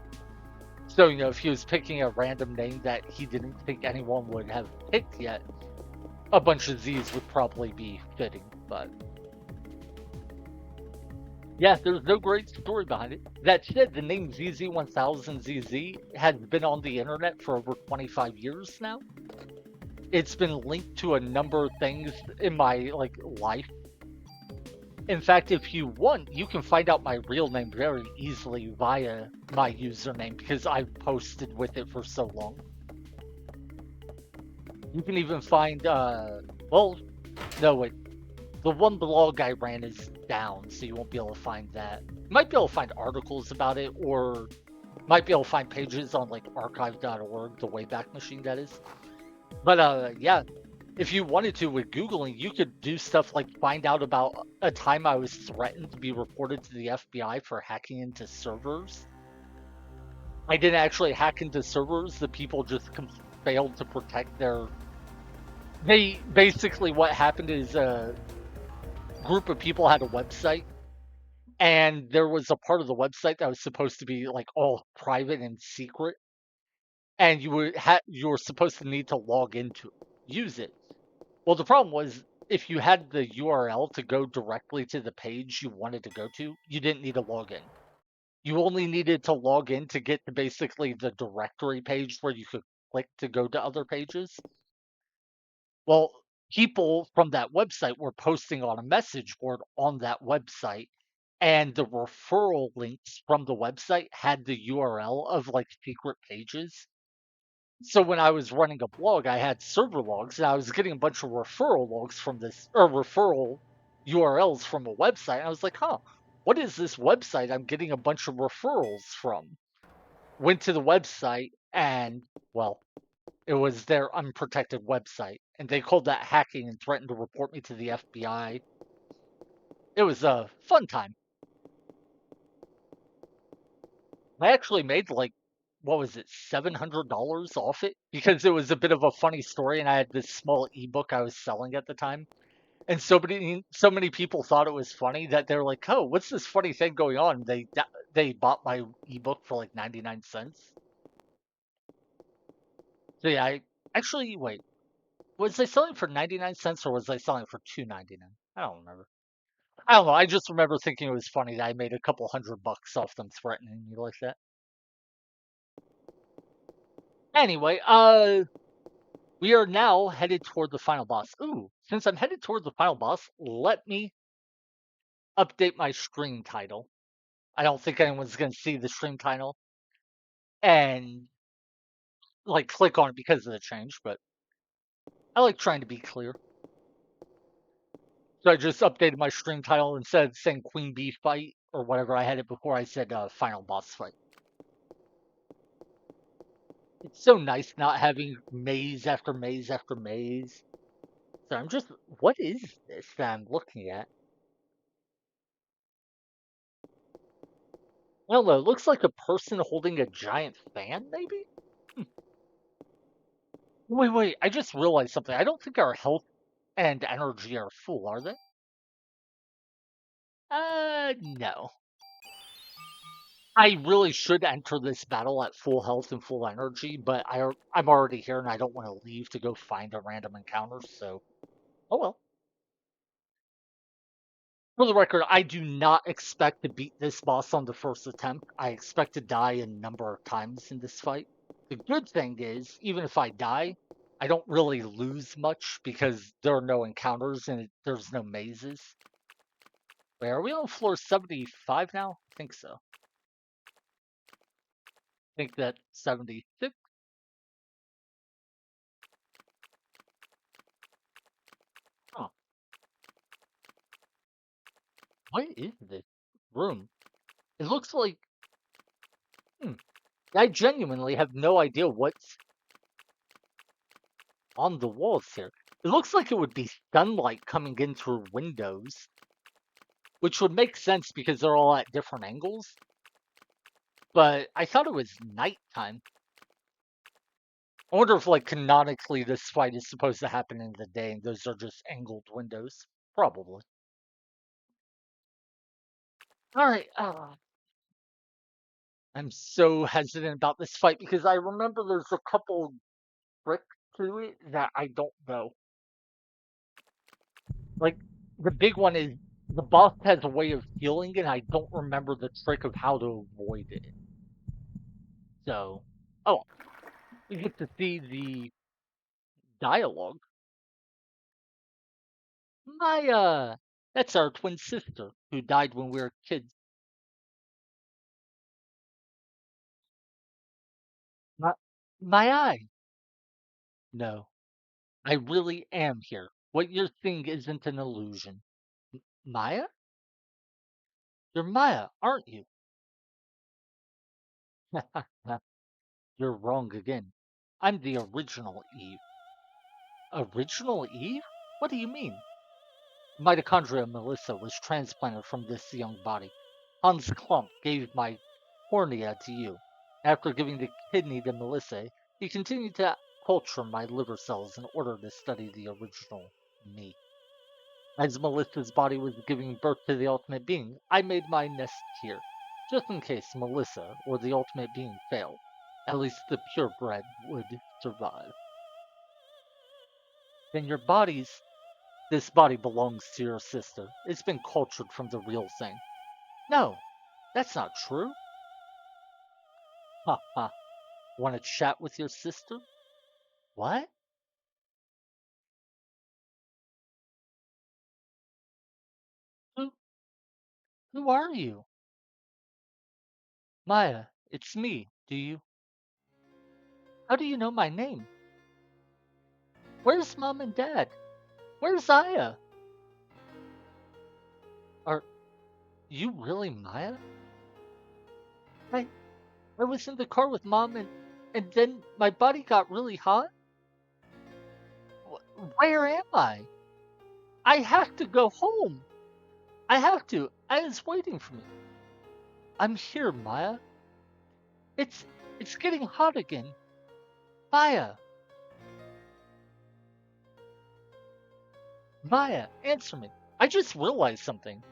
So, if he was picking a random name that he didn't think anyone would have picked yet, a bunch of Z's would probably be fitting. But yeah, there's no great story behind it. That said, the name ZZ1000ZZ has been on the internet for over 25 years now. It's been linked to a number of things in my life. In fact, if you want, you can find out my real name very easily via my username because I've posted with it for so long. You can even find, well, no, wait. The one blog I ran is down, so you won't be able to find that. You might be able to find articles about it, or might be able to find pages on archive.org, the Wayback Machine, that is. But yeah, if you wanted to with Googling, you could do stuff like find out about a time I was threatened to be reported to the FBI for hacking into servers. I didn't actually hack into servers. The people just failed to protect their. They basically what happened is a group of people had a website, and there was a part of the website that was supposed to be all private and secret, and you were supposed to need to log into it, use it. Well, the problem was if you had the URL to go directly to the page you wanted to go to, you didn't need to log in. You only needed to log in to get to basically the directory page where you could click to go to other pages. Well, people from that website were posting on a message board on that website, and the referral links from the website had the URL of secret pages. So when I was running a blog, I had server logs, and I was getting a bunch of referral logs from this, or referral URLs from a website. And I was like, huh, what is this website I'm getting a bunch of referrals from? Went to the website, and, well, it was their unprotected website. And they called that hacking and threatened to report me to the FBI. It was a fun time. I actually made what was it, $700 off it because it was a bit of a funny story, and I had this small ebook I was selling at the time, and so many people thought it was funny that they're like, "Oh, what's this funny thing going on?" They bought my ebook for 99 cents. So yeah, I actually wait, was I selling for 99 cents or was I selling for 2.99? I don't remember. I don't know. I just remember thinking it was funny that I made a couple $100 off them threatening me like that. Anyway, we are now headed toward the final boss. Ooh, since I'm headed toward the final boss, let me update my stream title. I don't think anyone's going to see the stream title and click on it because of the change, but I like trying to be clear. So I just updated my stream title instead of saying Queen Bee fight or whatever I had it before. I said final boss fight. It's so nice not having maze after maze after maze. So I'm just, what is this that I'm looking at? I don't know. It looks like a person holding a giant fan, maybe? Hmm. Wait. I just realized something. I don't think our health and energy are full, are they? No. I really should enter this battle at full health and full energy, but I'm already here and I don't want to leave to go find a random encounter, so oh well. For the record, I do not expect to beat this boss on the first attempt. I expect to die a number of times in this fight. The good thing is, even if I die, I don't really lose much because there are no encounters and there's no mazes. Wait, are we on floor 75 now? I think so. I think that 76. What is this room? It looks like. Hmm, I genuinely have no idea what's on the walls here. It looks like it would be sunlight coming in through windows, which would make sense because they're all at different angles. But I thought it was nighttime. I wonder if, like, canonically, this fight is supposed to happen in the day, and those are just angled windows. Probably. All right. I'm so hesitant about this fight because I remember there's a couple tricks to it that I don't know. Like, the big one is the boss has a way of healing, and I don't remember the trick of how to avoid it. So, oh, we get to see the dialogue. That's our twin sister who died when we were kids. My, my eye. No, I really am here. What you're seeing isn't an illusion. Maya? You're Maya, aren't you? You're wrong again. I'm the original Eve. Original Eve? What do you mean? Mitochondria Melissa was transplanted from this young body. Hans Klump gave my cornea to you. After giving the kidney to Melissa, he continued to culture my liver cells in order to study the original me. As Melissa's body was giving birth to the ultimate being, I made my nest here, just in case Melissa or the ultimate being failed. At least the purebred would survive. Then this body belongs to your sister. It's been cultured from the real thing. No, that's not true. Ha ha. Want to chat with your sister? What? Who, who are you? Maya, it's me. How do you know my name? Where's mom and dad? Where's Aya? Are you really Maya? I, I was in the car with mom and then my body got really hot. Where am I? I have to go home. I have to. Aya's waiting for me. I'm here, Maya. It's it's getting hot again. Maya, Maya, answer me. I just realized something.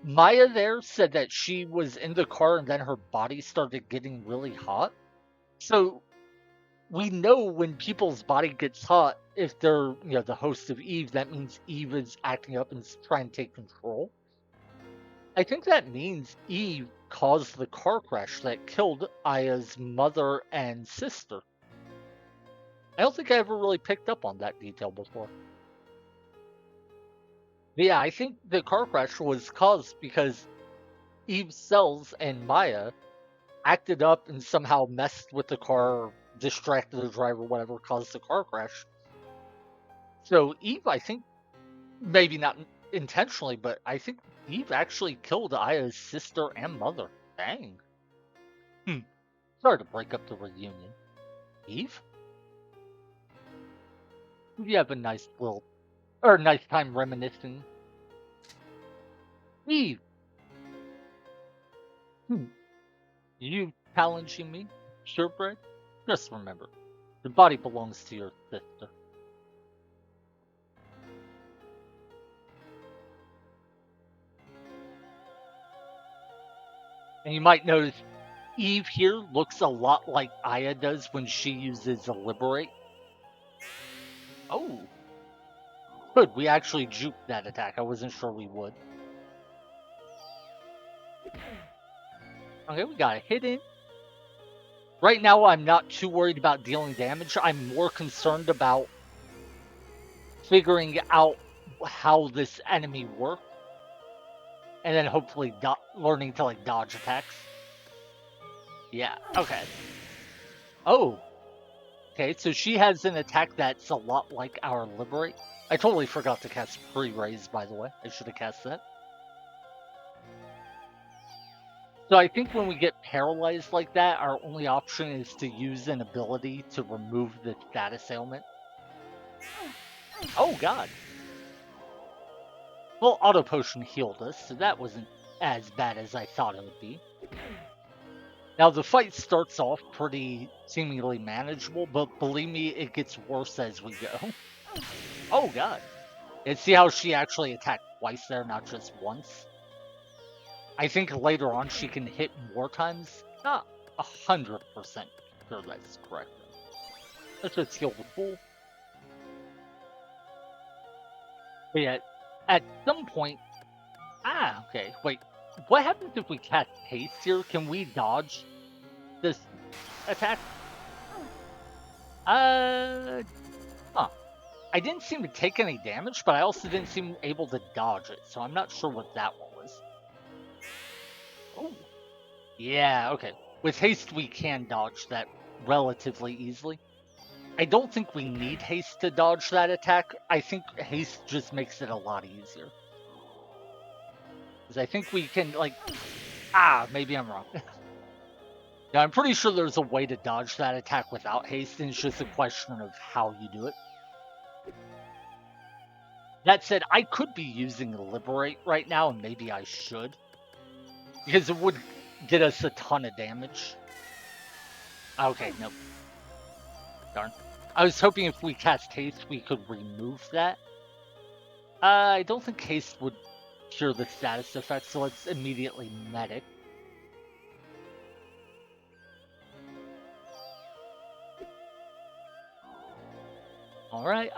Maya there said that she was in the car and then her body started getting really hot. So we know when people's body gets hot, if they're, the host of Eve, that means Eve is acting up and trying to take control. I think that means Eve caused the car crash that killed Aya's mother and sister. I don't think I ever really picked up on that detail before. But yeah, I think the car crash was caused because Eve's cells and Maya acted up and somehow messed with the car, distracted the driver, whatever, caused the car crash. So Eve, I think, maybe not intentionally, but I think Eve actually killed Aya's sister and mother. Dang. Hmm. Sorry to break up the reunion. Eve? You have a nice time reminiscing. Eve! Hmm. You challenging me? Purebred? Just remember, the body belongs to your sister. And you might notice Eve here looks a lot like Aya does when she uses a liberate. Oh, good. We actually juked that attack. I wasn't sure we would. Okay, we got a hit in. Right now, I'm not too worried about dealing damage. I'm more concerned about figuring out how this enemy works, and then hopefully learning to like dodge attacks. Yeah. Okay. Oh. Okay. So she has an attack that's a lot like our liberate. I totally forgot to cast pre-raise, by the way. I should have cast that. So I think when we get paralyzed like that, our only option is to use an ability to remove the status ailment. Oh god. Well, Auto Potion healed us, so that wasn't as bad as I thought it would be. Now the fight starts off pretty seemingly manageable, but believe me, it gets worse as we go. Oh god. And see how she actually attacked twice there, not just once? I think later on she can hit more times. Not 100% sure that's correct. Let's just heal the fool. But yeah, at some point... Ah, okay. Wait, what happens if we cast haste here? Can we dodge this attack? Uh, huh. I didn't seem to take any damage, but I also didn't seem able to dodge it, so I'm not sure what that one was. Oh, yeah, okay. With haste, we can dodge that relatively easily. I don't think we need haste to dodge that attack. I think haste just makes it a lot easier. Because I think we can, like... Ah, maybe I'm wrong. Yeah, I'm pretty sure there's a way to dodge that attack without haste, and it's just a question of how you do it. That said, I could be using Liberate right now, and maybe I should. Because it would get us a ton of damage. Okay, nope. Darn. I was hoping if we cast haste, we could remove that. I don't think haste would cure the status effect, so let's immediately medic. Alright,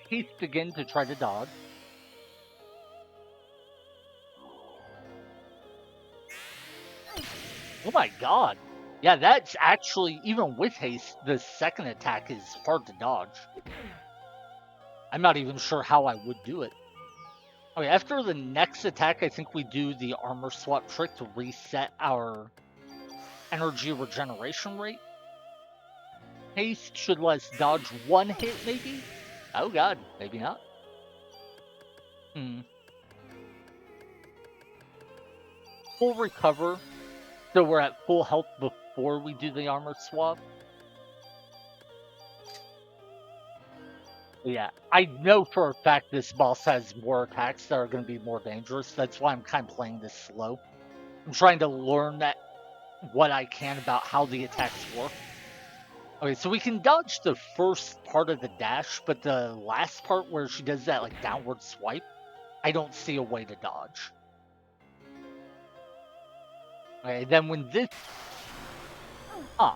haste again to try to dodge. Oh my god. Yeah, that's actually, even with haste, the second attack is hard to dodge. I'm not even sure how I would do it. Okay, after the next attack, I think we do the armor swap trick to reset our energy regeneration rate. Haste should let us dodge one hit, maybe? Oh god, maybe not. Full recover, so we're at full health before we do the armor swap. Yeah, I know for a fact this boss has more attacks that are going to be more dangerous. That's why I'm kind of playing this slow. I'm trying to learn what I can about how the attacks work. Okay, so we can dodge the first part of the dash, but the last part where she does that like downward swipe, I don't see a way to dodge. Okay, then when this... I'm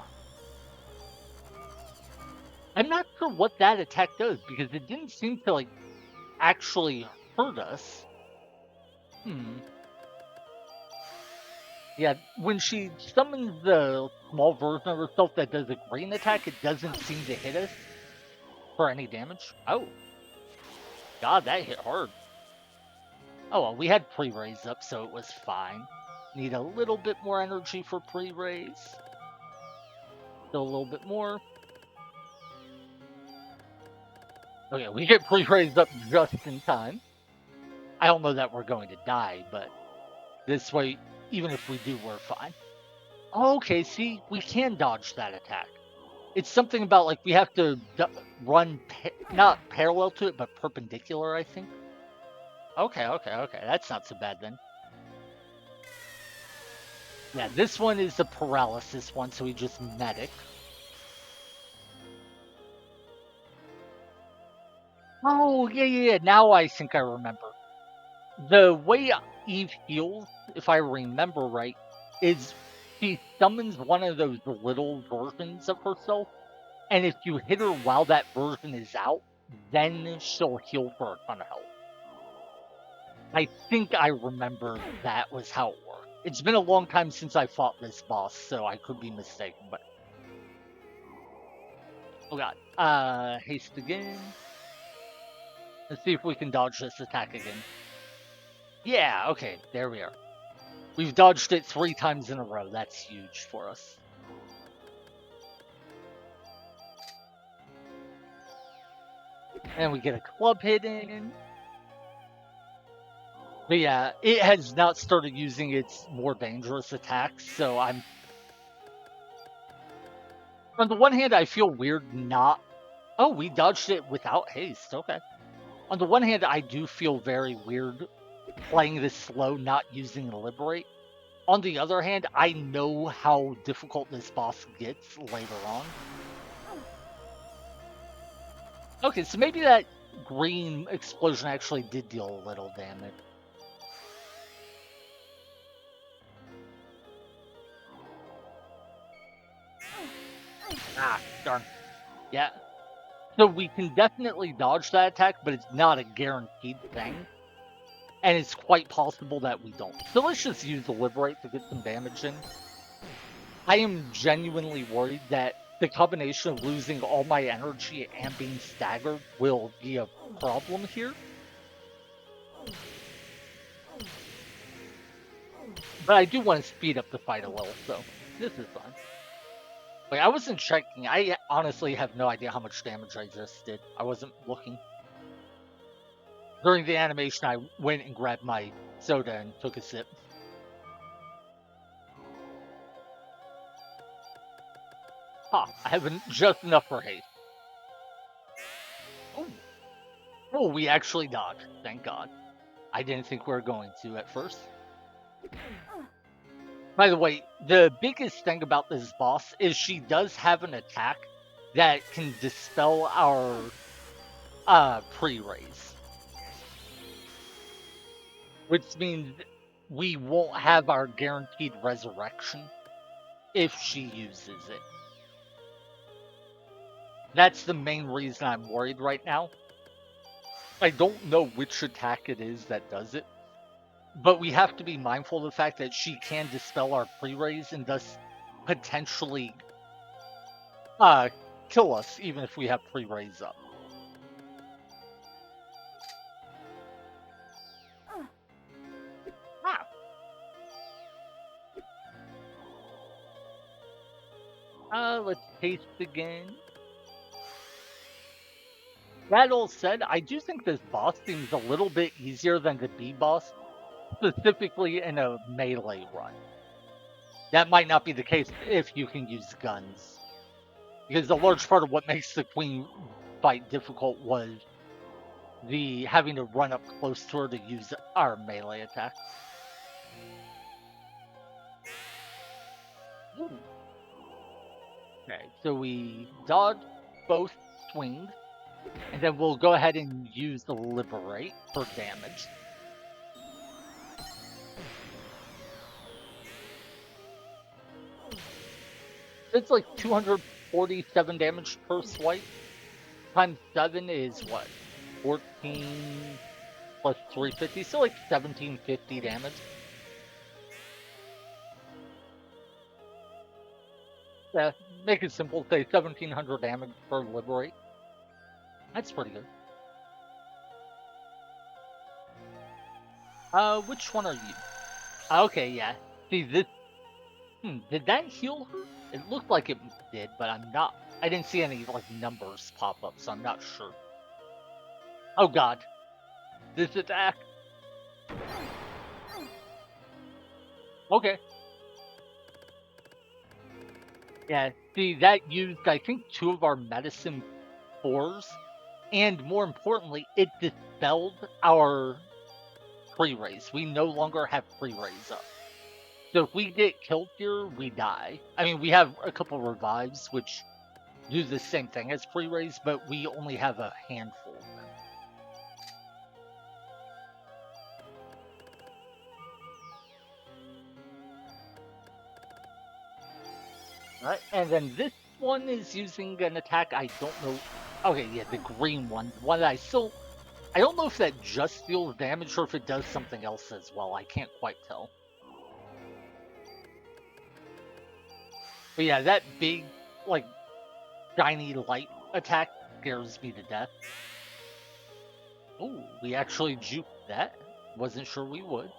not sure what that attack does, because it didn't seem to, like, actually hurt us. Yeah, when she summons the small version of herself that does a green attack, it doesn't seem to hit us for any damage. Oh. God, that hit hard. Oh, well, we had pre-raise up, so it was fine. Need a little bit more energy for pre-raise. Still a little bit more. Okay, we get pre-raised up just in time. I don't know that we're going to die, but this way, even if we do, we're fine. Okay, see, we can dodge that attack. It's something about, like, we have to run, not parallel to it, but perpendicular, I think. Okay, that's not so bad then. Yeah, this one is the paralysis one, so we just medic. Oh, yeah, now I think I remember. The way Eve heals, if I remember right, is she summons one of those little versions of herself, and if you hit her while that version is out, then she'll heal for a ton of health. I think I remember that was how it worked. It's been a long time since I fought this boss, so I could be mistaken, but... Oh god. Haste again. Let's see if we can dodge this attack again. Yeah, okay, there we are. We've dodged it 3 times in a row. That's huge for us. And we get a club hit in. But yeah, it has not started using its more dangerous attacks, so I'm... On the one hand, I feel weird not... Oh, we dodged it without haste, okay. On the one hand, I do feel very weird playing this slow, not using Liberate. On the other hand, I know how difficult this boss gets later on. Okay, so maybe that green explosion actually did deal a little damage. Ah, darn. Yeah. So we can definitely dodge that attack, but it's not a guaranteed thing. And it's quite possible that we don't. So let's just use the Liberate to get some damage in. I am genuinely worried that the combination of losing all my energy and being staggered will be a problem here. But I do want to speed up the fight a little, so this is fine. Wait, I wasn't checking. I honestly have no idea how much damage I just did. I wasn't looking. During the animation, I went and grabbed my soda and took a sip. Ha, I have just enough for haste. Oh. Oh, we actually dodged. Thank God. I didn't think we were going to at first. By the way, the biggest thing about this boss is she does have an attack that can dispel our pre-raise. Which means we won't have our guaranteed resurrection if she uses it. That's the main reason I'm worried right now. I don't know which attack it is that does it, but we have to be mindful of the fact that she can dispel our pre-raise and thus potentially kill us even if we have pre-raise up. Let's taste again. That all said, I do think this boss seems a little bit easier than the B boss, specifically in a melee run. That might not be the case if you can use guns, because a large part of what makes the queen fight difficult was the having to run up close to her to use our melee attack. Ooh. Okay, so we dodge both swings, and then we'll go ahead and use the Liberate for damage. It's like 247 damage per swipe. Times 7 is what? 14 plus 350, so like 1750 damage. Yeah, make it simple, say 1700 damage per Liberate. That's pretty good. Which one are you? Okay, yeah. See, this... did that heal her? It looked like it did, but I'm not... I didn't see any, like, numbers pop up, so I'm not sure. Oh god. This attack. Okay. Yeah, see, that used, I think, 2 of our medicine 4s, and more importantly, it dispelled our pre-raise. We no longer have pre-raise up. So if we get killed here, we die. I mean, we have a couple revives, which do the same thing as pre-raise, but we only have a handful of them. Alright, and then this one is using an attack I don't know. Okay, yeah, the green one. One that I don't know if that just deals damage or if it does something else as well. I can't quite tell. But yeah, that big, like, shiny light attack scares me to death. Oh, we actually juked that. Wasn't sure we would.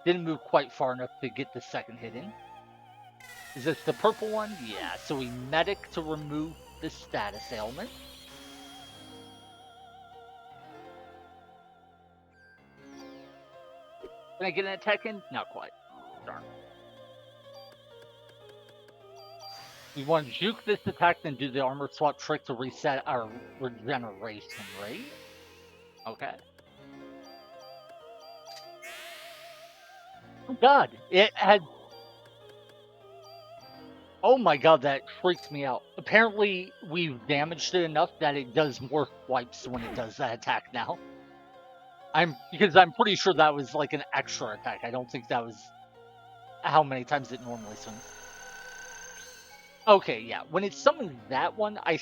Didn't move quite far enough to get the second hit in. Is this the purple one? Yeah, so we medic to remove the status ailment. Can I get an attack in? Not quite. Darn. We want to juke this attack, then do the armor swap trick to reset our regeneration rate. Okay. Oh god, it had... Oh my god, that freaked me out. Apparently, we've damaged it enough that it does more swipes when it does that attack now. Because I'm pretty sure that was like an extra attack. I don't think that was how many times it normally swings. Okay, yeah. When it summons that one, I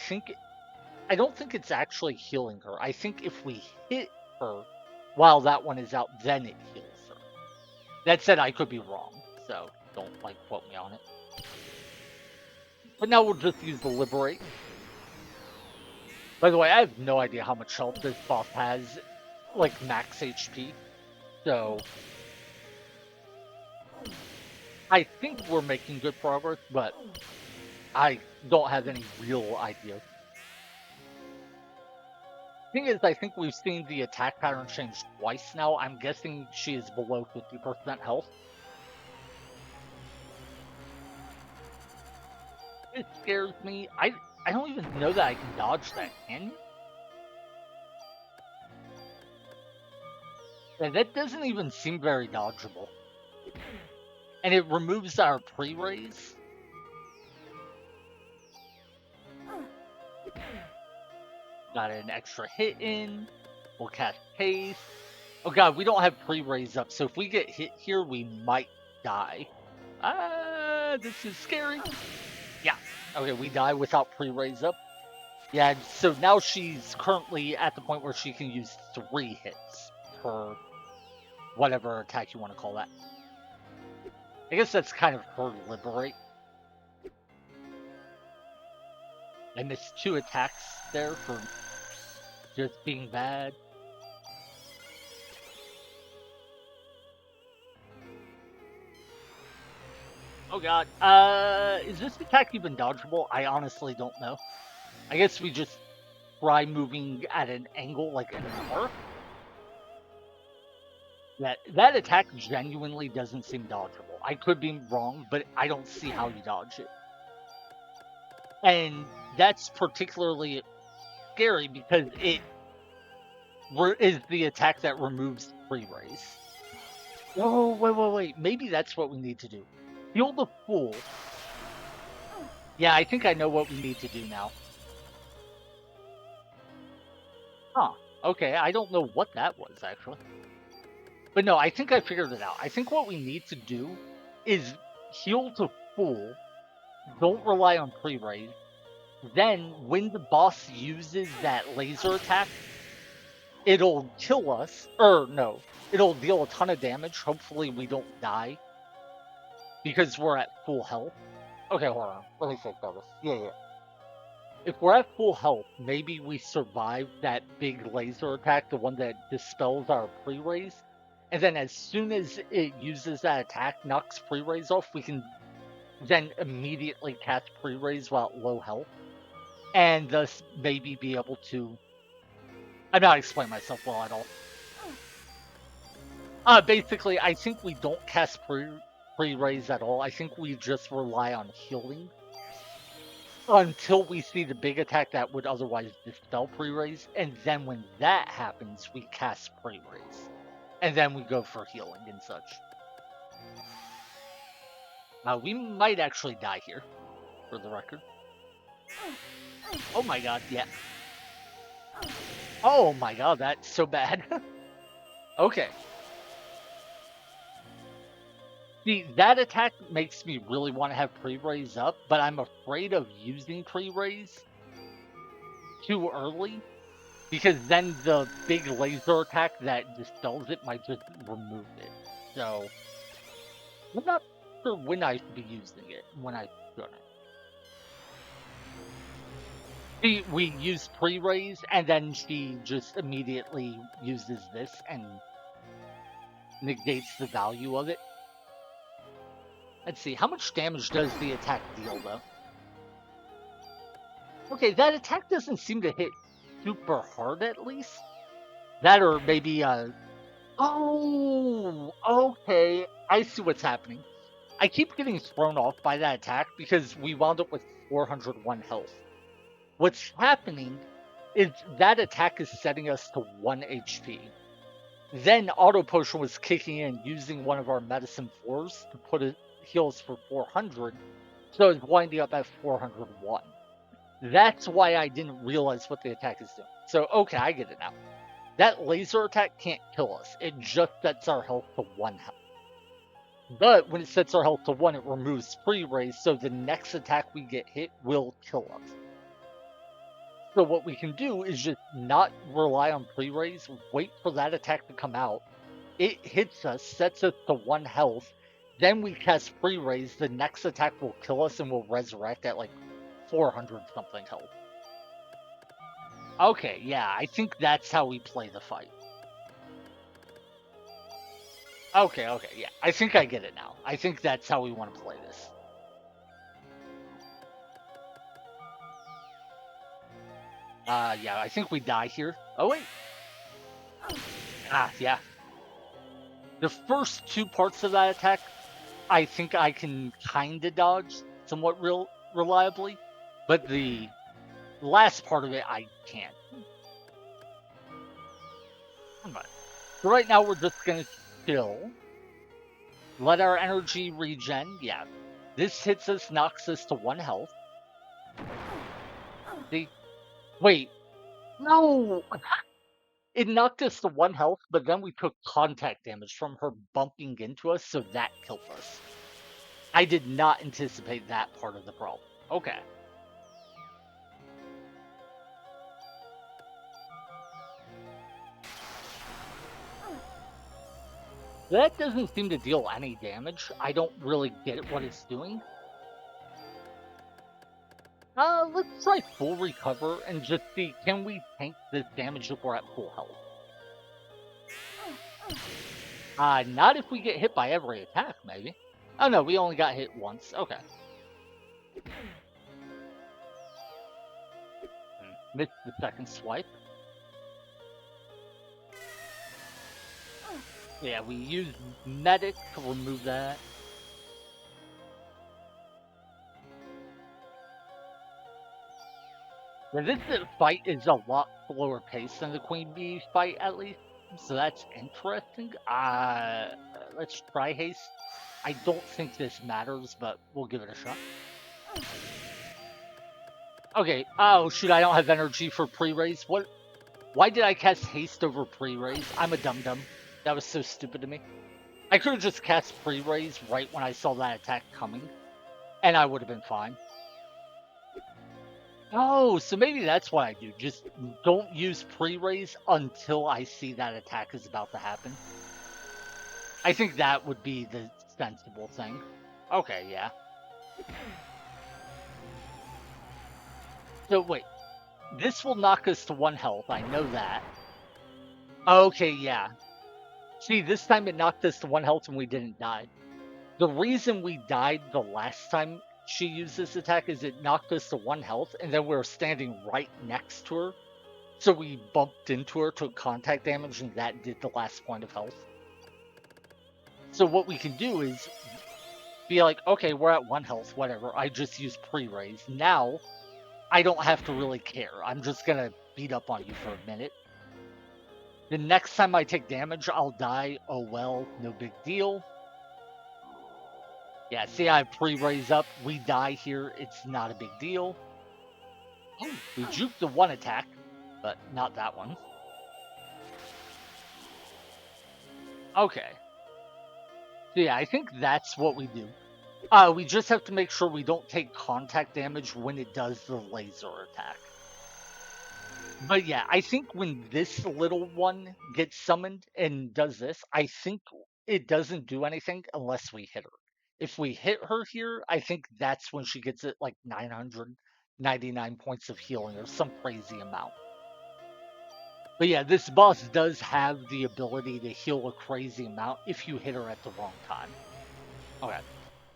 don't think it's actually healing her. I think if we hit her while that one is out, then it heals her. That said, I could be wrong, so don't quote me on it. But now we'll just use the Liberate. By the way, I have no idea how much health this boss has, like max HP. So I think we're making good progress, but I don't have any real idea. Thing is, I think we've seen the attack pattern change twice now. I'm guessing she is below 50% health. It scares me. I don't even know that I can dodge that, can you? Yeah, that doesn't even seem very dodgeable. And it removes our pre-raise. Got an extra hit in. We'll cast haste. Oh god, we don't have pre-raise up, so if we get hit here, we might die. This is scary. Yeah. Okay, we die without pre-raise up. Yeah, so now she's currently at the point where she can use 3 hits per whatever attack you want to call that. I guess that's kind of her Liberate. I missed 2 attacks there for just being bad. Oh god. Is this attack even dodgeable? I honestly don't know. I guess we just try moving at an angle like an arc. That attack genuinely doesn't seem dodgeable. I could be wrong, but I don't see how you dodge it. And that's particularly scary because it is the attack that removes pre-raise. Oh, wait. Maybe that's what we need to do. Heal the Fool. Yeah, I think I know what we need to do now. Huh. Okay, I don't know what that was, actually. But no, I think I figured it out. I think what we need to do is heal to Fool. Don't rely on pre-raise. Then, when the boss uses that laser attack, it'll kill us. Or, no. It'll deal a ton of damage. Hopefully we don't die. Because we're at full health. Okay, hold on. Let me think about this. Yeah. If we're at full health, maybe we survive that big laser attack, the one that dispels our pre-raise. And then as soon as it uses that attack, knocks pre-raise off, we can then immediately cast pre-raise while at low health. And thus maybe be able to... I'm not explaining myself well at all. Basically, I think we don't cast pre-raise at all. I think we just rely on healing until we see the big attack that would otherwise dispel pre-raise, and then when that happens, we cast pre-raise. And then we go for healing and such. We might actually die here, for the record. Oh my god, yeah. Oh my god, that's so bad. Okay. See, that attack makes me really want to have pre-raise up, but I'm afraid of using pre-raise too early, because then the big laser attack that dispels it might just remove it. So, I'm not sure when I should be using it, when I shouldn't. See, we use pre-raise, and then she just immediately uses this and negates the value of it. Let's see, how much damage does the attack deal, though? Okay, that attack doesn't seem to hit super hard, at least. That or maybe Oh, okay. I see what's happening. I keep getting thrown off by that attack because we wound up with 401 health. What's happening is that attack is setting us to 1 HP. Then Auto Potion was kicking in using one of our Medicine 4s to put it heals for 400, so it's winding up at 401. That's why I didn't realize what the attack is doing. So, okay, I get it now. That laser attack can't kill us. It just sets our health to 1 health. But when it sets our health to 1, it removes free raise, so the next attack we get hit will kill us. So what we can do is just not rely on pre-raise, wait for that attack to come out. It hits us, sets us to 1 health, then we cast pre-raise, the next attack will kill us and we'll resurrect at like 400 something health. Okay, yeah, I think that's how we play the fight. Okay, yeah. I think I get it now. I think that's how we want to play this. Yeah, I think we die here. Oh, wait. Yeah. The first two parts of that attack, I think I can kind of dodge somewhat reliably, but the last part of it, I can't. So right now, we're just going to chill. Let our energy regen. Yeah. This hits us, knocks us to 1 health. See? Wait. No! It knocked us to 1 health, but then we took contact damage from her bumping into us, so that killed us. I did not anticipate that part of the problem. Okay. That doesn't seem to deal any damage. I don't really get what it's doing. Let's try full recover and just see, can we tank this damage if we're at full health? Not if we get hit by every attack, maybe. Oh no, we only got hit once. Okay. Missed the second swipe. Yeah, we used medic to remove that. Yeah, this fight is a lot slower paced than the Queen Bee fight, at least. So that's interesting. Let's try haste. I don't think this matters, but we'll give it a shot. Okay. Oh shoot! I don't have energy for pre-raise. What? Why did I cast haste over pre-raise? I'm a dum-dum. That was so stupid to me. I could have just cast pre-raise right when I saw that attack coming, and I would have been fine. Oh, so maybe that's what I do. Just don't use pre-raise until I see that attack is about to happen. I think that would be the sensible thing. Okay, yeah. So wait, this will knock us to 1 health. I know that. Okay, yeah. See, this time it knocked us to 1 health and we didn't die. The reason we died the last time she used this attack is it knocked us to 1 health and then we were standing right next to her. So we bumped into her, took contact damage, and that did the last point of health. So what we can do is be like, okay, we're at 1 health, whatever. I just used pre-raise. Now, I don't have to really care. I'm just gonna beat up on you for a minute. The next time I take damage, I'll die. Oh well, no big deal. Yeah, see, I pre-raise up. We die here. It's not a big deal. Oh, we juked the 1 attack, but not that one. Okay. So yeah, I think that's what we do. We just have to make sure we don't take contact damage when it does the laser attack. But yeah, I think when this little one gets summoned and does this, I think it doesn't do anything unless we hit her. If we hit her here, I think that's when she gets it like 999 points of healing or some crazy amount. But yeah, this boss does have the ability to heal a crazy amount if you hit her at the wrong time. Okay.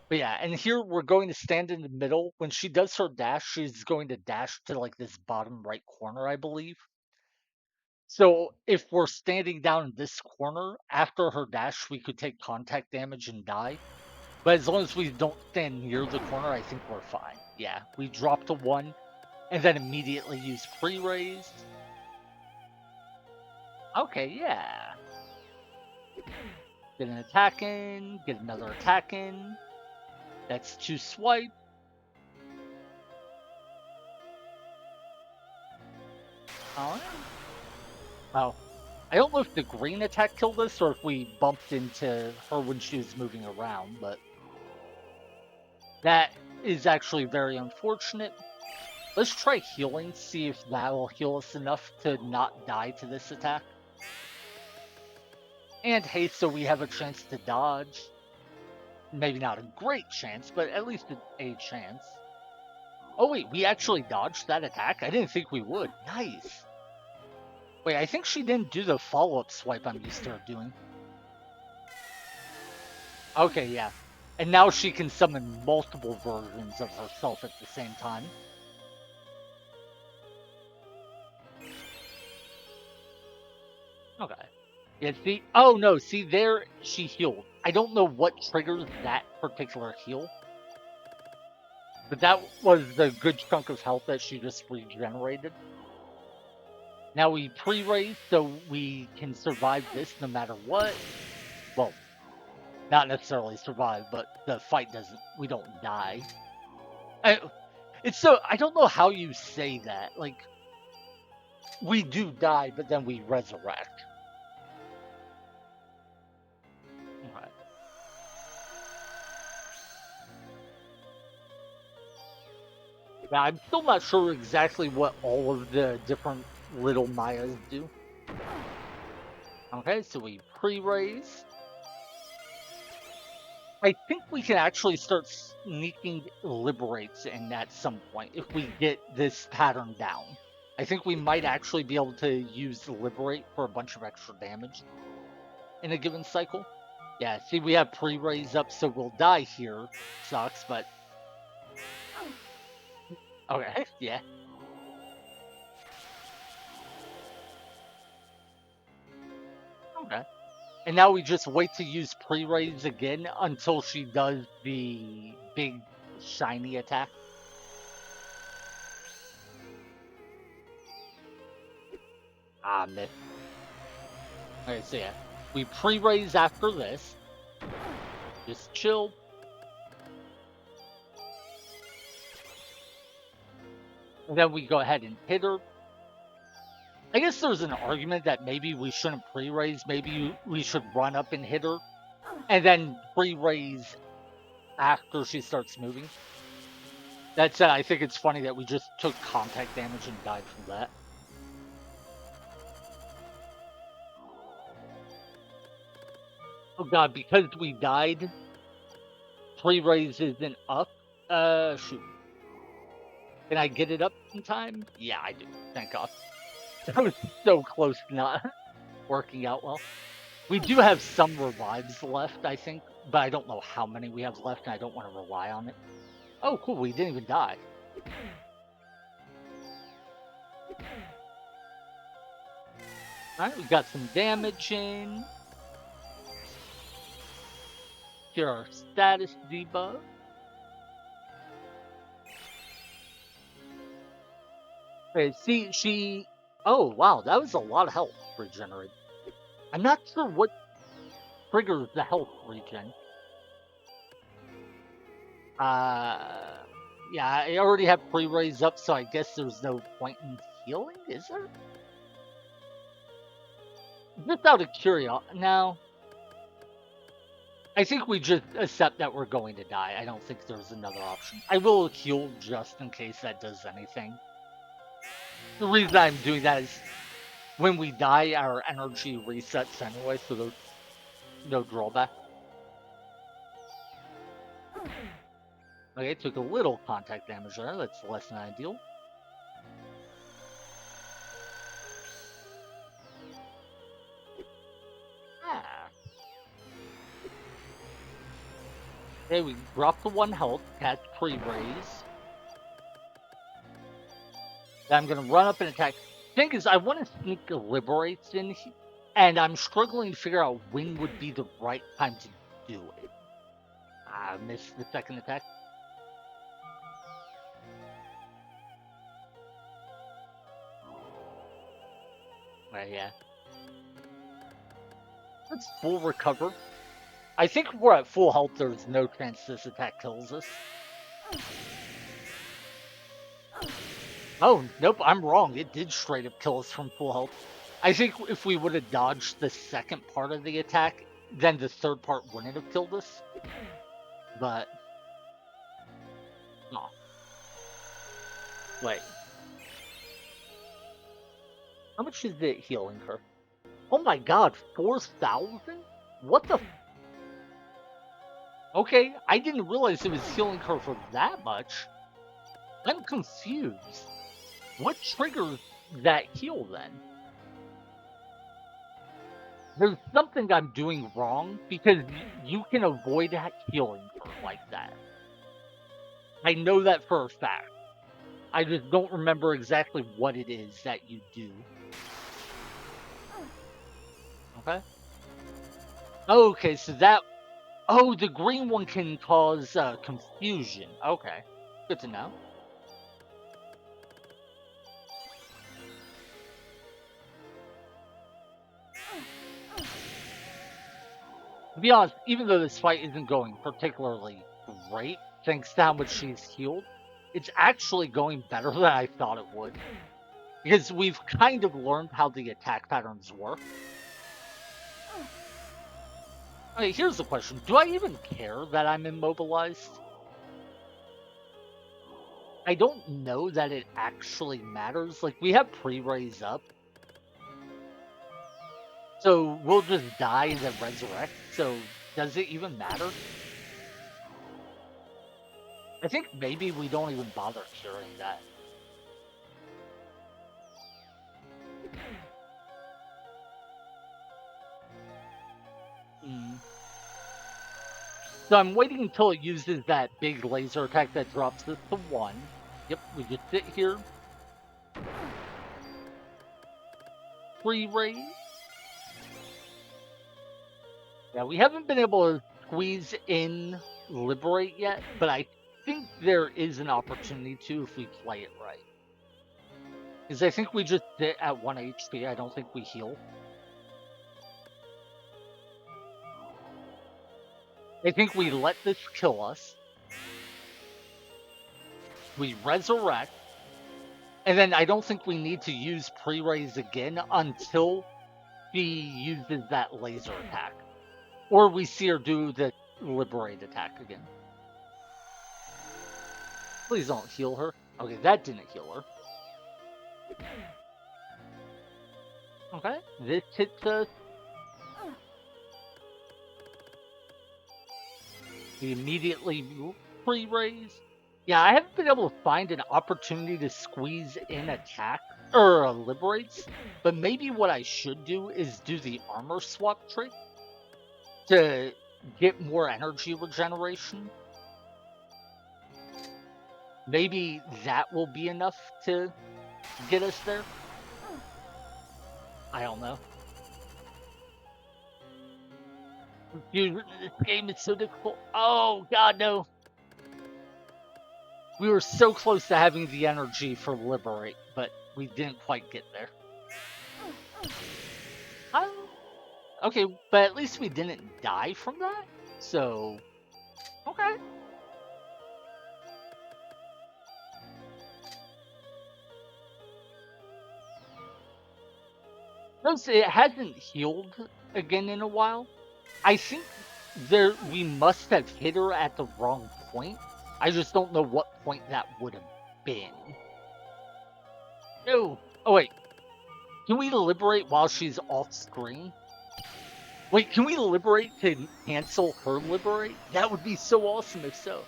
But yeah, and here we're going to stand in the middle. When she does her dash, she's going to dash to like this bottom right corner, I believe. So if we're standing down in this corner, after her dash, we could take contact damage and die. But as long as we don't stand near the corner, I think we're fine. Yeah, we drop to 1, and then immediately use pre-raise. Okay, yeah. Get an attack in, get another attack in. That's 2 swipe. Alright. Oh. I don't know if the green attack killed us or if we bumped into her when she was moving around, but that is actually very unfortunate. Let's try healing, see if that will heal us enough to not die to this attack. And haste so we have a chance to dodge. Maybe not a great chance, but at least a chance. Oh wait, we actually dodged that attack? I didn't think we would. Nice. Wait, I think she didn't do the follow-up swipe I'm used to her doing. Okay, yeah. And now she can summon multiple versions of herself at the same time. Okay. Yeah, see? Oh no, see there she healed. I don't know what triggers that particular heal. But that was the good chunk of health that she just regenerated. Now we pre-raise so we can survive this no matter what. Well, not necessarily survive, but the fight doesn't, we don't die. I don't know how you say that. Like, we do die, but then we resurrect. Okay. Now, I'm still not sure exactly what all of the different little Mayas do. Okay, so we pre-raise. I think we can actually start sneaking liberates in at some point if we get this pattern down. I think we might actually be able to use liberate for a bunch of extra damage in a given cycle. Yeah, see, we have pre-raise up, so we'll die here. Sucks, but... Okay, yeah. Okay. And now we just wait to use pre-raise again until she does the big shiny attack. Ah, miss. Okay, so yeah. We pre-raise after this. Just chill. And then we go ahead and hit her. I guess there's an argument that maybe we shouldn't pre-raise. Maybe we should run up and hit her. And then pre-raise after she starts moving. That said, I think it's funny that we just took contact damage and died from that. Oh god, because we died, pre-raise isn't up. Shoot. Can I get it up in time? Yeah, I do. Thank god. That was so close to not working out well. We do have some revives left, I think, but I don't know how many we have left, and I don't want to rely on it. Oh, cool, we didn't even die. Alright, we got some damage in. Here our status debuff. Okay, see, she... Oh, wow, that was a lot of health regenerated. I'm not sure what triggers the health regen. Yeah, I already have pre-raise up, so I guess there's no point in healing, is there? Just out of curiosity, no. I think we just accept that we're going to die. I don't think there's another option. I will heal just in case that does anything. The reason I'm doing that is when we die, our energy resets anyway, so there's no drawback. Okay, took a little contact damage there. That's less than ideal. Ah. Okay, we drop to 1 health, catch pre-raise. Then I'm gonna run up and attack. thing is, I want to sneak liberates in, and I'm struggling to figure out when would be the right time to do it. I missed the second attack. Right, yeah. Let's full recover. I think we're at full health. There's no chance this attack kills us. Oh, nope, I'm wrong. It did straight up kill us from full health. I think if we would have dodged the second part of the attack, then the third part wouldn't have killed us. But, no. Wait. How much is it healing her? Oh my god, 4,000? What the? Okay, I didn't realize it was healing her for that much. I'm confused. What triggers that heal then? There's something I'm doing wrong because you can avoid healing her like that. I know that for a fact. I just don't remember exactly what it is that you do. Okay. Okay, so that... Oh, the green one can cause confusion. Okay. Good to know. To be honest, even though this fight isn't going particularly great, thanks to how much she's healed, it's actually going better than I thought it would. Because we've kind of learned how the attack patterns work. Okay, here's the question. Do I even care that I'm immobilized? I don't know that it actually matters. Like, we have pre-raise up. So we'll just die and then resurrect. So does it even matter? I think maybe we don't even bother curing that. So I'm waiting until it uses that big laser attack that drops us to 1. Yep, we just sit here. Pre-raise. Yeah, we haven't been able to squeeze in Liberate yet, but I think there is an opportunity to if we play it right. Because I think we just sit at 1 HP. I don't think we heal. I think we let this kill us. We resurrect. And then I don't think we need to use pre-raise again until she uses that laser attack. Or we see her do the liberate attack again. Please don't heal her. Okay, that didn't heal her. Okay, this hits us. We immediately pre-raise. Yeah, I haven't been able to find an opportunity to squeeze in attack or liberates, but maybe what I should do is do the armor swap trick to get more energy regeneration. Maybe that will be enough to get us there. I don't know. Dude, this game is so difficult. Oh, God, no. We were so close to having the energy for Liberate, but we didn't quite get there. Okay, but at least we didn't die from that, so... Okay. Notice it hasn't healed again in a while. I think we must have hit her at the wrong point. I just don't know what point that would have been. No. Oh, wait. Can we liberate while she's off screen? Wait, can we liberate to cancel her liberate? That would be so awesome if so.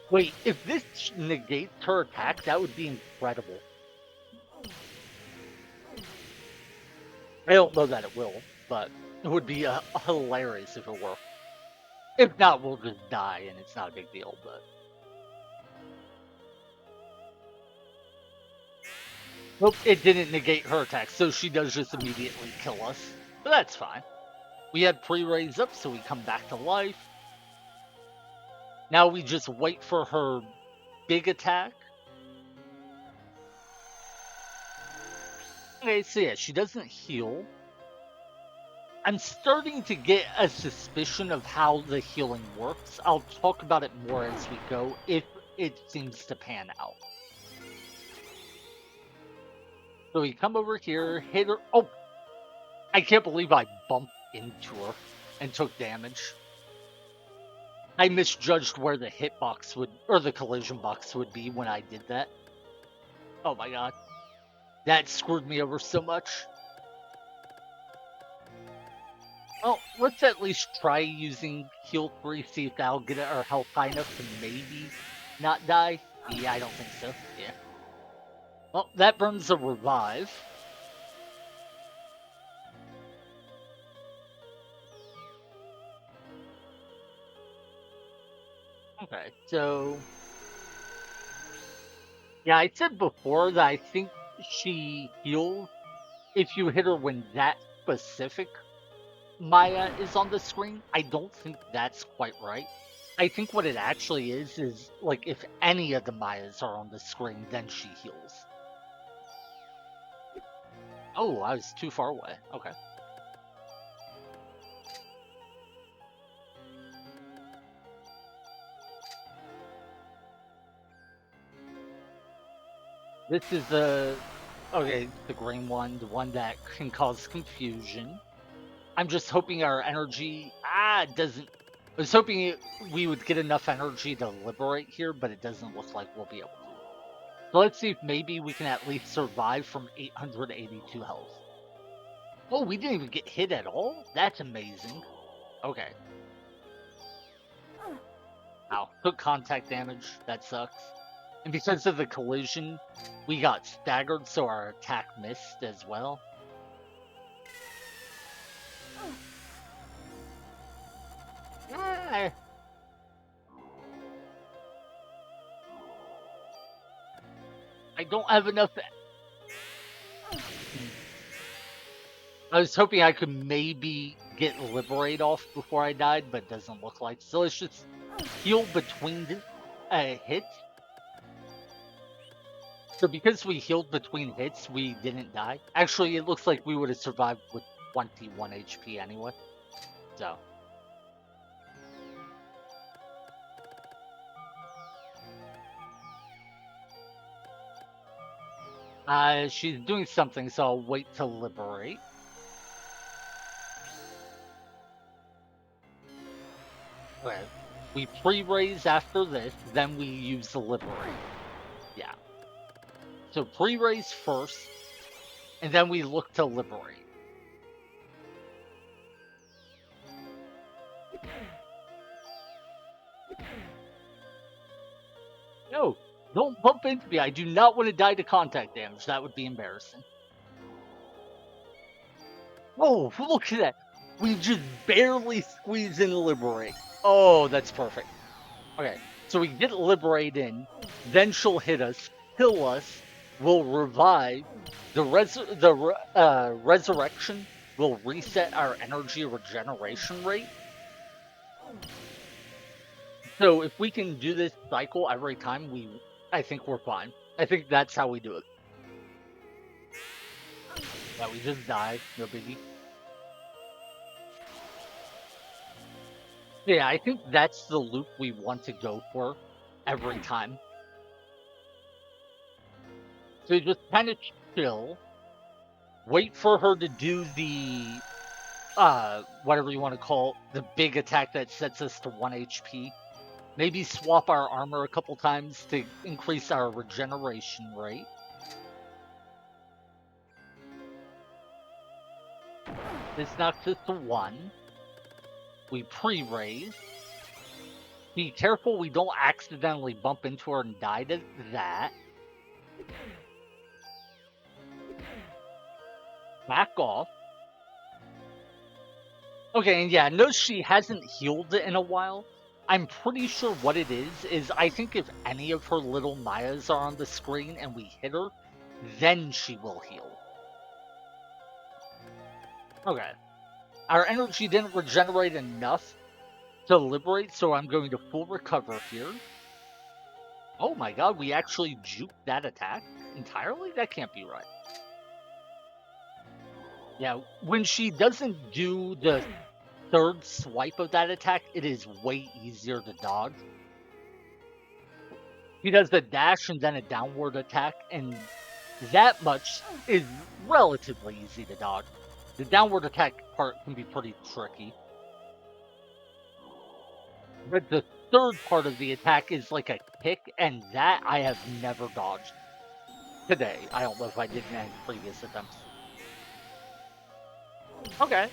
Wait, if this negates her attack, that would be incredible. I don't know that it will, but it would be hilarious if it were. If not, we'll just die and it's not a big deal, but... Nope, it didn't negate her attack, so she does just immediately kill us. But that's fine. We had pre-raise up, so we come back to life. Now we just wait for her big attack. Okay, so yeah, she doesn't heal. I'm starting to get a suspicion of how the healing works. I'll talk about it more as we go, if it seems to pan out. So we come over here, hit her. Oh, I can't believe I bumped into her and took damage. I misjudged where the hitbox would, or the collision box would be when I did that. Oh my god. That screwed me over so much. Well, let's at least try using heal 3, see if that'll get our health high enough to maybe not die. Yeah, I don't think so. Yeah. Well, that burns a revive. Okay, so... Yeah, I said before that I think she heals if you hit her when that specific Maya is on the screen. I don't think that's quite right. I think what it actually is like if any of the Mayas are on the screen, then she heals. Oh, I was too far away. Okay. This is the green one, the one that can cause confusion. I'm just hoping our energy doesn't. I was hoping we would get enough energy to liberate here, but it doesn't look like we'll be able to. So let's see if maybe we can at least survive from 882 health. Oh, we didn't even get hit at all? That's amazing. Okay. Ow, took contact damage. That sucks. And because of the collision, we got staggered, so our attack missed as well. Ah. I don't have enough. I was hoping I could maybe get Liberate off before I died, but it doesn't look like. So let's just heal between hits. So because we healed between hits, we didn't die. Actually, it looks like we would have survived with 21 HP anyway. So. She's doing something, so I'll wait to liberate. Okay. We pre-raise after this, then we use the liberate. Yeah. So pre-raise first, and then we look to liberate. No, don't bump into me. I do not want to die to contact damage. That would be embarrassing. Oh, look at that. We just barely squeeze in liberate. Oh, that's perfect. Okay, so we get liberate in, then she'll hit us, kill us, we'll revive. The resurrection will reset our energy regeneration rate. So if we can do this cycle every time, I think we're fine. I think that's how we do it. Yeah, we just die, no biggie. Yeah, I think that's the loop we want to go for every time. So just kind of chill, wait for her to do the, whatever you want to call the big attack that sets us to 1 HP. Maybe swap our armor a couple times to increase our regeneration rate. This knocks us to 1. We pre-raise. Be careful we don't accidentally bump into her and die to that. Back off. Okay, and yeah, notice she hasn't healed in a while. I'm pretty sure what it is I think if any of her little Mayas are on the screen and we hit her, then she will heal. Okay. Our energy didn't regenerate enough to liberate, so I'm going to full recover here. Oh my god, we actually juked that attack entirely? That can't be right. Yeah, when she doesn't do the third swipe of that attack, it is way easier to dodge. He does the dash and then a downward attack, and that much is relatively easy to dodge. The downward attack part can be pretty tricky. But the third part of the attack is like a kick, and that I have never dodged today. I don't know if I did in any previous attempts. Okay.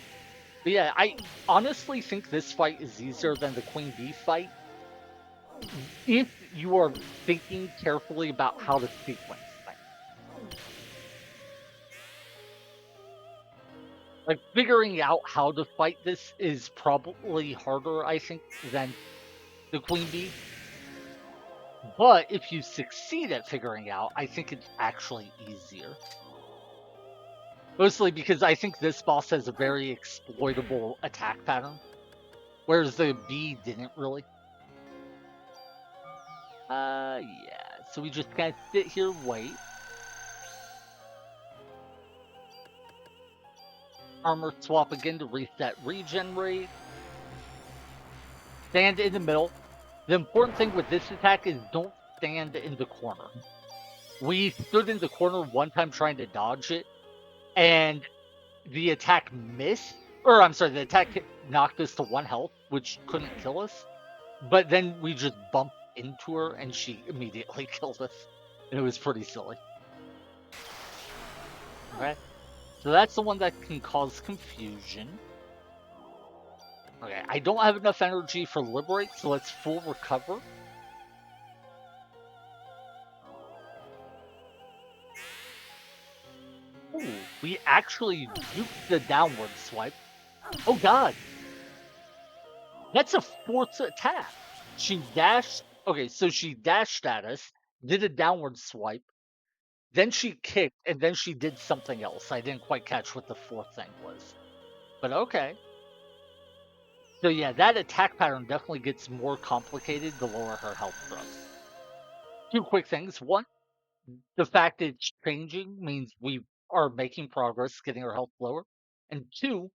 But yeah, I honestly think this fight is easier than the Queen Bee fight if you are thinking carefully about how to sequence things. Like, figuring out how to fight this is probably harder, I think, than the Queen Bee. But if you succeed at figuring out, I think it's actually easier. Mostly because I think this boss has a very exploitable attack pattern, whereas the bee didn't really. Yeah. So we just kind of sit here, wait. Armor swap again to reset regen rate. Stand in the middle. The important thing with this attack is don't stand in the corner. We stood in the corner one time trying to dodge it, and the attack missed. Or, I'm sorry, the attack knocked us to 1 health, which couldn't kill us. But then we just bumped into her, and she immediately killed us. And it was pretty silly. Okay. So that's the one that can cause confusion. Okay, I don't have enough energy for Liberate, so let's full recover. Ooh, we actually duped the downward swipe. Oh god! That's a 4th attack! She dashed... Okay, so she dashed at us, did a downward swipe, then she kicked, and then she did something else. I didn't quite catch what the 4th thing was. But okay. So yeah, that attack pattern definitely gets more complicated the lower her health drops. 2 quick things. One, the fact it's changing means we are making progress getting her health lower. And 2,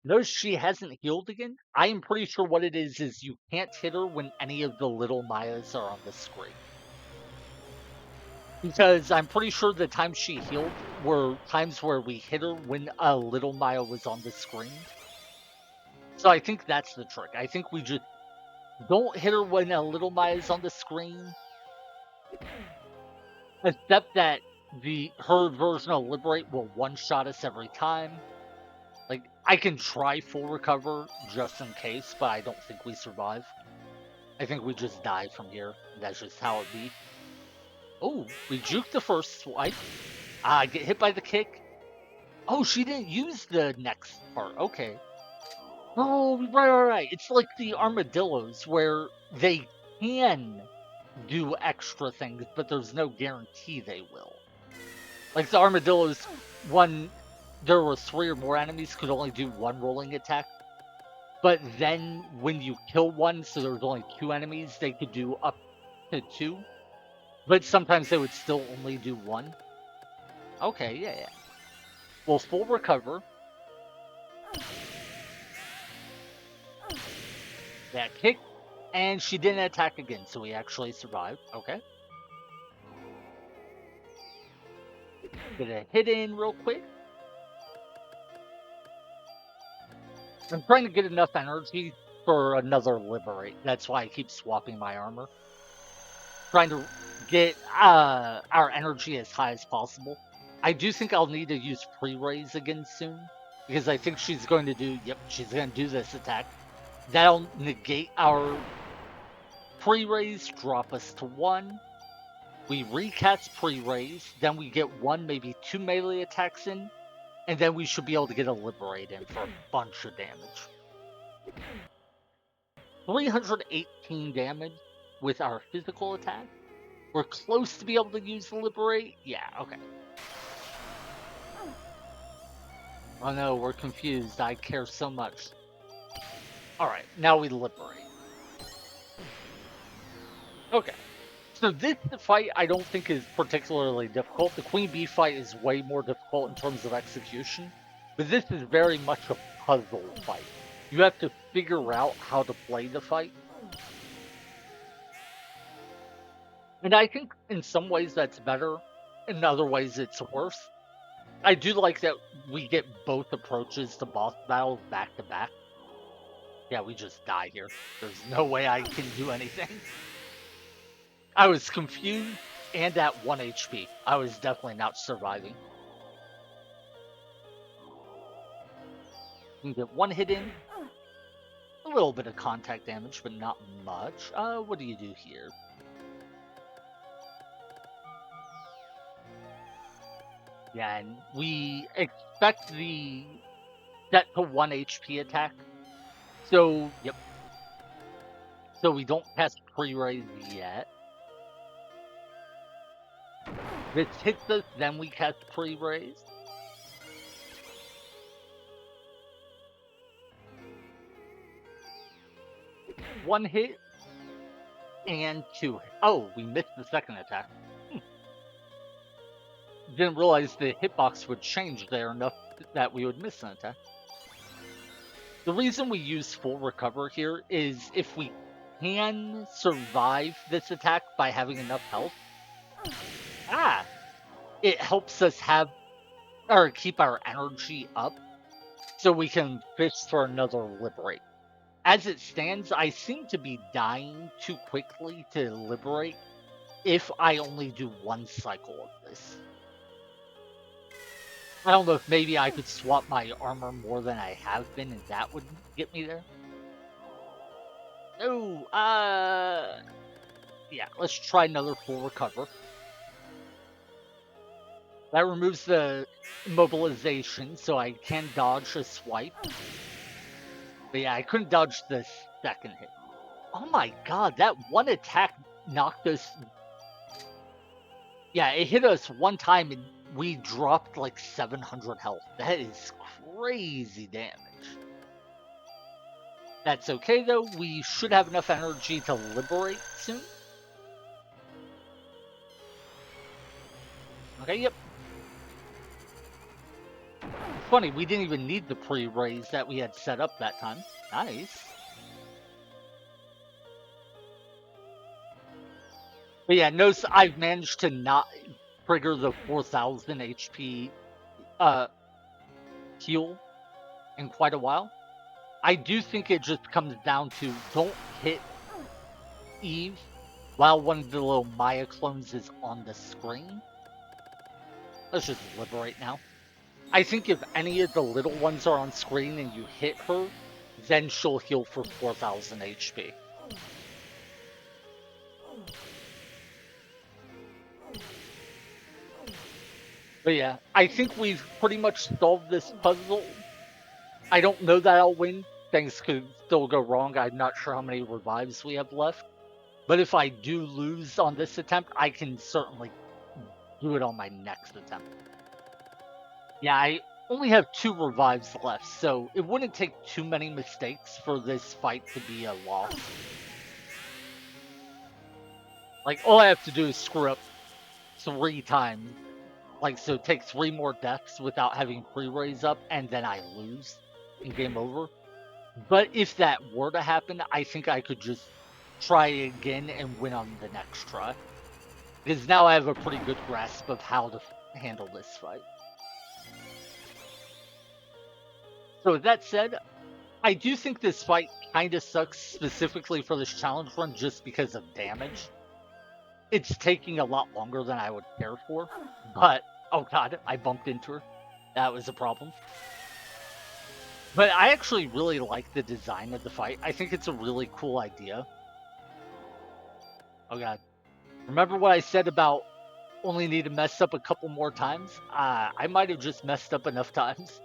notice she hasn't healed again. I am pretty sure what it is you can't hit her when any of the little Mayas are on the screen. Because I'm pretty sure the times she healed were times where we hit her when a little Maya was on the screen. So I think that's the trick. I think we just don't hit her when a little Maya is on the screen. Except that her version of Liberate will one-shot us every time. Like, I can try full recover just in case, but I don't think we survive. I think we just die from here. That's just how it be. Oh, we juked the first swipe. Get hit by the kick. Oh, she didn't use the next part. Okay. Oh, right. It's like the armadillos where they can do extra things, but there's no guarantee they will. Like the armadillos, there were 3 or more enemies could only do 1 rolling attack. But then when you kill one, so there was only 2 enemies, they could do up to 2. But sometimes they would still only do 1. Okay, yeah. Well, full recover. That kick, and she didn't attack again, so we actually survived. Okay. Get a hit in real quick. I'm trying to get enough energy for another Liberate. That's why I keep swapping my armor. Trying to get our energy as high as possible. I do think I'll need to use pre-raise again soon, because I think she's going to do, she's going to do this attack. That'll negate our pre-raise, drop us to 1. We recast pre-raise, then we get 1, maybe 2 melee attacks in, and then we should be able to get a Liberate in for a bunch of damage. 318 damage with our physical attack. We're close to be able to use Liberate? Yeah, okay. Oh no, we're confused. I care so much. Alright, now we Liberate. Okay. So this fight I don't think is particularly difficult. The Queen Bee fight is way more difficult in terms of execution. But this is very much a puzzle fight. You have to figure out how to play the fight. And I think in some ways that's better. In other ways it's worse. I do like that we get both approaches to boss battles back to back. Yeah, we just die here. There's no way I can do anything. I was confused and at 1 HP. I was definitely not surviving. You can get one hit in. A little bit of contact damage, but not much. What do you do here? Yeah, and we expect the set to 1 HP attack. So, yep. So we don't cast pre-raise yet. This hits us, then we cast pre-raise. One hit and two. Oh, we missed the second attack. Didn't realize the hitbox would change there enough that we would miss an attack. The reason we use full recover here is if we can survive this attack by having enough health, it helps us have or keep our energy up so we can fish for another Liberate. As it stands, I seem to be dying too quickly to Liberate if I only do one cycle of this. I don't know if maybe I could swap my armor more than I have been and that would get me there. No, yeah, let's try another full recover. That removes the immobilization, so I can dodge a swipe. But yeah, I couldn't dodge the second hit. Oh my god, that one attack knocked us. Yeah, it hit us one time and we dropped like 700 health. That is crazy damage. That's okay though, we should have enough energy to Liberate soon. Okay, yep. Funny, we didn't even need the pre-raise that we had set up that time. Nice. But yeah, notice I've managed to not trigger the 4,000 HP heal in quite a while. I do think it just comes down to don't hit Eve while one of the little Maya clones is on the screen. Let's just Liberate now. I think if any of the little ones are on screen and you hit her, then she'll heal for 4,000 HP. But yeah, I think we've pretty much solved this puzzle. I don't know that I'll win. Things could still go wrong. I'm not sure how many revives we have left. But if I do lose on this attempt, I can certainly do it on my next attempt. Yeah, I only have 2 revives left, so it wouldn't take too many mistakes for this fight to be a loss. Like, all I have to do is screw up 3 times. Like, so take 3 more deaths without having pre-raise up, and then I lose, and game over. But if that were to happen, I think I could just try again and win on the next try. Because now I have a pretty good grasp of how to handle this fight. So with that said, I do think this fight kind of sucks specifically for this challenge run just because of damage. It's taking a lot longer than I would care for, but, oh god, I bumped into her. That was a problem. But I actually really like the design of the fight. I think it's a really cool idea. Oh god. Remember what I said about only need to mess up a couple more times? I might have just messed up enough times.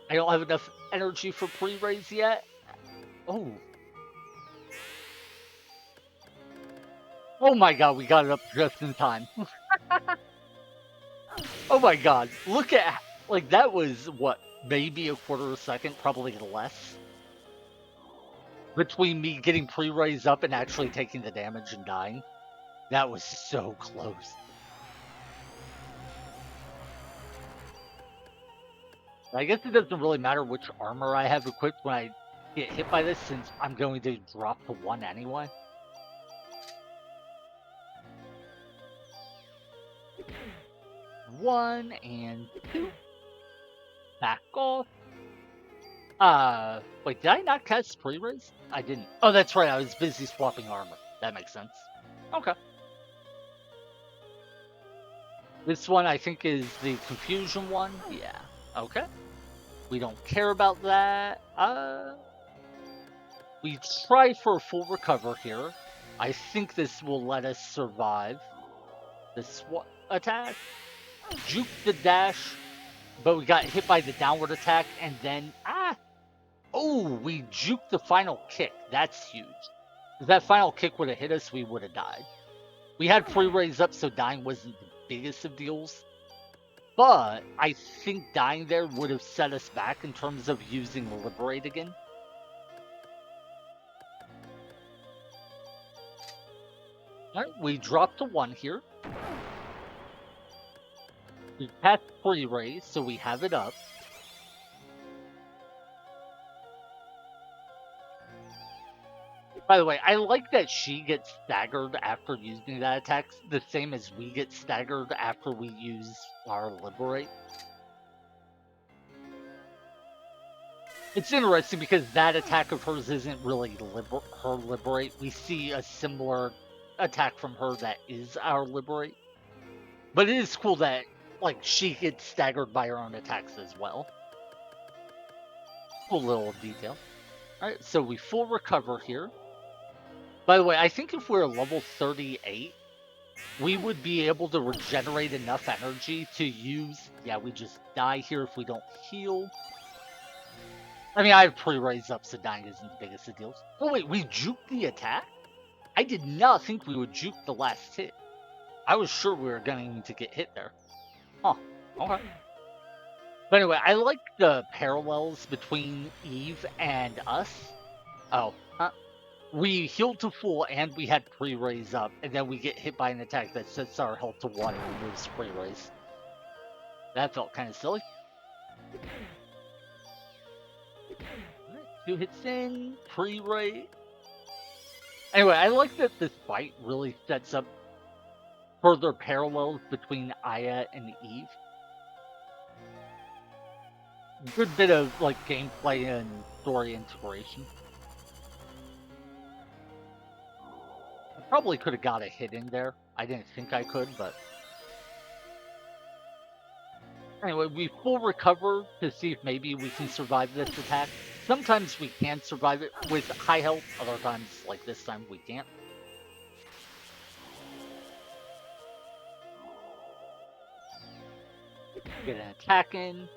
I don't have enough energy for pre-raise yet. Oh. Oh my god, we got it up just in time. Oh my god, look at, like, that was, what, maybe a quarter of a second, probably less, between me getting pre-raised up and actually taking the damage and dying. That was so close. I guess it doesn't really matter which armor I have equipped when I get hit by this, since I'm going to drop to 1 anyway. One and two. Back off. Wait, did I not cast pre-raise? I didn't. Oh, that's right, I was busy swapping armor. That makes sense. Okay. This one, I think, is the confusion one. Yeah. Okay. We don't care about that. We try for a full recover here. I think this will let us survive this attack. Juke the dash, but we got hit by the downward attack, and then oh, we juked the final kick. That's huge. If that final kick would have hit us, we would have died. We had pre-raise up, so dying wasn't the biggest of deals. But I think dying there would have set us back in terms of using Liberate again. Alright, we dropped to 1 here. We passed pre-raise, so we have it up. By the way, I like that she gets staggered after using that attack, the same as we get staggered after we use our Liberate. It's interesting because that attack of hers isn't really her Liberate. We see a similar attack from her that is our Liberate. But it is cool that, like, she gets staggered by her own attacks as well. Cool little detail. Alright, so we full recover here. By the way, I think if we're level 38, we would be able to regenerate enough energy to use... Yeah, we just die here if we don't heal. I mean, I have pre-raise up, so dying isn't the biggest of deals. Oh wait, we juked the attack? I did not think we would juke the last hit. I was sure we were going to get hit there. Huh, okay. But anyway, I like the parallels between Eve and us. Oh, we healed to full and we had pre-raise up, and then we get hit by an attack that sets our health to 1 and removes pre-raise. That felt kind of silly. Alright, 2 hits in, pre-raise. Anyway, I like that this fight really sets up further parallels between Aya and Eve. Good bit of, like, gameplay and story integration. I probably could have got a hit in there. I didn't think I could, but... Anyway, we full recover to see if maybe we can survive this attack. Sometimes we can survive it with high health, other times, like this time, we can't. Get an attack in.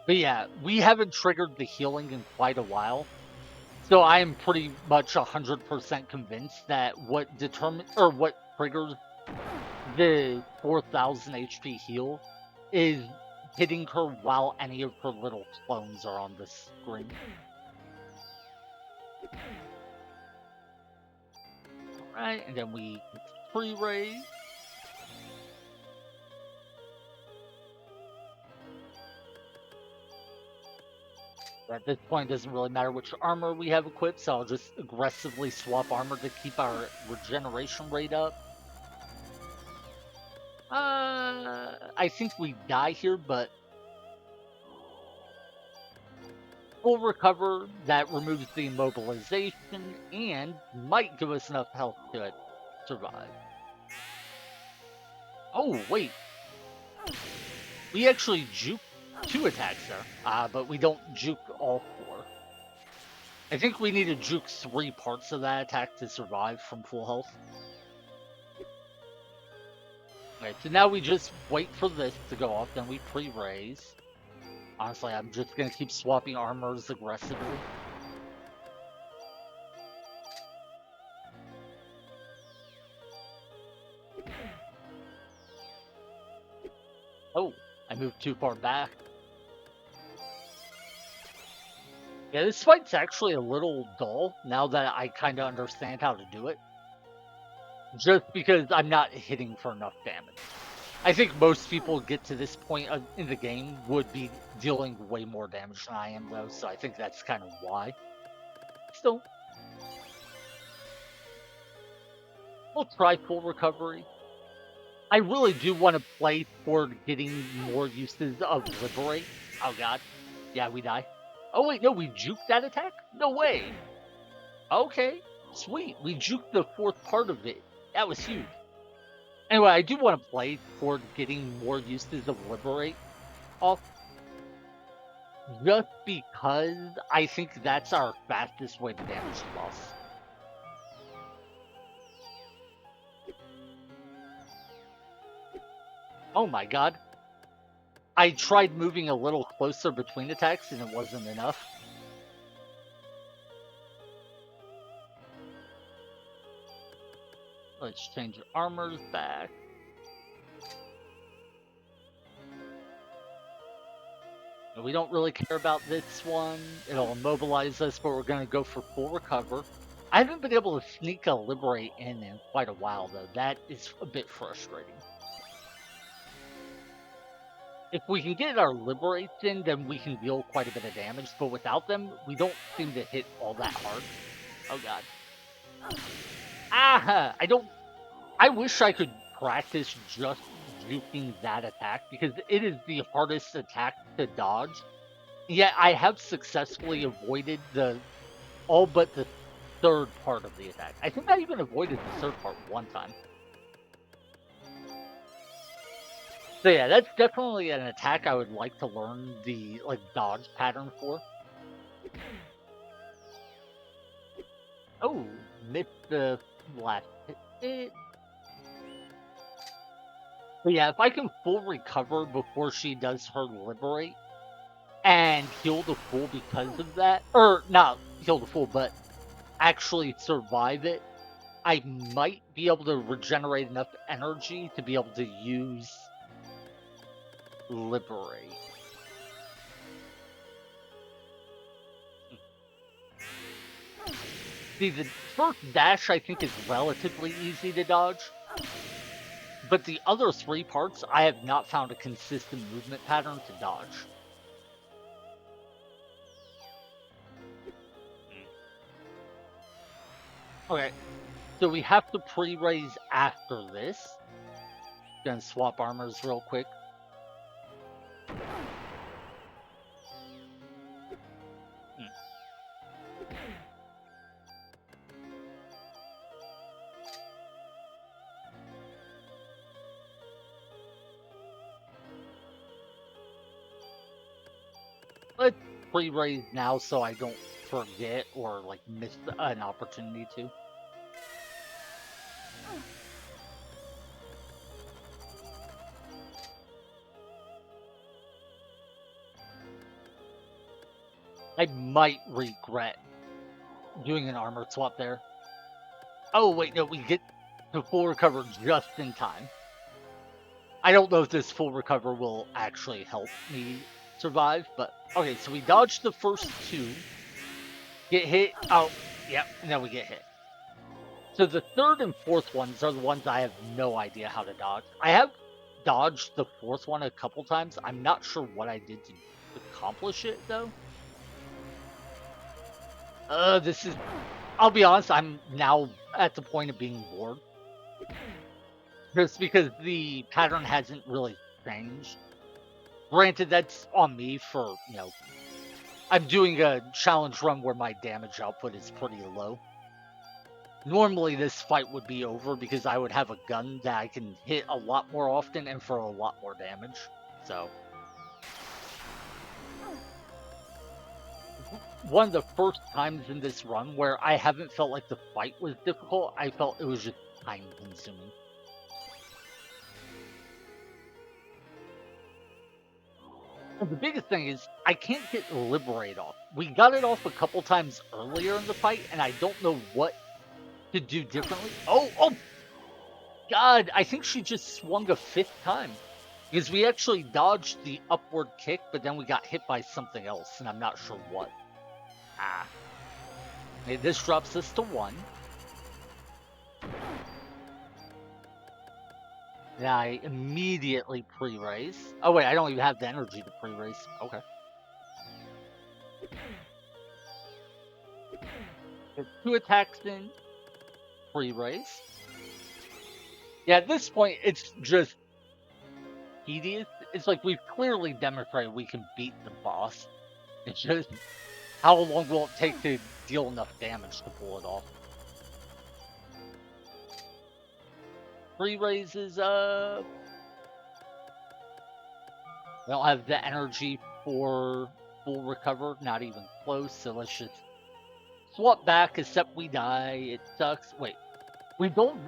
But yeah, we haven't triggered the healing in quite a while. So I am pretty much 100% convinced that what triggers the 4,000 HP heal is hitting her while any of her little clones are on the screen. Alright, and then we pre-raise. At this point, it doesn't really matter which armor we have equipped, so I'll just aggressively swap armor to keep our regeneration rate up. I think we die here, but full recover, that removes the immobilization, and might give us enough health to survive. Oh, wait. We actually juke 2 attacks there, but we don't juke all 4. I think we need to juke 3 parts of that attack to survive from full health. Okay, so now we just wait for this to go off, then we pre-raise. Honestly, I'm just gonna keep swapping armors aggressively. moved too far back. Yeah, this fight's actually a little dull now that I kind of understand how to do it. Just because I'm not hitting for enough damage. I think most people get to this point in the game would be dealing way more damage than I am, though, so I think that's kind of why. Still, we'll try full recovery. I really do want to play toward getting more uses of Liberate. Oh god. Yeah, we die. Oh wait, no, we juked that attack? No way. Okay, sweet. We juked the fourth part of it. That was huge. Anyway, I do want to play toward getting more uses of Liberate off. Just because I think that's our fastest way to damage the boss. Oh my god. I tried moving a little closer between attacks and it wasn't enough. Let's change armors back. We don't really care about this one. It'll immobilize us, but we're going to go for full recover. I haven't been able to sneak a Liberate in quite a while, though. That is a bit frustrating. If we can get our Liberates in, then we can deal quite a bit of damage, but without them, we don't seem to hit all that hard. Oh god. Ah! I wish I could practice just juking that attack, because it is the hardest attack to dodge. Yet I have successfully avoided all but the third part of the attack. I think I even avoided the third part one time. So yeah, that's definitely an attack I would like to learn the dodge pattern for. Oh, missed the last hit. But yeah, if I can full recover before she does her Liberate and heal the fool because of that, or not heal the fool, but actually survive it, I might be able to regenerate enough energy to be able to use Liberate. See, the first dash I think is relatively easy to dodge, but the other three parts I have not found a consistent movement pattern to dodge. Okay, so we have to pre-raise after this. Gonna swap armors real quick. Let's pre-raise now so I don't forget or miss an opportunity to. I might regret doing an armor swap there. Oh wait, no, we get to full recover just in time. I don't know if this full recover will actually help me survive, but okay, so we dodged the first two, get hit, oh, yep, and then we get hit. So the third and fourth ones are the ones I have no idea how to dodge. I have dodged the fourth one a couple times. I'm not sure what I did to accomplish it, though. I'll be honest, I'm now at the point of being bored. Just because the pattern hasn't really changed. Granted, that's on me for, I'm doing a challenge run where my damage output is pretty low. Normally this fight would be over because I would have a gun that I can hit a lot more often and for a lot more damage. So one of the first times in this run where I haven't felt like the fight was difficult, I felt it was just time consuming. And the biggest thing is, I can't get Liberate off. We got it off a couple times earlier in the fight, and I don't know what to do differently. Oh! God, I think she just swung a fifth time. Because we actually dodged the upward kick, but then we got hit by something else, and I'm not sure what. Ah. Okay, this drops us to 1. Then I immediately pre-raise. Oh wait, I don't even have the energy to pre-raise. Okay. Get 2 attacks in, pre-raise. Yeah, at this point, it's just tedious. It's like we've clearly demonstrated we can beat the boss. It's just how long will it take to deal enough damage to pull it off? 3 raises up. I don't have the energy for full recover, not even close, so let's just swap back, except we die. It sucks. Wait, we don't.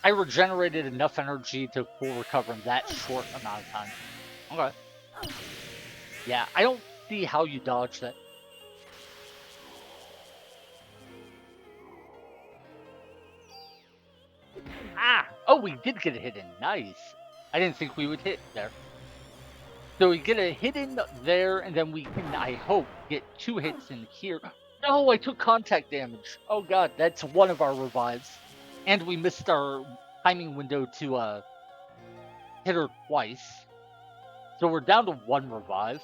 I regenerated enough energy to full recover in that short amount of time. Okay. Yeah, I don't see how you dodge that. Ah! Oh, we did get a hit in. Nice. I didn't think we would hit there. So we get a hit in there, and then we can, I hope, get 2 hits in here. No, I took contact damage. Oh god, that's one of our revives. And we missed our timing window to hit her twice. So we're down to 1 revive.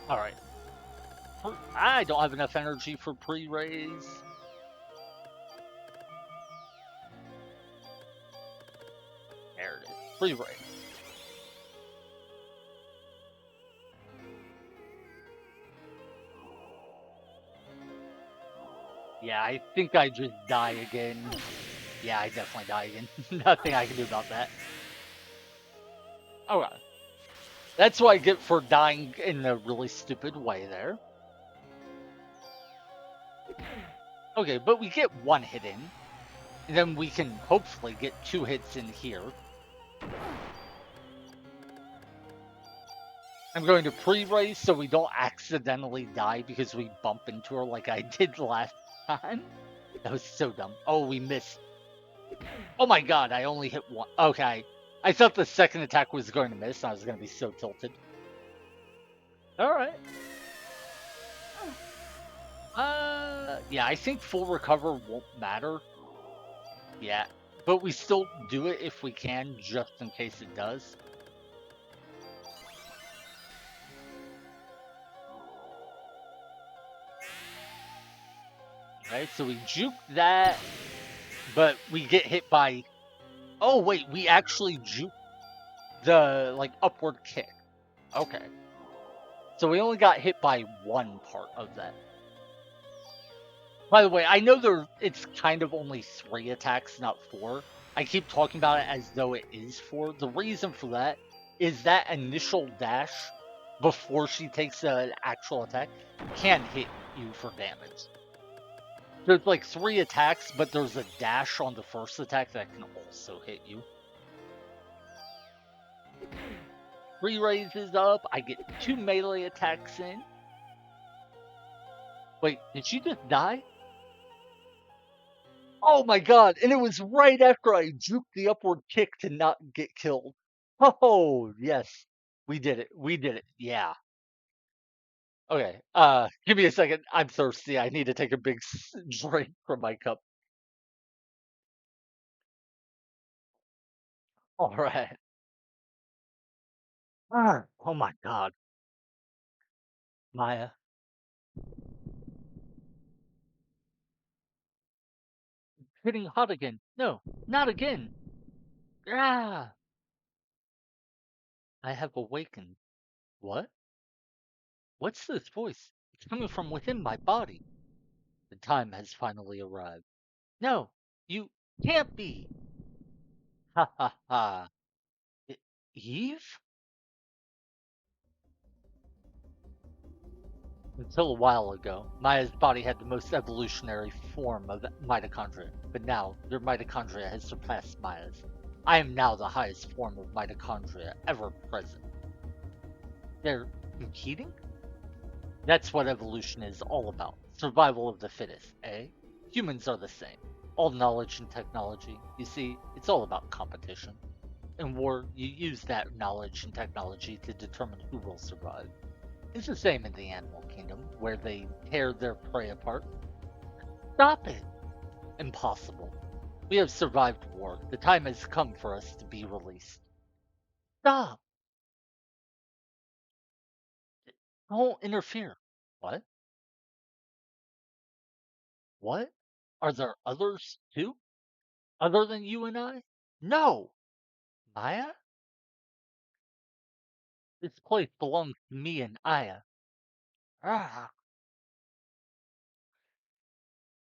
Alright. I don't have enough energy for pre-raise. There it is. Pre-raise. Yeah, I think I just die again. Yeah, I definitely die again. Nothing I can do about that. Alright. That's what I get for dying in a really stupid way there. Okay, but we get 1 hit in. And then we can hopefully get 2 hits in here. I'm going to pre-raise so we don't accidentally die because we bump into her like I did last time. That was so dumb. Oh, we missed. Oh my god, I only hit 1. Okay. I thought the second attack was going to miss. I was going to be so tilted. Alright. Yeah, I think full recover won't matter. Yeah, but we still do it if we can, just in case it does. Okay, so we juke that, but we get hit by... Oh, wait, we actually juke the, like, upward kick. Okay. So we only got hit by 1 part of that. By the way, I know it's kind of only 3 attacks, not 4. I keep talking about it as though it is 4. The reason for that is that initial dash before she takes an actual attack can hit you for damage. So it's like 3 attacks, but there's a dash on the first attack that can also hit you. 3 raises up, I get 2 melee attacks in. Wait, did she just die? Oh my god, and it was right after I juked the upward kick to not get killed. Oh, yes. We did it. We did it. Yeah. Okay. Give me a second. I'm thirsty. I need to take a big drink from my cup. All right. Oh my god. Maya. Getting hot again. No, not again. Ah, I have awakened. What? What's this voice? It's coming from within my body. The time has finally arrived. No, you can't be. Ha ha ha. E- Eve? Until a while ago, Maya's body had the most evolutionary form of mitochondria, but now your mitochondria has surpassed Maya's. I am now the highest form of mitochondria ever present. They're competing? That's what evolution is all about. Survival of the fittest, eh? Humans are the same. all knowledge and technology. You see, it's all about competition. In war, you use that knowledge and technology to determine who will survive. It's the same in the animal kingdom, where they tear their prey apart. Stop it! Impossible. We have survived war. The time has come for us to be released. Stop! Don't interfere. What? What? Are there others too? Other than you and I? No! Maya? This place belongs to me and Aya. Ah,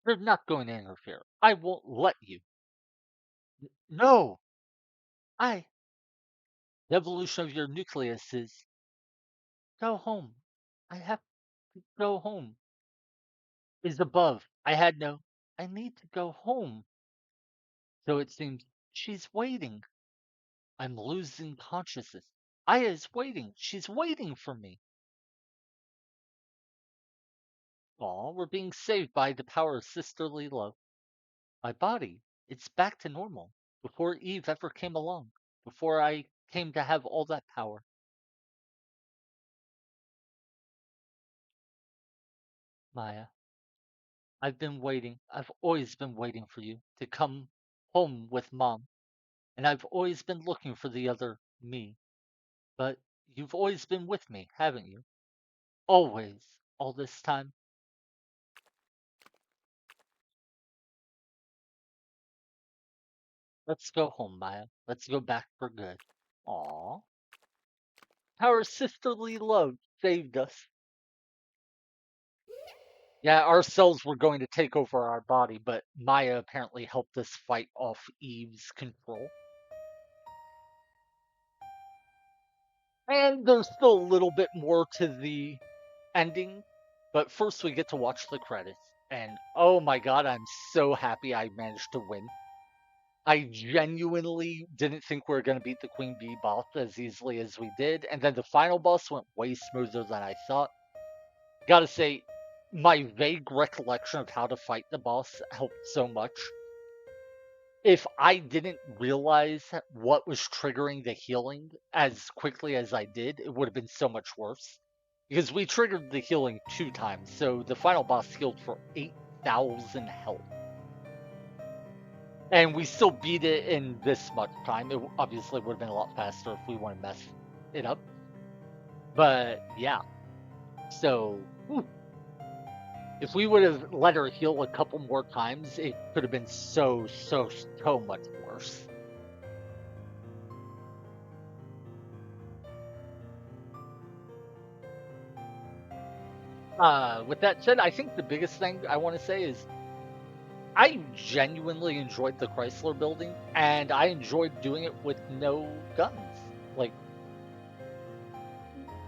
you're not going to interfere. I won't let you. No! I. The evolution of your nucleus is. Go home. I have to go home. Is above. I had no. I need to go home. So it seems she's waiting. I'm losing consciousness. Aya is waiting. She's waiting for me. Aw, we're being saved by the power of sisterly love. My body, it's back to normal. Before Eve ever came along. Before I came to have all that power. Maya, I've been waiting. I've always been waiting for you to come home with Mom. And I've always been looking for the other me. But you've always been with me, haven't you? Always. All this time. Let's go home, Maya. Let's go back for good. Aw. Our sisterly love saved us. Yeah, our cells were going to take over our body, but Maya apparently helped us fight off Eve's control. And there's still a little bit more to the ending, but first we get to watch the credits. And oh my god, I'm so happy I managed to win. I genuinely didn't think we were going to beat the Queen Bee boss as easily as we did, and then the final boss went way smoother than I thought. Gotta say, my vague recollection of how to fight the boss helped so much. If I didn't realize what was triggering the healing as quickly as I did, it would have been so much worse. Because we triggered the healing 2 times, so the final boss healed for 8,000 health. And we still beat it in this much time. It obviously would have been a lot faster if we wouldn't mess it up. But yeah, so if we would have let her heal a couple more times, it could have been so much worse. With that said, I think the biggest thing I want to say is I genuinely enjoyed the Chrysler building, and I enjoyed doing it with no guns. Like,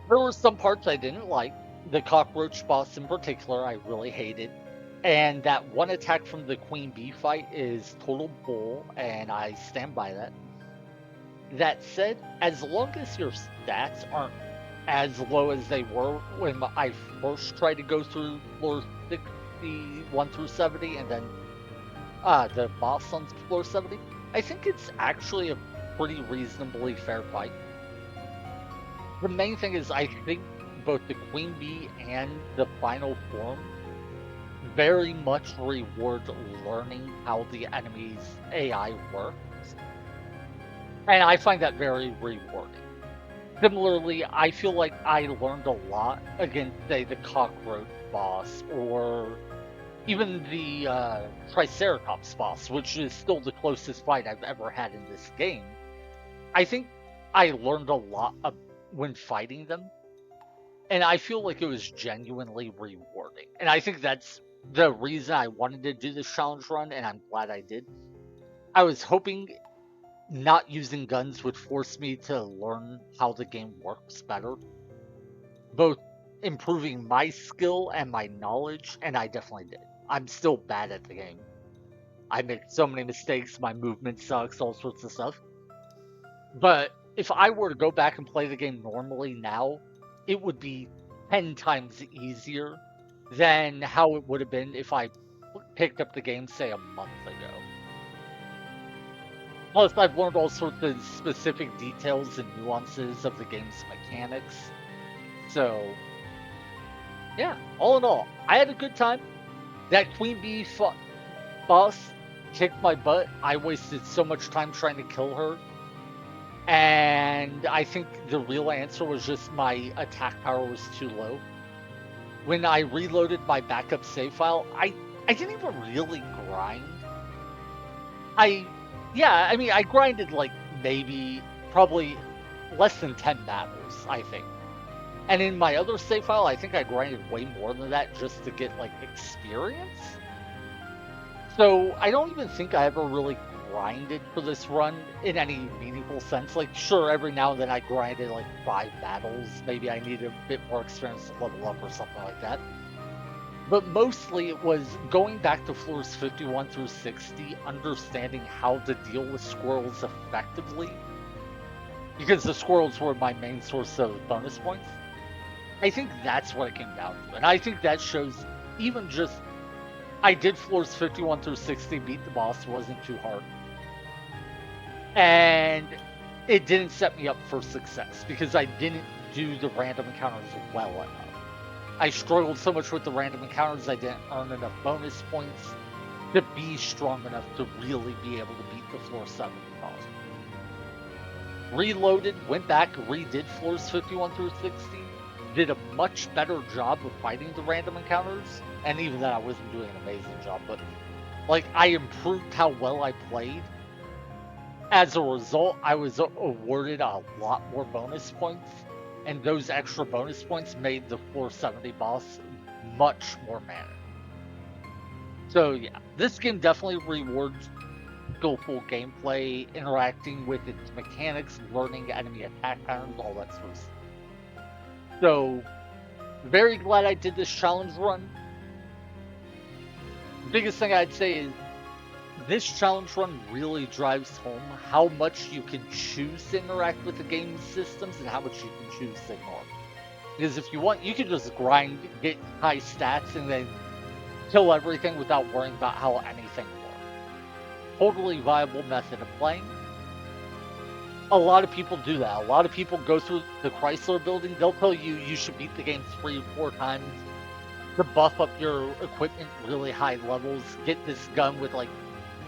there were some parts I didn't like. The cockroach boss in particular, I really hated. And that one attack from the Queen Bee fight is total bull, and I stand by that. That said, as long as your stats aren't as low as they were when I first tried to go through floor 61 through 70 and then the boss on floor 70, I think it's actually a pretty reasonably fair fight. The main thing is I think both the Queen Bee and the final form very much reward learning how the enemy's AI works. And I find that very rewarding. Similarly, I feel like I learned a lot against, say, the cockroach boss or even the Triceratops boss, which is still the closest fight I've ever had in this game. I think I learned a lot when fighting them, and I feel like it was genuinely rewarding. And I think that's the reason I wanted to do this challenge run, and I'm glad I did. I was hoping not using guns would force me to learn how the game works better, both improving my skill and my knowledge, and I definitely did. I'm still bad at the game. I make so many mistakes, my movement sucks, all sorts of stuff. But if I were to go back and play the game normally now, it would be 10 times easier than how it would have been if I picked up the game, say, a month ago. Plus, I've learned all sorts of specific details and nuances of the game's mechanics. So, yeah, all in all, I had a good time. That Queen Bee boss kicked my butt. I wasted so much time trying to kill her. And I think the real answer was just my attack power was too low. When I reloaded my backup save file, I didn't even really grind. I yeah, I mean I grinded like maybe probably less than 10 battles, I think. And in my other save file, I think I grinded way more than that just to get like experience. So I don't even think I ever really grinded for this run in any meaningful sense. Like, sure, every now and then I grinded like 5 battles. Maybe I needed a bit more experience to level up or something like that. But mostly it was going back to floors 51 through 60, understanding how to deal with squirrels effectively. Because the squirrels were my main source of bonus points. I think that's what it came down to. And I think that shows even just I did floors 51 through 60, beat the boss, wasn't too hard. And it didn't set me up for success because I didn't do the random encounters well enough. I struggled so much with the random encounters, I didn't earn enough bonus points to be strong enough to really be able to beat the floor 70 boss. Reloaded, went back, redid floors 51 through 60, did a much better job of fighting the random encounters, and even then I wasn't doing an amazing job, but like I improved how well I played. As a result, I was awarded a lot more bonus points, and those extra bonus points made the 470 boss much more manageable. So yeah, this game definitely rewards skillful gameplay, interacting with its mechanics, learning enemy attack patterns, all that sort of stuff. So very glad I did this challenge run. The biggest thing I'd say is this challenge run really drives home how much you can choose to interact with the game's systems and how much you can choose to ignore. Because if you want, you can just grind, get high stats, and then kill everything without worrying about how anything works. Totally viable method of playing. A lot of people do that. A lot of people go through the Chrysler building. They'll tell you you should beat the game 3 or 4 times to buff up your equipment really high levels. Get this gun with like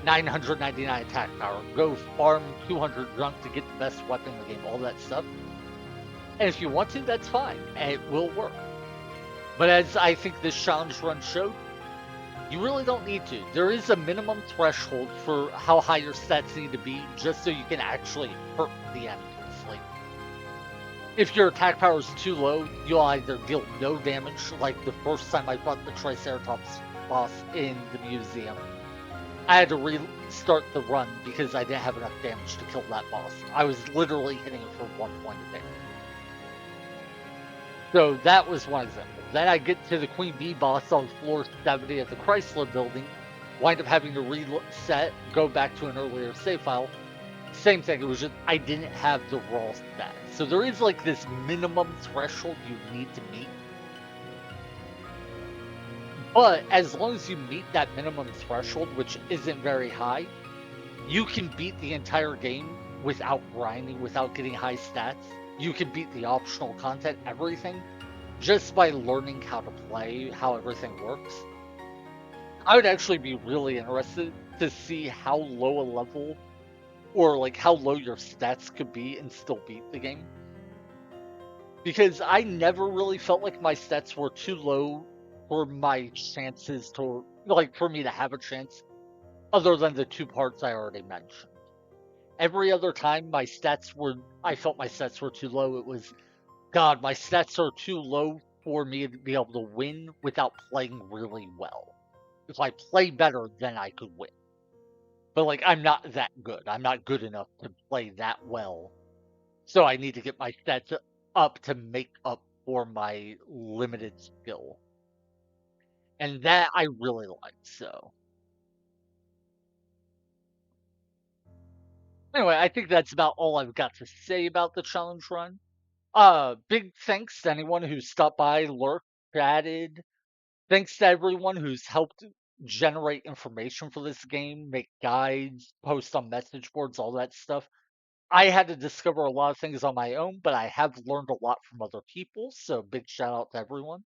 999 attack power. Go farm 200 junk to get the best weapon in the game. All that stuff. And if you want to, that's fine. And it will work. But as I think this challenge run showed, you really don't need to. There is a minimum threshold for how high your stats need to be just so you can actually hurt the enemies. Like, if your attack power is too low, you'll either deal no damage, like the first time I fought the Triceratops boss in the museum. I had to restart the run because I didn't have enough damage to kill that boss. I was literally hitting it for 1 point of damage. So that was one example. Then I get to the Queen Bee boss on floor 70 at the Chrysler building, wind up having to reset, go back to an earlier save file. Same thing, it was just I didn't have the raw stats. So there is like this minimum threshold you need to meet. But as long as you meet that minimum threshold, which isn't very high, you can beat the entire game without grinding, without getting high stats. You can beat the optional content, everything, just by learning how to play, how everything works. I would actually be really interested to see how low a level or like how low your stats could be and still beat the game. Because I never really felt like my stats were too low for my chances to, like, for me to have a chance, other than the 2 parts I already mentioned. Every other time I felt my stats were too low, it was, God, my stats are too low for me to be able to win without playing really well. If I play better, then I could win. But, like, I'm not that good. I'm not good enough to play that well. So I need to get my stats up to make up for my limited skill. And that I really like, so. Anyway, I think that's about all I've got to say about the challenge run. Big thanks to anyone who stopped by, lurked, chatted. Thanks to everyone who's helped generate information for this game, make guides, post on message boards, all that stuff. I had to discover a lot of things on my own, but I have learned a lot from other people. So big shout out to everyone.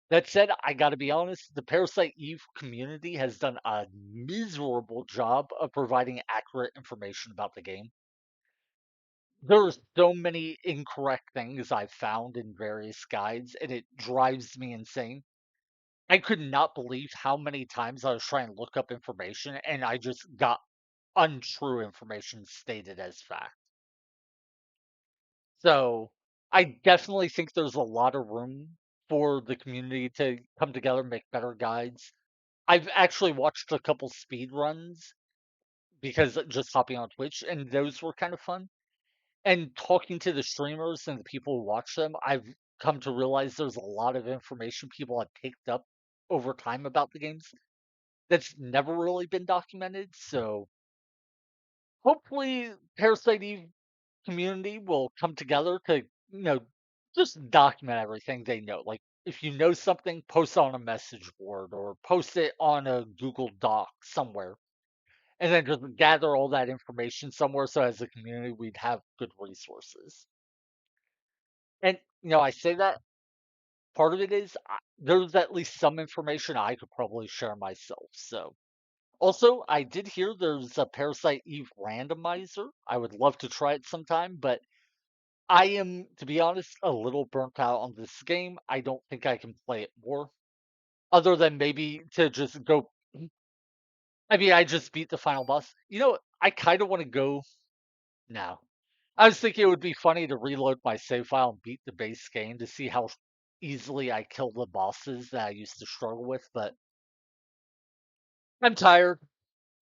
That said, I got to be honest, the Parasite Eve community has done a miserable job of providing accurate information about the game. There's so many incorrect things I've found in various guides, and it drives me insane. I could not believe how many times I was trying to look up information and I just got untrue information stated as fact. So I definitely think there's a lot of room for the community to come together and make better guides. I've actually watched a couple speed runs because just hopping on Twitch, and those were kind of fun. And talking to the streamers and the people who watch them, I've come to realize there's a lot of information people have picked up over time about the games that's never really been documented. So hopefully, Parasite Eve community will come together to just document everything they know. Like if you know something, post it on a message board or post it on a Google Doc somewhere, and then just gather all that information somewhere. So as a community, we'd have good resources. And I say that part of it is there's at least some information I could probably share myself. So also, I did hear there's a Parasite Eve randomizer. I would love to try it sometime, but I am, to be honest, a little burnt out on this game. I don't think I can play it more, other than maybe to just go. I mean, I just beat the final boss. I kind of want to go now. I was thinking it would be funny to reload my save file and beat the base game to see how easily I kill the bosses that I used to struggle with, but I'm tired.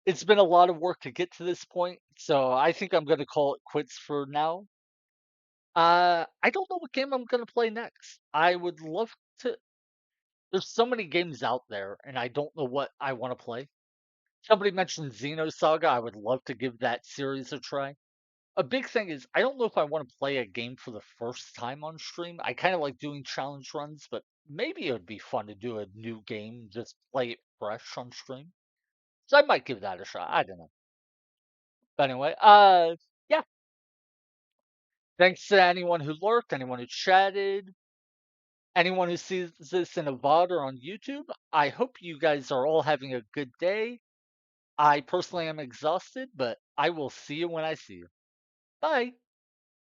It's been a lot of work to get to this point, so I think I'm going to call it quits for now. I don't know what game I'm going to play next. I would love to. There's so many games out there, and I don't know what I want to play. Somebody mentioned Xenosaga. I would love to give that series a try. A big thing is I don't know if I want to play a game for the first time on stream. I kind of like doing challenge runs, but maybe it would be fun to do a new game, just play it fresh on stream. So I might give that a shot. I don't know. But anyway, yeah. Thanks to anyone who lurked, anyone who chatted, anyone who sees this in a VOD or on YouTube. I hope you guys are all having a good day. I personally am exhausted, but I will see you when I see you. Bye.